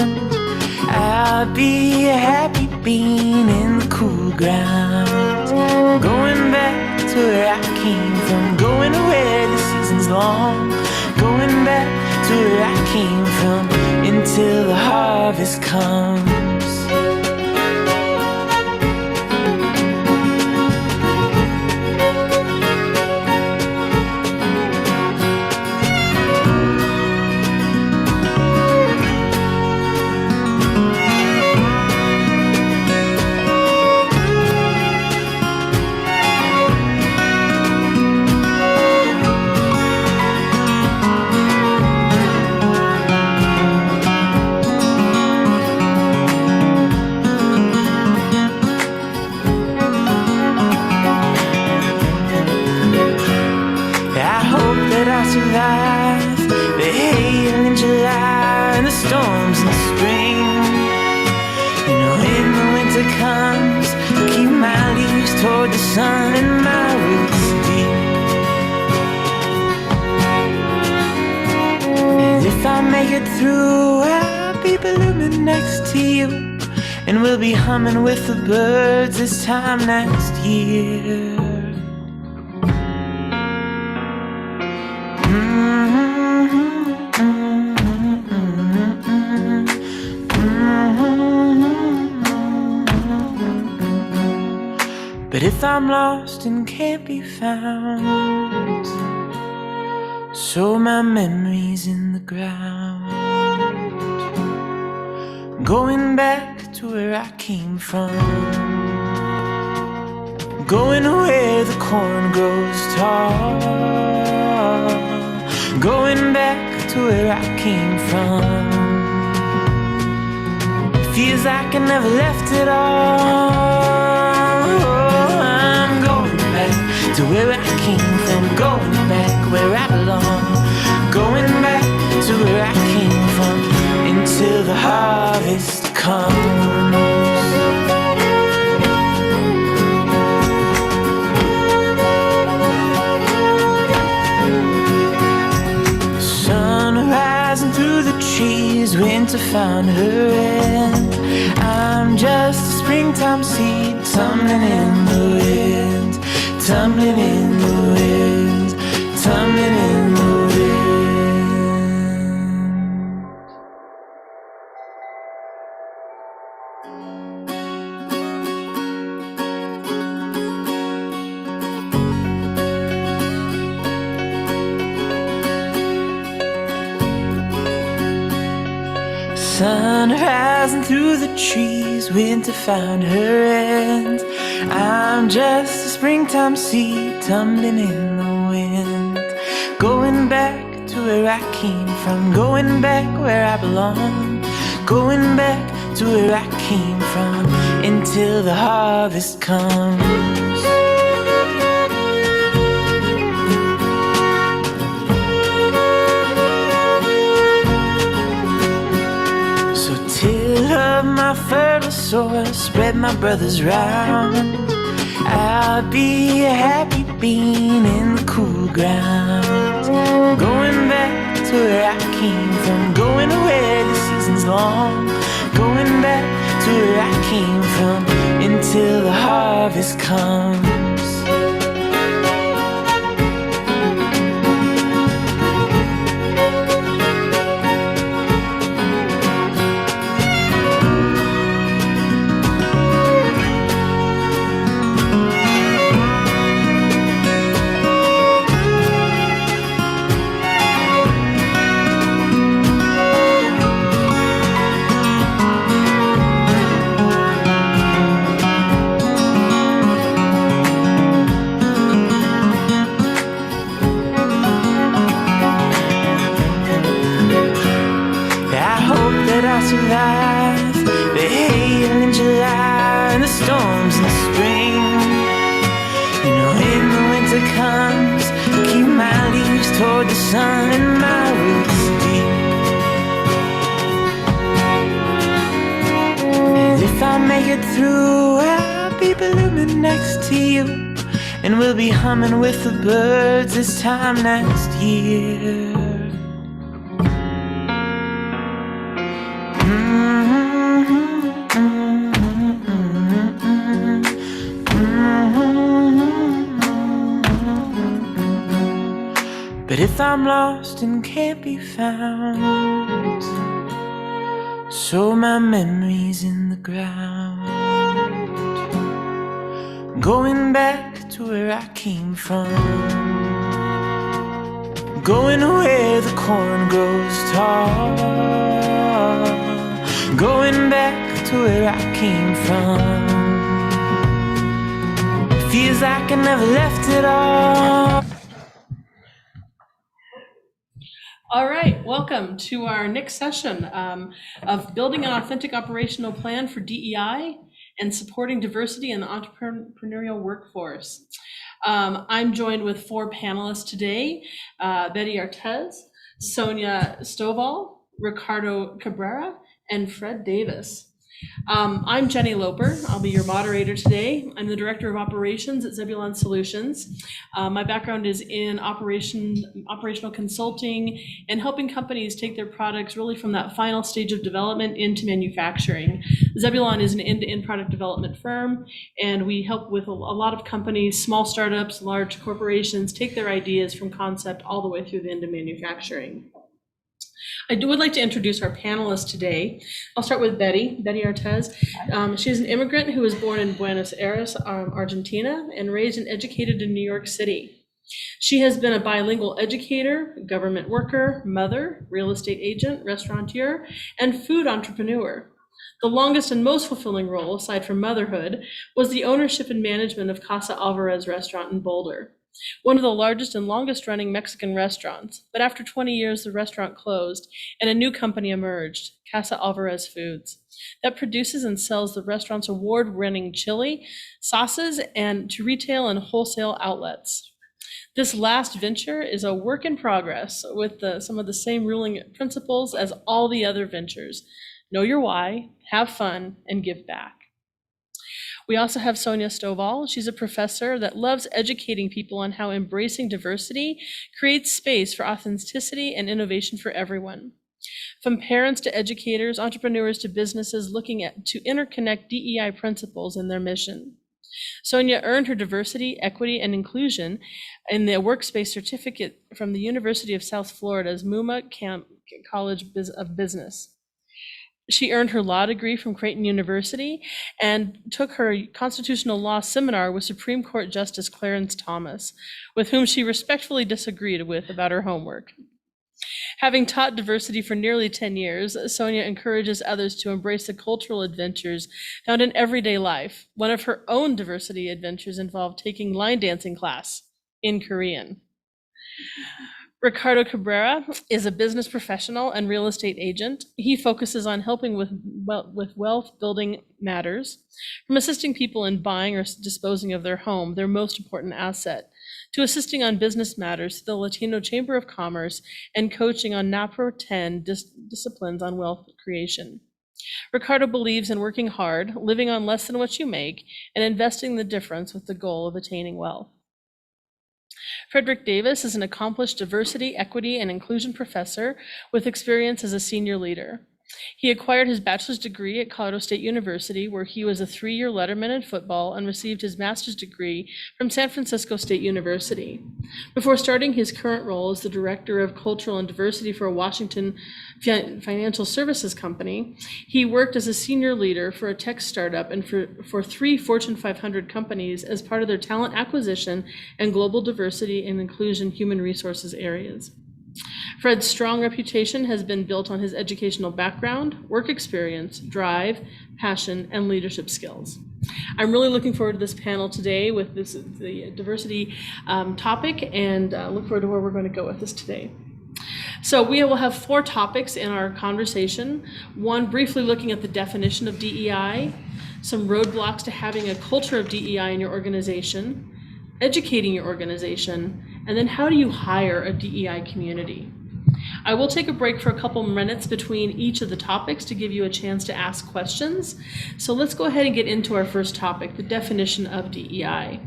[SPEAKER 1] I'll be a happy bean in the cool ground. Going back to where I came from, going where the season's long. Going back to where I came from until the harvest comes. Survive the hail in July and the storms in spring. You know, when the winter comes, keep my leaves toward the sun and my roots deep. And if I make it through, I'll be blooming next to you, and we'll be humming with the birds this time next year. But if I'm lost and can't be found, so my memories in the ground. Going back to where I came from, going where the corn grows tall. Going back to where I came from, feels like I never left it all. To where I came from, going back where I belong. Going back to where I came from until the harvest comes. Sun rising through the trees, winter found her end. I'm just a springtime seed tumbling in the wind. Tumbling in the wind, tumbling in the Sun rising through the trees, winter found her end. I'm just a springtime seed tumbling in the wind. Going back to where I came from, going back where I belong. Going back to where I came from until the harvest comes. Of my fertile soil, spread my brothers round. I'll be a happy bean in the cool ground. Going back to where I came from, going where the season's long. Going back to where I came from until the harvest comes. I survive the hail in July and the storms in the spring. You know, when the winter comes, keep my leaves toward the sun and my roots deep. And if I make it through, I'll be blooming next to you, and we'll be humming with the birds this time next year. But if I'm lost and can't be found, so my memories in the ground, going back to where I came from, going where the corn grows tall, going back to where I came from. Feels like I never left it all.
[SPEAKER 19] All right, welcome to our next session of building an authentic operational plan for DEI and supporting diversity in the entrepreneurial workforce. I'm joined with 4 panelists today, Betty Artez, Sonia Stovall, Ricardo Cabrera, and Fred Davis. I'm Jenny Loper. I'll be your moderator today. I'm the Director of Operations at Zebulon Solutions. My background is in operational consulting and helping companies take their products really from that final stage of development into manufacturing. Zebulon is an end-to-end product development firm, and we help with a lot of companies, small startups, large corporations, take their ideas from concept all the way through the end of manufacturing. I would like to introduce our panelists today. I'll start with Betty Artez. She's an immigrant who was born in Buenos Aires, Argentina, and raised and educated in New York City. She has been a bilingual educator, government worker, mother, real estate agent, restaurateur, and food entrepreneur. The longest and most fulfilling role, aside from motherhood, was the ownership and management of Casa Alvarez restaurant in Boulder, one of the largest and longest running Mexican restaurants. But after 20 years, the restaurant closed and a new company emerged, Casa Alvarez Foods, that produces and sells the restaurant's award-winning chili, sauces, and to retail and wholesale outlets. This last venture is a work in progress with some of the same ruling principles as all the other ventures. Know your why, have fun, and give back. We also have Sonia Stovall. She's a professor that loves educating people on how embracing diversity creates space for authenticity and innovation for everyone. From parents to educators, entrepreneurs to businesses looking to interconnect DEI principles in their mission. Sonia earned her diversity, equity, and inclusion in the workspace certificate from the University of South Florida's Muma College of Business. She earned her law degree from Creighton University and took her constitutional law seminar with Supreme Court Justice Clarence Thomas, with whom she respectfully disagreed with about her homework. Having taught diversity for nearly 10 years, Sonia encourages others to embrace the cultural adventures found in everyday life. One of her own diversity adventures involved taking line dancing class in Korean. Ricardo Cabrera is a business professional and real estate agent. He focuses on helping with wealth building matters, from assisting people in buying or disposing of their home, their most important asset, to assisting on business matters to the Latino Chamber of Commerce and coaching on NAPRO 10 disciplines on wealth creation. Ricardo believes in working hard, living on less than what you make, and investing the difference with the goal of attaining wealth. Frederick Davis is an accomplished diversity, equity, and inclusion professor with experience as a senior leader. He acquired his bachelor's degree at Colorado State University, where he was a 3-year letterman in football, and received his master's degree from San Francisco State University. Before starting his current role as the Director of Cultural and Diversity for a Washington financial services company, he worked as a senior leader for a tech startup and for 3 Fortune 500 companies as part of their talent acquisition and global diversity and inclusion human resources areas. Fred's strong reputation has been built on his educational background, work experience, drive, passion, and leadership skills. I'm really looking forward to this panel today with the diversity topic, and look forward to where we're going to go with this today. So we will have 4 topics in our conversation. One, briefly looking at the definition of DEI, some roadblocks to having a culture of DEI in your organization, educating your organization, and then how do you hire a DEI community? I will take a break for a couple minutes between each of the topics to give you a chance to ask questions. So let's go ahead and get into our first topic, the definition of DEI.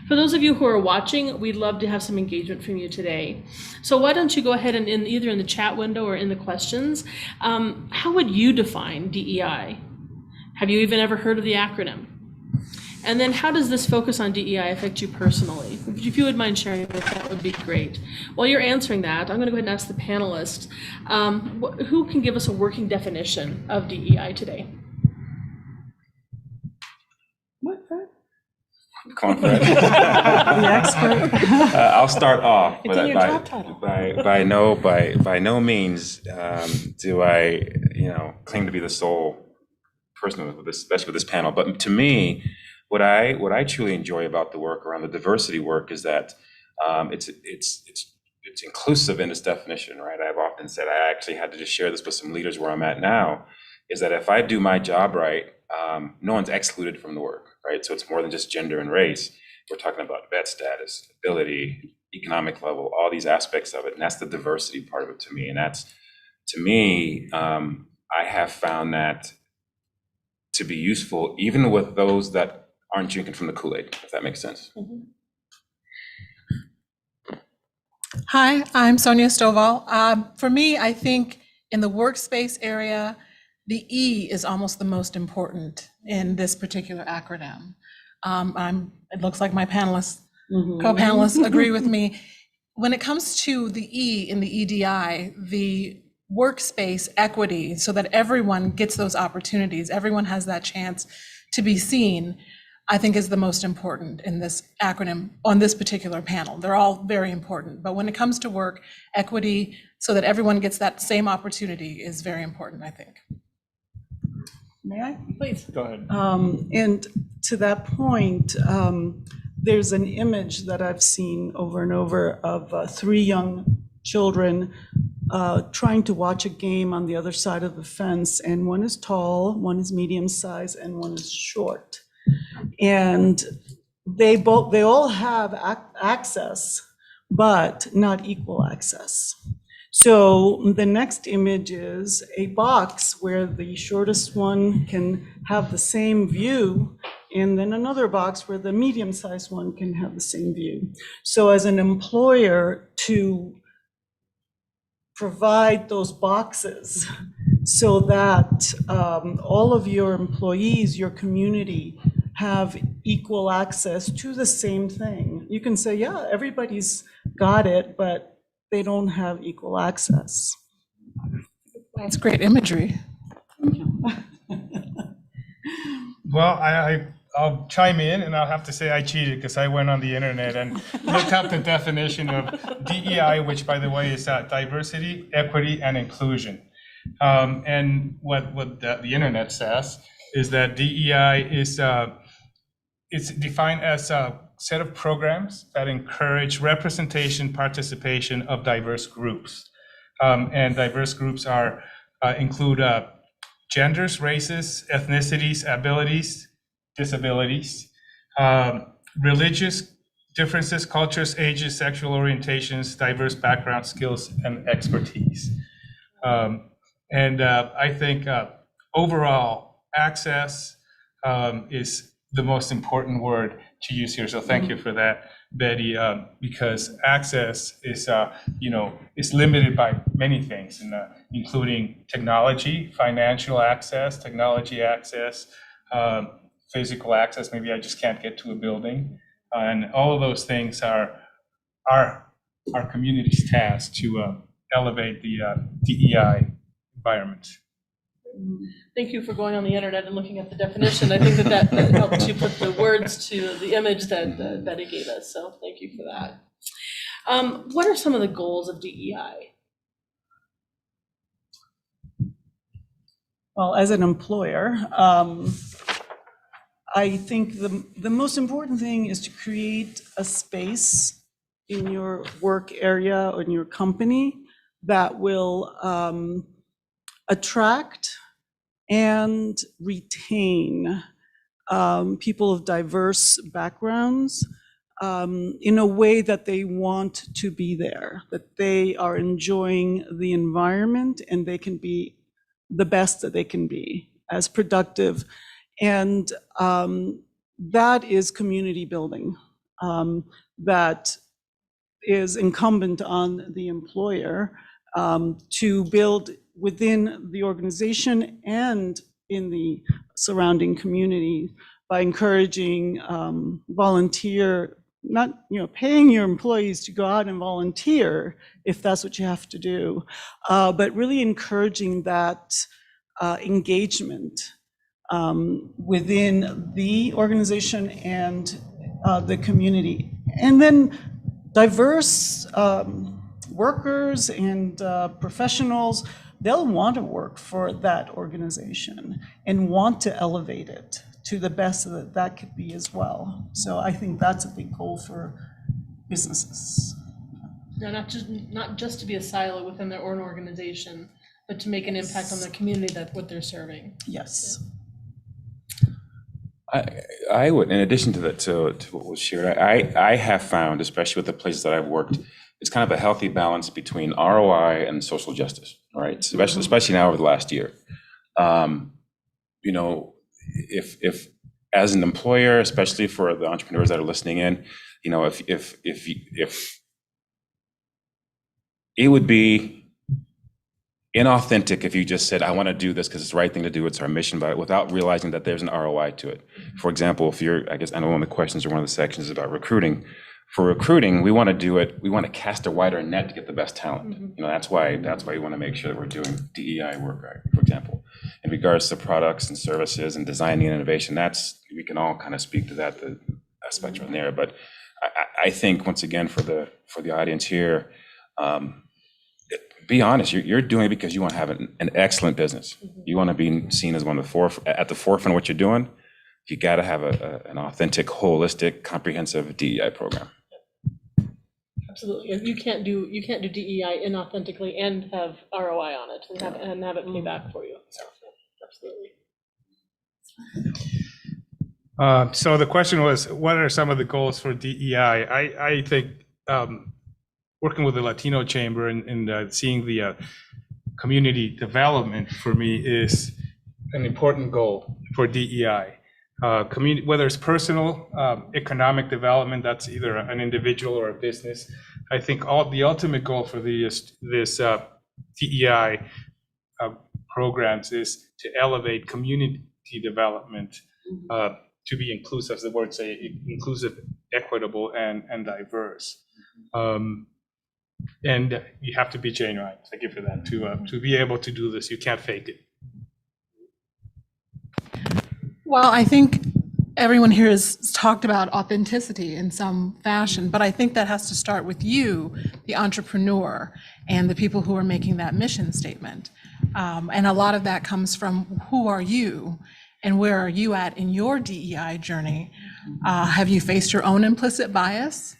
[SPEAKER 19] For those of you who are watching, we'd love to have some engagement from you today. So why don't you go ahead and either in the chat window or in the questions, how would you define DEI? Have you even ever heard of the acronym? And then how does this focus on DEI affect you personally? If you would mind sharing that would be great. While you're answering that, I'm going to go ahead and ask the panelists, who can give us a working definition of DEI today?
[SPEAKER 2] Come on, Fred.
[SPEAKER 19] The expert.
[SPEAKER 2] I'll start off.
[SPEAKER 19] It's in your job title.
[SPEAKER 2] By no means do I, claim to be the sole person with this, especially with this panel. But to me, what I truly enjoy about the work around the diversity work is that it's inclusive in its definition, right? I've often said, I actually had to just share this with some leaders where I'm at now, is that if I do my job right, no one's excluded from the work, right? So it's more than just gender and race. We're talking about vet status, ability, economic level, all these aspects of it. And that's the diversity part of it to me. And that's, to me, I have found that to be useful, even with those that aren't drinking from the Kool-Aid, if that makes sense.
[SPEAKER 19] Mm-hmm.
[SPEAKER 22] Hi, I'm Sonia Stovall. For me, I think in the workspace area, the E is almost the most important in this particular acronym. It looks like my panelists, co-panelists agree with me. When it comes to the E in the EDI, the workspace equity, so that everyone gets those opportunities, everyone has that chance to be seen, I think is the most important in this acronym on this particular panel. They're all very important, but when it comes to work, equity, so that everyone gets that same opportunity is very important, I think.
[SPEAKER 23] May I?
[SPEAKER 19] Please.
[SPEAKER 23] Go ahead. And to that point, there's an image that I've seen over and over of 3 young children trying to watch a game on the other side of the fence, and one is tall, one is medium size, and one is short. And they all have access, but not equal access. So the next image is a box where the shortest one can have the same view, and then another box where the medium-sized one can have the same view. So as an employer, to provide those boxes so that all of your employees, your community, have equal access to the same thing. You can say, yeah, everybody's got it, but they don't have equal access.
[SPEAKER 22] That's great imagery.
[SPEAKER 24] Well, I'll chime in, and I'll have to say I cheated because I went on the internet and looked up the definition of DEI, which, by the way, is diversity, equity, and inclusion. And what the internet says is that DEI is it's defined as a set of programs that encourage representation, participation of diverse groups. And diverse groups include genders, races, ethnicities, abilities, disabilities, religious differences, cultures, ages, sexual orientations, diverse backgrounds, skills, and expertise. I think overall access is the most important word to use here. So thank you for that, Betty, because access is, is limited by many things, including technology, financial access, technology access, physical access. Maybe I just can't get to a building. And all of those things are our community's task to elevate the DEI environment.
[SPEAKER 19] Thank you for going on the internet and looking at the definition. I think that helped you put the words to the image that Betty gave us. So thank you for that. What are some of the goals of DEI?
[SPEAKER 23] Well, as an employer, I think the most important thing is to create a space in your work area or in your company that will attract and retain people of diverse backgrounds in a way that they want to be there, that they are enjoying the environment and they can be the best that they can be, as productive. And that is community building. That is incumbent on the employer to build within the organization and in the surrounding community by encouraging volunteer, not paying your employees to go out and volunteer if that's what you have to do, but really encouraging that engagement within the organization and the community. And then diverse workers and professionals, they'll want to work for that organization and want to elevate it to the best that that could be as well. So I think that's a big goal for businesses.
[SPEAKER 19] No, not just to be a silo within their own organization, but to make an impact on the community that what they're serving.
[SPEAKER 23] Yes.
[SPEAKER 2] I would, in addition to that, to what was shared, I have found, especially with the places that I've worked, it's kind of a healthy balance between ROI and social justice, right? Especially now over the last year. If as an employer, especially for the entrepreneurs that are listening in, if it would be inauthentic if you just said, I want to do this because it's the right thing to do, it's our mission, but without realizing that there's an ROI to it. For example, if you're, I know one of the questions or one of the sections is about recruiting. For recruiting, we want to do it, we want to cast a wider net to get the best talent. That's why we want to make sure that we're doing DEI work, right, for example. In regards to products and services and designing and innovation, we can all kind of speak to that, the aspects from there. But I think, once again, for the audience here, be honest, you're doing it because you want to have an excellent business. You want to be seen as one of at the forefront of what you're doing. You got to have an authentic, holistic, comprehensive DEI program.
[SPEAKER 19] Absolutely. You can't do DEI inauthentically and have ROI on it and have it pay back for you. So, absolutely.
[SPEAKER 24] So the question was, what are some of the goals for DEI? I think working with the Latino Chamber and seeing the community development for me is an important goal for DEI. Whether it's personal, economic development, that's either an individual or a business. I think the ultimate goal for this DEI programs is to elevate community development to be inclusive, as the words say, inclusive, equitable, and diverse. And you have to be genuine. Thank you for that. To be able to do this, you can't fake it.
[SPEAKER 22] Well, I think everyone here has talked about authenticity in some fashion, but I think that has to start with you, the entrepreneur, and the people who are making that mission statement. And a lot of that comes from who are you and where are you at in your DEI journey? Have you faced your own implicit bias?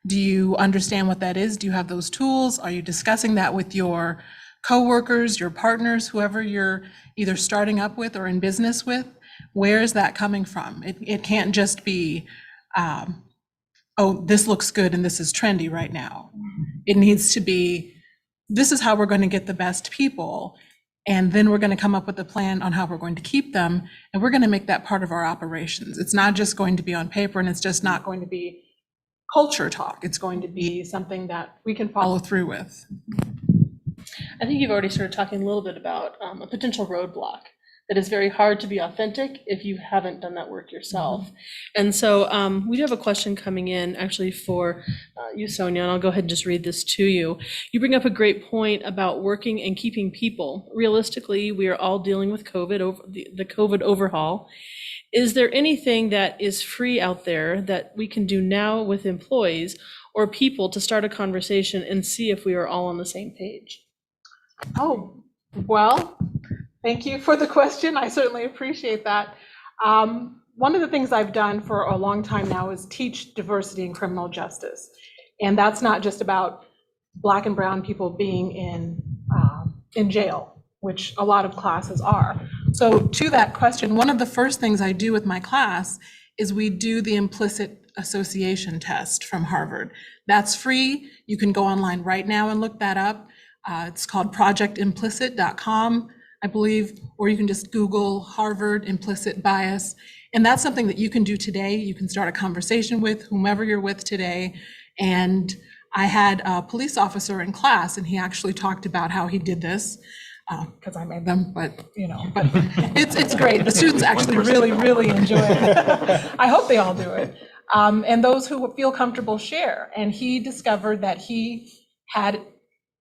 [SPEAKER 22] Do you understand what that is? Do you have those tools? Are you discussing that with your coworkers, your partners, whoever you're either starting up with or in business with? Where is that coming from? It can't just be, oh, this looks good and this is trendy right now. It needs to be, this is how we're going to get the best people. And then we're going to come up with a plan on how we're going to keep them. And we're going to make that part of our operations. It's not just going to be on paper, and it's just not going to be culture talk. It's going to be something that we can follow through with.
[SPEAKER 19] I think you've already started talking a little bit about a potential roadblock that is very hard to be authentic if you haven't done that work yourself. And so we do have a question coming in actually for you, Sonia, and I'll go ahead and just read this to you. You bring up a great point about working and keeping people. Realistically, we are all dealing with COVID, the COVID overhaul. Is there anything that is free out there that we can do now with employees or people to start a conversation and see if we are all on the same page?
[SPEAKER 22] Oh, well, thank you for the question. I certainly appreciate that. One of the things I've done for a long time now is teach diversity in criminal justice. And that's not just about Black and brown people being in jail, which a lot of classes are. So to that question, one of the first things I do with my class is we do the implicit association test from Harvard. That's free. You can go online right now and look that up. It's called projectimplicit.com, I believe, or you can just Google Harvard implicit bias. And that's something that you can do today. You can start a conversation with whomever you're with today. And I had a police officer in class, and he actually talked about how he did this, because I made them, but it's great. The students actually really enjoy it. I hope they all do it. And those who feel comfortable share. And he discovered that he had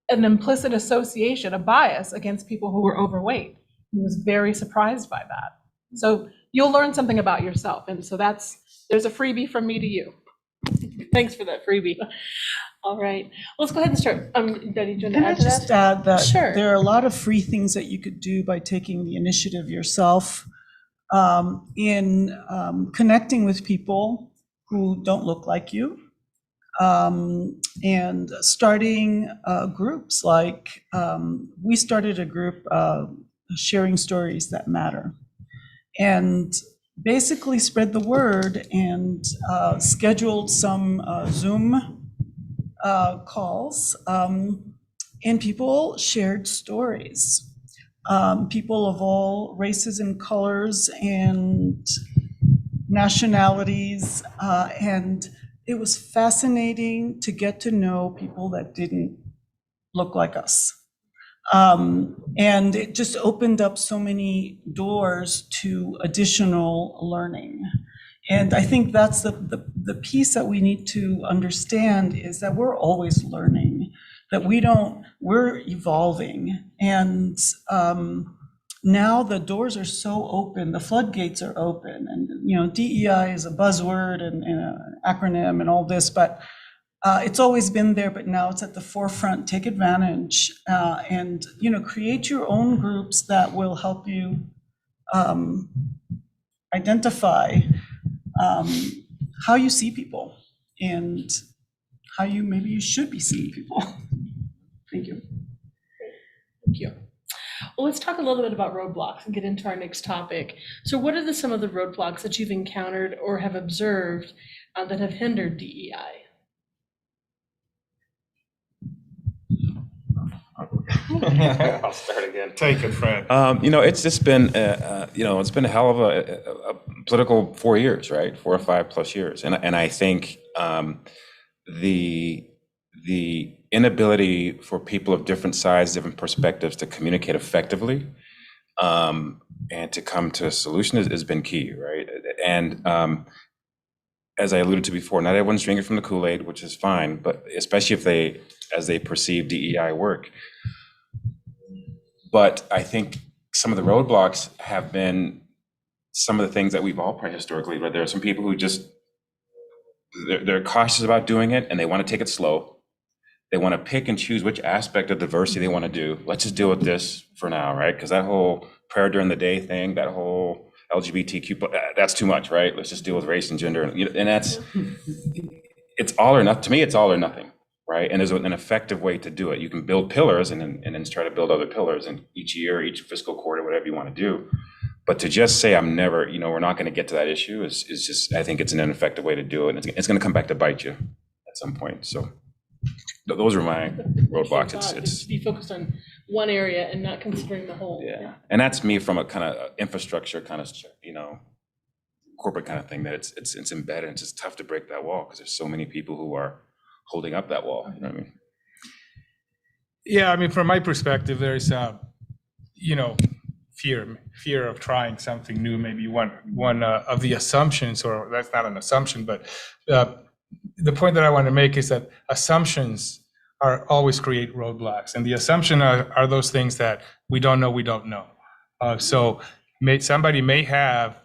[SPEAKER 22] an implicit association, a bias against people who were overweight. He was very surprised by that. So you'll learn something about yourself. And so there's a freebie from me to you. Thanks for that freebie. All right, let's go ahead and start. Betty, do you want to
[SPEAKER 23] Can I
[SPEAKER 22] add to
[SPEAKER 23] just
[SPEAKER 22] that?
[SPEAKER 23] add that
[SPEAKER 22] Sure.
[SPEAKER 23] there are a lot of free things that you could do by taking the initiative yourself in connecting with people who don't look like you, and starting groups like we started a group sharing stories that matter, and basically spread the word and scheduled some Zoom calls, and people shared stories. People of all races and colors and nationalities, and it was fascinating to get to know people that didn't look like us. And it just opened up so many doors to additional learning. And I think that's the piece that we need to understand, is that we're always learning, that we're evolving. And now the doors are so open, the floodgates are open, and DEI is a buzzword and an acronym and all this, but it's always been there, but now it's at the forefront. Take advantage and create your own groups that will help you identify how you see people and how maybe you should be seeing people. Thank you.
[SPEAKER 19] Thank you. Well, let's talk a little bit about roadblocks and get into our next topic. So what are some of the roadblocks that you've encountered or have observed that have hindered DEI?
[SPEAKER 2] I'll start again.
[SPEAKER 24] Take it, Fred.
[SPEAKER 2] It's just been, it's been a hell of a political 4 years, right? 4 or 5 plus years, and I think the inability for people of different sizes, different perspectives to communicate effectively, and to come to a solution has been key, right? And as I alluded to before, not everyone's drinking from the Kool-Aid, which is fine, but especially as they perceive DEI work. But I think some of the roadblocks have been some of the things that we've all probably historically, but there are some people who they're cautious about doing it, and they want to take it slow. They want to pick and choose which aspect of diversity they want to do. Let's just deal with this for now, right? Because that whole prayer during the day thing, that whole LGBTQ, that's too much, right? Let's just deal with race and gender. And it's all or nothing. To me, it's all or nothing. Right, and there's an effective way to do it. You can build pillars and then try to build other pillars, and each year, each fiscal quarter, whatever you want to do. But to just say I'm never, we're not going to get to that issue is just, I think it's an ineffective way to do it. And it's going to come back to bite you at some point. So those are my roadblocks.
[SPEAKER 19] It's to be focused on one area and not considering the whole.
[SPEAKER 2] Yeah, and that's me from a kind of infrastructure kind of, corporate kind of thing, that it's embedded. It's just tough to break that wall because there's so many people who are holding up that wall. You know what I mean?
[SPEAKER 24] Yeah, I mean, from my perspective, there's fear of trying something new. Maybe one of the assumptions, or that's not an assumption, but the point that I want to make is that assumptions always create roadblocks, and the assumption are those things that we don't know. So somebody may have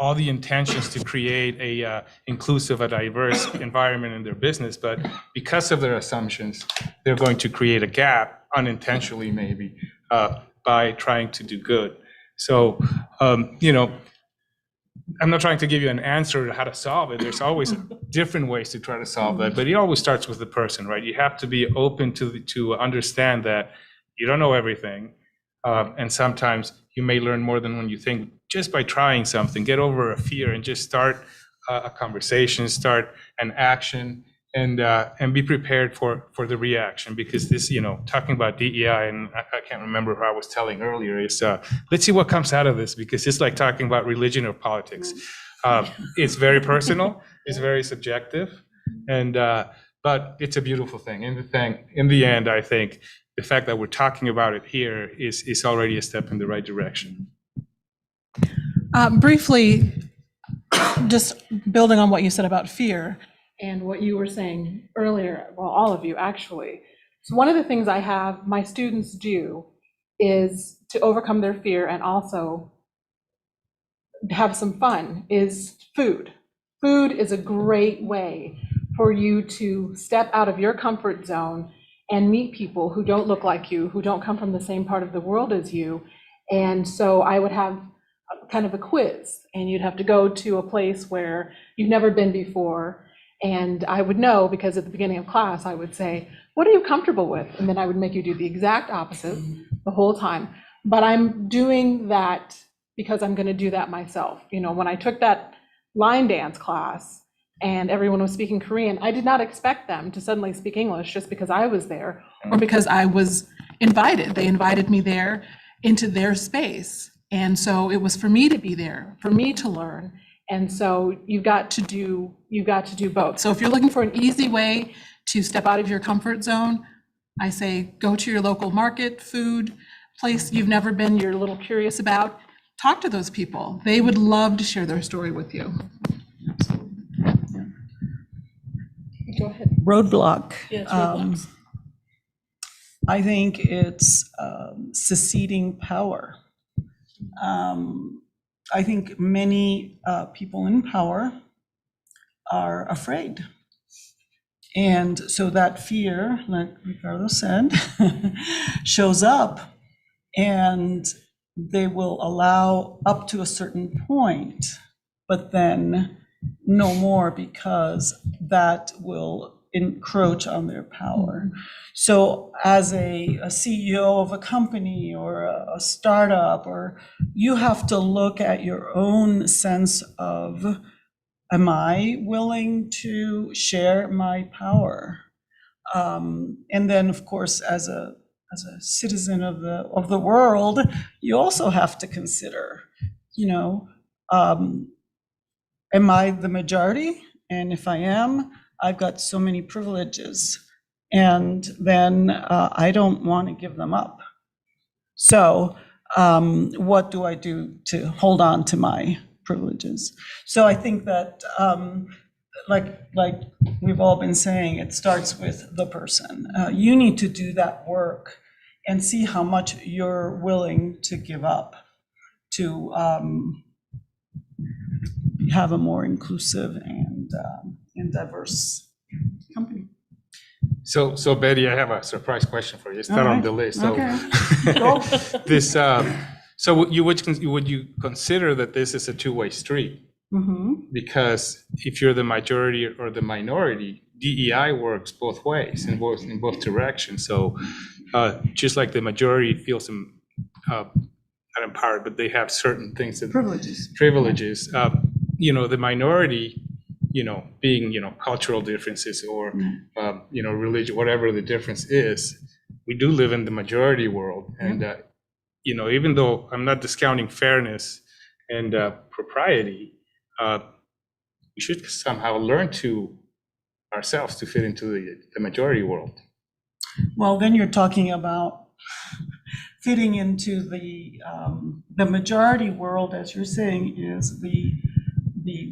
[SPEAKER 24] all the intentions to create a inclusive, a diverse environment in their business, but because of their assumptions, they're going to create a gap unintentionally, maybe, by trying to do good. So, I'm not trying to give you an answer to how to solve it. There's always different ways to try to solve that, but it always starts with the person, right? You have to be open to understand that you don't know everything, and sometimes you may learn more than when you think just by trying something. Get over a fear and just start a conversation, start an action, and be prepared for the reaction, because this, talking about DEI, and I can't remember who I was telling earlier, is let's see what comes out of this, because it's like talking about religion or politics. It's very personal, it's very subjective, and but it's a beautiful thing. In the end, I think the fact that we're talking about it here is already a step in the right direction.
[SPEAKER 22] Briefly, just building on what you said about fear and what you were saying earlier, well, all of you actually. So one of the things I have my students do is to overcome their fear and also have some fun is food. Food is a great way for you to step out of your comfort zone and meet people who don't look like you, who don't come from the same part of the world as you. And so I would have kind of a quiz, and you'd have to go to a place where you've never been before. And I would know, because at the beginning of class, I would say, what are you comfortable with? And then I would make you do the exact opposite the whole time. But I'm doing that because I'm going to do that myself. When I took that line dance class and everyone was speaking Korean, I did not expect them to suddenly speak English just because I was there or because I was invited. They invited me there into their space. And so it was for me to be there, for me to learn. And so you've got to do both. So if you're looking for an easy way to step out of your comfort zone, I say go to your local market, food, place you've never been, you're a little curious about. Talk to those people. They would love to share their story with you. Go ahead.
[SPEAKER 23] Roadblock.
[SPEAKER 22] Yes, roadblocks.
[SPEAKER 23] I think it's seceding power. I think many people in power are afraid. And so that fear, like Ricardo said, shows up, and they will allow up to a certain point, but then no more, because that will encroach on their power. So as a CEO of a company or a startup, or you have to look at your own sense of, am I willing to share my power? And then, of course, as a citizen of the world, you also have to consider, am I the majority? And if I am, I've got so many privileges, and then I don't want to give them up. So what do I do to hold on to my privileges? So I think that, like we've all been saying, it starts with the person. You need to do that work and see how much you're willing to give up to have a more inclusive and diverse company.
[SPEAKER 24] So Betty, I have a surprise question for you. It's not on the list. So
[SPEAKER 23] Okay.
[SPEAKER 24] this, so would you consider that this is a two-way street?
[SPEAKER 23] Mm-hmm.
[SPEAKER 24] Because if you're the majority or the minority, DEI works both ways, in both directions. So just like the majority feels not empowered, but they have certain things that privileges. The minority, being cultural differences or religion, whatever the difference is, we do live in the majority world, and even though I'm not discounting fairness and propriety, we should somehow learn to ourselves to fit into the majority world.
[SPEAKER 23] Well, then you're talking about fitting into the majority world, as you're saying, is the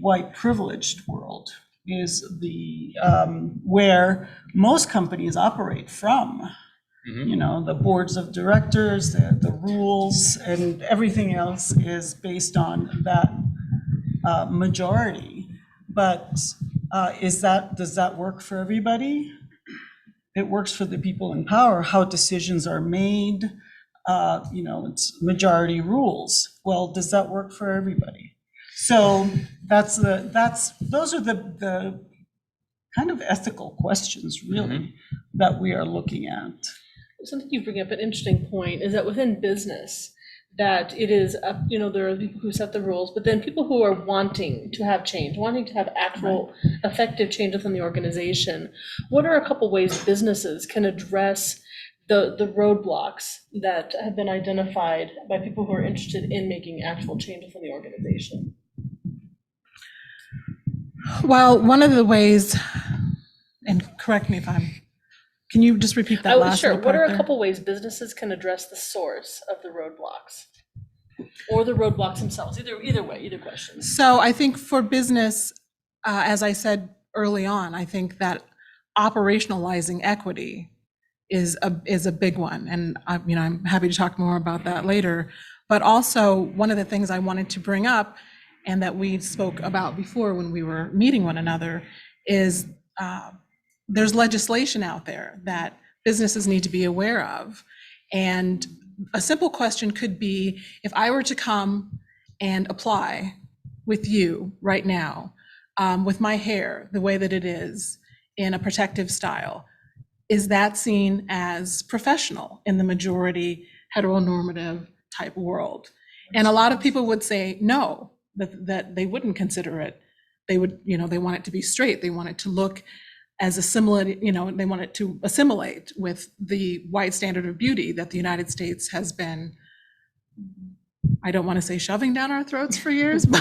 [SPEAKER 23] white privileged world, is the where most companies operate from. Mm-hmm. The boards of directors, the rules, and everything else is based on that majority. But does that work for everybody? It works for the people in power. How decisions are made, it's majority rules. Well, does that work for everybody? So those are the kind of ethical questions, really, that we are looking at.
[SPEAKER 19] Something you bring up, an interesting point, is that within business, that it is up, there are people who set the rules, but then people who are wanting to have change, wanting to have actual effective change within the organization. What are a couple ways businesses can address the roadblocks that have been identified by people who are interested in making actual change within the organization?
[SPEAKER 22] Well, one of the ways, and correct me if can you just repeat that last
[SPEAKER 19] Sure.
[SPEAKER 22] little
[SPEAKER 19] What
[SPEAKER 22] part
[SPEAKER 19] are
[SPEAKER 22] there?
[SPEAKER 19] a couple ways businesses can address the source of the roadblocks? Or the roadblocks themselves, either way, either question.
[SPEAKER 22] So I think for business, as I said early on, I think that operationalizing equity is a big one. And I'm happy to talk more about that later. But also one of the things I wanted to bring up, and that we spoke about before when we were meeting one another, is there's legislation out there that businesses need to be aware of. And a simple question could be, if I were to come and apply with you right now, with my hair the way that it is, in a protective style, is that seen as professional in the majority heteronormative type world? And a lot of people would say no, that they wouldn't consider it. They would, they want it to be straight. They want it to look as assimilate, they want it to assimilate with the white standard of beauty that the United States has been, I don't want to say shoving down our throats for years, but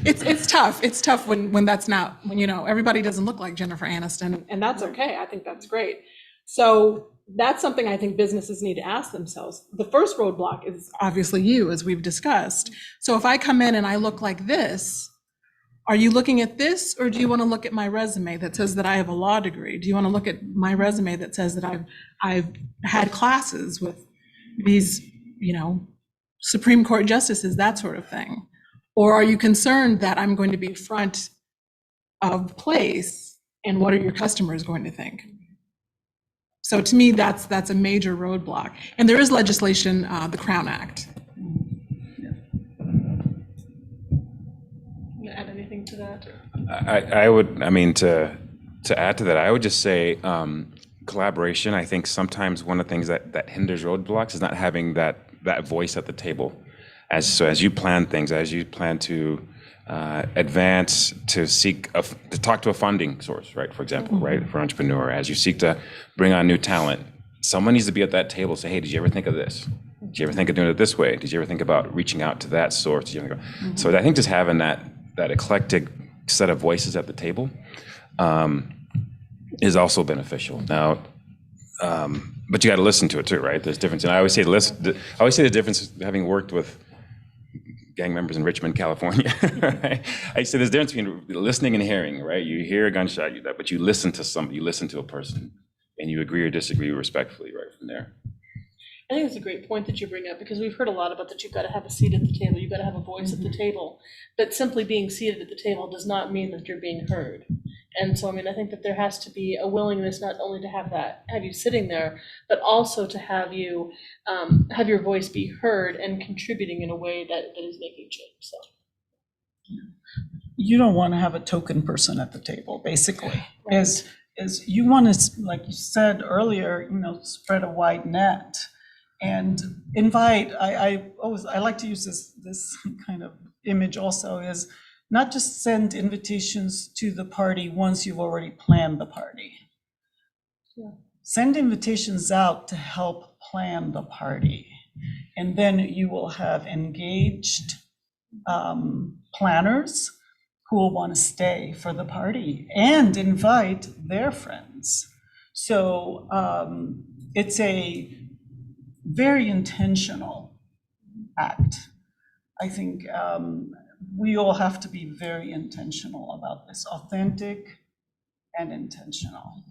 [SPEAKER 22] it's tough. It's tough when that's not, everybody doesn't look like Jennifer Aniston, and that's okay. I think that's great. So that's something I think businesses need to ask themselves. The first roadblock is obviously you, as we've discussed. So if I come in and I look like this, are you looking at this, or do you want to look at my resume that says that I have a law degree? Do you want to look at my resume that says that I've had classes with these, Supreme Court justices, that sort of thing? Or are you concerned that I'm going to be front of the place, and what are your customers going to think? So to me, that's a major roadblock. And there is legislation, the Crown Act.
[SPEAKER 19] Add anything to that?
[SPEAKER 2] I would, to add to that, I would just say collaboration. I think sometimes one of the things that hinders roadblocks is not having that voice at the table. As you plan things, as you plan to advance, to seek, to talk to a funding source, right, for example, right, for an entrepreneur, as you seek to bring on new talent, someone needs to be at that table, say, hey, did you ever think of this? Did you ever think of doing it this way? Did you ever think about reaching out to that source? Did you ever go? So I think just having that eclectic set of voices at the table is also beneficial. Now, but you got to listen to it too, right? There's difference, and I always say the difference, having worked with gang members in Richmond, California. Right? I say there's a difference between listening and hearing, right? You hear a gunshot, but you listen to somebody, you listen to a person, and you agree or disagree respectfully right from there.
[SPEAKER 19] I think it's a great point that you bring up, because we've heard a lot about that you've got to have a seat at the table, you've got to have a voice at the table, but simply being seated at the table does not mean that you're being heard. And so, I think that there has to be a willingness not only to have you sitting there, but also to have you have your voice be heard and contributing in a way that is making change. So
[SPEAKER 23] You don't want to have a token person at the table, basically. Is you want to, like you said earlier, spread a wide net and invite. I like to use this kind of image also, is not just send invitations to the party once you've already planned the party. Yeah. Send invitations out to help plan the party. And then you will have engaged planners who will want to stay for the party and invite their friends. So it's a very intentional act. I think we all have to be very intentional about this, authentic and intentional.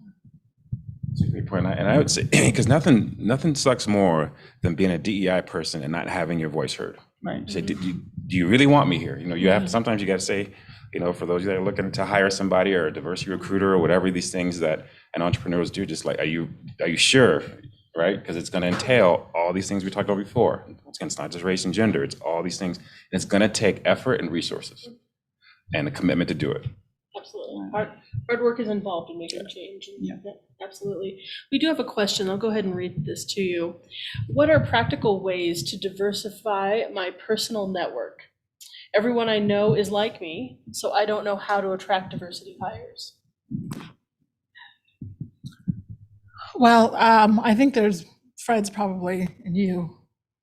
[SPEAKER 2] That's a great point. And I would say, because nothing sucks more than being a DEI person and not having your voice heard.
[SPEAKER 23] Right.
[SPEAKER 2] Say, do you really want me here? You have sometimes you got to say, for those that are looking to hire somebody, or a diversity recruiter, or whatever these things that entrepreneurs do, just like, are you sure right? Because it's going to entail all these things we talked about before. It's not just race and gender, it's all these things. And it's going to take effort and resources and a commitment to do it.
[SPEAKER 19] Absolutely. Hard work is involved in making change. Yeah, absolutely. We do have a question. I'll go ahead and read this to you. What are practical ways to diversify my personal network? Everyone I know is like me, so I don't know how to attract diversity hires.
[SPEAKER 22] Well, I think Fred's probably, and you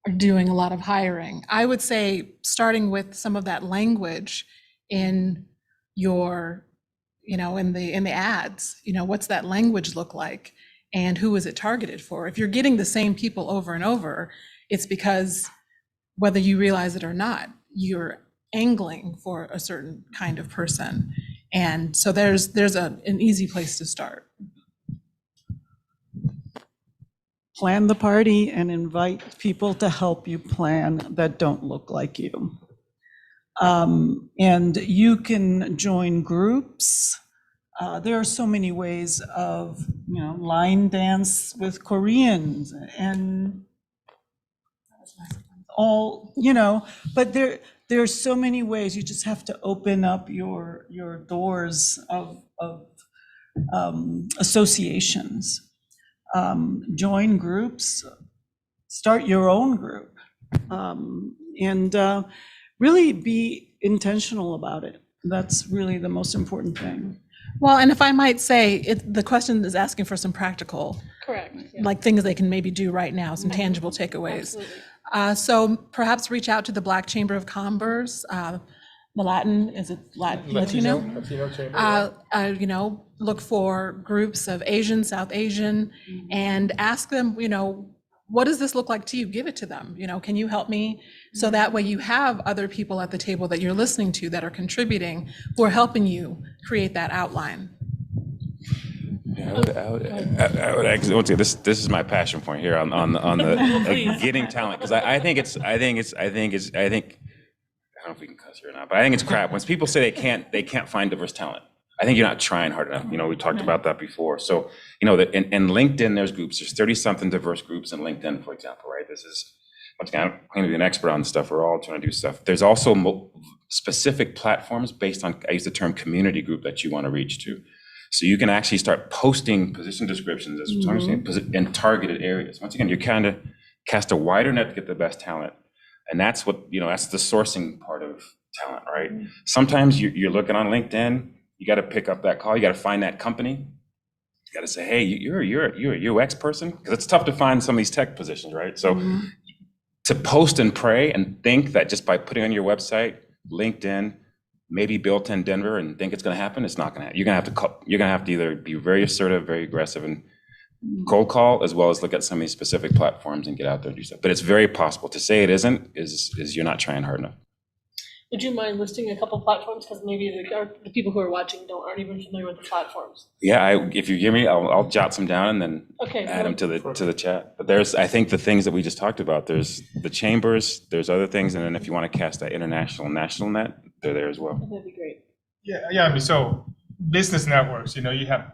[SPEAKER 22] are doing a lot of hiring. I would say starting with some of that language in your, in the ads, what's that language look like and who is it targeted for? If you're getting the same people over and over, it's because whether you realize it or not, you're angling for a certain kind of person. And so there's an easy place to start.
[SPEAKER 23] Plan the party and invite people to help you plan that don't look like you. And you can join groups. There are so many ways of, line dance with Koreans and all, but there are so many ways. You just have to open up your doors of associations. Join groups, start your own group, and really be intentional about it. That's really the most important thing.
[SPEAKER 22] Well, and if I might say, the question is asking for some practical,
[SPEAKER 19] correct,
[SPEAKER 22] like things they can maybe do right now, some tangible takeaways. So perhaps reach out to the Black Chamber of Commerce, the Latin, is it Latino?
[SPEAKER 12] Latino Chamber.
[SPEAKER 22] Look for groups of Asian, South Asian, and ask them, what does this look like to you? Give it to them. Can you help me? So that way you have other people at the table that you're listening to that are contributing, who are helping you create that outline.
[SPEAKER 2] Yeah, I would actually say this is my passion point here on the getting talent, because I think I don't know if we can cuss here or not, but I think it's crap when people say they can't find diverse talent. I think you're not trying hard enough. We talked about that before. So, in LinkedIn, there's groups. There's 30-something diverse groups in LinkedIn, for example, right? This is, once again, I don't claim to be an expert on stuff. We're all trying to do stuff. There's also specific platforms based on, I use the term community group, that you want to reach to. So you can actually start posting position descriptions, as Tony's saying, in targeted areas. Once again, you're kind of cast a wider net to get the best talent. And that's what, that's the sourcing part of talent, right? Sometimes you're looking on LinkedIn, you got to pick up that call. You got to find that company. You got to say, hey, you're a UX person, because it's tough to find some of these tech positions, right? So to post and pray and think that just by putting on your website, LinkedIn, maybe built in Denver, and think it's going to happen, it's not going to happen. You're going to have to either be very assertive, very aggressive, and cold call, as well as look at some of these specific platforms and get out there and do stuff. But it's very possible. To say it isn't is you're not trying hard enough.
[SPEAKER 19] Would you mind listing a couple platforms? Because maybe the people who are watching aren't even familiar with the platforms.
[SPEAKER 2] Yeah, if you give me, I'll jot some down and then add them to the chat. But I think the things that we just talked about. There's the chambers, there's other things, and then if you want to cast that international and national net, they're there as well.
[SPEAKER 19] That'd be great.
[SPEAKER 24] Yeah. So business networks. You have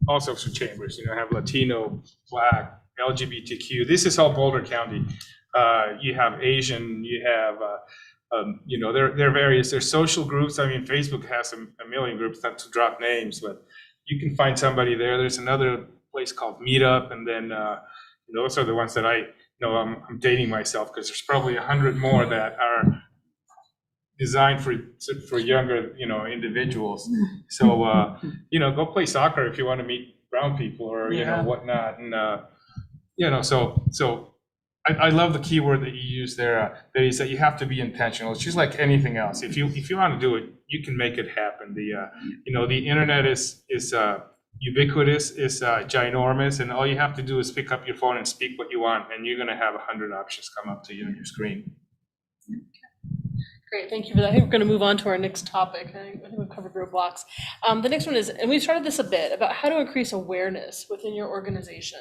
[SPEAKER 24] all sorts of chambers. Have Latino, Black, LGBTQ. This is all Boulder County. You have Asian. You have. There are various, there's social groups. I mean, Facebook has a million groups, not to drop names, but you can find somebody there. There's another place called Meetup. And then those are the ones that I'm dating myself, because there's probably 100 more that are designed for younger, individuals. So, go play soccer if you want to meet brown people or, whatnot. And, so I love the keyword that you use there, that is that you have to be intentional. It's just like anything else. If you want to do it, you can make it happen. The internet is ubiquitous, is ginormous, and all you have to do is pick up your phone and speak what you want, and you're going to have 100 options come up to you on your screen.
[SPEAKER 19] Great, thank you for that. I think we're going to move on to our next topic. I think we've covered roadblocks. The next one is, and we started this a bit, about how to increase awareness within your organization.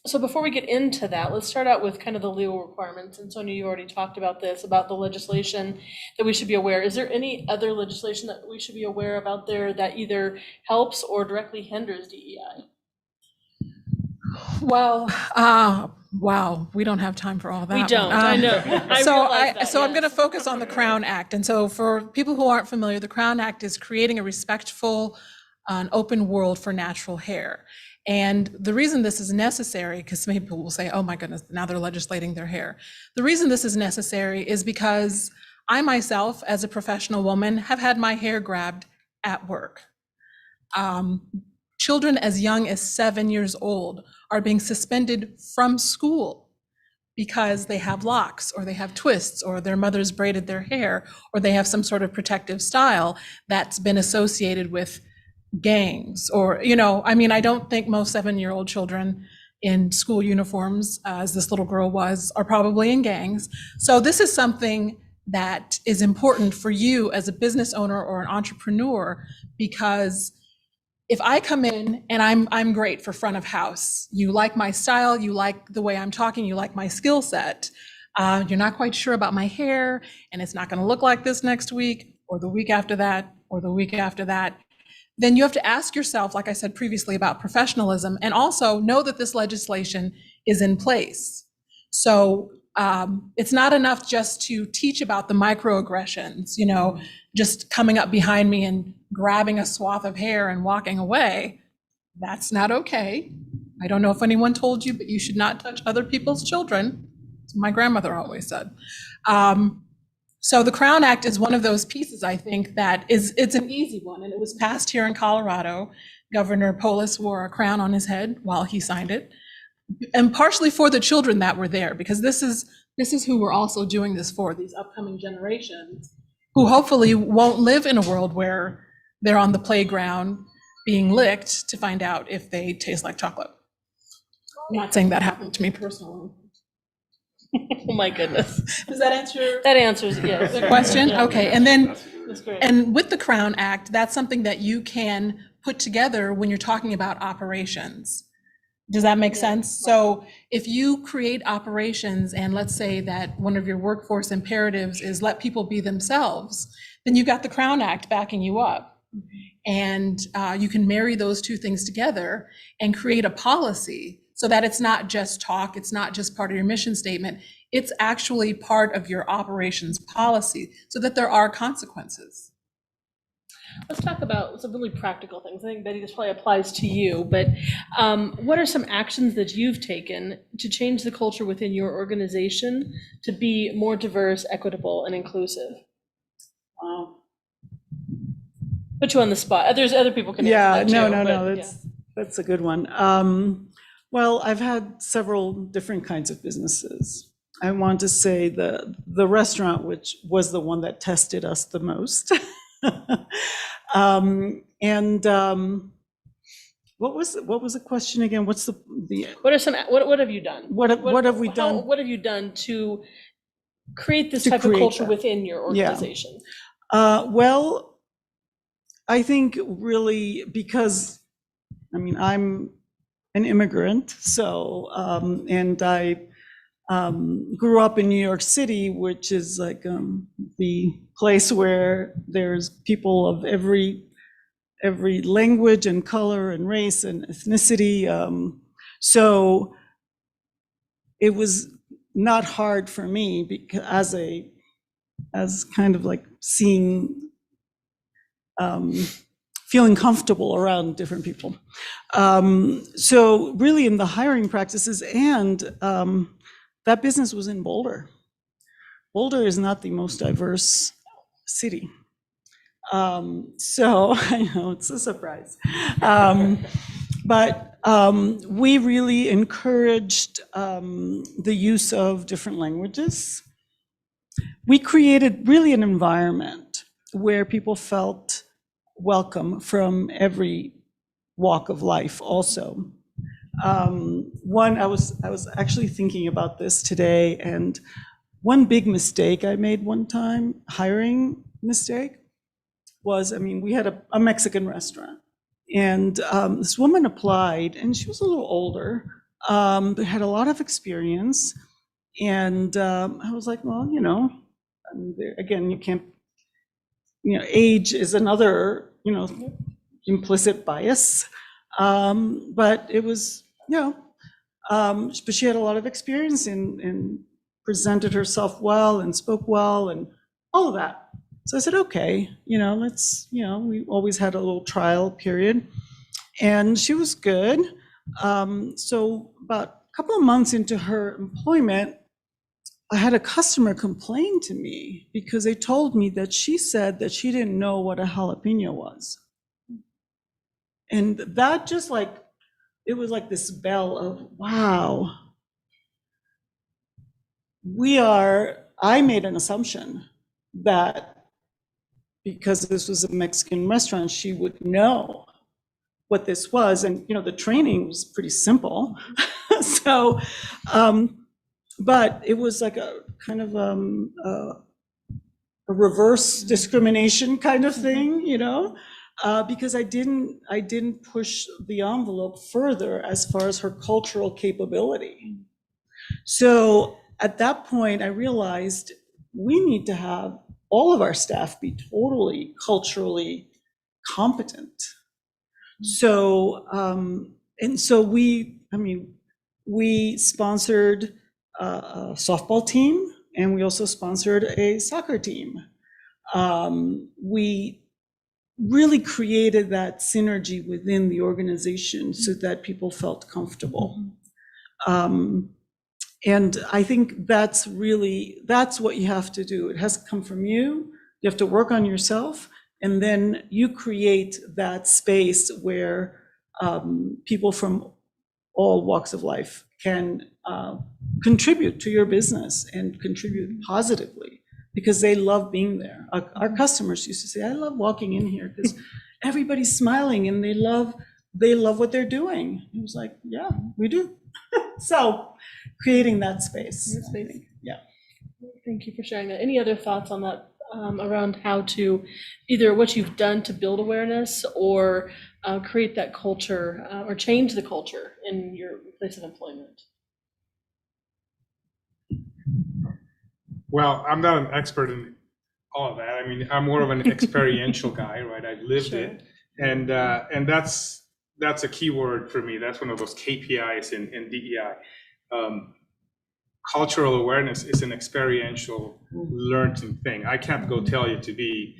[SPEAKER 19] So before we get into that, let's start out with kind of the legal requirements. And Sonia, you already talked about this, about the legislation that we should be aware. Is there any other legislation that we should be aware of out there that either helps or directly hinders DEI?
[SPEAKER 22] Well, wow, we don't have time for all that.
[SPEAKER 19] We don't,
[SPEAKER 22] one.
[SPEAKER 19] I know. I
[SPEAKER 22] So
[SPEAKER 19] realize that,
[SPEAKER 22] I'm going to focus on the Crown Act. And so for people who aren't familiar, the Crown Act is creating a respectful and open world for natural hair. And the reason this is necessary, because maybe people will say, oh my goodness, now they're legislating their hair. The reason this is necessary is because I myself, as a professional woman, have had my hair grabbed at work. Children as young as 7 years old are being suspended from school because they have locks or they have twists or their mothers braided their hair or they have some sort of protective style that's been associated with gangs or, I don't think most 7-year-old children in school uniforms, as this little girl was, are probably in gangs. So this is something that is important for you as a business owner or an entrepreneur, because if I come in and I'm great for front of house, you like my style, you like the way I'm talking, you like my skill set, you're not quite sure about my hair and it's not going to look like this next week or the week after that or the week after that, then you have to ask yourself, like I said previously, about professionalism, and also know that this legislation is in place. So it's not enough just to teach about the microaggressions, just coming up behind me and grabbing a swath of hair and walking away. That's not okay. I don't know if anyone told you, but you should not touch other people's children. That's what my grandmother always said. So the Crown Act is one of those pieces, I think, that it's an easy one, and it was passed here in Colorado. Governor Polis wore a crown on his head while he signed it, and partially for the children that were there, because this is who we're also doing this for, these upcoming generations, who hopefully won't live in a world where they're on the playground being licked to find out if they taste like chocolate. I'm not saying that happened to me personally.
[SPEAKER 19] Oh my goodness.
[SPEAKER 22] Does that answer?
[SPEAKER 19] That answers, yes.
[SPEAKER 22] The question?
[SPEAKER 19] Yeah.
[SPEAKER 22] Okay, and then,
[SPEAKER 19] That's great.
[SPEAKER 22] and with the Crown Act, that's something that you can put together when you're talking about operations. Does that make sense? So if you create operations and let's say that one of your workforce imperatives is let people be themselves, then you've got the Crown Act backing you up. And you can marry those two things together and create a policy so that it's not just talk, it's not just part of your mission statement, it's actually part of your operations policy so that there are consequences.
[SPEAKER 19] Let's talk about some really practical things. I think, Betty, this probably applies to you, but what are some actions that you've taken to change the culture within your organization to be more diverse, equitable, and inclusive?
[SPEAKER 23] Wow.
[SPEAKER 19] Put you on the spot. There's other people can answer that too,
[SPEAKER 23] That's a good one. Well, I've had several different kinds of businesses. I want to say the restaurant, which was the one that tested us the most. What was the question again? What's the
[SPEAKER 19] what have you done?
[SPEAKER 23] What have we done?
[SPEAKER 19] What have you done to create this type of culture within your organization?
[SPEAKER 23] Well, I think really because, I'm an immigrant, so, and I grew up in New York City, which is like the place where there's people of every language and color and race and ethnicity. So it was not hard for me because as kind of like seeing, feeling comfortable around different people. So really in the hiring practices, and that business was in Boulder. Boulder is not the most diverse city. So I know it's a surprise. But we really encouraged the use of different languages. We created really an environment where people felt welcome from every walk of life also. I was actually thinking about this today, and one big mistake I made one time, hiring mistake, was, we had a Mexican restaurant, and this woman applied, and she was a little older, but had a lot of experience, and I was like, well, again, you can't, age is another, implicit bias, but it was, But she had a lot of experience and presented herself well and spoke well and all of that. So I said, okay, let's, we always had a little trial period, and she was good. So about a couple of months into her employment, I had a customer complain to me because they told me that she said that she didn't know what a jalapeno was. And that just it was like this bell of, wow, I made an assumption that because this was a Mexican restaurant, she would know what this was. And, the training was pretty simple. So, but it was like a kind of a reverse discrimination kind of thing, because I didn't push the envelope further as far as her cultural capability. So at that point, I realized we need to have all of our staff be totally culturally competent. So, and so we sponsored a softball team, and we also sponsored a soccer team. We really created that synergy within the organization so that people felt comfortable. And I think that's what you have to do. It has to come from you. You have to work on yourself, and then you create that space where people from all walks of life can contribute to your business and contribute positively, because they love being there. Our customers used to say, I love walking in here because everybody's smiling and they love what they're doing. It was like, yeah, we do. So creating that space. Yeah.
[SPEAKER 19] Thank you for sharing that. Any other thoughts on that, around how to, either what you've done to build awareness or create that culture or change the culture in your place of employment?
[SPEAKER 24] Well, I'm not an expert in all of that. I mean, I'm more of an experiential guy, right? I've lived it, and that's a key word for me. That's one of those KPIs in DEI. Cultural awareness is an experiential learning thing. I can't go tell you to be,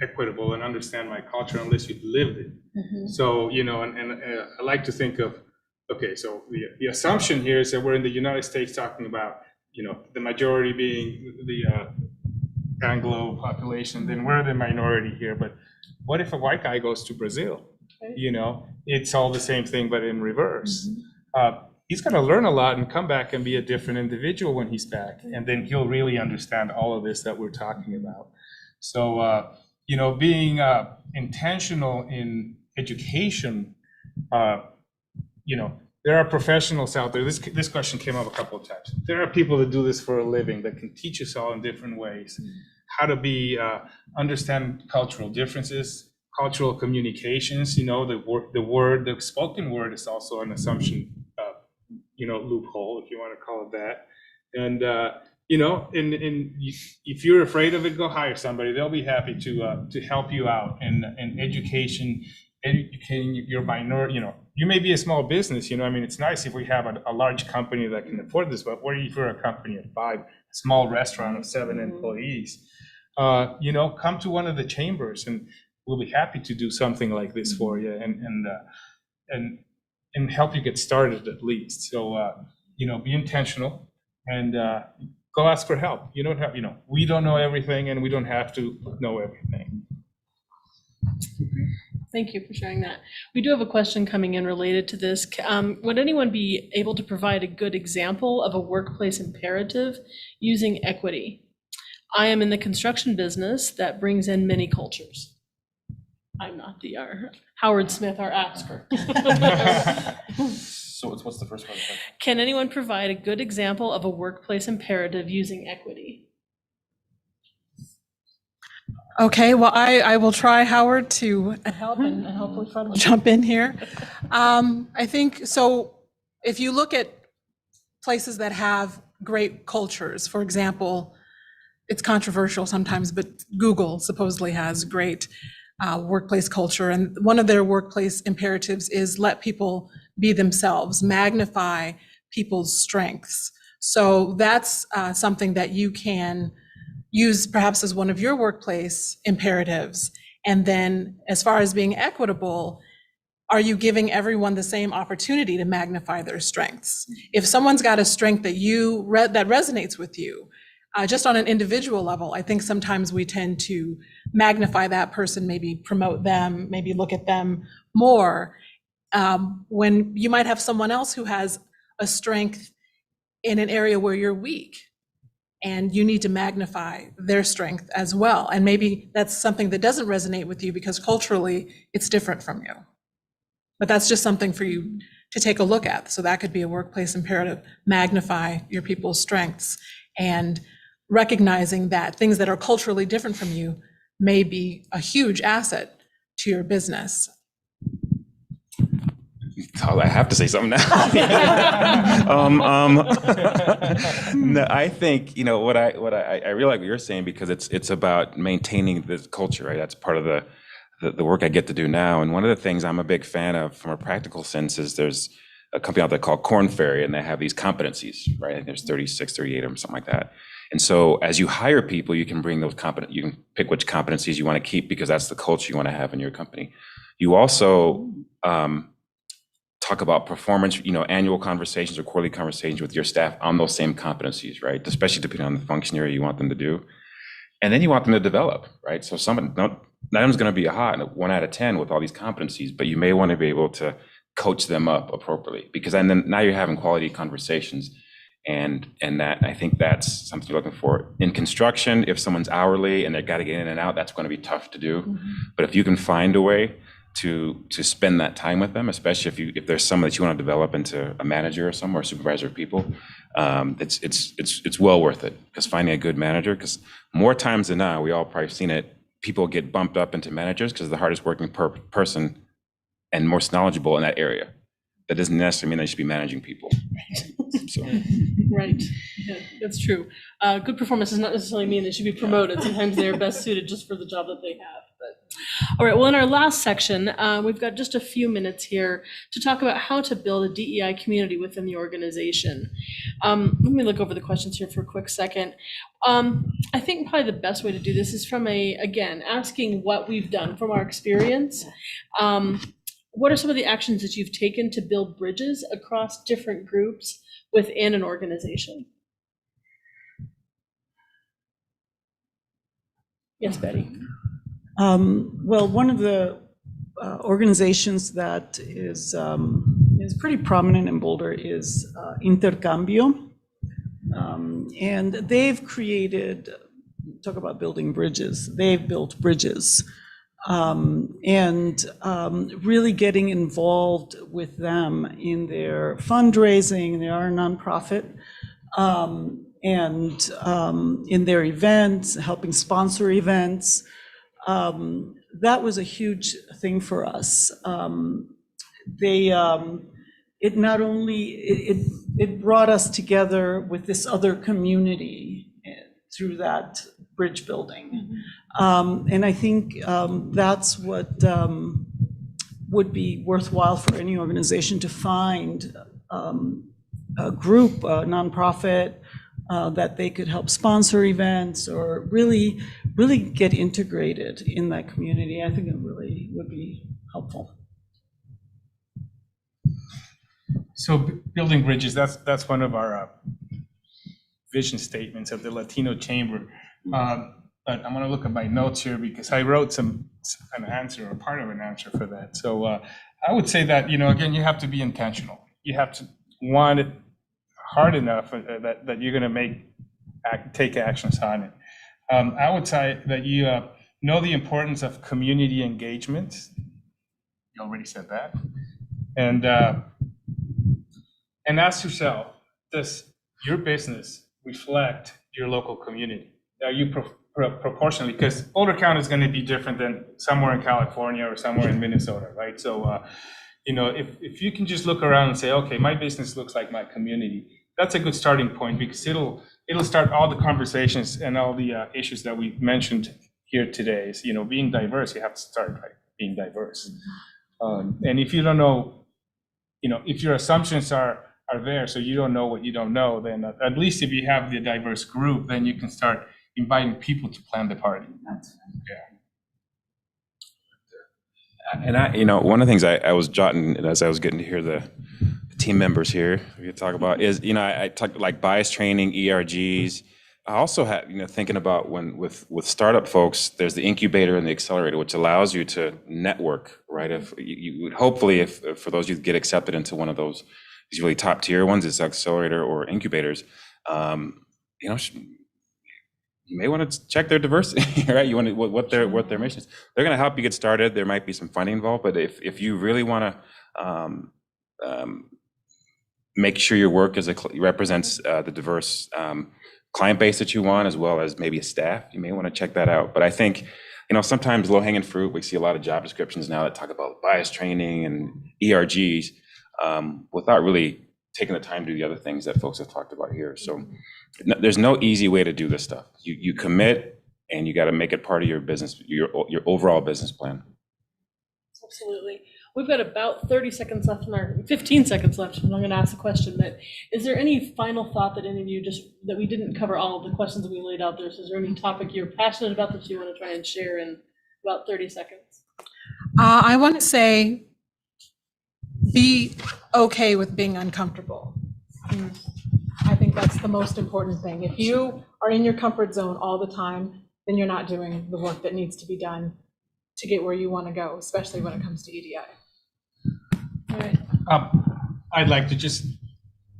[SPEAKER 24] equitable and understand my culture unless you've lived it. Mm-hmm. So, I like to think of, okay, so the assumption here is that we're in the United States talking about, the majority being the Anglo population, then we're the minority here. But what if a white guy goes to Brazil? Okay. It's all the same thing, but in reverse. Mm-hmm. He's going to learn a lot and come back and be a different individual when he's back. And then he'll really understand all of this that we're talking about. So, being intentional in education, there are professionals out there. This question came up a couple of times. There are people that do this for a living that can teach us all in different ways how to understand cultural differences, cultural communications. The spoken word is also an assumption, loophole, if you want to call it that. And if you're afraid of it, go hire somebody. They'll be happy to help you out in educating your minority. You may be a small business, it's nice if we have a large company that can afford this, but what if you're a company of 5, a small restaurant of 7 employees? Come to one of the chambers and we'll be happy to do something like this for you and help you get started at least. So, be intentional and go ask for help. You don't have, we don't know everything and we don't have to know everything.
[SPEAKER 19] Thank you for sharing that. We do have a question coming in related to this. Would anyone be able to provide a good example of a workplace imperative using equity? I am in the construction business that brings in many cultures. I'm not Howard Smith, our expert.
[SPEAKER 2] So what's the first part of the question?
[SPEAKER 19] Can anyone provide a good example of a workplace imperative using equity?
[SPEAKER 22] Okay, well, I will try, Howard, to help, and hopefully Fred will jump in here. I think, so if you look at places that have great cultures, for example, it's controversial sometimes, but Google supposedly has great workplace culture. And one of their workplace imperatives is let people be themselves, magnify people's strengths. So that's something that you can use perhaps as one of your workplace imperatives. And then as far as being equitable, are you giving everyone the same opportunity to magnify their strengths? If someone's got a strength that that resonates with you, just on an individual level, I think sometimes we tend to magnify that person, maybe promote them, maybe look at them more, when you might have someone else who has a strength in an area where you're weak, and you need to magnify their strength as well. And maybe that's something that doesn't resonate with you because culturally it's different from you. But that's just something for you to take a look at. So that could be a workplace imperative: magnify your people's strengths, and recognizing that things that are culturally different from you may be a huge asset to your business.
[SPEAKER 2] I have to say something now. No, I think, what I really like what you're saying, because it's about maintaining this culture, right? That's part of the work I get to do now. And one of the things I'm a big fan of from a practical sense is there's a company out there called Korn Ferry, and they have these competencies, right? I think there's 36, 38 of them, something like that. And so as you hire people, you can bring those you can pick which competencies you want to keep, because that's the culture you want to have in your company. You also talk about performance, annual conversations or quarterly conversations with your staff on those same competencies, right? Especially depending on the function area you want them to do. And then you want them to develop, right? So not everyone's going to be a hot 1 out of 10 with all these competencies, but you may want to be able to coach them up appropriately, because then now you're having quality conversations. And that, I think that's something you're looking for. In construction, if someone's hourly and they've got to get in and out, that's going to be tough to do. Mm-hmm. But if you can find a way to spend that time with them, especially if there's someone that you want to develop into a manager or someone, or a supervisor of people, it's well worth it. Because finding a good manager, because more times than not, we all probably seen it, people get bumped up into managers because the hardest working person and most knowledgeable in that area. That doesn't necessarily mean they should be managing people. So.
[SPEAKER 19] Right, yeah, that's true. Good performance does not necessarily mean they should be promoted. Sometimes they're best suited just for the job that they have. But all right, well, in our last section, we've got just a few minutes here to talk about how to build a DEI community within the organization. Let me look over the questions here for a quick second. I think probably the best way to do this is from again, asking what we've done from our experience. What are some of the actions that you've taken to build bridges across different groups within an organization? Yes, Betty.
[SPEAKER 23] Well, one of the organizations that is pretty prominent in Boulder is Intercambio. And they've created, talk about building bridges, they've built bridges. And really getting involved with them in their fundraising. They are a nonprofit, and in their events, helping sponsor events. That was a huge thing for us. It not only, it brought us together with this other community through that bridge building. And I think that's what would be worthwhile for any organization, to find a group, a nonprofit, that they could help sponsor events or really get integrated in that community. I think it really would be helpful.
[SPEAKER 24] So building bridges, that's one of our vision statements of the Latino Chamber. But I'm going to look at my notes here because I wrote an answer or part of an answer for that. So I would say that, again, you have to be intentional. You have to want it hard enough that you're going to take actions on it. I would say that you know the importance of community engagement. You already said that. And ask yourself, does your business reflect your local community? Are you proportionally, because Boulder County is going to be different than somewhere in California or somewhere in Minnesota, right? So, if you can just look around and say, okay, my business looks like my community, that's a good starting point, because it'll start all the conversations and all the issues that we mentioned here today is, being diverse, you have to start by being diverse. And if you don't know, if your assumptions are there, so you don't know what you don't know, then at least if you have the diverse group, then you can start inviting people to plan the party.
[SPEAKER 2] And one of the things I was jotting as I was getting to hear the team members here, we could talk about is, I talk like bias training, ERGs. I also had, thinking about when with startup folks, there's the incubator and the accelerator, which allows you to network, right? If you would hopefully, if for those you get accepted into one of those, these really top tier ones, it's accelerator or incubators, you may want to check their diversity, right? You want to, what their mission is. They're going to help you get started. There might be some funding involved, but if you really want to make sure your work represents the diverse client base that you want, as well as maybe a staff, you may want to check that out. But I think, sometimes low-hanging fruit, we see a lot of job descriptions now that talk about bias training and ERGs without really taking the time to do the other things that folks have talked about here. So there's no easy way to do this stuff. You commit, and you got to make it part of your business, your overall business plan.
[SPEAKER 19] Absolutely. We've got about 30 seconds left, 15 seconds left. I'm going to ask a question, but is there any final thought that any of you that we didn't cover all of the questions that we laid out there? So is there any topic you're passionate about that you want to try and share in about 30 seconds?
[SPEAKER 22] I want to say, be okay with being uncomfortable. I think that's the most important thing. If you are in your comfort zone all the time, then you're not doing the work that needs to be done to get where you want to go, especially when it comes to EDI. All right.
[SPEAKER 24] I'd like to just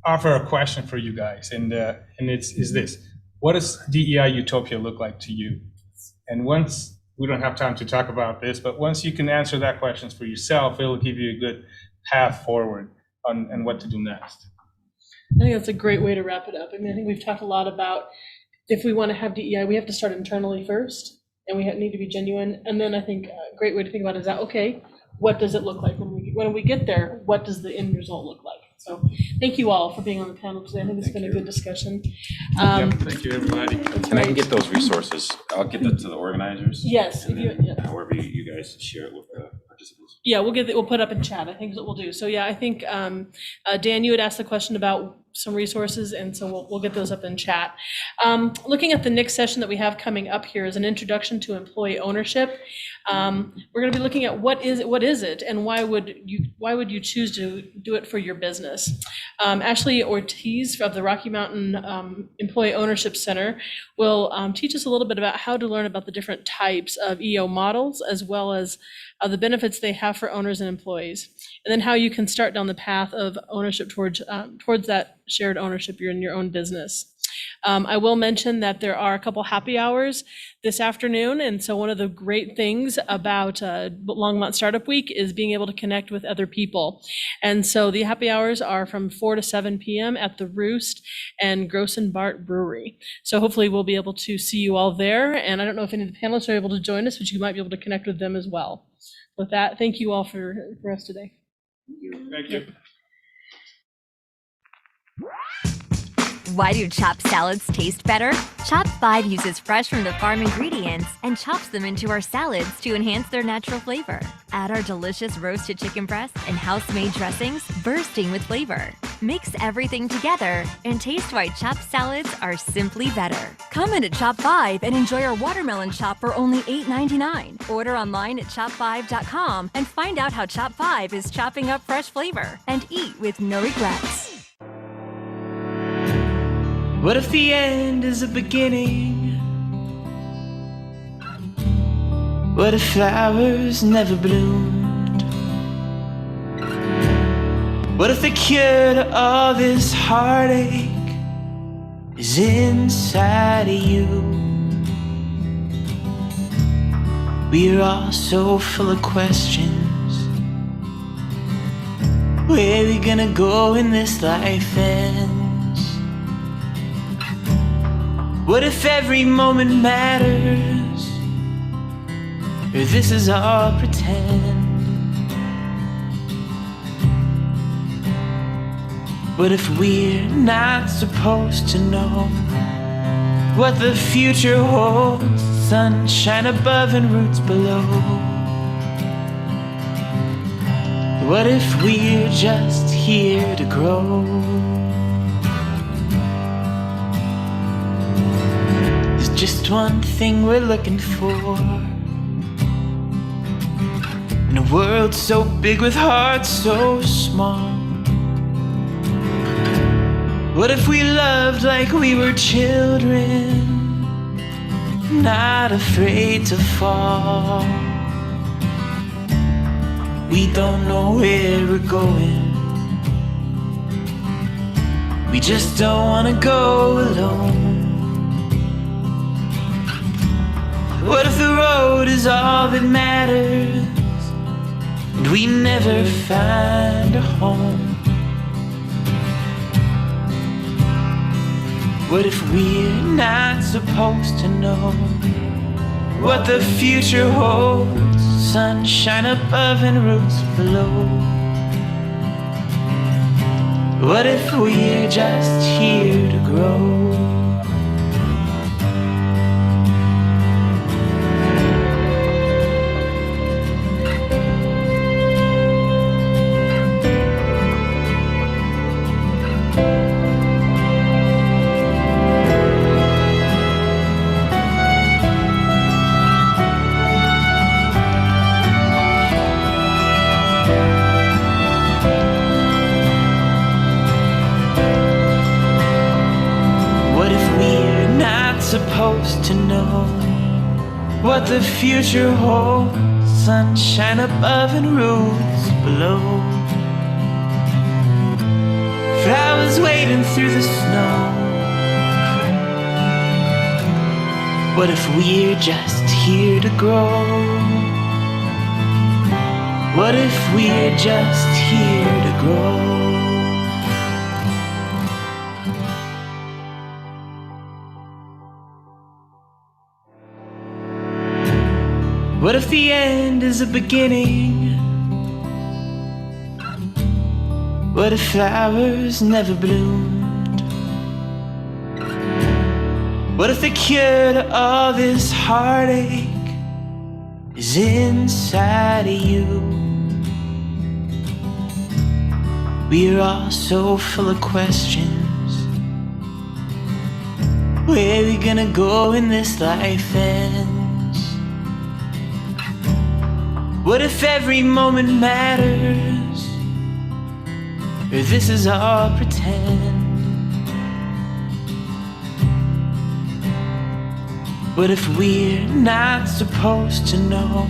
[SPEAKER 24] offer a question for you guys, and it's this: what does DEI utopia look like to you? And once, we don't have time to talk about this, but once you can answer that question for yourself, it'll give you a good path forward on what to do next.
[SPEAKER 19] I think that's a great way to wrap it up. I think we've talked a lot about, if we want to have DEI, we have to start internally first, and we need to be genuine. And then I think a great way to think about it is that, okay, what does it look like when we get there? What does the end result look like? So thank you all for being on the panel today. I think it's been a good discussion.
[SPEAKER 24] Thank you, everybody.
[SPEAKER 2] And I can get those resources. I'll get that to the organizers.
[SPEAKER 19] Yes.
[SPEAKER 2] However you guys share it with the participants.
[SPEAKER 19] Yeah, we'll put up in chat. I think is what we'll do. So yeah, I think Dan, you had asked the question about some resources, and so we'll get those up in chat. Looking at the next session that we have coming up here is an introduction to employee ownership. We're going to be looking at what is it, and why would you choose to do it for your business? Ashley Ortiz of the Rocky Mountain Employee Ownership Center will teach us a little bit about how to learn about the different types of EO models, as well as the benefits they have for owners and employees, and then how you can start down the path of ownership towards that shared ownership in your own business. I will mention that there are a couple happy hours this afternoon, and so one of the great things about Longmont Startup Week is being able to connect with other people. And so the happy hours are from 4 to 7 p.m. at the Roost and Gross and Bart Brewery. So hopefully we'll be able to see you all there, and I don't know if any of the panelists are able to join us, but you might be able to connect with them as well. With that, thank you all for us today.
[SPEAKER 24] Thank you.
[SPEAKER 3] Why do chopped salads taste better? Chop 5 uses fresh from the farm ingredients and chops them into our salads to enhance their natural flavor. Add our delicious roasted chicken breasts and house-made dressings bursting with flavor. Mix everything together and taste why chopped salads are simply better. Come in at Chop 5 and enjoy our watermelon chop for only $8.99. Order online at chop5.com and find out how Chop 5 is chopping up fresh flavor, and eat with no regrets.
[SPEAKER 1] What if the end is a beginning? What if flowers never bloomed? What if the cure to all this heartache is inside of you? We're all so full of questions. Where are we gonna go in this life ends? What if every moment matters? Or this is all pretend? What if we're not supposed to know what the future holds sunshine above and roots below? What if we're just here to grow? There's just one thing we're looking for. In a world so big with hearts so small. What if we loved like we were children, not afraid to fall? We don't know where we're going. We just don't wanna go alone. What if the road is all that matters? And we never find a home. What if we're not supposed to know what the future holds? Sunshine above and roots below. What if we're just here to grow? Supposed to know what the future holds. Sunshine above and roots below. Flowers waiting through the snow. What if we're just here to grow? What if we're just here to grow? What if the end is a beginning? What if flowers never bloomed? What if the cure to all this heartache is inside of you? We're all so full of questions. Where are we gonna go when this life ends? What if every moment matters? Or this is all pretend? What if we're not supposed to know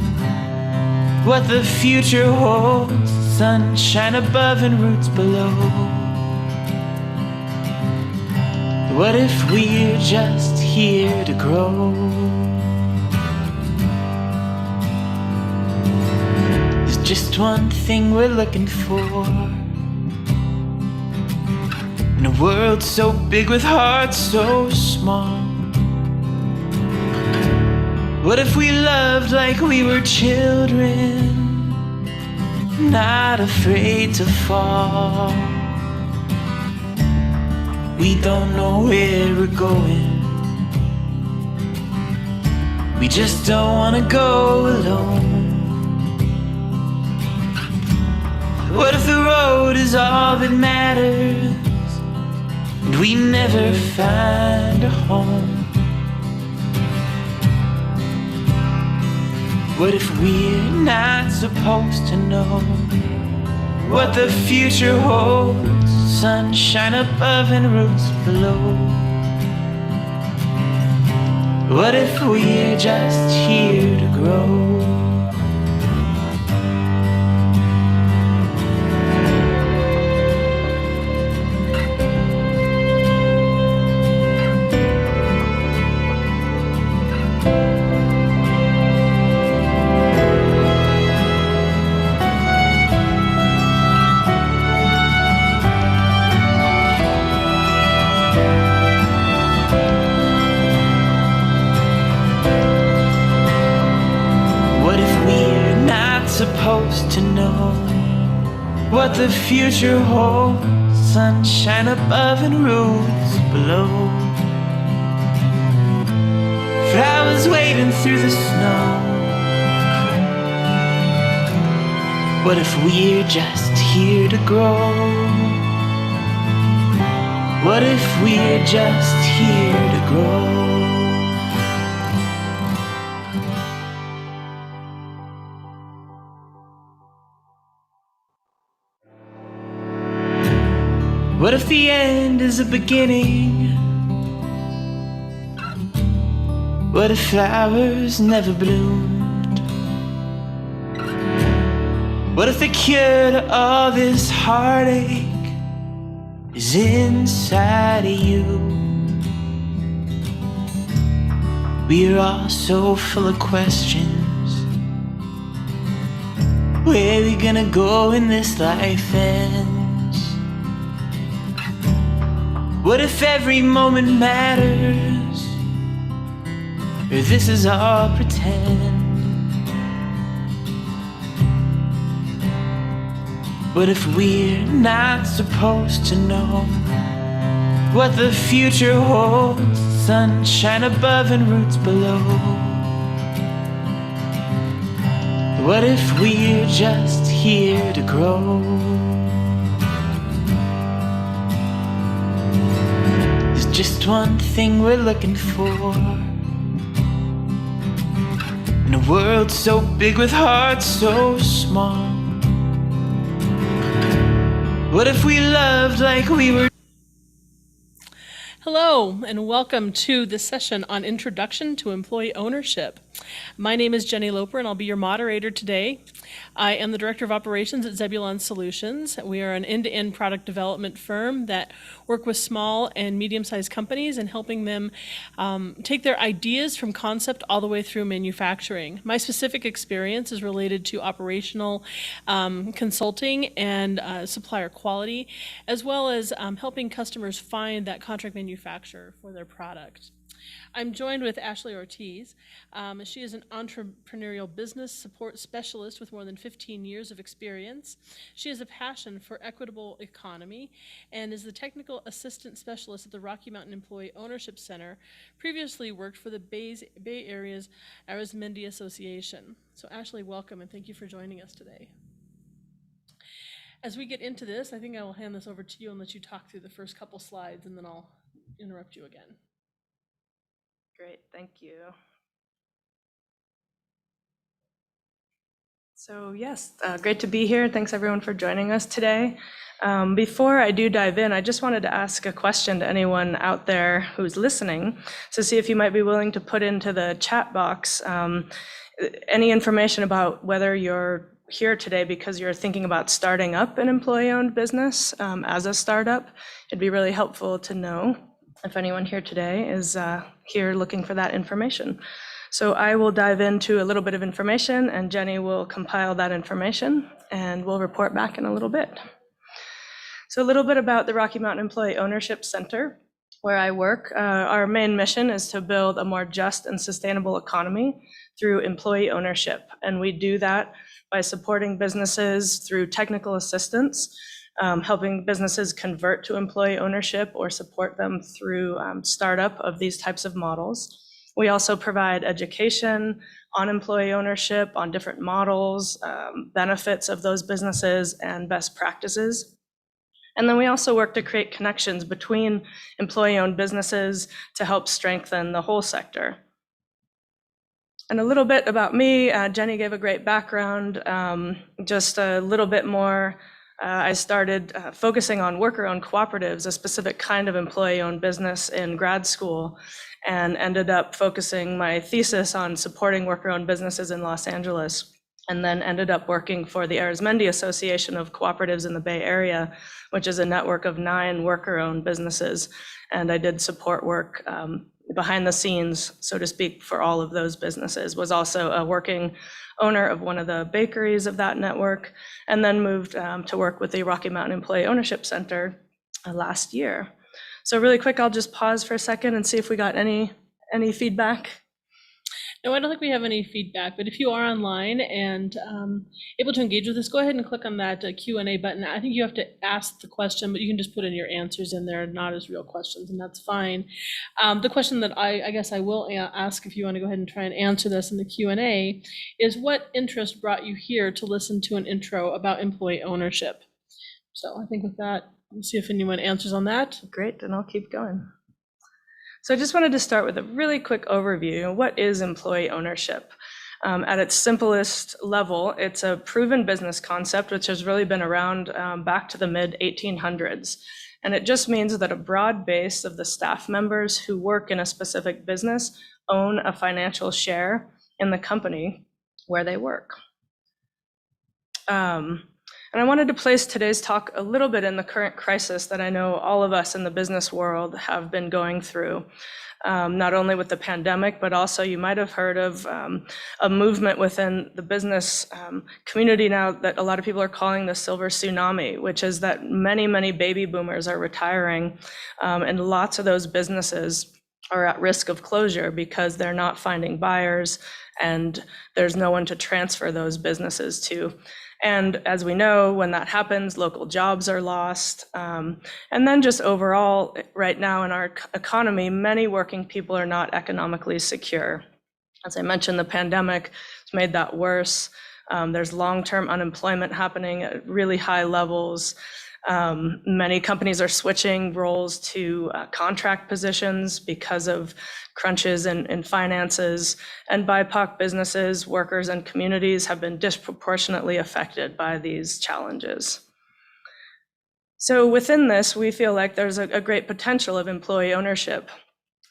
[SPEAKER 1] what the future holds? Sunshine above and roots below. What if we're just here to grow? Just one thing we're looking for. In a world so big with hearts so small. What if we loved like we were children, not afraid to fall? We don't know where we're going. We just don't wanna go alone. What if the road is all that matters? And we never find a home? What if we're not supposed to know what the future holds? Sunshine above and roots below. What if we're just here to grow? Supposed to know what the future holds. Sunshine above and roots below. Flowers waiting through the snow? What if we're just here to grow? What if we're just here to grow? What if the end is a beginning? What if flowers never bloomed? What if the cure to all this heartache is inside of you? We're all so full of questions. Where are we gonna go when this life ends? What if every moment matters? Or this is all pretend? What if we're not supposed to know what the future holds? Sunshine above and roots below. What if we're just here to grow? There's just one thing we're looking for, in a world so big with hearts so small. What if we loved like we were?
[SPEAKER 19] Hello, and welcome to this session on Introduction to Employee Ownership. My name is Jenny Loper, and I'll be your moderator today. I am the Director of Operations at Zebulon Solutions. We are an end-to-end product development firm that work with small and medium-sized companies and helping them take their ideas from concept all the way through manufacturing. My specific experience is related to operational consulting and supplier quality, as well as helping customers find that contract manufacturer for their product. I'm joined with Ashley Ortiz. She is an entrepreneurial business support specialist with more than 15 years of experience. She has a passion for equitable economy and is the technical assistant specialist at the Rocky Mountain Employee Ownership Center. Previously worked for the Bay Area's Arizmendi Association. So Ashley, welcome, and thank you for joining us today. As we get into this, I think I will hand this over to you and let you talk through the first couple slides, and then I'll interrupt you again.
[SPEAKER 5] Great, thank you. So yes, great to be here. Thanks everyone for joining us today. Before I do dive in, I just wanted to ask a question to anyone out there who's listening to see if you might be willing to put into the chat box any information about whether you're here today because you're thinking about starting up an employee-owned business as a startup. It'd be really helpful to know if anyone here today is here looking for that information. So I will dive into a little bit of information, and Jenny will compile that information, and we'll report back in a little bit. So a little bit about the Rocky Mountain Employee Ownership Center, where I work. Our main mission is to build a more just and sustainable economy through employee ownership, and we do that by supporting businesses through technical assistance, helping businesses convert to employee ownership or support them through startup of these types of models. We also provide education on employee ownership, on different models, benefits of those businesses, and best practices. And then we also work to create connections between employee-owned businesses to help strengthen the whole sector. And a little bit about me, Jenny gave a great background, just a little bit more. I started focusing on worker-owned cooperatives, a specific kind of employee-owned business in grad school, and ended up focusing my thesis on supporting worker-owned businesses in Los Angeles, and then ended up working for the Arizmendi Association of Cooperatives in the Bay Area, which is a network of 9 worker-owned businesses. And I did support work behind the scenes, so to speak, for all of those businesses. Was also a working owner of one of the bakeries of that network, and then moved to work with the Rocky Mountain Employee Ownership Center last year. So really quick, I'll just pause for a second and see if we got any feedback.
[SPEAKER 19] No, I don't think we have any feedback, but if you are online and able to engage with us, go ahead and click on that Q&A button. I think you have to ask the question, but you can just put in your answers in there, not as real questions, and that's fine. The question that I guess I will ask, if you want to go ahead and try and answer this in the Q&A, is what interest brought you here to listen to an intro about employee ownership? So I think with that, we'll see if anyone answers on that.
[SPEAKER 5] Great, and I'll keep going. So I just wanted to start with a really quick overview. What is employee ownership? At its simplest level, it's a proven business concept which has really been around back to the mid-1800s. And it just means that a broad base of the staff members who work in a specific business own a financial share in the company where they work. And I wanted to place today's talk a little bit in the current crisis that I know all of us in the business world have been going through, not only with the pandemic, but also you might have heard of a movement within the business community now that a lot of people are calling the silver tsunami, which is that many, many baby boomers are retiring, and lots of those businesses are at risk of closure because they're not finding buyers and there's no one to transfer those businesses to. And as we know, when that happens, local jobs are lost. And then just overall, right now in our economy, many working people are not economically secure. As I mentioned, the pandemic has made that worse. There's long-term unemployment happening at really high levels. Many companies are switching roles to contract positions because of crunches in finances, and BIPOC businesses, workers, and communities have been disproportionately affected by these challenges. So within this, we feel like there's a great potential of employee ownership.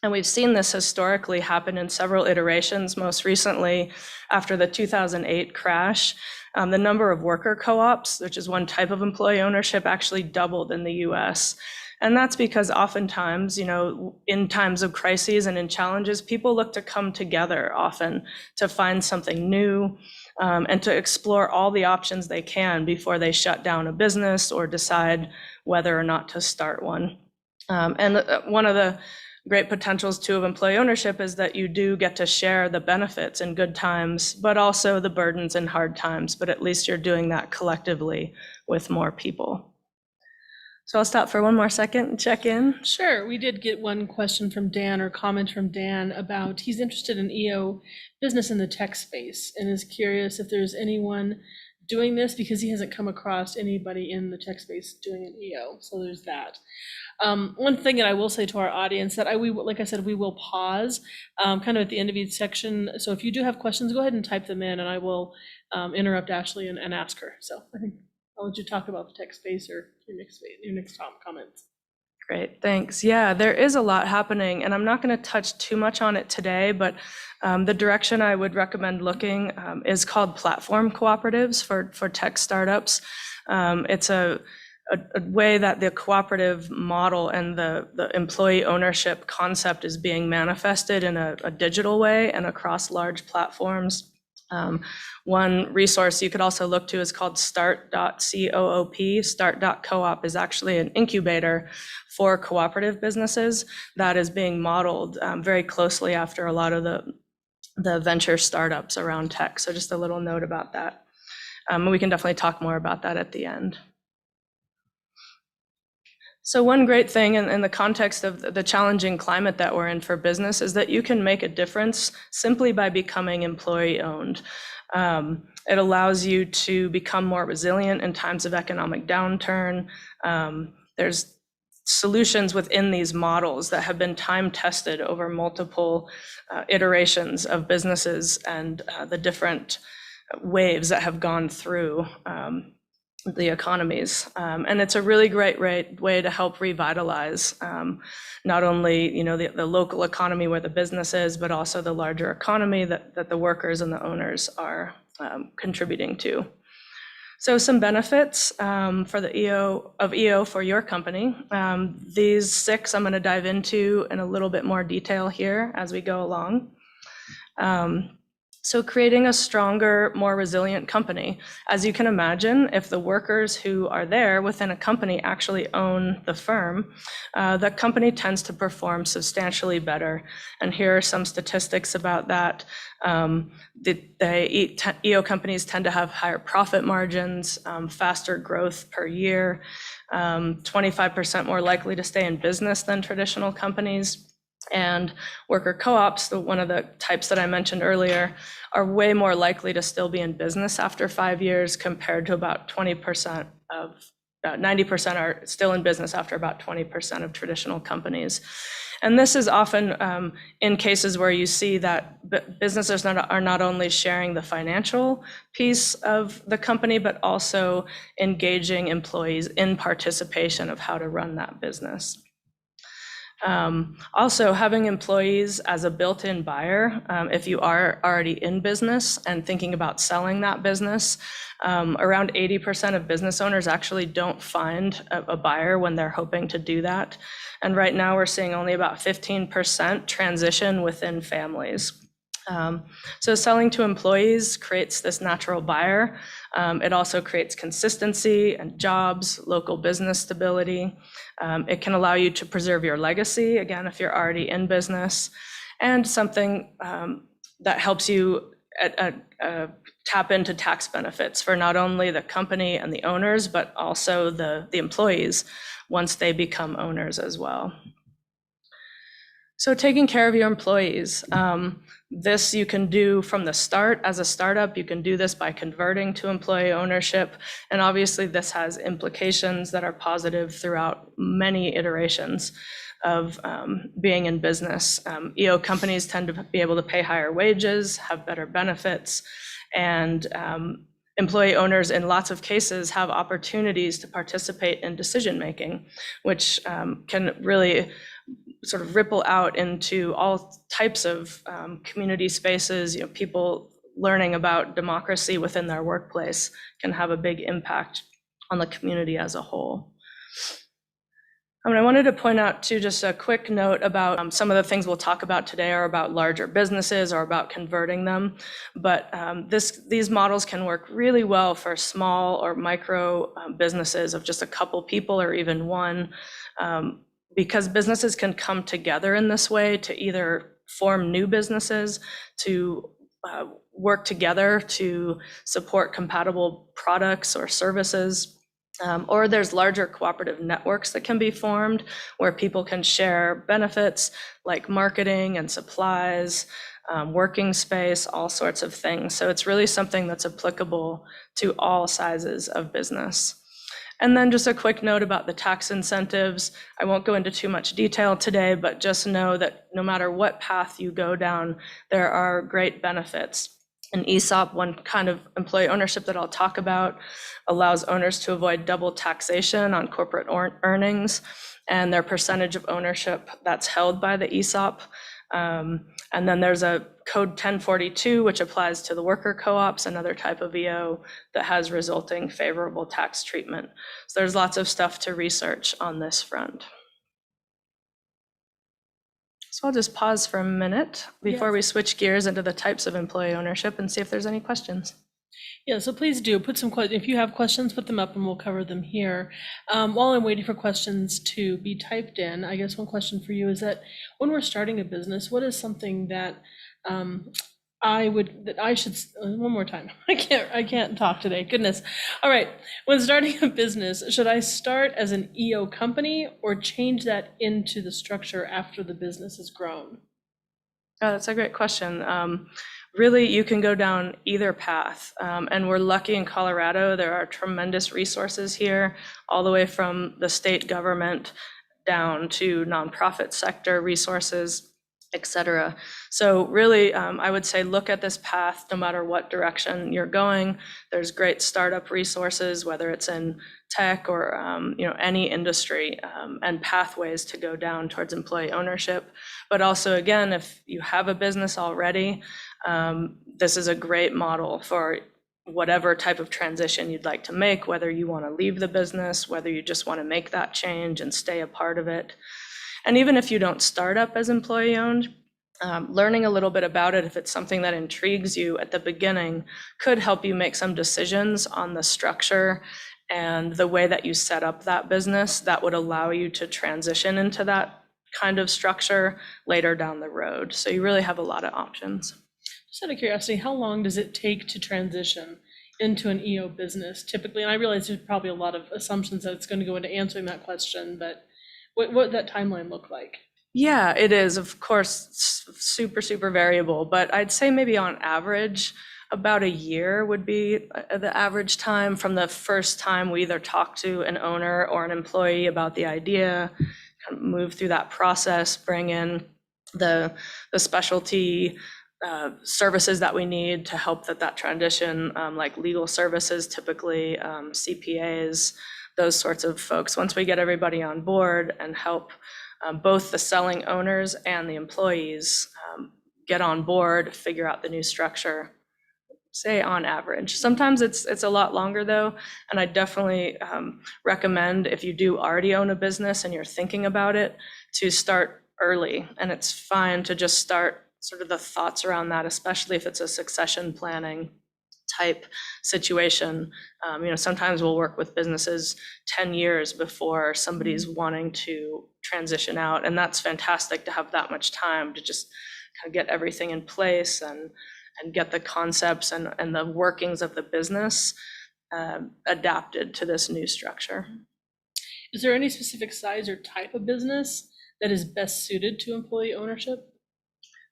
[SPEAKER 5] And we've seen this historically happen in several iterations. Most recently, after the 2008 crash, the number of worker co-ops, which is one type of employee ownership, actually doubled in the US. And that's because oftentimes, in times of crises and in challenges, people look to come together often to find something new and to explore all the options they can before they shut down a business or decide whether or not to start one. And one of the great potentials too of employee ownership is that you do get to share the benefits in good times, but also the burdens in hard times, but at least you're doing that collectively with more people. So I'll stop for one more second and check in.
[SPEAKER 19] Sure, we did get one question from Dan or comment from Dan about he's interested in EO business in the tech space and is curious if there's anyone doing this because he hasn't come across anybody in the tech space doing an EO. So there's that. One thing that I will say to our audience that like I said, we will pause kind of at the end of each section. So if you do have questions, go ahead and type them in and I will interrupt Ashley and ask her. So I think I'll let you talk about the tech space or your next comments.
[SPEAKER 5] Great, thanks. Yeah, there is a lot happening and I'm not going to touch too much on it today, but the direction I would recommend looking is called platform cooperatives for tech startups. It's a way that the cooperative model and the employee ownership concept is being manifested in a digital way and across large platforms. One resource you could also look to is called start.coop. Start.coop is actually an incubator for cooperative businesses that is being modeled very closely after a lot of the venture startups around tech. So just a little note about that. We can definitely talk more about that at the end. So one great thing in the context of the challenging climate that we're in for business is that you can make a difference simply by becoming employee owned. It allows you to become more resilient in times of economic downturn. There's solutions within these models that have been time tested over multiple iterations of businesses and the different waves that have gone through the economies. And it's a really great way to help revitalize not only the local economy where the business is, but also the larger economy that the workers and the owners are contributing to. So some benefits for the EO for your company. These 6 I'm going to dive into in a little bit more detail here as we go along. So creating a stronger, more resilient company. As you can imagine, if the workers who are there within a company actually own the firm, the company tends to perform substantially better. And here are some statistics about that. EO companies tend to have higher profit margins, faster growth per year, 25% more likely to stay in business than traditional companies. And worker co-ops, one of the types that I mentioned earlier, are way more likely to still be in business after 5 years compared to about 20% of, 90% are still in business after about 20% of traditional companies. And this is often in cases where you see that businesses are not only sharing the financial piece of the company, but also engaging employees in participation of how to run that business. Also, having employees as a built-in buyer, if you are already in business and thinking about selling that business, around 80% of business owners actually don't find a buyer when they're hoping to do that. And right now we're seeing only about 15% transition within families. So selling to employees creates this natural buyer. It also creates consistency and jobs, local business stability. It can allow you to preserve your legacy, again, if you're already in business, and something that helps you tap into tax benefits for not only the company and the owners, but also the employees once they become owners as well. So taking care of your employees. This you can do from the start as a startup. You can do this by converting to employee ownership. And obviously this has implications that are positive throughout many iterations of being in business. EO companies tend to be able to pay higher wages, have better benefits, and employee owners in lots of cases have opportunities to participate in decision-making, which can really sort of ripple out into all types of community spaces. People learning about democracy within their workplace can have a big impact on the community as a whole. I wanted to point out too, just a quick note about some of the things we'll talk about today are about larger businesses or about converting them. But these models can work really well for small or micro businesses of just a couple people or even one. Because businesses can come together in this way to either form new businesses, to work together to support compatible products or services, or there's larger cooperative networks that can be formed where people can share benefits like marketing and supplies, working space, all sorts of things. So it's really something that's applicable to all sizes of business. And then just a quick note about the tax incentives. I won't go into too much detail today, but just know that no matter what path you go down, there are great benefits. An ESOP, one kind of employee ownership that I'll talk about, allows owners to avoid double taxation on corporate earnings and their percentage of ownership that's held by the ESOP. And then there's a code 1042, which applies to the worker co-ops, another type of EO that has resulting favorable tax treatment. So there's lots of stuff to research on this front. So I'll just pause for a minute before we switch gears into the types of employee ownership and see if there's any questions.
[SPEAKER 19] Yeah, so please do put some questions. If you have questions, put them up and we'll cover them here. While I'm waiting for questions to be typed in, I guess one question for you is that when we're starting a business, what is something that I should, one more time, I can't talk today, goodness. All right, when starting a business, should I start as an EO company or change that into the structure after the business has grown?
[SPEAKER 5] Oh, that's a great question. Really, you can go down either path. And we're lucky in Colorado, there are tremendous resources here, all the way from the state government down to nonprofit sector resources, et cetera. So really, I would say look at this path no matter what direction you're going. There's great startup resources, whether it's in tech or any industry, and pathways to go down towards employee ownership. But also, again, if you have a business already, this is a great model for whatever type of transition you'd like to make, whether you want to leave the business, whether you just want to make that change and stay a part of it. And even if you don't start up as employee owned, Learning a little bit about it, if it's something that intrigues you at the beginning, could help you make some decisions on the structure and the way that you set up that business that would allow you to transition into that kind of structure later down the road. So you really have a lot of options.
[SPEAKER 19] Just out of curiosity, how long does it take to transition into an EO business typically? And I realize there's probably a lot of assumptions that it's going to go into answering that question, but what would that timeline look like?
[SPEAKER 5] Yeah, it is, of course, super, super variable, but I'd say maybe on average, about a year would be the average time from the first time we either talk to an owner or an employee about the idea, kind of move through that process, bring in the specialty services that we need to help that transition, like legal services, typically CPAs, those sorts of folks. Once we get everybody on board and help both the selling owners and the employees get on board, figure out the new structure, say on average. Sometimes it's a lot longer though, and I definitely recommend, if you do already own a business and you're thinking about it, to start early. And it's fine to just start sort of the thoughts around that, especially if it's a succession planning type situation. Sometimes we'll work with businesses 10 years before somebody's wanting to transition out, and that's fantastic to have that much time to just kind of get everything in place and get the concepts and the workings of the business adapted to this new structure.
[SPEAKER 19] Is there any specific size or type of business that is best suited to employee ownership?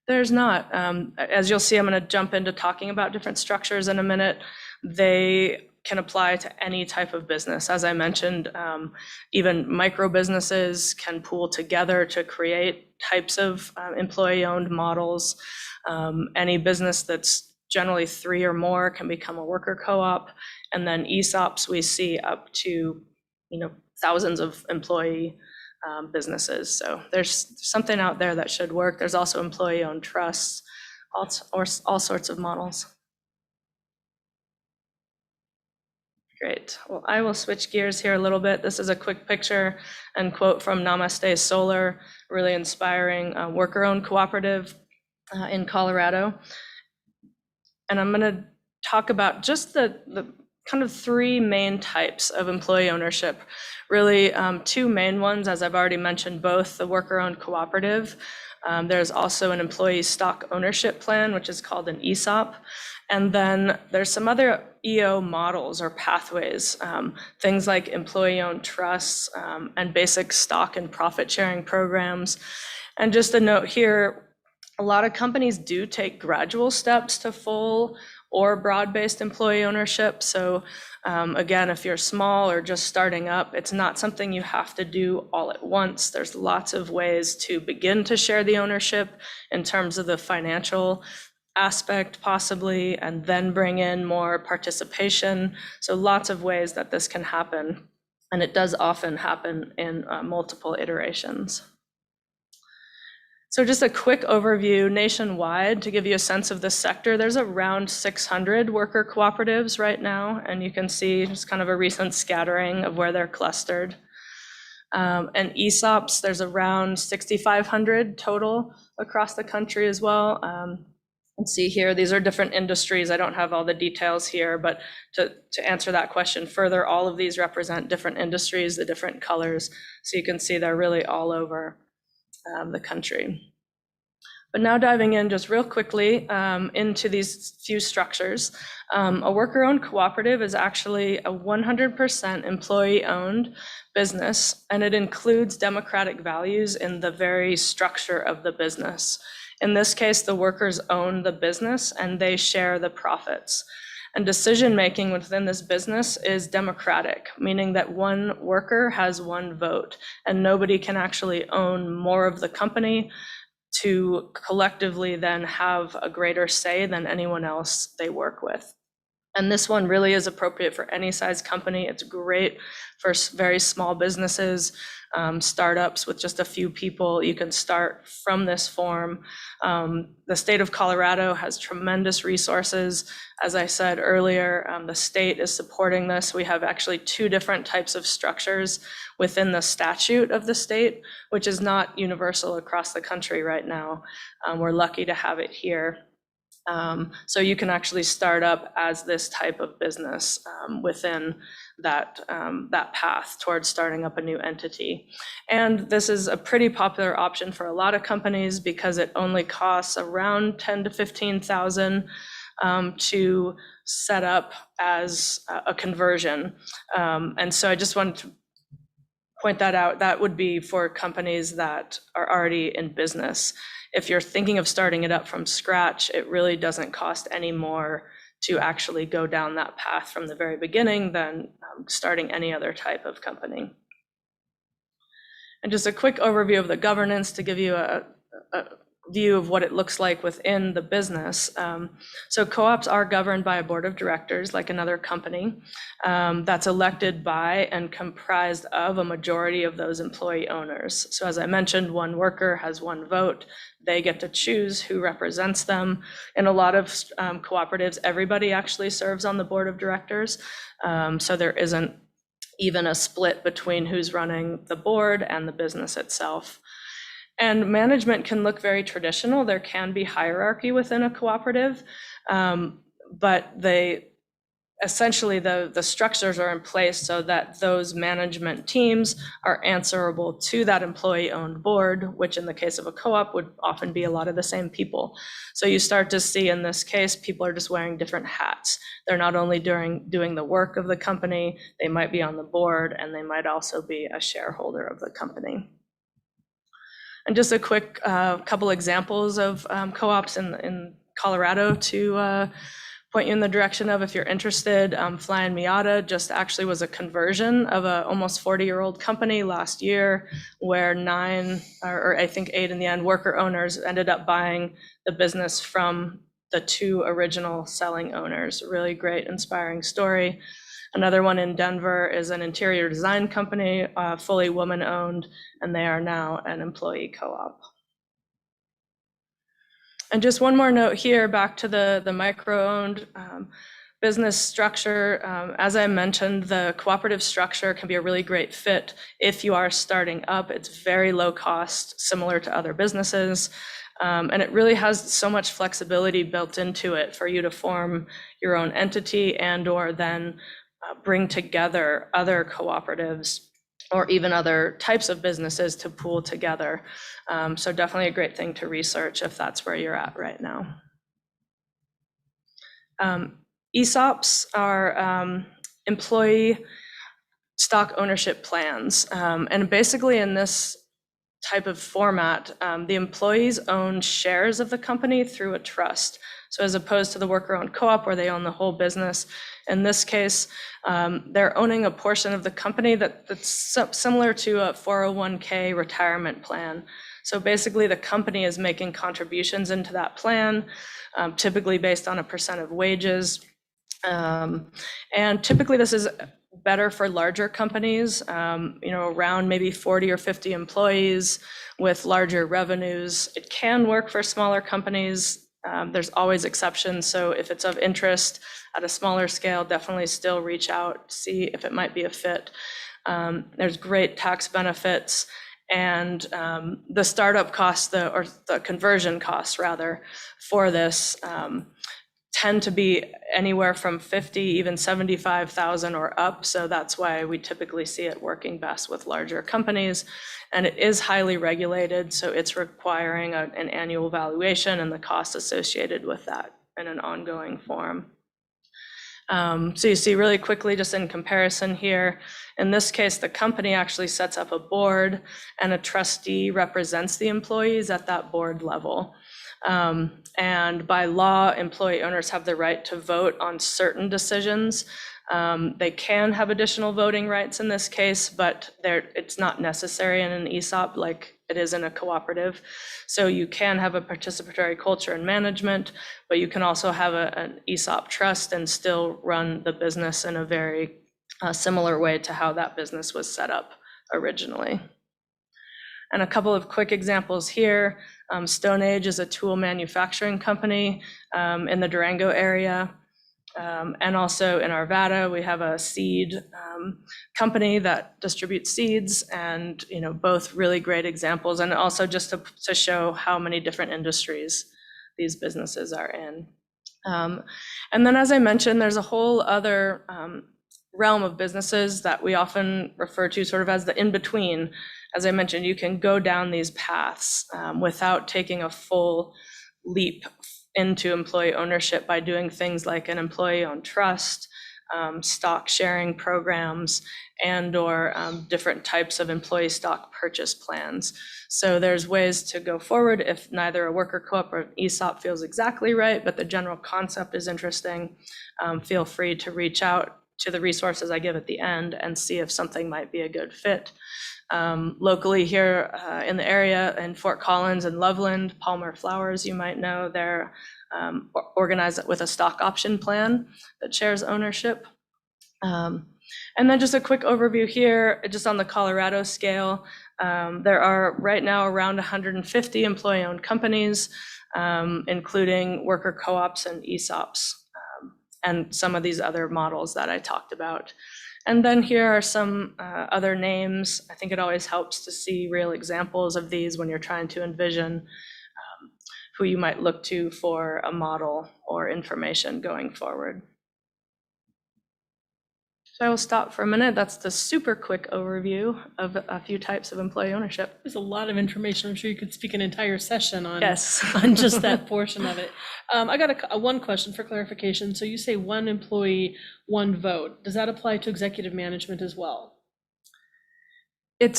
[SPEAKER 5] There's not. As you'll see, I'm going to jump into talking about different structures in a minute. They can apply to any type of business. As I mentioned, even micro businesses can pool together to create types of employee-owned models. Any business that's generally 3 or more can become a worker co-op. And then ESOPs we see up to thousands of employee businesses. So there's something out there that should work. There's also employee-owned trusts, all sorts of models. Great. Well, I will switch gears here a little bit. This is a quick picture and quote from Namaste Solar, really inspiring worker-owned cooperative in Colorado. And I'm going to talk about just the kind of 3 main types of employee ownership. Really 2 main ones, as I've already mentioned, both the worker-owned cooperative. There's also an employee stock ownership plan, which is called an ESOP. And then there's some other EO models or pathways, things like employee-owned trusts and basic stock and profit sharing programs. And just a note here, a lot of companies do take gradual steps to full or broad-based employee ownership. So again, if you're small or just starting up, it's not something you have to do all at once. There's lots of ways to begin to share the ownership in terms of the financial aspect possibly, and then bring in more participation. So lots of ways that this can happen. And it does often happen in multiple iterations. So just a quick overview nationwide to give you a sense of the sector. There's around 600 worker cooperatives right now, and you can see just kind of a recent scattering of where they're clustered. And ESOPs, there's around 6,500 total across the country as well. Let's see here, these are different industries. I don't have all the details here, but to answer that question further, all of these represent different industries, the different colors. So you can see they're really all over the country. But now diving in just real quickly into these few structures. A worker-owned cooperative is actually a 100% employee-owned business, and it includes democratic values in the very structure of the business. In this case, the workers own the business and they share the profits. And decision-making within this business is democratic, meaning that one worker has one vote, and nobody can actually own more of the company to collectively then have a greater say than anyone else they work with. And this one really is appropriate for any size company. It's great for very small businesses, startups with just a few people. You can start from this form. The state of Colorado has tremendous resources. As I said earlier, the state is supporting this. We have actually 2 different types of structures within the statute of the state, which is not universal across the country right now. We're lucky to have it here. So you can actually start up as this type of business within that path towards starting up a new entity. And this is a pretty popular option for a lot of companies because it only costs around $10,000 to $15,000 to set up as a conversion. And so I just wanted to point that out. That would be for companies that are already in business. If you're thinking of starting it up from scratch, it really doesn't cost any more to actually go down that path from the very beginning than starting any other type of company. And just a quick overview of the governance to give you a view of what it looks like within the business. So co-ops are governed by a board of directors like another company that's elected by and comprised of a majority of those employee owners. So as I mentioned, one worker has one vote. They get to choose who represents them. In a lot of cooperatives, everybody actually serves on the board of directors. So there isn't even a split between who's running the board and the business itself. And management can look very traditional. There can be hierarchy within a cooperative, but essentially the structures are in place so that those management teams are answerable to that employee-owned board, which in the case of a co-op would often be a lot of the same people. So you start to see in this case, people are just wearing different hats. They're not only doing the work of the company, they might be on the board, and they might also be a shareholder of the company. And just a quick couple examples of co-ops in Colorado to point you in the direction of if you're interested. Fly and Miata just actually was a conversion of a almost 40-year-old company last year where 9, or I think 8 in the end, worker owners ended up buying the business from the 2 original selling owners. Really great, inspiring story. Another one in Denver is an interior design company, fully woman-owned, and they are now an employee co-op. And just one more note here, back to the micro-owned business structure. As I mentioned, the cooperative structure can be a really great fit if you are starting up. It's very low cost, similar to other businesses. And it really has so much flexibility built into it for you to form your own entity and or then bring together other cooperatives or even other types of businesses to pool together. So definitely a great thing to research if that's where you're at right now. ESOPs are employee stock ownership plans. And basically in this type of format, the employees own shares of the company through a trust. So as opposed to the worker-owned co-op where they own the whole business, in this case, they're owning a portion of the company that's similar to a 401k retirement plan. So basically the company is making contributions into that plan, typically based on a % of wages. And typically this is better for larger companies, around maybe 40 or 50 employees with larger revenues. It can work for smaller companies. There's always exceptions. So if it's of interest at a smaller scale, definitely still reach out, see if it might be a fit. There's great tax benefits, and the startup costs, or the conversion costs rather, for this tend to be anywhere from 50, even 75,000 or up. So that's why we typically see it working best with larger companies. And it is highly regulated, so it's requiring an annual valuation and the costs associated with that in an ongoing form. So you see really quickly, just in comparison here, in this case, the company actually sets up a board and a trustee represents the employees at that board level. And by law, employee owners have the right to vote on certain decisions. They can have additional voting rights in this case, but it's not necessary in an ESOP like it is in a cooperative. So you can have a participatory culture in management, but you can also have an ESOP trust and still run the business in a very similar way to how that business was set up originally. And a couple of quick examples here. Stone Age is a tool manufacturing company in the Durango area. And also in Arvada, we have a seed company that distributes seeds, and both really great examples, and also just to show how many different industries these businesses are in. And then, as I mentioned, there's a whole other realm of businesses that we often refer to sort of as the in-between. As I mentioned, you can go down these paths without taking a full leap into employee ownership by doing things like an employee-owned trust, stock sharing programs, and/or different types of employee stock purchase plans. So there's ways to go forward if neither a worker co-op or an ESOP feels exactly right, but the general concept is interesting. Feel free to reach out to the resources I give at the end and see if something might be a good fit. Locally here in the area, in Fort Collins and Loveland, Palmer Flowers, you might know, they're organized with a stock option plan that shares ownership. And then just a quick overview here, just on the Colorado scale, there are right now around 150 employee-owned companies, including worker co-ops and ESOPs, and some of these other models that I talked about. And then here are some other names. I think it always helps to see real examples of these when you're trying to envision who you might look to for a model or information going forward. So I will stop for a minute. That's the super quick overview of a few types of employee ownership.
[SPEAKER 19] There's a lot of information. I'm sure you could speak an entire session on,
[SPEAKER 5] yes.
[SPEAKER 19] on just that portion of it. I got one question for clarification. So you say one employee, one vote. Does that apply to executive management as well?
[SPEAKER 5] It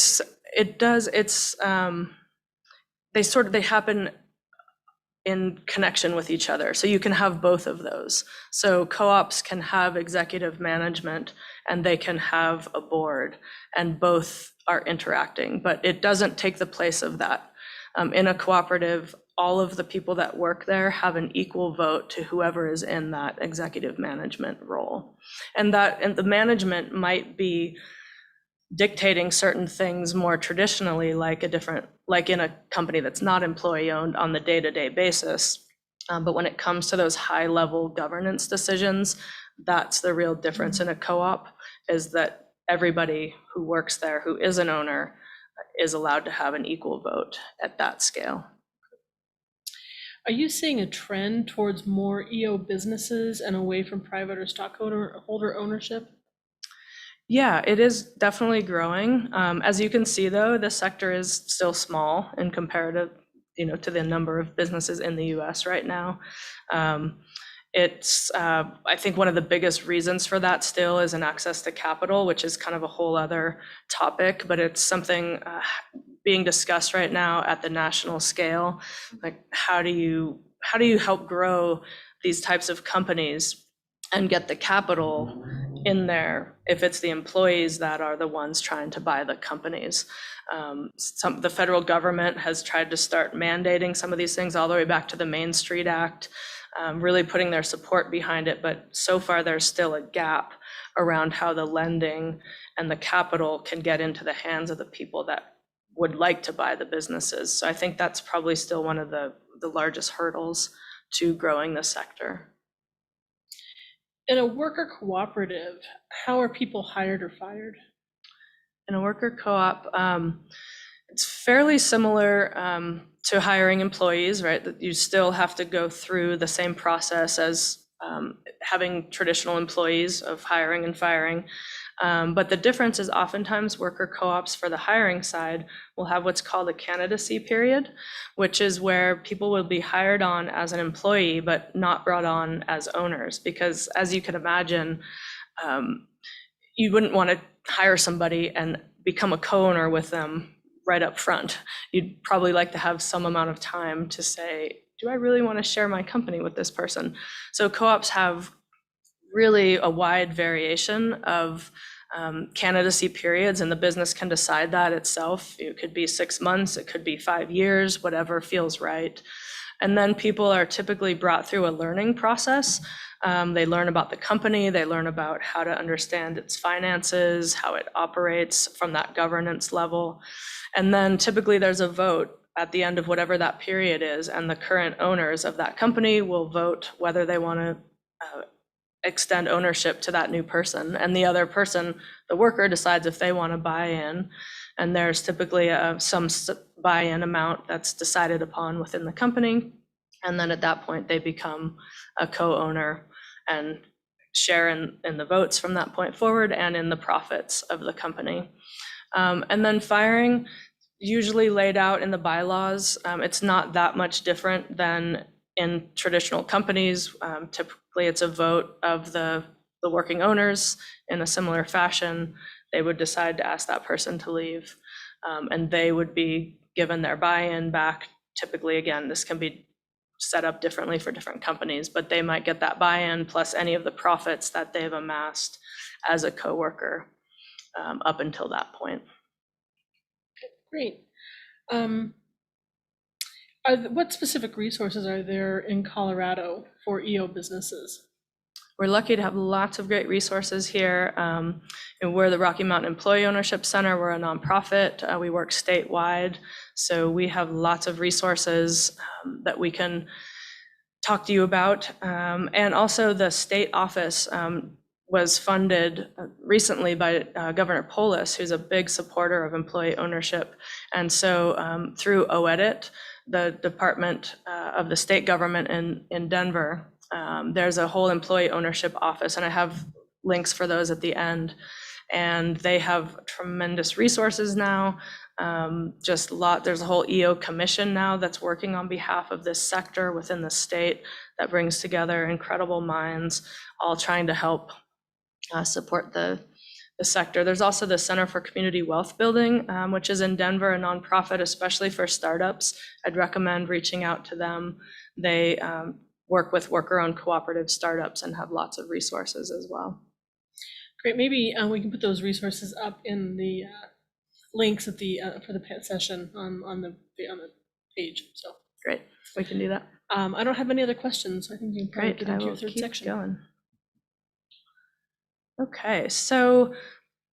[SPEAKER 5] does. They happen in connection with each other. So you can have both of those. So co-ops can have executive management and they can have a board, and both are interacting, but it doesn't take the place of that. In a cooperative, all of the people that work there have an equal vote to whoever is in that executive management role. And the management might be dictating certain things more traditionally, like in a company that's not employee owned on the day-to-day basis. But when it comes to those high-level governance decisions, that's the real difference in a co-op, is that everybody who works there who is an owner is allowed to have an equal vote at that scale.
[SPEAKER 19] Are you seeing a trend towards more EO businesses and away from private or stockholder ownership?
[SPEAKER 5] Yeah, it is definitely growing. As you can see, though, the sector is still small in comparative, to the number of businesses in the U.S. right now. I think one of the biggest reasons for that still is an access to capital, which is kind of a whole other topic, but it's something being discussed right now at the national scale. Like, how do you help grow these types of companies and get the capital in there if it's the employees that are the ones trying to buy the companies? The federal government has tried to start mandating some of these things all the way back to the Main Street Act, really putting their support behind it. But so far, there's still a gap around how the lending and the capital can get into the hands of the people that would like to buy the businesses. So I think that's probably still one of the largest hurdles to growing the sector.
[SPEAKER 19] In a worker cooperative, how are people hired or fired?
[SPEAKER 5] In a worker co-op, it's fairly similar to hiring employees, right? That you still have to go through the same process as having traditional employees of hiring and firing. But the difference is oftentimes worker co-ops for the hiring side will have what's called a candidacy period, which is where people will be hired on as an employee, but not brought on as owners. Because as you can imagine, you wouldn't want to hire somebody and become a co-owner with them right up front. You'd probably like to have some amount of time to say, do I really want to share my company with this person? So co-ops have really a wide variation of candidacy periods, and the business can decide that itself. It could be 6 months, it could be 5 years, whatever feels right. And then people are typically brought through a learning process. They learn about the company, they learn about how to understand its finances, how it operates from that governance level. And then typically there's a vote at the end of whatever that period is, and the current owners of that company will vote whether they want to extend ownership to that new person. And the other person, the worker, decides if they want to buy in. And there's typically some buy-in amount that's decided upon within the company. And then at that point, they become a co-owner and share in the votes from that point forward and in the profits of the company. And then firing, usually laid out in the bylaws. It's not that much different than in traditional companies. Typically, it's a vote of the working owners in a similar fashion. They would decide to ask that person to leave, and they would be given their buy-in back. Typically, again, this can be set up differently for different companies, but they might get that buy-in plus any of the profits that they've amassed as a coworker up until that point.
[SPEAKER 19] Great. What specific resources are there in Colorado for EO businesses?
[SPEAKER 5] We're lucky to have lots of great resources here. And we're the Rocky Mountain Employee Ownership Center. We're a nonprofit. We work statewide. So we have lots of resources that we can talk to you about. And also the state office was funded recently by Governor Polis, who's a big supporter of employee ownership. And so through OEDIT, the department of the state government in Denver, there's a whole employee ownership office, and I have links for those at the end. And they have tremendous resources now. There's a whole EO commission now that's working on behalf of this sector within the state that brings together incredible minds, all trying to help support the sector. There's also the Center for Community Wealth Building, which is in Denver, a nonprofit, especially for startups. I'd recommend reaching out to them. They work with worker-owned cooperative startups and have lots of resources as well.
[SPEAKER 19] Great. Maybe we can put those resources up in the links at the for the session on the page. So
[SPEAKER 5] great, we can do that.
[SPEAKER 19] I don't have any other questions. So I think you can probably get into your third section.
[SPEAKER 5] Going. Okay, so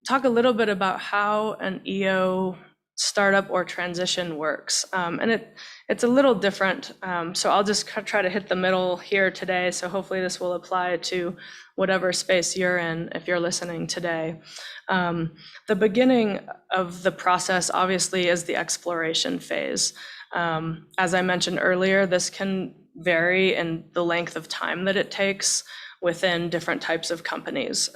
[SPEAKER 5] talk a little bit about how an EO startup or transition works. And it's a little different. So I'll just try to hit the middle here today. So hopefully this will apply to whatever space you're in if you're listening today. The beginning of the process obviously is the exploration phase. As I mentioned earlier, this can vary in the length of time that it takes within different types of companies,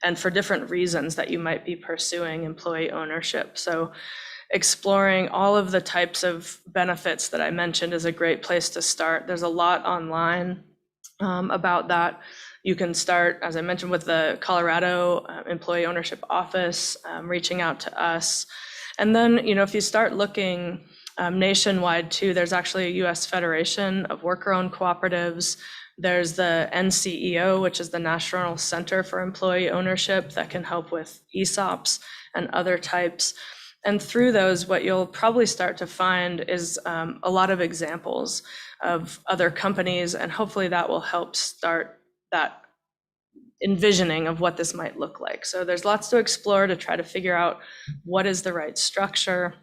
[SPEAKER 5] and for different reasons that you might be pursuing employee ownership. So exploring all of the types of benefits that I mentioned is a great place to start. There's a lot online about that. You can start, as I mentioned, with the Colorado Employee Ownership Office, reaching out to us. And then, if you start looking nationwide too, there's actually a US Federation of Worker-Owned Cooperatives. There's the NCEO, which is the National Center for Employee Ownership, that can help with ESOPs and other types. And through those, what you'll probably start to find is a lot of examples of other companies, and hopefully that will help start that envisioning of what this might look like. So there's lots to explore to try to figure out what is the right structure,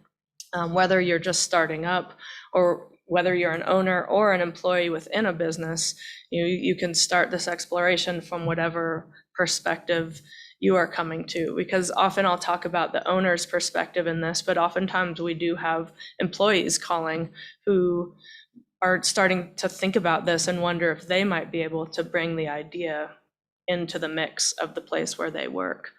[SPEAKER 5] whether you're just starting up or whether you're an owner or an employee within a business. You can start this exploration from whatever perspective you are coming to, because often I'll talk about the owner's perspective in this, but oftentimes we do have employees calling who are starting to think about this and wonder if they might be able to bring the idea into the mix of the place where they work.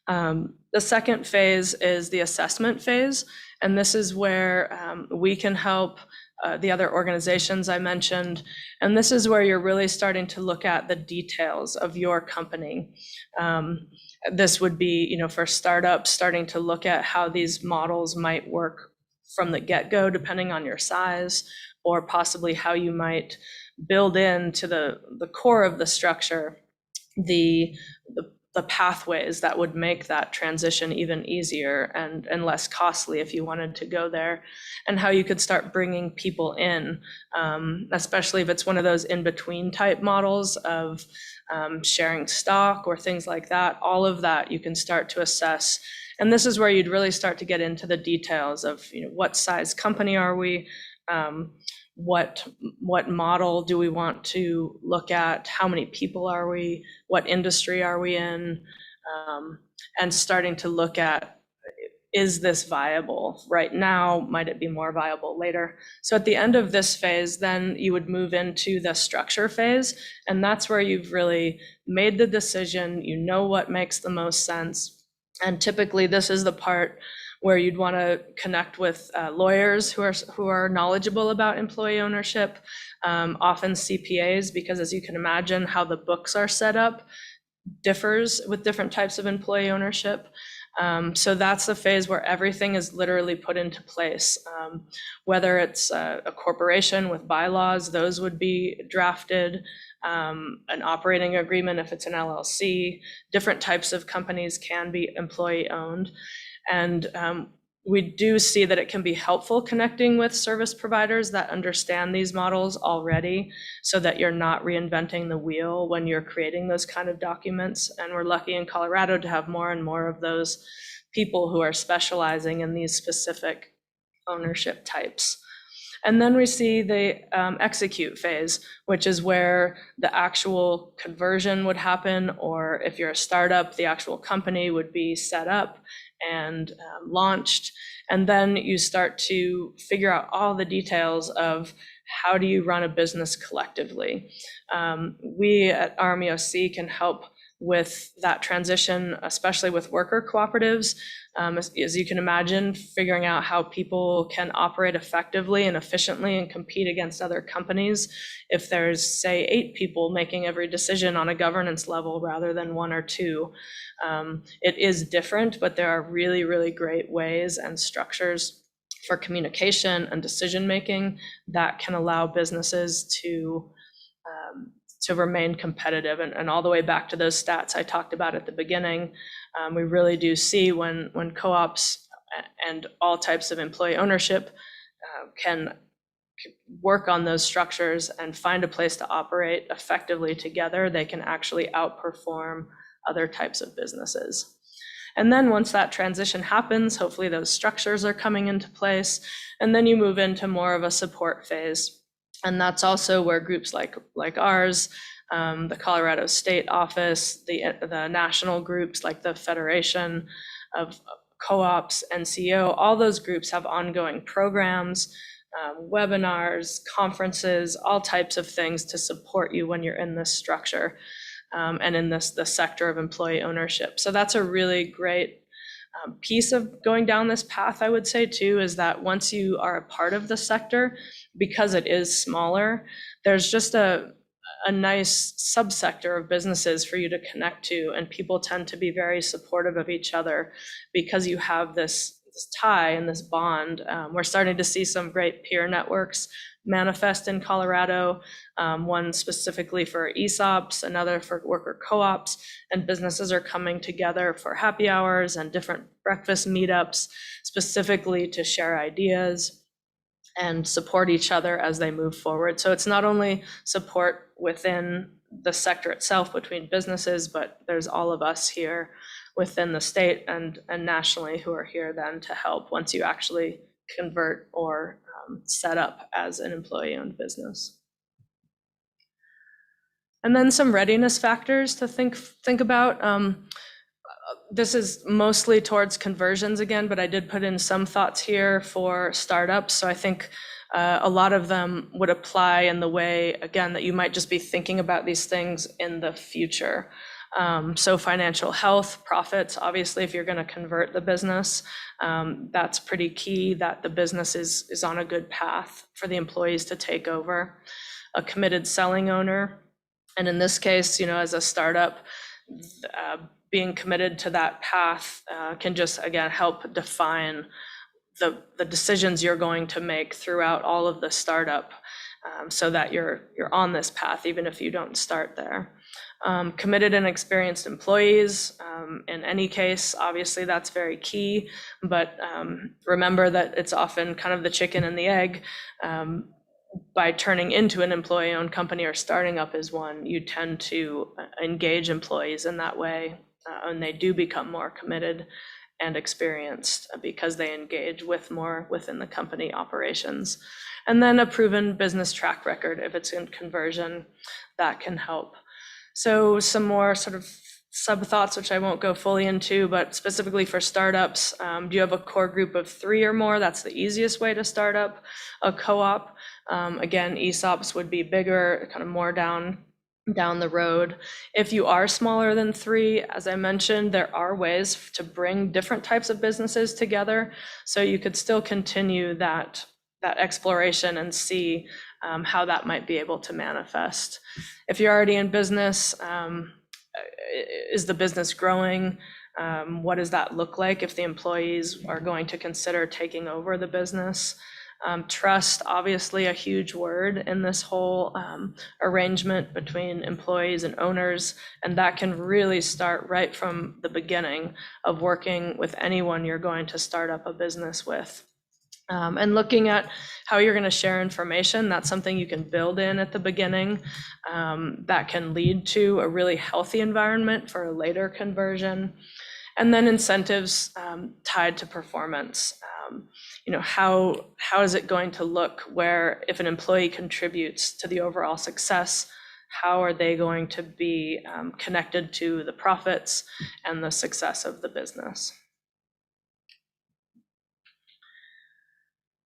[SPEAKER 5] The second phase is the assessment phase, and this is where we can help the other organizations I mentioned. And this is where you're really starting to look at the details of your company. This would be, for startups, starting to look at how these models might work from the get-go, depending on your size. or possibly how you might build into the core of the structure the pathways that would make that transition even easier and less costly if you wanted to go there, and how you could start bringing people in, especially if it's one of those in-between type models of sharing stock or things like that. All of that you can start to assess. And this is where you'd really start to get into the details of, what size company are we? What model do we want to look at? How many people are we? What industry are we in? And starting to look at, is this viable right now? Might it be more viable later? So at the end of this phase, then you would move into the structure phase. And that's where you've really made the decision, what makes the most sense. And typically this is the part where you'd want to connect with lawyers who are knowledgeable about employee ownership, often CPAs, because as you can imagine, how the books are set up differs with different types of employee ownership. So that's the phase where everything is literally put into place. Whether it's a corporation with bylaws, those would be drafted. An operating agreement if it's an LLC. Different types of companies can be employee owned. And we do see that it can be helpful connecting with service providers that understand these models already, so that you're not reinventing the wheel when you're creating those kind of documents. And we're lucky in Colorado to have more and more of those people who are specializing in these specific ownership types. And then we see the execute phase, which is where the actual conversion would happen, or if you're a startup, the actual company would be set up and launched. And then you start to figure out all the details of how do you run a business collectively. We at RMEOC can help with that transition, especially with worker cooperatives. As you can imagine, figuring out how people can operate effectively and efficiently and compete against other companies. If there's, say, 8 people making every decision on a governance level rather than 1 or 2, it is different, but there are really, really great ways and structures for communication and decision-making that can allow businesses to remain competitive. And all the way back to those stats I talked about at the beginning, we really do see when co-ops and all types of employee ownership can work on those structures and find a place to operate effectively together, they can actually outperform other types of businesses. And then once that transition happens, hopefully those structures are coming into place, and then you move into more of a support phase. And that's also where groups like ours, the Colorado State Office, the national groups like the Federation of Co-ops, NCO, all those groups have ongoing programs, webinars, conferences, all types of things to support you when you're in this structure and in the sector of employee ownership. So that's a really great piece of going down this path, I would say too, is that once you are a part of the sector, because it is smaller, there's just a nice subsector of businesses for you to connect to, and people tend to be very supportive of each other because you have this tie and this bond. We're starting to see some great peer networks manifest in Colorado, one specifically for ESOPs, another for worker co-ops, and businesses are coming together for happy hours and different breakfast meetups specifically to share ideas and support each other as they move forward. So it's not only support within the sector itself between businesses, but there's all of us here within the state and nationally who are here then to help once you actually convert or set up as an employee-owned business. And then some readiness factors to think about. This is mostly towards conversions again, but I did put in some thoughts here for startups. So I think a lot of them would apply in the way, again, that you might just be thinking about these things in the future. So financial health, profits, obviously, if you're going to convert the business, that's pretty key that the business is on a good path for the employees to take over. A committed selling owner. And in this case, as a startup, being committed to that path can just, again, help define the decisions you're going to make throughout all of the startup, so that you're on this path, even if you don't start there. Committed and experienced employees, in any case, obviously that's very key, but remember that it's often kind of the chicken and the egg. By turning into an employee-owned company or starting up as one, you tend to engage employees in that way, and they do become more committed and experienced because they engage with more within the company operations. And then a proven business track record, if it's in conversion, that can help. So some more sort of sub thoughts, which I won't go fully into, but specifically for startups, do you have a core group of 3 or more? That's the easiest way to start up a co-op. Again, ESOPs would be bigger, kind of more down the road. If you are smaller than 3, as I mentioned, there are ways to bring different types of businesses together. So you could still continue that exploration and see how that might be able to manifest. If you're already in business, is the business growing? What does that look like if the employees are going to consider taking over the business? Trust, obviously a huge word in this whole arrangement between employees and owners, and that can really start right from the beginning of working with anyone you're going to start up a business with. And looking at how you're going to share information, that's something you can build in at the beginning. That can lead to a really healthy environment for a later conversion. And then incentives tied to performance. How is it going to look where if an employee contributes to the overall success, how are they going to be connected to the profits and the success of the business?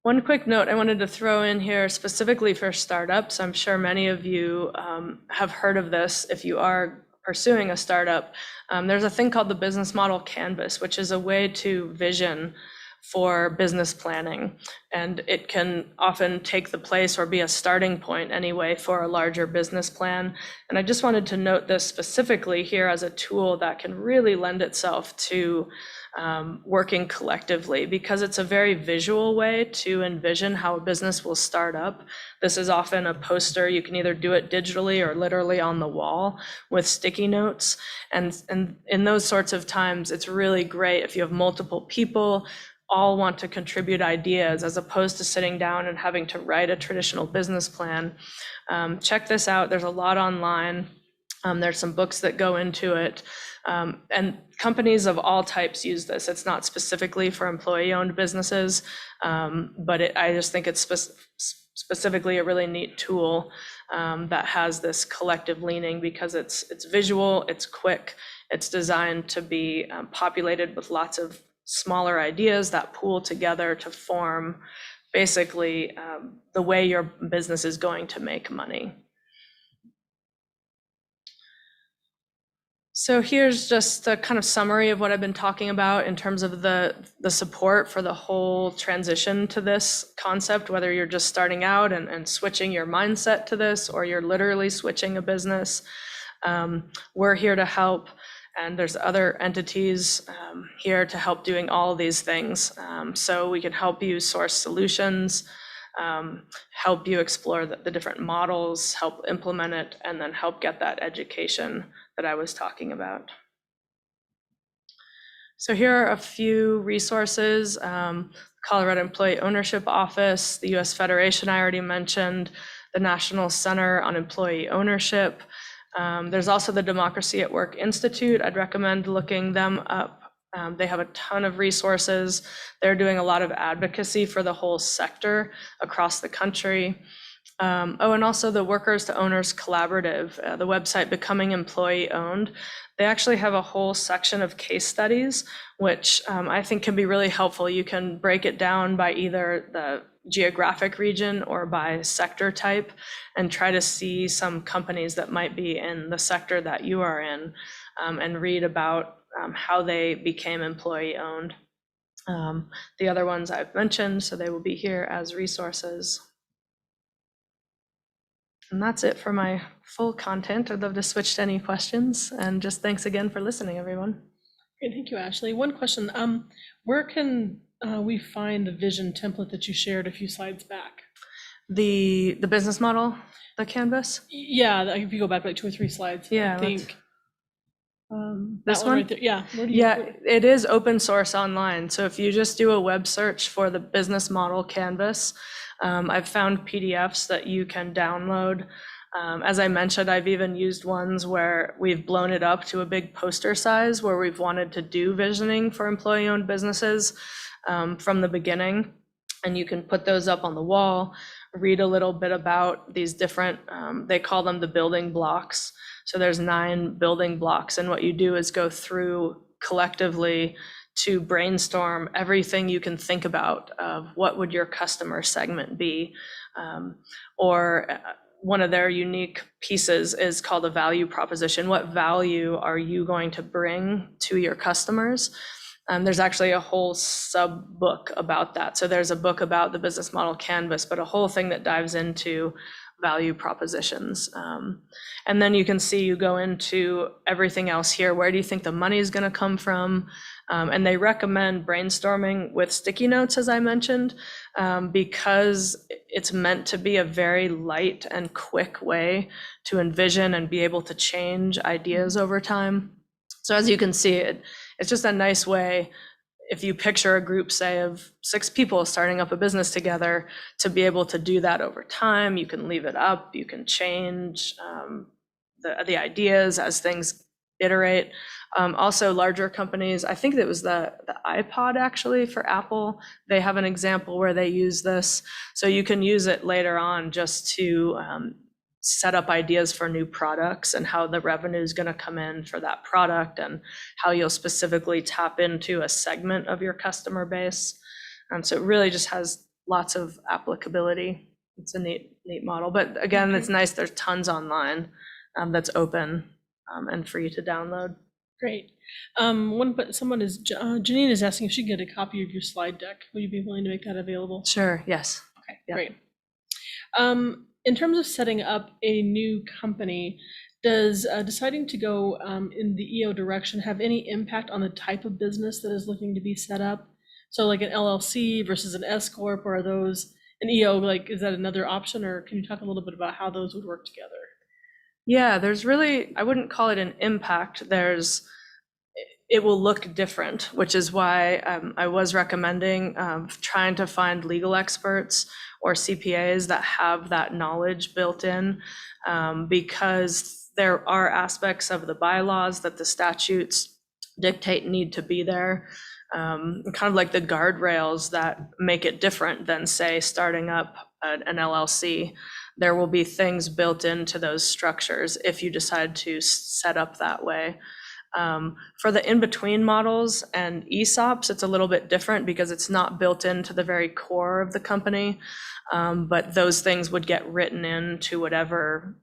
[SPEAKER 5] One quick note I wanted to throw in here specifically for startups. I'm sure many of you have heard of this if you are pursuing a startup. There's a thing called the business model canvas, which is a way to vision for business planning. And it can often take the place or be a starting point anyway for a larger business plan. And I just wanted to note this specifically here as a tool that can really lend itself to working collectively, because it's a very visual way to envision how a business will start up. This is often a poster. You can either do it digitally or literally on the wall with sticky notes. And in those sorts of times, it's really great if you have multiple people all want to contribute ideas, as opposed to sitting down and having to write a traditional business plan. Check this out. There's a lot online. There's some books that go into it. And companies of all types use this. It's not specifically for employee-owned businesses, but I just think it's specifically a really neat tool that has this collective leaning, because it's visual, it's quick, it's designed to be populated with lots of smaller ideas that pool together to form basically the way your business is going to make money. So here's just a kind of summary of what I've been talking about in terms of the support for the whole transition to this concept, whether you're just starting out and switching your mindset to this, or you're literally switching a business. We're here to help, and there's other entities here to help doing all of these things. So we can help you source solutions, help you explore the different models, help implement it, and then help get that education that I was talking about. So here are a few resources. Colorado Employee Ownership Office, the US Federation I already mentioned, the National Center on Employee Ownership. There's also the Democracy at Work Institute. I'd recommend looking them up. They have a ton of resources. They're doing a lot of advocacy for the whole sector across the country. And also the Workers to Owners Collaborative, the website Becoming Employee Owned. They actually have a whole section of case studies, which I think can be really helpful. You can break it down by either the geographic region or by sector type, and try to see some companies that might be in the sector that you are in, and read about how they became employee owned. The other ones I've mentioned, so they will be here as resources. And that's it for my full content. I'd love to switch to any questions, and just thanks again for listening, everyone.
[SPEAKER 19] Great, thank you, Ashley. One question, where can we find the vision template that you shared a few slides back?
[SPEAKER 5] The business model, the canvas?
[SPEAKER 19] Yeah, if you go back like 2 or 3 slides,
[SPEAKER 5] Yeah,
[SPEAKER 19] I think. That
[SPEAKER 5] This
[SPEAKER 19] one
[SPEAKER 5] one?
[SPEAKER 19] right there, yeah. Where do you?
[SPEAKER 5] Yeah, it is open source online. So if you just do a web search for the business model canvas, I've found PDFs that you can download. As I mentioned, I've even used ones where we've blown it up to a big poster size where we've wanted to do visioning for employee-owned businesses from the beginning. And you can put those up on the wall, read a little bit about these different, they call them the building blocks. So there's 9 building blocks, and what you do is go through collectively to brainstorm everything you can think about of what would your customer segment be. Or one of their unique pieces is called a value proposition. What value are you going to bring to your customers? There's actually a whole sub book about that. So there's a book about the business model canvas, but a whole thing that dives into value propositions. And then you can see, you go into everything else here. Where do you think the money is going to come from? And they recommend brainstorming with sticky notes, as I mentioned, because it's meant to be a very light and quick way to envision and be able to change ideas over time. So as you can see, it's just a nice way, if you picture a group, say, of 6 people starting up a business together, to be able to do that over time. You can leave it up, you can change the ideas as things iterate. Also, larger companies, I think it was the iPod actually for Apple, they have an example where they use this. So you can use it later on just to set up ideas for new products and how the revenue is going to come in for that product and how you'll specifically tap into a segment of your customer base. So it really just has lots of applicability. It's a neat model. But again, it's nice. There's tons online that's open and free to download.
[SPEAKER 19] Great. Someone is, Janine is asking if she can get a copy of your slide deck. Will you be willing to make that available?
[SPEAKER 5] Sure, yes.
[SPEAKER 19] Okay, great. In terms of setting up a new company, does deciding to go in the EO direction have any impact on the type of business that is looking to be set up? So like an LLC versus an S Corp, or are those an EO, like, is that another option, or can you talk a little bit about how those would work together?
[SPEAKER 5] Yeah, there's really, I wouldn't call it an impact. It will look different, which is why I was recommending trying to find legal experts or CPAs that have that knowledge built in, because there are aspects of the bylaws that the statutes dictate need to be there, kind of like the guardrails that make it different than, say, starting up an LLC. There will be things built into those structures if you decide to set up that way. For the in-between models and ESOPs, it's a little bit different because it's not built into the very core of the company, but those things would get written into whatever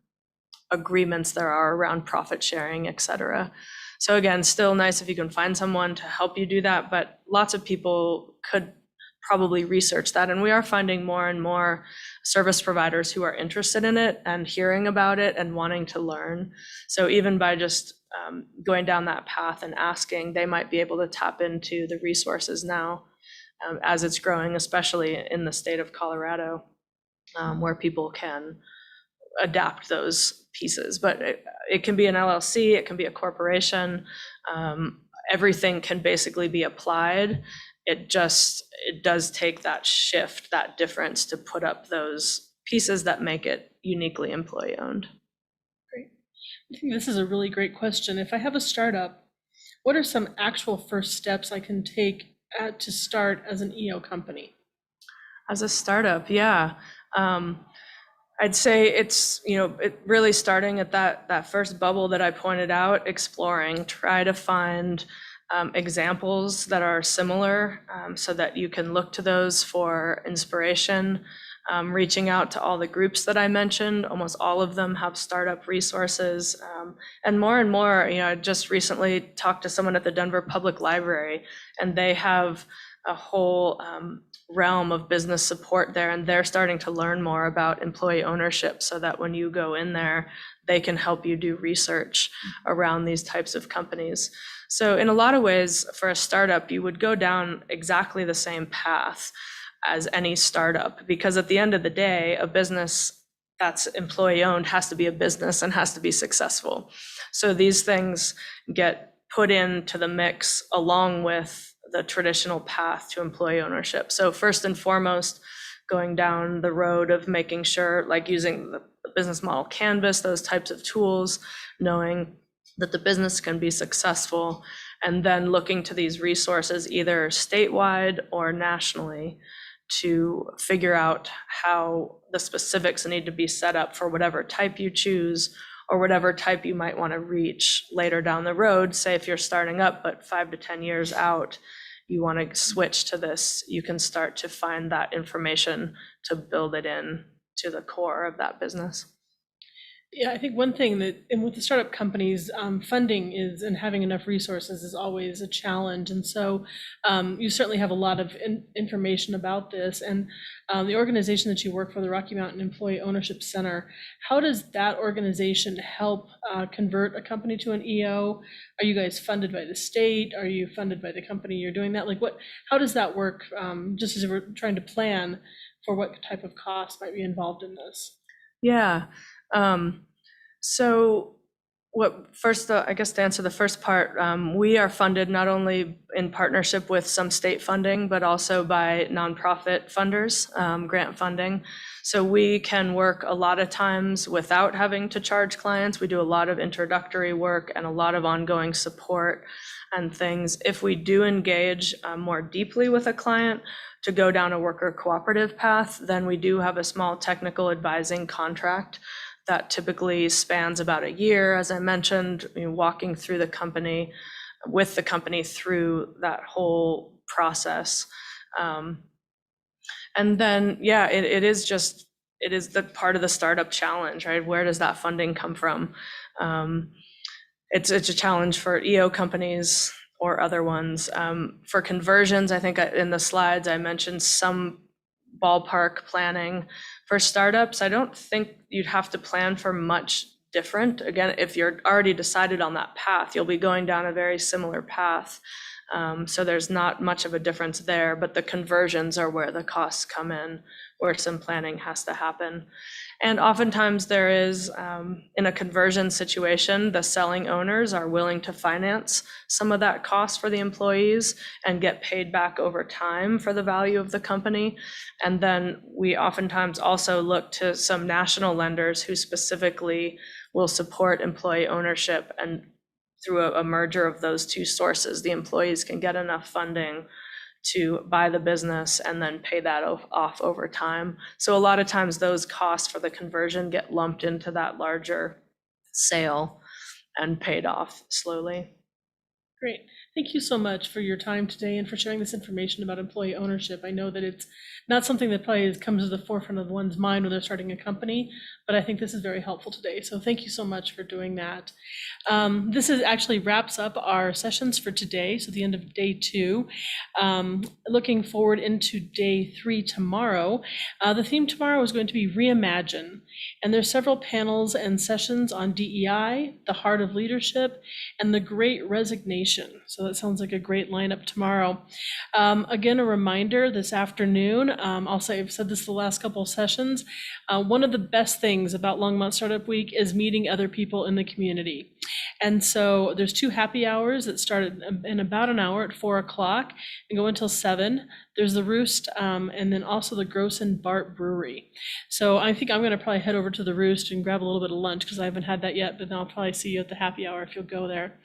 [SPEAKER 5] agreements there are around profit sharing, et cetera. So again, still nice if you can find someone to help you do that, but lots of people could probably research that. And we are finding more and more service providers who are interested in it and hearing about it and wanting to learn. So even by just going down that path and asking, they might be able to tap into the resources now as it's growing, especially in the state of Colorado, where people can adapt those pieces. But it can be an LLC, it can be a corporation. Everything can basically be applied. It does take that shift, that difference, to put up those pieces that make it uniquely employee owned.
[SPEAKER 19] Great. I think this is a really great question. If I have a startup, what are some actual first steps I can take to start as an EO company?
[SPEAKER 5] As a startup, yeah. I'd say it's, really starting at that first bubble that I pointed out, exploring, try to find examples that are similar, so that you can look to those for inspiration. Reaching out to all the groups that I mentioned, almost all of them have startup resources. And more, I just recently talked to someone at the Denver Public Library, and they have a whole realm of business support there, and they're starting to learn more about employee ownership so that when you go in there, they can help you do research around these types of companies. So in a lot of ways, for a startup, you would go down exactly the same path as any startup, because at the end of the day, a business that's employee owned has to be a business and has to be successful. So these things get put into the mix along with the traditional path to employee ownership. So first and foremost, going down the road of making sure, like using the business model canvas, those types of tools, knowing that the business can be successful, and then looking to these resources either statewide or nationally to figure out how the specifics need to be set up for whatever type you choose or whatever type you might want to reach later down the road. Say if you're starting up, but 5 to 10 years out, you want to switch to this, you can start to find that information to build it in to the core of that business.
[SPEAKER 19] Yeah, I think one thing that, and with the startup companies, funding is, and having enough resources is always a challenge. And so you certainly have a lot of information about this. And the organization that you work for, the Rocky Mountain Employee Ownership Center, how does that organization help convert a company to an EO? Are you guys funded by the state? Are you funded by the company you're doing that? Like how does that work, just as we're trying to plan for what type of cost might be involved in this?
[SPEAKER 5] Yeah. So first, I guess to answer the first part, we are funded not only in partnership with some state funding, but also by nonprofit funders, grant funding. So we can work a lot of times without having to charge clients. We do a lot of introductory work and a lot of ongoing support and things. If we do engage more deeply with a client to go down a worker cooperative path, then we do have a small technical advising contract that typically spans about a year, as I mentioned, walking through the company, with the company through that whole process. And then, yeah, it is the part of the startup challenge, right? Where does that funding come from? It's a challenge for EO companies or other ones. For conversions, I think in the slides I mentioned some ballpark planning. For startups, I don't think you'd have to plan for much different. Again, if you're already decided on that path, you'll be going down a very similar path. So there's not much of a difference there, but the conversions are where the costs come in, where some planning has to happen. And oftentimes there is, in a conversion situation, the selling owners are willing to finance some of that cost for the employees and get paid back over time for the value of the company. And then we oftentimes also look to some national lenders who specifically will support employee ownership, and through a merger of those two sources, the employees can get enough funding to buy the business and then pay that off over time. So a lot of times those costs for the conversion get lumped into that larger sale and paid off slowly.
[SPEAKER 19] Great. Thank you so much for your time today and for sharing this information about employee ownership. I know that it's not something that probably comes to the forefront of one's mind when they're starting a company, but I think this is very helpful today. So thank you so much for doing that. This actually wraps up our sessions for today, so the end of day 2. Looking forward into day 3 tomorrow. The theme tomorrow is going to be Reimagine, and there's several panels and sessions on DEI, the heart of leadership, and the Great Resignation. So that sounds like a great lineup tomorrow. Again, a reminder this afternoon, I've said this the last couple of sessions, one of the best things about Longmont Startup Week is meeting other people in the community. And so there's 2 happy hours that start in about an hour at 4 o'clock and go until 7. There's the Roost, and then also the Gross and Bart Brewery. So I think I'm going to probably head over to the Roost and grab a little bit of lunch because I haven't had that yet, but then I'll probably see you at the happy hour if you'll go there.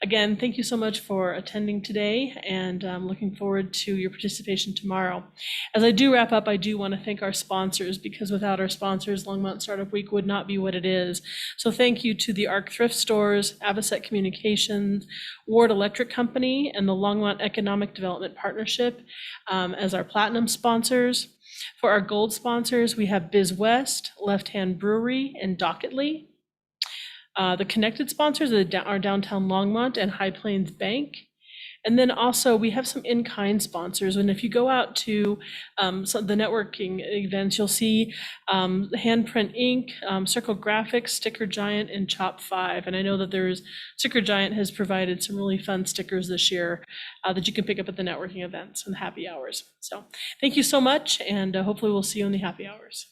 [SPEAKER 19] Again, thank you so much for attending today, and I'm looking forward to your participation tomorrow. As I do wrap up, I do want to thank our sponsors, because without our sponsors, Longmont Startup Week would not be what it is. So thank you to the ARC Thrift Stores, Avocet Communications, Ward Electric Company, and the Longmont Economic Development Partnership as our platinum sponsors. For our gold sponsors, we have Biz West, Left Hand Brewery, and Docketly. The connected sponsors are Downtown Longmont and High Plains Bank. And then also we have some in-kind sponsors. And if you go out to the networking events, you'll see Handprint Inc., Circle Graphics, Sticker Giant, and Chop 5. And I know that Sticker Giant has provided some really fun stickers this year that you can pick up at the networking events and happy hours. So thank you so much, and hopefully we'll see you in the happy hours.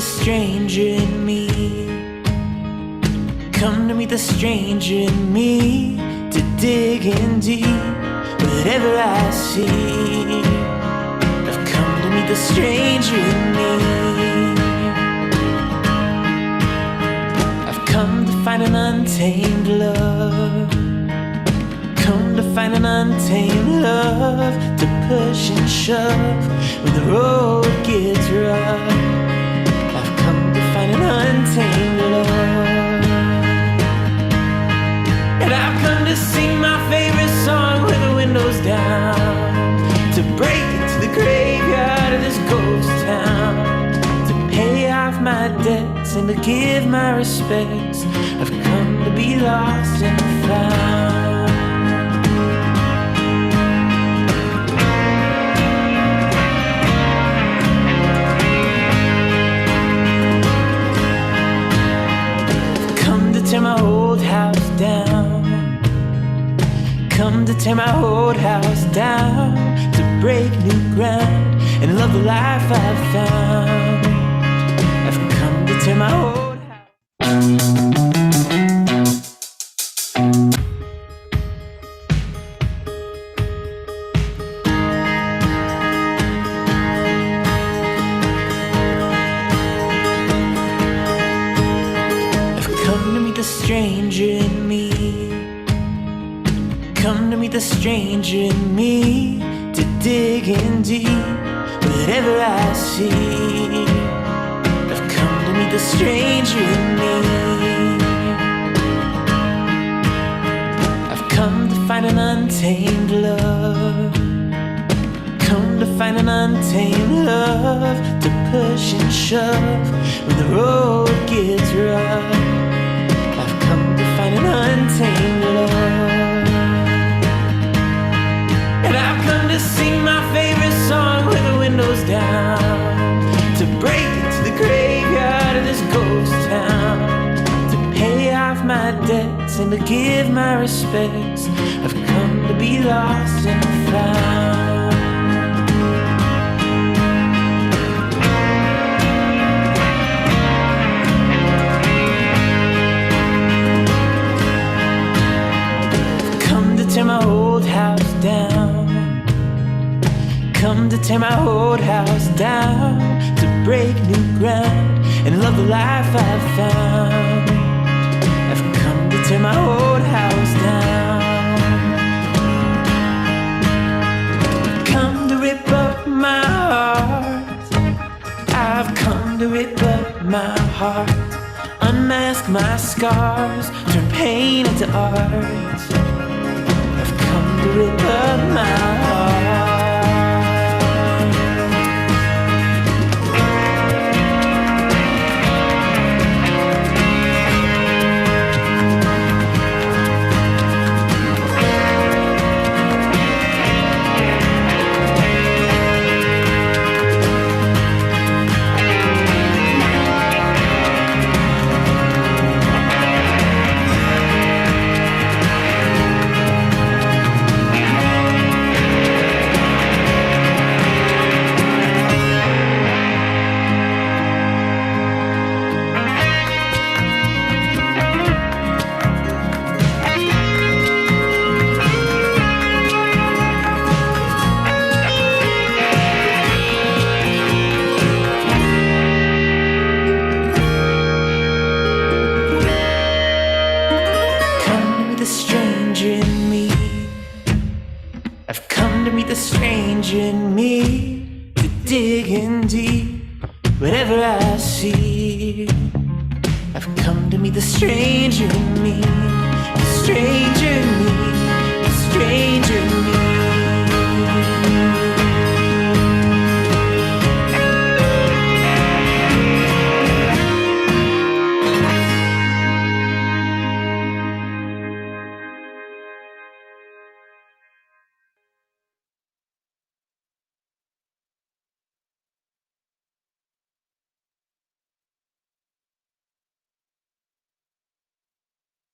[SPEAKER 1] stranger in me. Come to meet the stranger in me, to dig in deep, whatever I see. I've come to meet the stranger in me. I've come to find an untamed love. Come to find an untamed love, to push and shove when the road gets rough. I've come to find an untamed love. And I've come to sing my favorite song with the windows down, to break into the graveyard of this ghost town, to pay off my debts and to give my respects. I've come to be lost and found. Tear my old house down. Come to tear my old house down, to break new ground and love the life I've found. I've come to tear my old stranger in me. Come to meet the stranger in me, to dig in deep, whatever I see. I've come to meet the stranger in me. I've come to find an untamed love. Come to find an untamed love, to push and shove when the road gets rough. Find an untamed love. And I've come to sing my favorite song with the windows down, to break into the graveyard of this ghost town, to pay off my debts and to give my respects. I've come to be lost and found. Tear my old house down. Come to tear my old house down, to break new ground and love the life I've found. I've come to tear my old house down. Come to rip up my heart. I've come to rip up my heart, unmask my scars, turn pain into art. Rip up my heart. digging deep, whatever I see, I've come to meet the stranger in me, the stranger in me, the stranger in me.